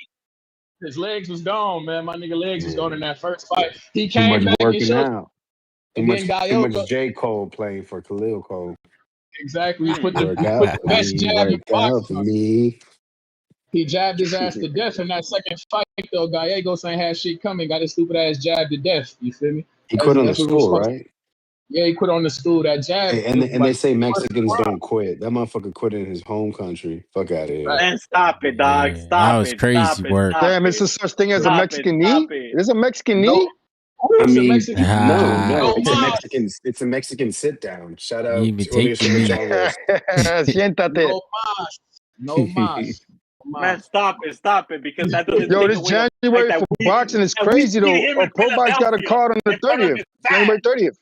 His legs was gone, man. My nigga legs was gone in that first fight. He Too came much back working out. Too much J. Cole playing for Khalil Cole. Exactly. He put the best jab in boxing. He jabbed his ass to death in that second fight, though. Gallegos ain't had shit coming. Got his stupid ass jabbed to death. You feel me? He quit on the stool, right? Yeah, he quit on the stool. That jab. Hey, and they say Mexicans don't quit. That motherfucker quit in his home country. Fuck out of here. Man, stop it, dog. Stop it. That was crazy work. Damn, it's a such thing as a Mexican knee? There's a Mexican knee? I mean, no. It's a Mexican sit down. Shout out Julio Chavez. Siéntate. No mas. Man, stop it, because that doesn't. Yo, this January for boxing is crazy though. Pro Box got a card on the 30th, January 30th.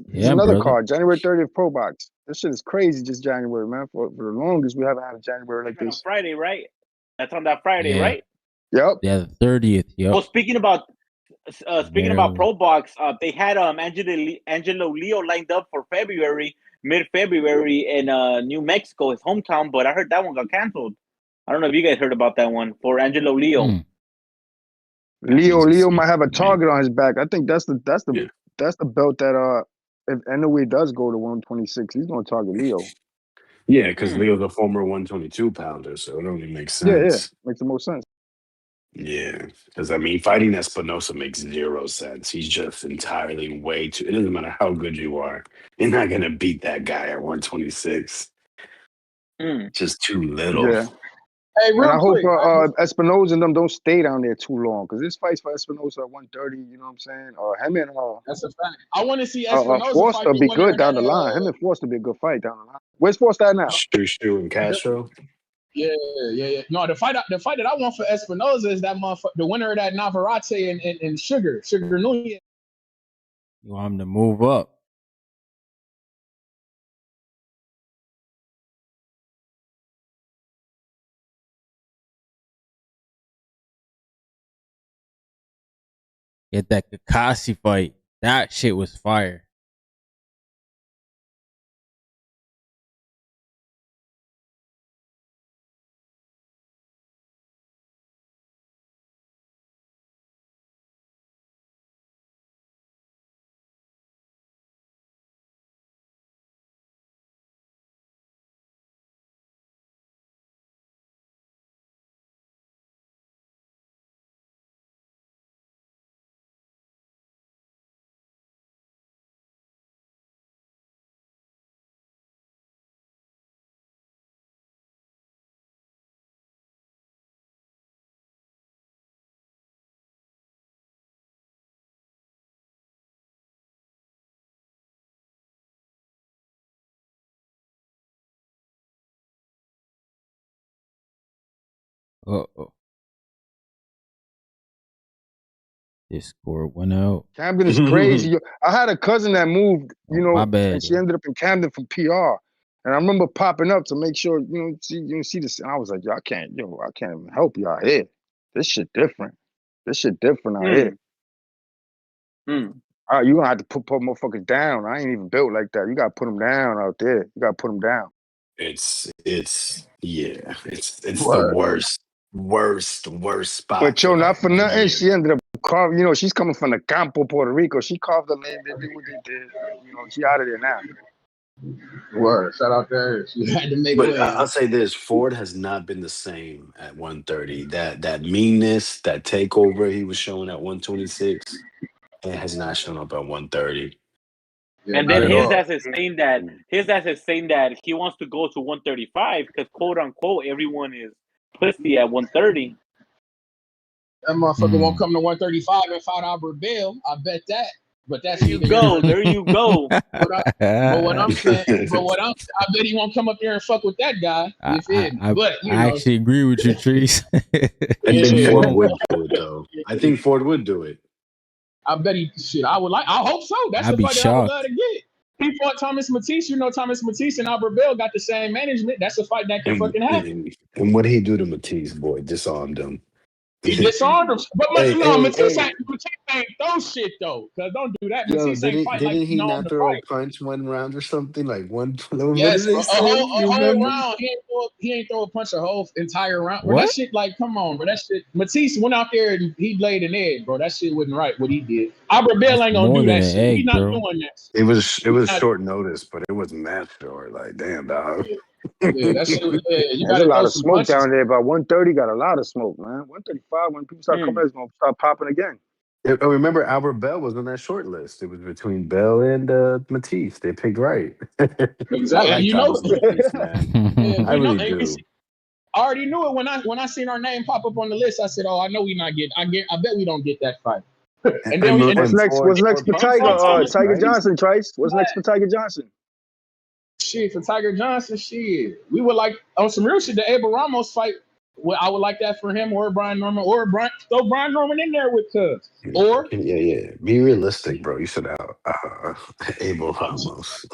There's another card, January 30th Pro Box. This shit is crazy, just January, man. For the longest, we haven't had a January like this. Friday, right? That's on that Friday, right? Yep. Yeah, the 30th. Yep. Well, speaking about Pro Box, they had Angelo Leo lined up for mid-February in New Mexico, his hometown, but I heard that one got canceled. I don't know if you guys heard about that one for Angelo Leo. Leo might have a target on his back. I think that's the belt that if NOE does go to 126, he's gonna target Leo. Yeah, because Leo's a former 122 pounder, so it only makes sense. Yeah, makes the most sense. Yeah, because I mean, fighting Espinosa makes zero sense. He's just entirely way too. It doesn't matter how good you are, you're not gonna beat that guy at 126. Just too little. Yeah. Hey, I hope Espinosa and them don't stay down there too long, because this fight's for Espinosa at 130. You know what I'm saying? Or him and that's a fact. I want to see Espinosa Forster be good down the line. Him and Forster be a good fight down the line. Where's Forster at now? Stu and Castro. Yeah. No, the fight that I want for Espinosa is that motherfucker, the winner of that Navarrete and Sugar Nunez. You want him to move up. Get that Kakashi fight. That shit was fire. Discord went out. Camden is crazy. I had a cousin that moved, my bad, and she ended up in Camden from PR. And I remember popping up to make sure, see this. And I was like, I can't even help you out here. This shit different. Out here. All right, you gonna have to put motherfuckers down. I ain't even built like that. You gotta put them down out there. You gotta put them down. It's the worst spot. But not for nothing. She ended up carving. She's coming from the Campo, Puerto Rico. She carved the land. They did what they did. She out of there now. Word. Shout out there. You had to make But way. I'll say this: Ford has not been the same at 130. That meanness, that takeover he was showing at 126, it has not shown up at 130. Yeah, And not then at his all. ass is saying that he wants to go to 135 because quote unquote everyone is pussy at 130. That motherfucker won't come to 135 and fight Albert Bell. I bet that. But that's There you neither here go. nor there. There you go. But what I'm saying, I bet he won't come up there and fuck with that guy. You feel me? But you I know, actually agree with you, Trees. I think yeah, Ford would do it, though. I think Ford would do it. I bet he shit. I hope so. That's I'd the be fight that I would shocked. love to get. He fought Thomas Matisse. You know, Thomas Matisse and Albert Bell got the same management. That's a fight that can And, fucking happen. and what did he do to Matisse, boy? Disarmed him. He disarmed him. But Hey, Matisse hey. ain't throw shit though. Cause don't do that. Yo, Matisse ain't fight like didn't he he known not to throw a fight. punch one round or something? Like one, what did Yes, they bro. say? A You whole remember? round. He ain't throw a punch a whole entire round. Bro, that What? shit, like, come on, bro. That shit. Matisse went out there and he laid an egg, bro. That shit wasn't right. What he did. Albert Bell That's ain't gonna more do than that an shit. He's egg, not bro. doing that. It was Not, short notice, but it was mad short. Like, damn, dog. yeah, that shit. Yeah, you There's a gotta lot throw of some smoke punches. down there, but 130 got a lot of smoke, man. 135, when people start coming, it's gonna start popping again. I remember Albert Bell was on that short list. It was between Bell and Matisse. They picked right. I Exactly. And like you know, Thomas Matisse, man. yeah, I we know. really And do. I already knew it when I seen our name pop up on the list. I said, "Oh, I know we not getting. I bet we don't get that fight." And then What's next? Ford, What's next for He Tiger? fought Thomas Tiger Matisse. Johnson, Trice. What's next for Tiger Johnson? shit for Tiger Johnson, shit. We would like on some real shit. The Abel Ramos fight. Well, I would like that for him or Brian Norman or throw Brian Norman in there with Cubs. Or yeah. Be realistic, bro. You said Abel Ramos.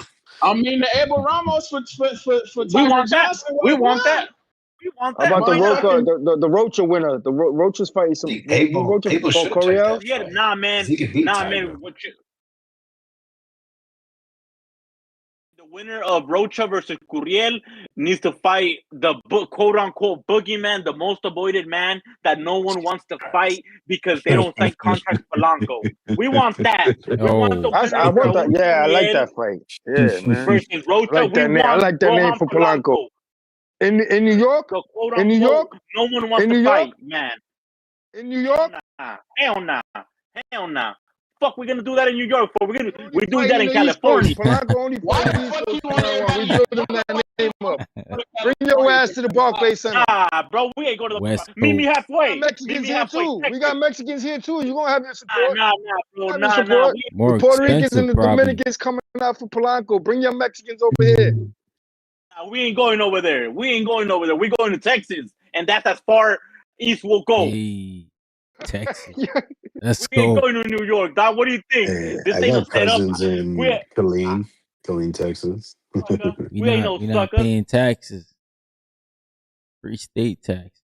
I mean the Abel Ramos for We Tiger want that. Johnson. We Why want not? that. We want How that. about the Bring that. Rocha, the Rocha winner? The Rocha's fighting some. Did Rocha Abel fought should take Coriel? that Yeah, fight. nah, man. He could beat Nah, Tiger. man. The winner of Rocha versus Curiel needs to fight the quote unquote boogeyman, the most avoided man that no one wants to fight because they don't sign contracts for Polanco. We want that. We want the Oh, winner I of want that. Raul Yeah, I like Curiel that fight. Yeah, man. versus I Rocha. like We that name. I want like that name Rohan for Polanco. Polanco, In New York? the quote In New unquote York? no one wants In to New York? fight, man. In New York? Hell nah. Hell nah. Fuck, we're gonna do that in New York. We're Only doing fighting that in in the East Coast. California. Polanco only Why fighting the in the East fuck Coast you from want now on. We everybody? building that name up. Bring your ass to the Barclays Center. Nah, bro, we ain't going to West meet me Coast. We got halfway. Meet Mexicans me here halfway. too. We Texas. got Mexicans here too. You're gonna have your Nah, support. bro. Have your Nah. support. More The Puerto Ricans expensive, and the probably. Dominicans coming out for Polanco. Bring your Mexicans over here. We ain't going over there. We're going to Texas, and that's as far east we'll go. Hey, Texas. Let's We ain't go. going to New York, dog. What do you think? Hey, This I ain't no got setup. cousins in Killeen, Texas. We ain't no We not sucker. paying taxes. Free state taxes.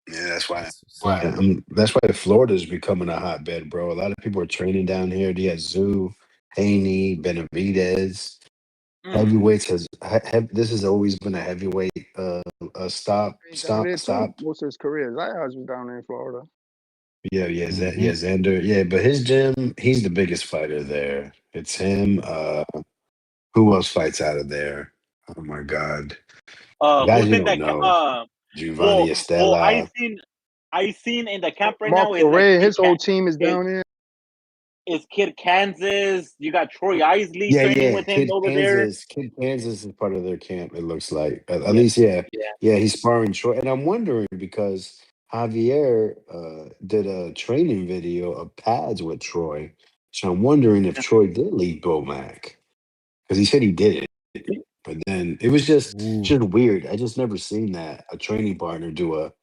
Yeah, that's why. That's what's up. That's why Florida's becoming a hotbed, bro. A lot of people are training down here. They have Zoo, Haney, Benavidez. Heavyweights this has always been a heavyweight stop. Down there too. Most of his career. Zayas was down there in Florida. Yeah, Xander. Yeah, but his gym, he's the biggest fighter there. It's him. Who else fights out of there? Oh my God. Guys Who's you in don't that? know. Giovanni Well, Estella. I seen in the camp right Mark now Ray, his whole team is down there. is Kid Kansas. You got Troy Isley Yeah, training with him over there. Kid Kansas is part of their camp, it looks like. At least, yeah. Yeah, he's sparring Troy. And I'm wondering because Javier did a training video of pads with Troy. So I'm wondering if Troy did lead Bomac. Because he said he did it. But then it was just weird. I just never seen that. A training partner do a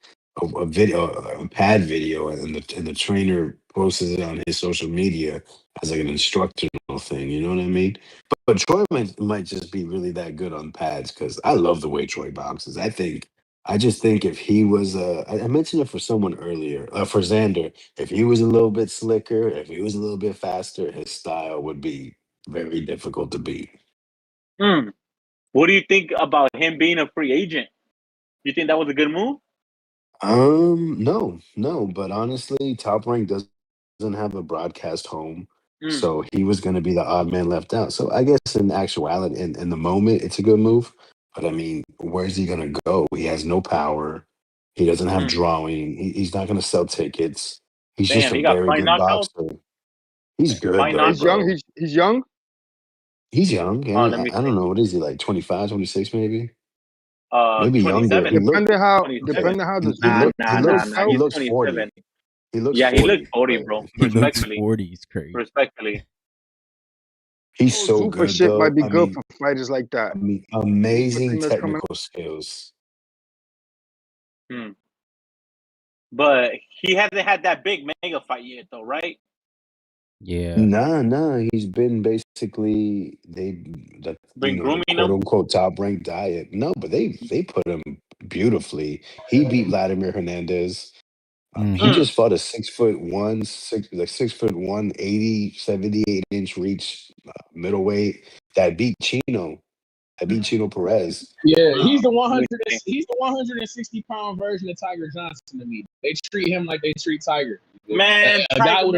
video, a pad video, and the trainer posts it on his social media as like an instructional thing. You know what I mean? But Troy might just be really that good on pads because I love the way Troy boxes. I just think if he was I mentioned it for someone earlier, for Xander, if he was a little bit slicker, if he was a little bit faster, his style would be very difficult to beat. What do you think about him being a free agent? You think that was a good move? No. But honestly, Top Rank doesn't have a broadcast home. So he was going to be the odd man left out. So I guess in actuality, in the moment, it's a good move. But I mean, where's he going to go? He has no power. He doesn't have drawing. He's not going to sell tickets. He's just Damn, a he got very 5 good knockouts. boxer. He's good 5 though, He's knockouts. young. bro. He's young. He's young. Oh, Yeah, let me I don't know. What is he, like 25, 26 maybe? Maybe younger. 27. Depending how 27. the Nah, Zuffa nah, nah, breaks nah. He out. He's looks 27. 40. He looks Yeah, he 40. looks 40, But bro. He looks Respectfully. 40. He's crazy. Respectfully. he's Oh, so Zuffa good shit might though. be I good mean, for fighters like that. Zuffa amazing thing that's coming technical skills. But he hasn't had that big mega fight yet, though, right? Yeah. Nah. He's been basically the Been the grooming quote him. unquote top ranked diet. No, but they put him beautifully. He beat Vladimir Hernandez. He Mhm. just fought a 6'1", 6'1", 78-inch reach middleweight that beat Chino. That beat Chino Perez. Yeah, Let he's the me 100. see. He's the 160-pound version of Tiger Johnson to me. They treat him like they treat Tiger. Man, A guy with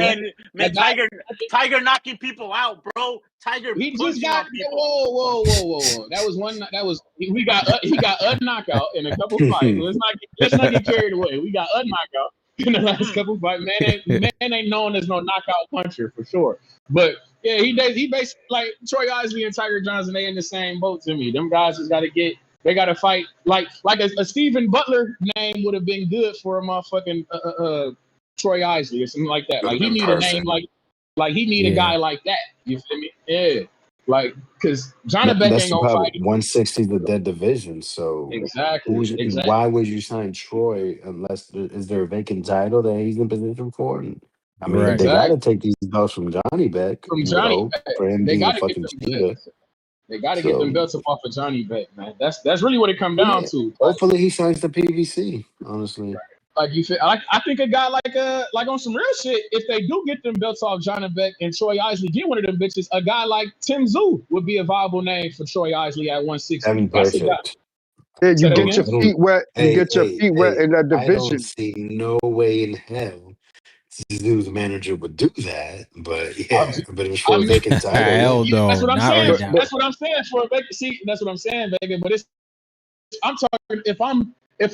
Tiger knocking people out, bro. Tiger he just punching got on people. whoa. That was one. That was he got a knockout in a couple fights. Let's not get carried away. We got a knockout in the last couple fights. Man ain't known as no knockout puncher for sure. But yeah, he basically like Troy Isley and Tiger Johnson. They in the same boat to me. Them guys just got to get. They got to fight like a Stephen Butler name would have been good for a motherfucking Troy Isley or something like that. Could Like have he been need a name perfect. like he need a guy like that. You feel me? Yeah. Like because Johnny Beck That's ain't the gonna problem. fight him. 160 is the dead division. So Exactly. why would you sign Troy unless is there a vacant title that he's in position for? And, I mean, Right. they got to Exactly. take these belts from Johnny Beck. From You would Johnny hope Beck. for him They being a gotta get fucking them cheetah. belts. They gotta get them So belts up off of Johnny Beck, man. That's really what it come well, down yeah, to. hopefully he signs the PVC. Honestly, Like you feel, I think a guy like on some real shit. If they do get them belts off Johnny Beck and Troy Isley get one of them bitches, a guy like Tim Tszyu would be a viable name for Troy Isley at 160. that'd be That's a guy. perfect. Yeah, Say you that get again. your feet wet. You get your feet wet in that I don't division. see no way in hell Zoo's manager would do that. But I, yeah, but it was I for a mean, vacant title. Hell Yeah, that's no, what I'm not saying. right But now. That's what I'm saying for a Vegas. See, that's what I'm saying, Vegas. But I'm talking if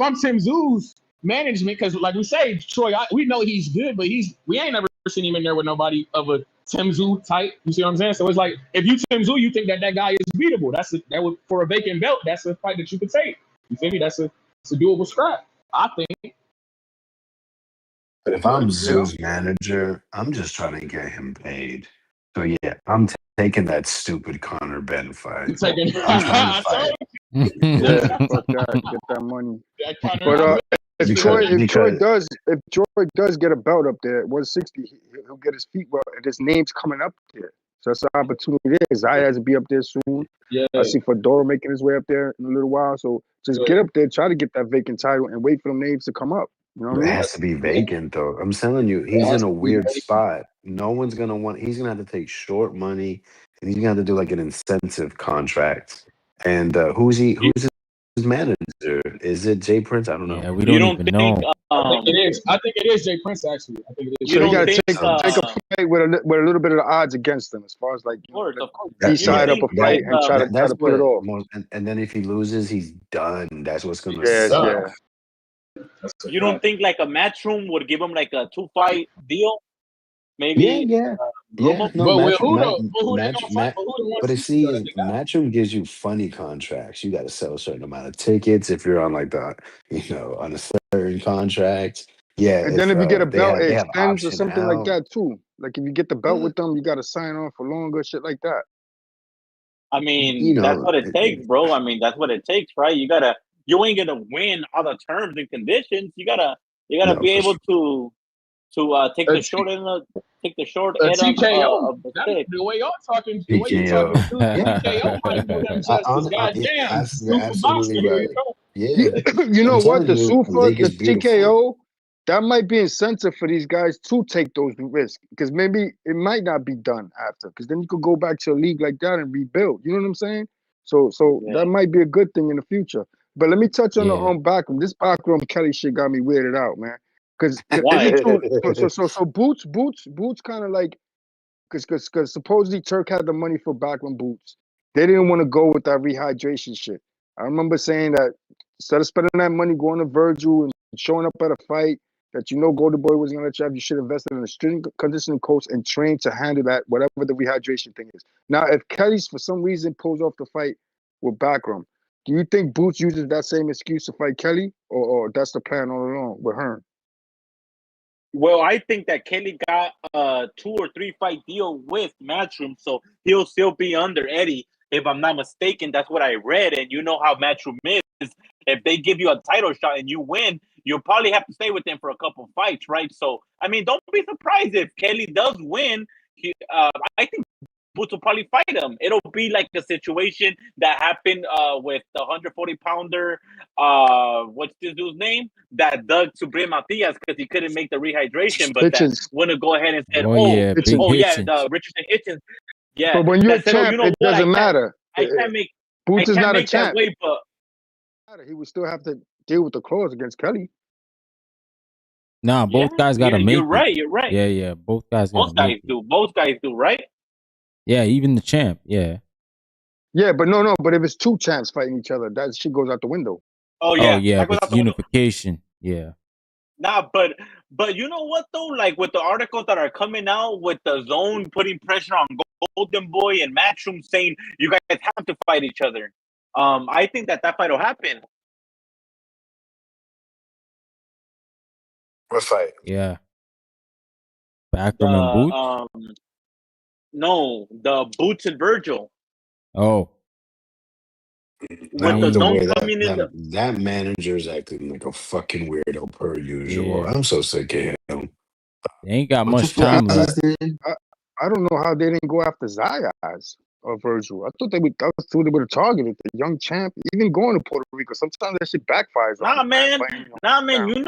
I'm Tim Zoo's management, because like we say, Troy, we know he's good, but we ain't never seen him in there with nobody of a Tim Zoo type. You see what I'm saying? So it's like if you Tim Zoo, you think that guy is beatable. That would for a vacant belt. That's a fight that you could take. You feel me? It's a doable scrap. I think. but if I'm Zoo's manager, I'm just trying to get him paid. So yeah, I'm taking that stupid Conor Ben fight. Taking, I'm trying to fight yeah, fuck that. Get that money. But if because Troy does get a belt up there at 160, he'll get his feet wet, and his name's coming up there. So that's an opportunity there. Zaya has to be up there soon. Yeah. I see Fedora making his way up there in a little while. So just get up there, try to get that vacant title, and wait for them names to come up. You know what I it mean? has to be vacant though. I'm telling you, he's in a weird spot. No one's gonna want. He's gonna have to take short money, and he's gonna have to do like an incentive contract. And who's his manager? Is it Jay Prince? I don't know. Yeah, we You don't don't even think? know. I think it is Jay Prince actually. I think it is. You So you don't got to think? take a fight with a little bit of the odds against them, as far as like Of course. That- You don't side up a think yeah, fight like and try that's to pull it what off. most. And then if he loses, he's done. That's what's gonna Yeah, suck. yeah. you don't think like a matchroom would give him like a 2-fight deal? Yeah, Maybe yeah, groom yeah. him. No But with match, who match, though? But who they match, gonna fight? match. But who the But it 160 see, though is that they got? Matchroom gives you funny contracts. You got to sell a certain amount of tickets if you're on like on a certain contract. Yeah, And then if if you get a belt, it they have extends or option something like out. that too. Like if you get the belt with them, you got to sign on for longer, shit like that. I You mean, that's know, what it takes, bro. I mean, that's what it takes, right? You ain't gonna win all the terms and conditions. You gotta no, be for able sure. to take A, the T, short end take the short a end TKO. of the stick. The way y'all talking, PKO. dude, TKO might do him justice. Goddamn, You're super boxer. absolutely Here you right. go. Yeah, You I'm know what? telling The you, the Sufa, league the is beautiful. TKO, that might be incentive for these guys to take those risks because maybe it might not be done after. Because then you could go back to a league like that and rebuild. You know what I'm saying? So Yeah. that might be a good thing in the future. But let me touch on Yeah. the backroom. This backroom Kelly shit got me weirded out, man. Because Why? so Boots kind of like because supposedly Turk had the money for Backroom boots. They didn't want to go with that rehydration shit. I remember saying that instead of spending that money going to Virgil and showing up at a fight that Golden Boy wasn't gonna let you have, you should invest in a strength conditioning coach and train to handle that, whatever the rehydration thing is. Now, if Kelly's for some reason pulls off the fight with Backroom, do you think Boots uses that same excuse to fight Kelly, or that's the plan all along with Hearn? Well, I think that Kelly got a 2 or 3 fight deal with Matchroom, so he'll still be under Eddie. If I'm not mistaken, that's what I read. And you know how Matchroom is. If they give you a title shot and you win, you'll probably have to stay with them for a couple fights, right? So, I mean, don't be surprised if Kelly does win. I think Boots will probably fight him. It'll be like the situation that happened with the 140-pounder. What's this dude's name? That dug to bring Matias because he couldn't make the rehydration, but that wouldn't go ahead and said, the Richardson Hitchens. Yeah, but when you're a champ, it doesn't matter. I can't make Boots is not a champ. Way, but he would still have to deal with the clause against Kelly. Nah, both guys got to make it. You're right. Yeah. Both guys got to make it. Both guys do, right? Yeah, even the champ. Yeah. Yeah, but no. But if it's two champs fighting each other, that shit goes out the window. Oh yeah. It's unification. Yeah. Nah, but you know what though? Like with the articles that are coming out with the Zone putting pressure on Golden Boy and Matchroom saying you guys have to fight each other. I think that fight will happen. What fight? Yeah. Backroom and Boots? No, the Boots and Virgil. Oh. With the Zone coming in. That manager's acting like a fucking weirdo per usual. Yeah. I'm so sick of him. They ain't got much time left. I don't know how they didn't go after Zayas or Virgil. I thought they would have targeted the young champ, even going to Puerto Rico. Sometimes that shit backfires. Nah, man. You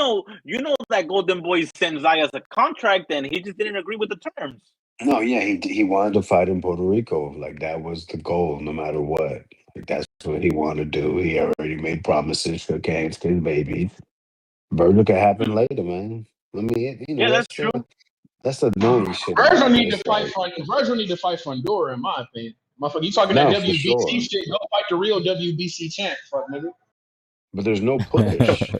know that Golden Boy sent Zayas a contract, and he just didn't agree with the terms. No, yeah, he wanted to fight in Puerto Rico. Like that was the goal, no matter what. Like that's what he wanted to do. He already made promises, shook hands to his baby. Virgil could happen later, man. I mean, that's true. That's the annoying shit. Virgil need to fight Fundora, in my opinion. Motherfucker, you talking that WBC shit? Go fight the real WBC champ, fuck nigga. But there's no push.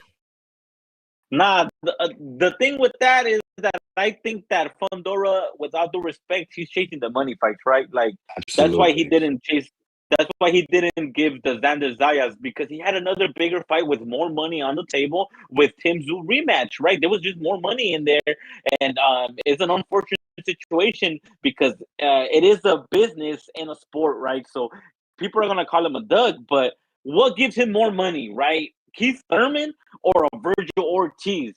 Nah, the thing with that is that I think that Fundora, with all due respect, he's chasing the money fights, right? Like That's why he didn't chase. That's why he didn't give the Xander Zayas, because he had another bigger fight with more money on the table with Tim Tszyu rematch, right? There was just more money in there, and it's an unfortunate situation because it is a business and a sport, right? So people are gonna call him a dud, but what gives him more money, right? Keith Thurman or a Virgil Ortiz?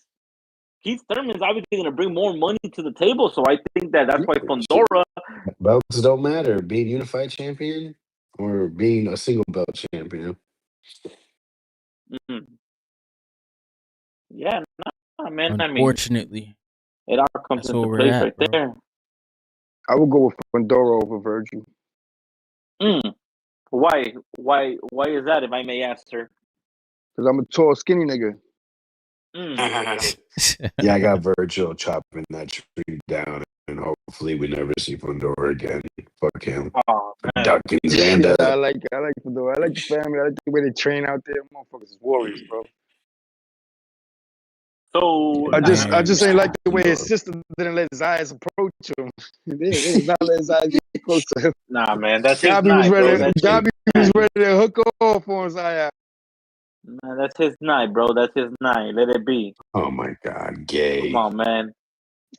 Keith Thurman's obviously going to bring more money to the table, so I think that's why Fundora. Belts don't matter. Being unified champion or being a single belt champion. Mm-hmm. Yeah, man. Unfortunately, it all comes into place right there. I would go with Fundora over Virgil. Why? Why is that, if I may ask, sir? Because I'm a tall, skinny nigga. Yeah, I got Virgil chopping that tree down, and hopefully we never see Fundora again. Fuck him. Oh, Ducking Xander. I like Fundora. I like the family. I like the way they train out there. Motherfuckers is warriors, bro. So I just ain't like the way his sister didn't let Zayas approach him. They did not let Zayas get close to him. Nah, man, that's his Gabby night, Gabby was ready to hook off on Zayas. Man, that's his night, bro. That's his night. Let it be. Oh my God, gay. Come on, man.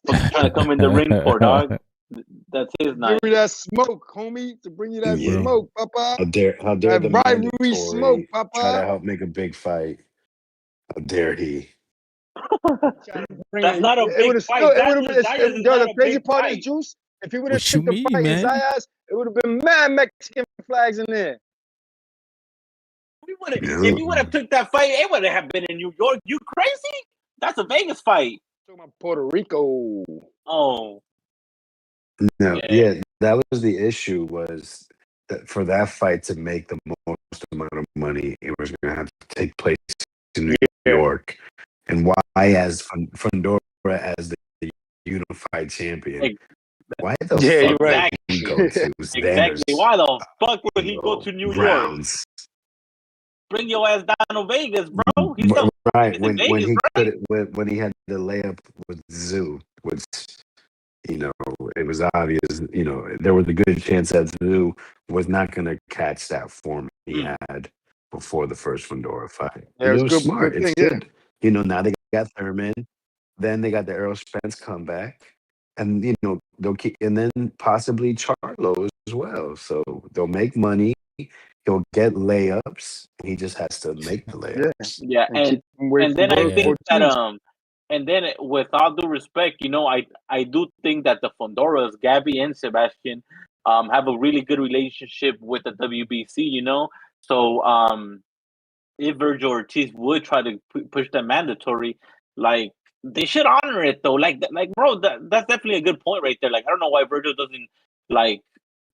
What's trying to come in the ring for, dog? That's his night. Give me that smoke, homie. To bring you that smoke, Papa. How dare that the rivalry smoke, Papa. Try to help make a big fight. How dare he? That's not a big fight. The crazy part is, Juice, if he would have took the fight in Zayas, it would have been mad Mexican flags in there. If you would have took that fight, it would have been in New York. You crazy? That's a Vegas fight. Talking about Puerto Rico. Oh. No, yeah, that was the issue, was that for that fight to make the most amount of money, it was going to have to take place in New York. And why as Fundora as the unified champion Why the Yeah, fuck you're right. would he go to Exactly. Why the fuck would he go to New York? Browns? Bring your ass down to Vegas, bro. He's still right in when Vegas, he right? when he had the layup with Zoo, which it was obvious. There was a good chance that Zoo was not going to catch that form he had before the first Fundora fight. Yeah, it And it was was good. smart. Good It's thing. Yeah. good. Now they got Thurman, then they got the Errol Spence comeback, and they'll keep, and then possibly Charlo as well. So they'll make money. He'll get layups. He just has to make the Yeah. layups. Yeah, And keep him away and from then I those think that 14s. and then with all due respect, I do think that the Fondoras, Gabby and Sebastian, have a really good relationship with the WBC. So if Virgil Ortiz would try to push the mandatory, like they should honor it though. Like bro, that's definitely a good point right there. Like I don't know why Virgil doesn't like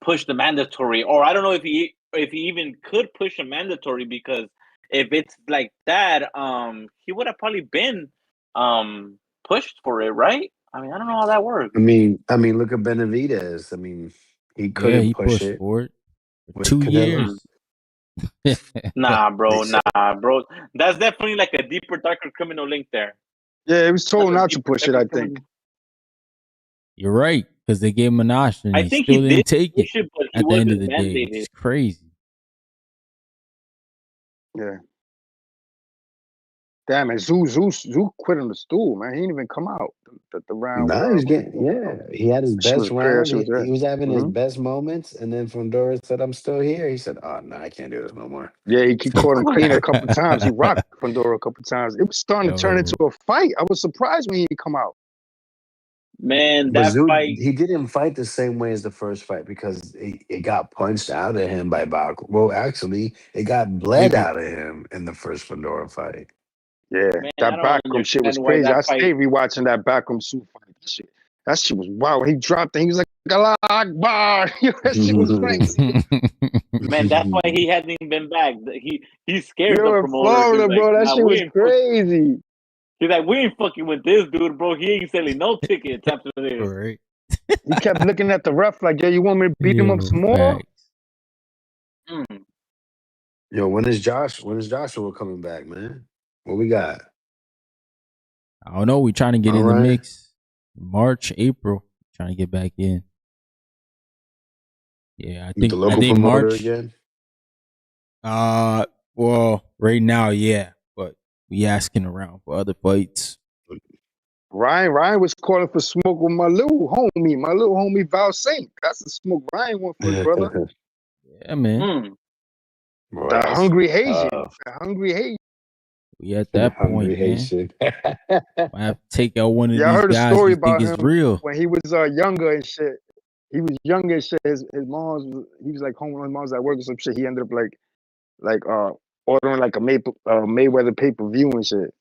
push the mandatory, or I don't know if he even could push a mandatory, because if it's like that, he would have probably been pushed for it, right? I mean, I don't know how that works. I mean, look at Benavidez. I mean, he couldn't he push pushed it for it for with 2 Canelo. years. Nah, bro, So- nah, bro. That's definitely like a deeper, darker criminal link there. Yeah, he was told That's a not to deeper, push it, darker I think. criminal- You're right, because they gave him an option and I he think still he didn't did take it push it, but he at the end of wasn't the day, which mandated. is crazy. Yeah. Damn, and Zoo quit on the stool, man. He didn't even come out the round. Nah, he was he had his She was best crazy. round. She was He was having his Mhm. best moments, and then Fundora said, "I'm still here." He said, "Oh no, I can't do this no more." Yeah, he caught him clean a couple times. He rocked Fundora a couple times. It was starting to turn Yo. into a fight. I was surprised when he didn't come out. Man, But that Zoo, fight. he didn't fight the same way as the first fight because it got punched out of him by Bak. Well, actually, it got bled out of him in the first Fundora fight. Yeah, Man, I that don't backroom shit was understand why crazy. that I fight. stayed rewatching that backroom suit fight. That shit was wild. He dropped it. He was like, Allah Akbar. That shit was crazy. Man, that's why he hasn't been back. He scared Yo, the in promoter. Florida, He's like, bro, that nah, shit was crazy. He's like, we ain't fucking with this dude, bro. He ain't selling no tickets after this. Right. He kept looking at the ref like, yo, you want me to beat him up some more? Facts. Yo, when is Joshua coming back, man? What we got? I don't know. We trying to get All in the right. mix. March, April. Trying to get back in. Yeah, I think promoter March. again. Well, right now, yeah, but we asking around for other fights. Ryan was calling for smoke with my little homie Val Saint. That's the smoke Ryan want for his brother. Yeah, man. Boy, The hungry Haitian. tough. The hungry Haitian. We at that point, man. I have to take out one of Yeah, I these heard a guys story we think about is him real. when he was younger and shit. He was younger and shit. His mom's, he was like home when his mom's at work or some shit. He ended up like ordering like a Mayweather pay-per-view and shit.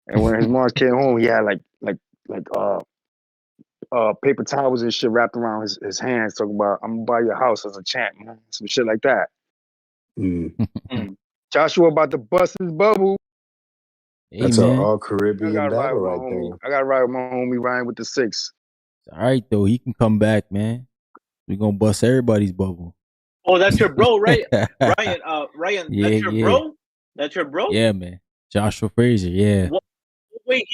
And when his mom came home, he had like paper towels and shit wrapped around his hands, talking about, I'm gonna buy your house as a champ, man. Some shit like that. Joshua about to bust his bubble. Hey, That's man. an all Caribbean battle right there. I gotta ride with my homie Ryan with the 6. All right, though. He can come back, man. We're going to bust everybody's bubble. Oh, that's your bro, right? Ryan, Yeah, that's your bro? That's your bro? Yeah, man. Joshua Frazier, yeah. What weight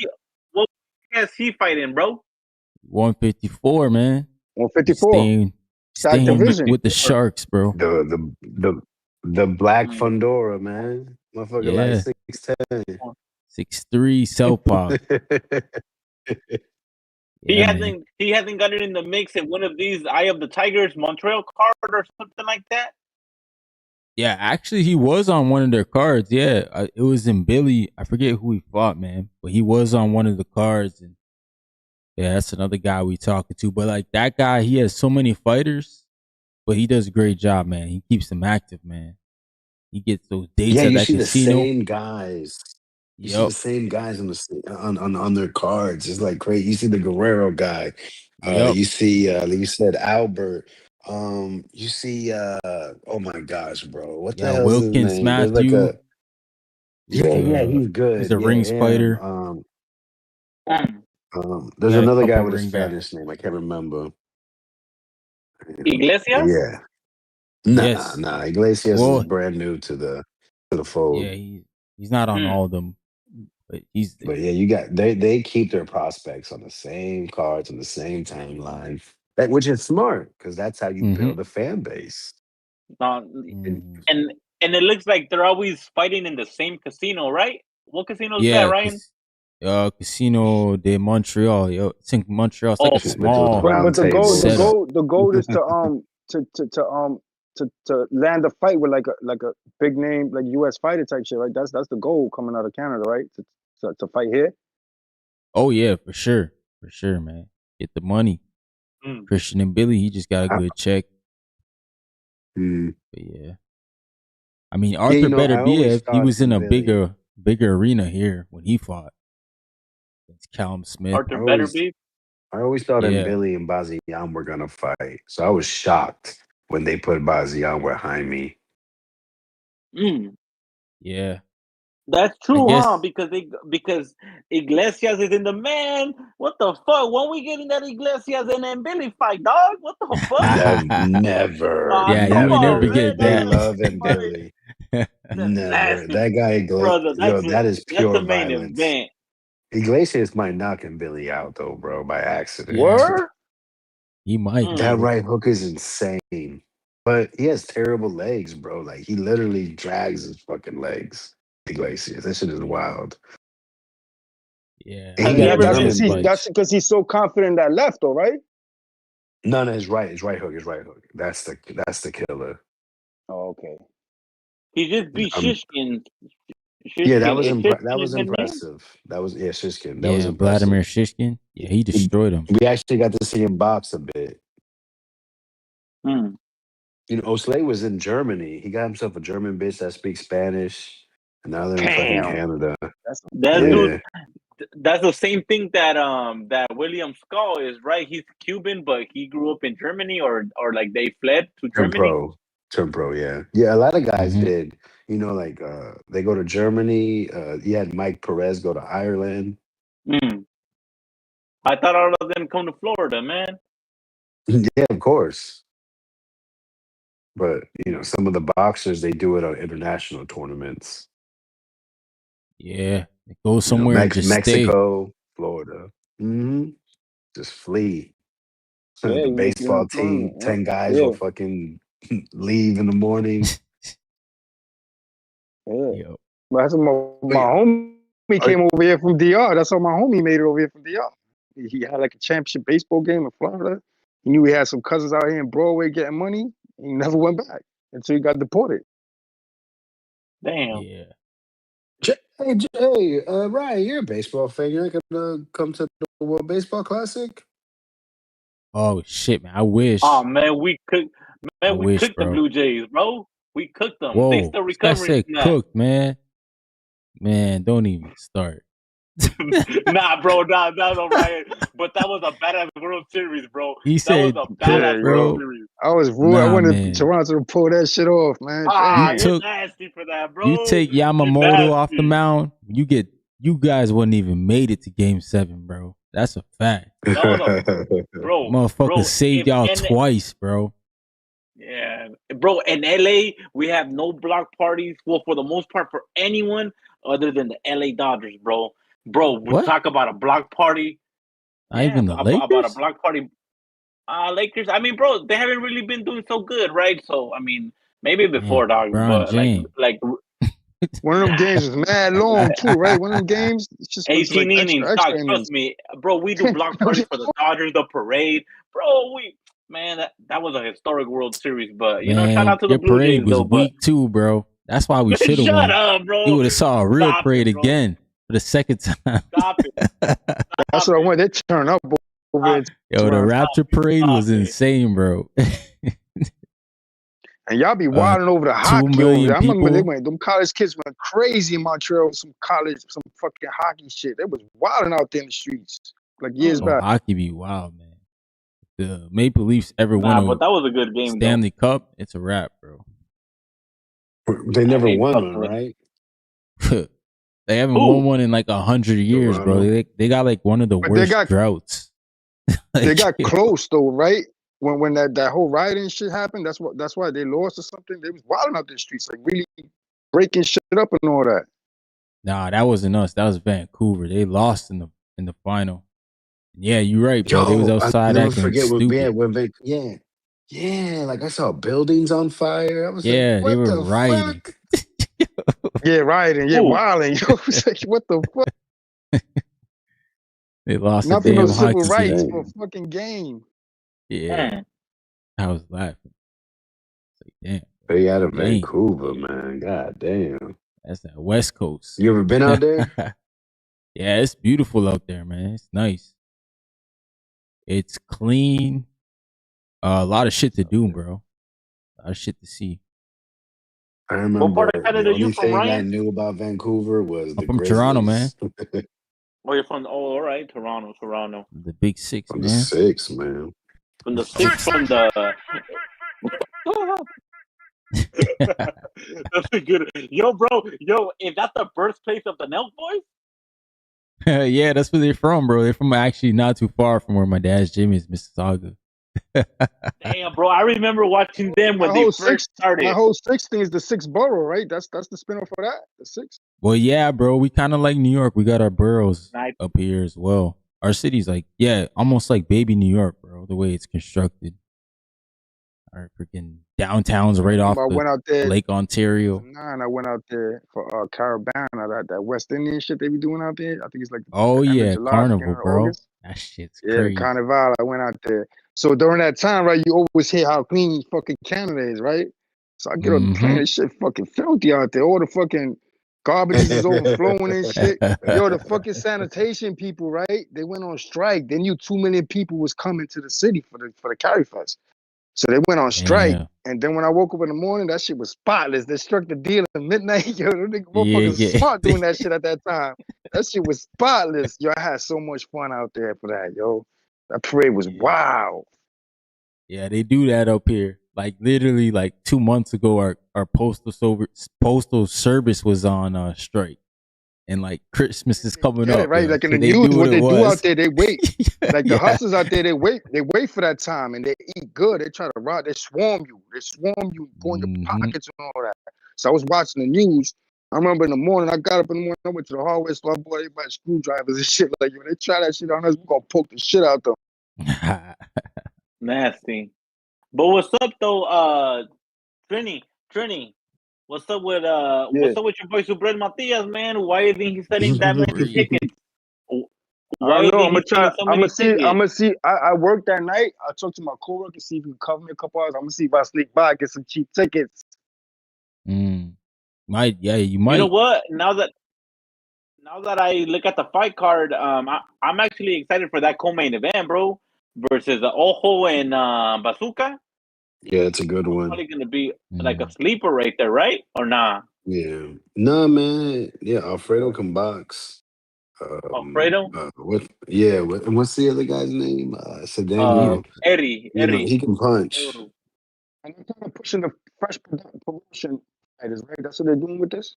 is he fighting, bro? 154, man. 154. Staying with the Sharks, bro. The black Fundora, man. Motherfucker like 6'10". 6'3", southpaw. He hasn't got it in the mix in one of these Eye of the Tigers Montreal card or something like that. Yeah, actually, he was on one of their cards. Yeah, it was in Billy. I forget who he fought, man, but he was on one of the cards. And yeah, that's another guy we talking to. But like that guy, he has so many fighters, but he does a great job, man. He keeps them active, man. He gets those dates at that casino. The same guys. You see the same guys on their cards. It's like crazy. You see the Guerrero guy. You see, like you said, Albert. You see, oh my gosh, bro, what the hell is his Wilkins name? Matthew. There's like he's good. He's a rings fighter. There's another guy with a Spanish name. I can't remember. Iglesias? Yeah. Nah, Yes. Iglesias is Well, brand new to the fold. yeah, he's not on all of them, but he's But yeah, you got they keep their prospects on the same cards on the same timeline. Which is smart because that's how you mm-hmm. build a fan base. Mm-hmm. And it looks like they're always fighting in the same casino, right? What casino is that, Ryan? Casino de Montreal. Yo, it's in Montreal. It's like a small. But the goal is to land a fight with like a big name like U.S. fighter type shit, right? That's the goal coming out of Canada, right? To fight here. Oh yeah, for sure, man. Get the money. Christian and Billy, he just got a good check. But yeah, I mean Arthur Beterbiev, he was in a bigger arena here when he fought. It's Callum Smith. Arthur Beterbiev. I always thought Billy and Bazian were gonna fight, so I was shocked when they put Bazian with Jaime. Yeah. That's true, huh? Because Iglesias is in the man. What the fuck? When we getting that Iglesias and then Billy fight, dog? What the fuck? Never. Yeah, you would never get that. They love Billy. Never. That guy Iglesias. That is pure that's the main violence. Event. Iglesias might knock Billy out though, bro, by accident. Word? He might. That right hook is insane. But he has terrible legs, bro. Like he literally drags his fucking legs. Iglesias. That shit is wild. Yeah. That's because he's so confident in that left, though, right? No, his right hook. That's the killer. Oh, okay. He just beat Shishkin. Yeah, that was impressive. That was Shishkin. That was impressive. Vladimir Shishkin. Yeah, he destroyed him. We actually got to see him box a bit. You know, Osley was in Germany. He got himself a German bitch that speaks Spanish. And now they're in fucking Canada. That's the same thing that William Skull is, right? He's Cuban, but he grew up in Germany, or like they fled to Germany. Turn pro, yeah. A lot of guys did. You know, like they go to Germany. You had Mike Perez go to Ireland. I thought all of them come to Florida, man. Yeah, of course. But you know, some of the boxers they do it on international tournaments. Yeah, go somewhere and just Mexico, stay. Florida. Just flee. The baseball team, 10 guys will fucking leave in the morning. Yeah. But that's what my homie came over here from DR. That's how my homie made it over here from DR. He had like a championship baseball game in Florida. He knew he had some cousins out here in Broadway getting money. He never went back until he got deported. Damn. Yeah. Hey, Ryan, you're a baseball fan. You're not gonna come to the World Baseball Classic? Oh shit, man! I wish. Oh man, we cooked the bro. Blue Jays, bro. We cooked them. Whoa, they still recovering. Cooked, man. Man, don't even start. Nah, bro, nah, Ryan. But that was a badass World Series, bro. He said, that was a badass World Series. I was rude. I wanted Toronto to pull that shit off, man. You're nasty for that, bro. You take Yamamoto off the mound, you guys wouldn't even made it to Game 7, bro. That's a fact. Bro, motherfucker saved y'all twice, bro. Yeah, bro. In LA, we have no block parties. Well, for the most part, for anyone other than the LA Dodgers, bro. Bro, we talk about a block party. Not even the Lakers? About a block party. Lakers. I mean, bro, they haven't really been doing so good, right? So, I mean, maybe before, dog. But like one of them games is mad long too, right? One of them games, it's just 18 innings. Extra innings. Trust me, bro. We do block parties for the Dodgers, the parade, bro. That was a historic World Series. But you know, shout out to the Blue Jays. Parade was weak too, bro. That's why we should have won. Shut up, bro. You would have saw a real parade again for the second time. Stop it. That's what I want. They turn up over it. Yo, the Raptor parade was insane, bro. And y'all be wilding over the hockey. I remember them college kids went crazy in Montreal with some fucking hockey shit. They was wilding out there in the streets like years back. Hockey be wild, man. The Maple Leafs ever won but that was a good game. Stanley Cup, it's a wrap, bro. They never won one, right? They haven't won one in like 100 years, bro. They got like one of the worst droughts. They got close though, right? when that whole rioting shit happened, that's why they lost or something. They was wilding out the streets, like really breaking shit up and all that. Nah, that wasn't us. That was Vancouver. They lost in the final. Yeah, you're right, bro. They was outside I'll never acting forget stupid. yeah, like I saw buildings on fire. I was like, Yeah, they what were the rioting. fuck? Yeah, rioting, yeah, wilding. Yo, it's like, what the fuck? They lost a Nothing damn no civil hockey rights game. for a fucking game. Yeah, I was laughing. Like, damn. They out of Game. Vancouver, man. God damn. That's that West Coast. You ever been out there? Yeah, it's beautiful out there, man. It's nice. It's clean. A lot of shit to do, bro. A lot of shit to see. I remember what part of Canada the you only from, thing I Ryan? knew about Vancouver was the I'm from Grizzlies. Toronto, man. Oh, you're from. Oh, all right, Toronto. The Big Six, From man. the six, man. From the six, from the. That's a good. Yo, bro. Yo, is that the birthplace of the Nelk Boys? Yeah, that's where they're from, bro. They're from actually not too far from where my dad's gym is, Mississauga. Damn, bro. I remember watching them when they first started. My whole six thing is the six borough, right? That's the spinoff for that. The six. Well, yeah, bro. We kind of like New York. We got our boroughs up here as well. Our city's like, yeah, almost like baby New York, bro. The way it's constructed. Our freaking downtown's right off Lake Ontario. I went out there for Caravana, that West Indian shit they be doing out there. I think it's like July, Carnival, bro. August. That shit's crazy. The Carnival. I went out there. So during that time, right, you always hear how clean fucking Canada is, right? So I get on the plane, and shit fucking filthy out there. All the fucking garbage is overflowing and shit. Yo, the fucking sanitation people, right? They went on strike. They knew 2 million people was coming to the city for the Carry Fest. So they went on strike. And then when I woke up in the morning, that shit was spotless. They struck the deal at midnight. Yo, them motherfuckers smart doing that shit at that time. That shit was spotless. Yo, I had so much fun out there for that, yo. That parade was wow. Yeah, they do that up here. Like literally, like 2 months ago, our postal service was on strike, and like Christmas is coming up. Right, like in the news, what they do out there, they wait. Like the hustlers out there, they wait for that time, and they eat good. They try to rob. They swarm you, go in your pockets and all that. So I was watching the news. I remember in the morning, I got up in the morning, I went to the hallway, so I bought everybody screwdrivers and shit. Like, when they try that shit on us, we're gonna poke the shit out them. Nasty. But what's up though, Trini? What's up with what's up with your boy Subred Matias, man? Why do you think he's selling that many tickets? I don't know. I'm gonna see. I worked that night. I talked to my coworker, see if he can cover me a couple hours. I'm gonna see if I sneak by, get some cheap tickets. You might. You know what? Now that I look at the fight card, I'm actually excited for that co-main event, bro, versus Ojo and Bazooka. Yeah, it's a good one. Probably gonna be like a sleeper right there, right? Or nah? Yeah, no, man. Yeah, Alfredo can box. Alfredo. What's the other guy's name? Cedeno. Eddie. He can punch. And they're kind of pushing the fresh promotion fighters, right? That's what they're doing with this.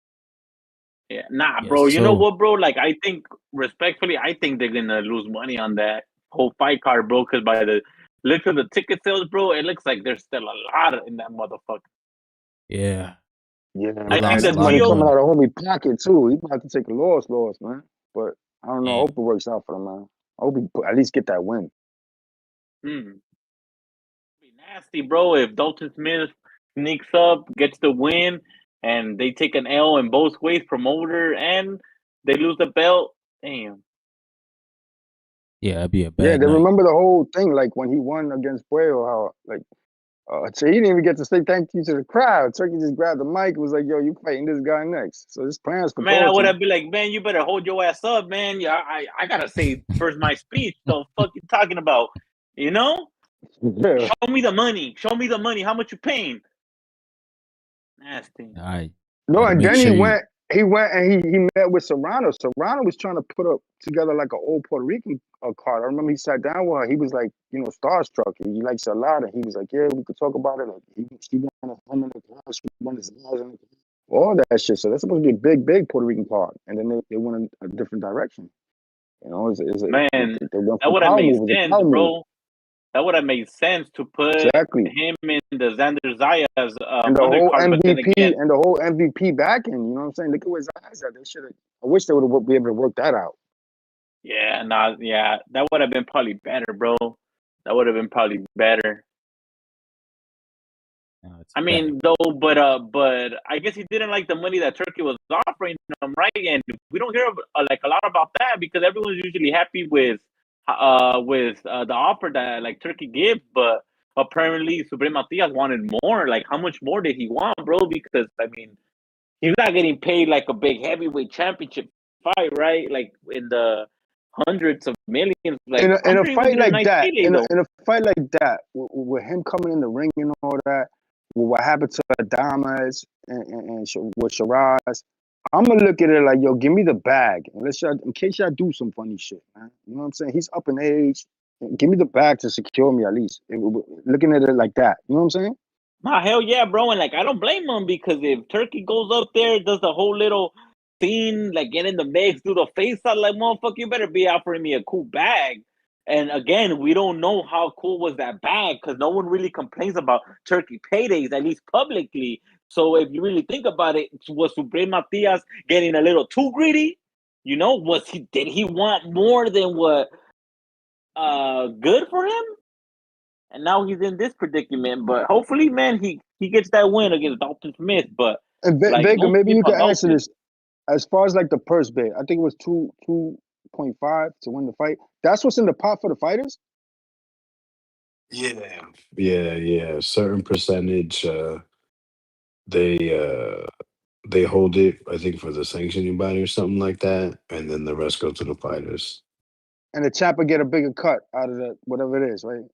Yeah, bro. You know what, bro? Like, I think respectfully, I think they're gonna lose money on that whole fight card, bro. Because by the look of the ticket sales, bro, it looks like there's still a lot in that motherfucker. Yeah. I think that's money coming out of homie pocket too. He about to take a loss, man. But I don't know. I hope it works out for him, man. I hope he at least get that win. Be nasty, bro. If Dalton Smith sneaks up, gets the win, and they take an L in both ways, promoter, and they lose the belt. Damn. Yeah, it'd be a bad. Yeah, they remember the whole thing, like when he won against Puello, how like so he didn't even get to say thank you to the crowd. Turkey just grabbed the mic and was like, yo, you fighting this guy next. So his plans for Man, I would have been like, man, you better hold your ass up, man. Yeah, I gotta say first my speech. So fuck you talking about? You know? Yeah. Show me the money. How much you paying? Nasty. No, and then he went and he met with Serrano. Serrano was trying to put up together like an old Puerto Rican card. I remember he sat down with her. He was like, starstruck. He likes her a lot. And he was like, yeah, we could talk about it. Like, she wanted him in the class. She wanted his eyes in the class. All that shit. So that's supposed to be a big Puerto Rican card. And then they went in a different direction. Man, that would have made sense, bro. That would have made sense to put him in the Xander Zayas and the whole undercard. But then MVP again, and the whole MVP backing. You know what I'm saying? Look at where Zayas at. They should have. I wish they would have been able to work that out. yeah, that would have been probably better, bro. That would have been probably better. I mean, though, but I guess he didn't like the money that Turkey was offering him, right? And we don't hear like a lot about that because everyone's usually happy with the offer that like Turkey gives, but apparently Subriel Matias wanted more. Like, how much more did he want, bro? Because I mean, he's not getting paid like a big heavyweight championship fight, right? Like in the hundreds of millions. Like in a fight like that, in a fight like that, with him coming in the ring and all that, with what happened to Adamas and with Shiraz, I'm gonna look at it like, yo, give me the bag, in case y'all do some funny shit, man. You know what I'm saying? He's up in age. Give me the bag to secure me at least. Looking at it like that, you know what I'm saying? Nah, hell yeah, bro. And like, I don't blame him because if Turkey goes up there, does the whole little scene, like get in the mix, do the face out, like, motherfucker, you better be offering me a cool bag. And again, we don't know how cool was that bag because no one really complains about Turkey paydays, at least publicly. So if you really think about it, was Subriel Matias getting a little too greedy? You know, did he want more than what good for him? And now he's in this predicament. But hopefully, man, he gets that win against Dalton Smith. But like, Vega, maybe you can answer this. As far as like the purse bid, I think it was 2.5 to win the fight. That's what's in the pot for the fighters? Yeah. Certain percentage, they hold it, I think, for the sanctioning body or something like that, and then the rest go to the fighters. And the champ will get a bigger cut out of the whatever it is, right?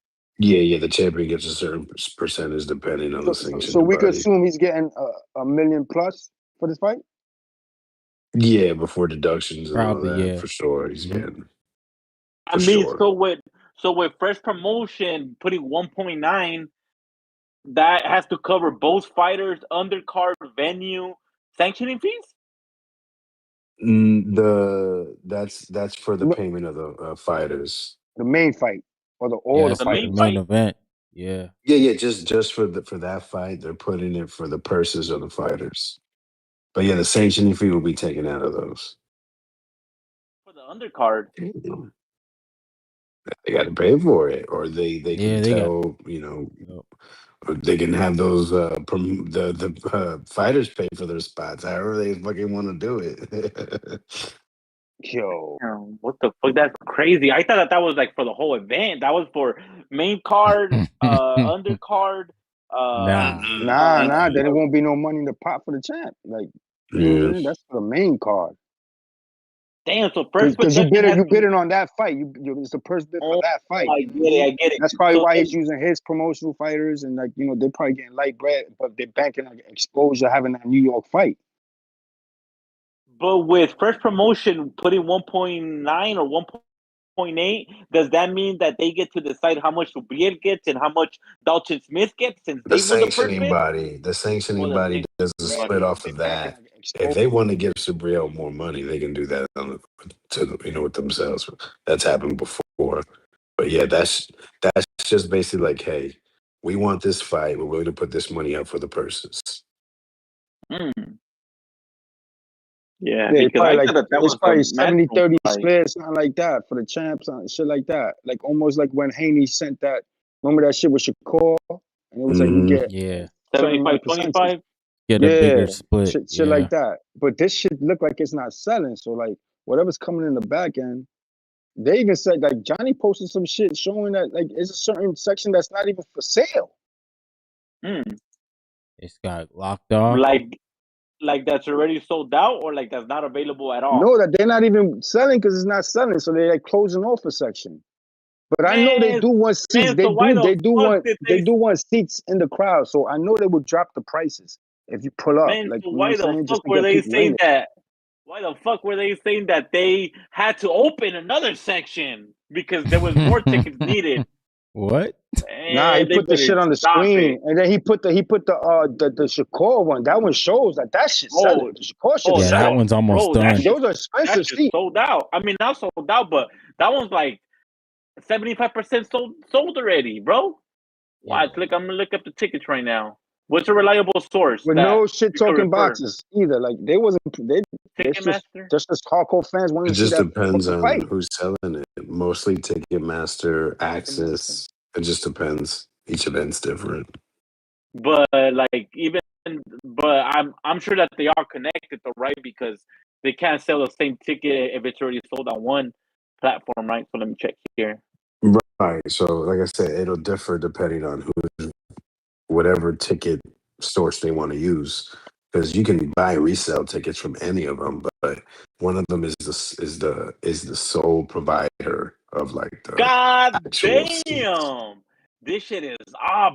Yeah. The champion gets a certain percentage depending on the sanctioning So we body. could assume he's getting $1 million plus for this fight? Yeah, before deductions and Probably, all that, yeah. for sure. He's getting. I mean, so with Fresh Promotion putting 1.9, that has to cover both fighters, undercard, venue, sanctioning fees. That's for the payment of the fighters. The main fight or the fighters. Main event. Yeah. Yeah. Just for that fight, they're putting it for the purses of the fighters. But yeah, the sanctioning fee will be taken out of those. For the undercard. They got to pay for it, or they can tell, you know, they can have those the fighters pay for their spots, however they fucking want to do it. Yo, what the fuck? That's crazy. I thought that was like for the whole event. That was for main card, undercard. Nah. Then it won't be no money in the pot for the champ. Like, that's for the main card. Damn, so first because you bidding on that fight. It's the purse bid for that fight. I get it. That's probably why he's using his promotional fighters, and like, you know, they're probably getting light bread, but they're banking on exposure having that New York fight. But with Fresh Promotion putting 1.9 or 1.8, does that mean that they get to decide how much Subriel gets and how much Dalton Smith gets? Since the sanctioning body does a split off of that. If they want to give Subriel more money, they can do that with themselves. That's happened before. But yeah, that's just basically like, hey, we want this fight. We're willing to put this money up for the purses. Yeah, it's probably 70-30 split, something like that for the champs, shit like that. Like almost like when Haney sent that. Remember that shit with Shakur, and it was like you get 75-25. Get a bigger split, shit like that. But this shit look like it's not selling. So like whatever's coming in the back end, they even said like Johnny posted some shit showing that like it's a certain section that's not even for sale. It's got locked off. Like that's already sold out, or like that's not available at all. No, that they're not even selling because it's not selling. So they're like closing off a section. But I know they do want seats. They do want seats in the crowd. So I know they would drop the prices if you pull up. Like, so why the fuck were they saying that? Why the fuck were they saying that they had to open another section because there was more tickets needed? What? Nah, he put the shit on the screen, and then he put the Shakur one. That one shows that shit's selling. The Shakur shit that one's almost done. Those are expensive seats. Sold out. I mean, not sold out, but that one's like 75% sold already, bro. Watch, look, I'm gonna look up the tickets right now. What's a reliable source? With no shit talking boxes either. Like they just hardcore fans wanting It to see just that depends on fight. who's selling it. Mostly Ticketmaster, Access. It just depends. Each event's different. But I'm sure that they are connected though, right? Because they can't sell the same ticket if it's already sold on one platform, right? So let me check here. Right. So, like I said, it'll differ depending on whatever ticket source they want to use. Because you can buy resale tickets from any of them, but one of them is the sole provider of like the God actual damn! seats. This shit is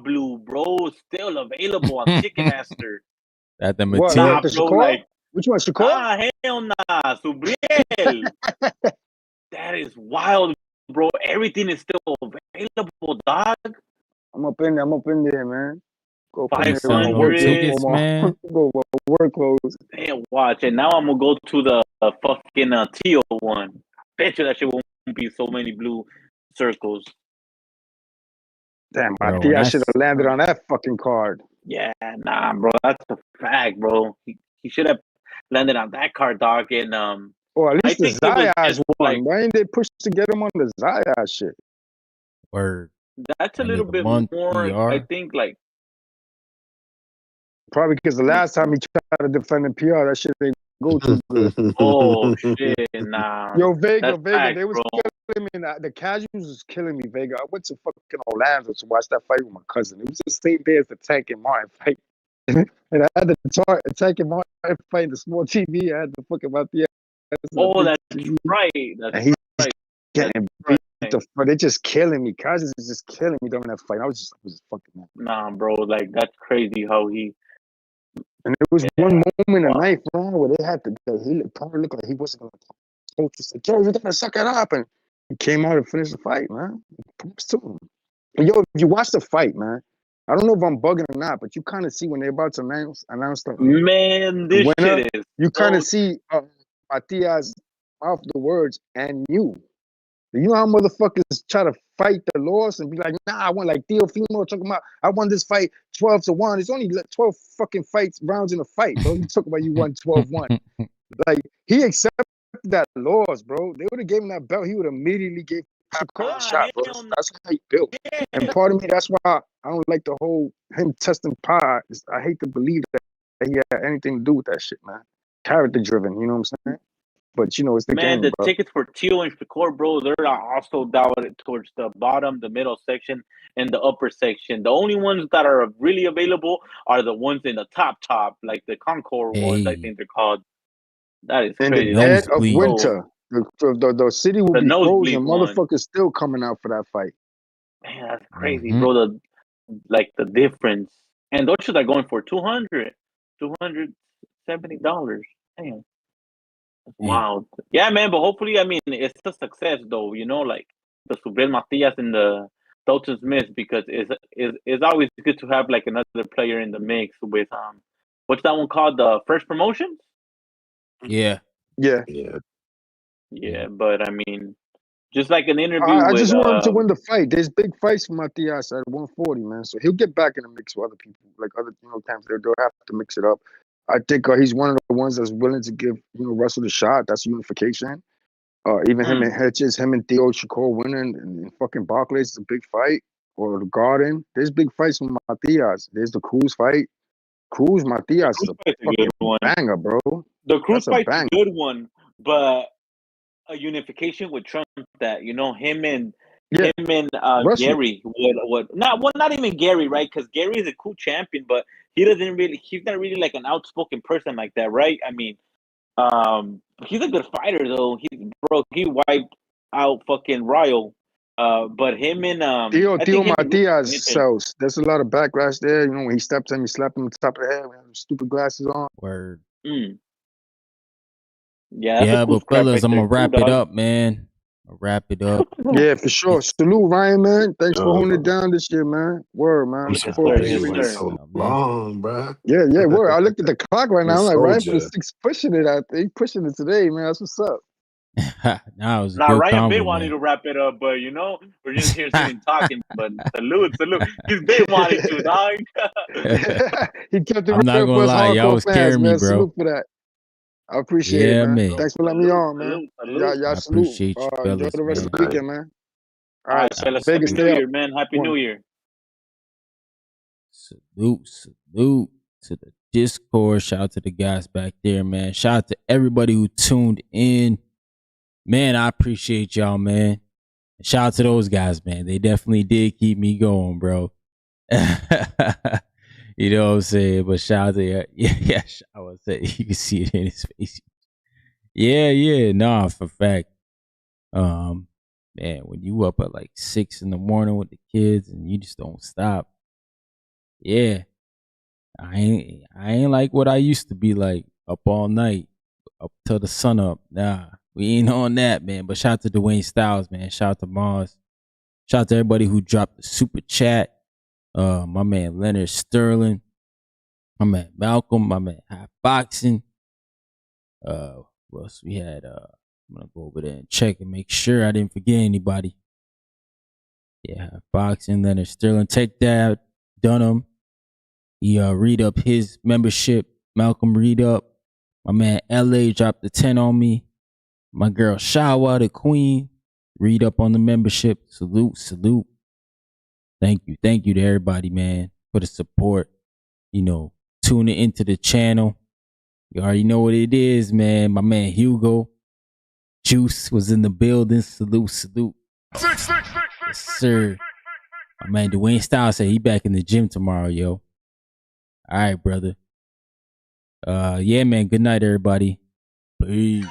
blue, bro. Still available on Ticketmaster. At the What? Matias. The bro, Shakur? Which one, Shakur? Hell nah, Subriel. That is wild, bro. Everything is still available, dog. I'm up in there, man. Go 500 tickets, man. Go work clothes. Damn, watch. And now I'm gonna go to the fucking Teo one. Bet you that shit won't be so many blue circles. Damn, Matias should have landed on that fucking card. Yeah, nah, bro. That's a fact, bro. He should have landed on that card, dog. And or at least the Zayas one. Like, why ain't they pushed to get him on the Zayas shit? Word. That's a little bit more. PR. I think like probably because the last time he tried to defend the PR, that shit didn't go too good. Oh shit, nah. Yo, Vega, fact, they was killing me. The casuals was killing me, Vega. I went to fucking Orlando to watch that fight with my cousin. It was the same day as the Tank and Martin fight. And I had the Tank and Martin fight the small TV. I had the fucking Matias. Oh, that's right. That's and he's right. getting beat. They're just killing me. Cousins is just killing me during that fight. I was just fucking mad. Nah, bro. Like that's crazy how he. And there was one moment in the night, bro, where they had he probably looked like he wasn't gonna. Coach was like, "Yo, you gotta suck it up," and he came out and finished the fight, man. Props to him. And yo, if you watch the fight, man, I don't know if I'm bugging or not, but you kind of see when they're about to announce the man, this winner, shit is. You kind of see Matias off the words and you. You know how motherfuckers try to fight the loss and be like, nah, I won like Teofimo talking about I won this fight 12-1. It's only 12 fucking fights rounds in a fight, bro. You talk about you won 12-1. Like he accepted that loss, bro. They would have given him that belt. He would immediately give a shot, bro. That's how he built. Yeah. And part of me, that's why I don't like the whole him testing pie. I hate to believe that he had anything to do with that shit, man. Character driven, you know what I'm saying? But you know, it's the game, the bro. tickets for Teo and Shakur, bro, they're also down towards the bottom, the middle section, and the upper section. The only ones that are really available are the ones in the top, like the Concord ones, I think they're called. That is in crazy. The dead of winter, the city will be frozen. Motherfuckers still coming out for that fight. Man, that's crazy, bro. The difference, and those should are going for $270. Damn. Wow. Yeah, man, but hopefully, I mean, it's a success, though, you know, like the Subriel Matias and the Dalton Smith, because it's always good to have, like, another player in the mix with, what's that one called? The First Promotions? Yeah. Yeah. Yeah, but, I mean, just like an interview I just want him to win the fight. There's big fights for Matias at 140, man. So he'll get back in the mix with other people, like other times they'll have to mix it up. I think he's one of the ones that's willing to give Russell the shot. That's unification. Even him and Hedges, him and Theo Shakur winning and fucking Barclays is a big fight. Or the Garden. There's big fights from Matias. There's the Cruz fight. Cruz Matias is a fucking banger, bro. The Cruz fight's a good one, but a unification with Trump that him and Gary would not even Gary, right? Because Gary is a cool champion, but he's not really like an outspoken person like that, right? I mean, he's a good fighter though. He wiped out fucking Ryo. But him and Theo Matias sells. There's a lot of backlash there. When he stepped him, he slapped him on the top of the head with stupid glasses on. Word. Yeah, but fellas, I'm gonna wrap it up, man. Wrap it up. Yeah, for sure. Salute, Ryan, man. Thanks for holding it down this year, man. Word, man. I'm surprised you went so long, bro. Yeah, word. I looked at the clock right now. I'm like, Ryan for 6 pushing it out there. He pushing it today, man. That's what's up. Nah, it was a Now good Ryan combo, been wanting man. to wrap it up, but you know, we're just here sitting talking. But salute. He's been wanting to, dog. He kept it I'm not real gonna for us lie, y'all hardcore was fans, carrying me, man. bro. Salute for that. I appreciate it, Yeah, man. man. Thanks for letting me on, man. Salute. Y'all I salute. appreciate you, Enjoy fellas, the rest man. of the weekend, man. All All right, right, fellas. Vegas, Happy stay New up. Year, man. Happy New Year. Salute to the Discord. Shout out to the guys back there, man. Shout out to everybody who tuned in. Man, I appreciate y'all, man. Shout out to those guys, man. They definitely did keep me going, bro. You know what I'm saying? But shout out to yeah, I would say you can see it in his face. Yeah, nah, for fact. Man, when you up at like 6 in the morning with the kids and you just don't stop. Yeah. I ain't like what I used to be like, up all night, up till the sun up. Nah, we ain't on that, man. But shout out to Dwayne Styles, man. Shout out to Mars. Shout out to everybody who dropped the super chat. My man Leonard Sterling, my man Malcolm, my man Hot Boxing. What else we had? I'm gonna go over there and check and make sure I didn't forget anybody. Yeah, Hot Boxing, Leonard Sterling, Take That, Dunham. He read up his membership. Malcolm read up. My man LA dropped the 10 on me. My girl Shawa, the queen, read up on the membership. Salute. Thank you to everybody, man, for the support. You know, tuning into the channel. You already know what it is, man. My man Hugo Juice was in the building. Salute. Yes, sir. My man Dwayne Styles said he back in the gym tomorrow, yo. All right, brother. Yeah, man. Good night, everybody. Peace.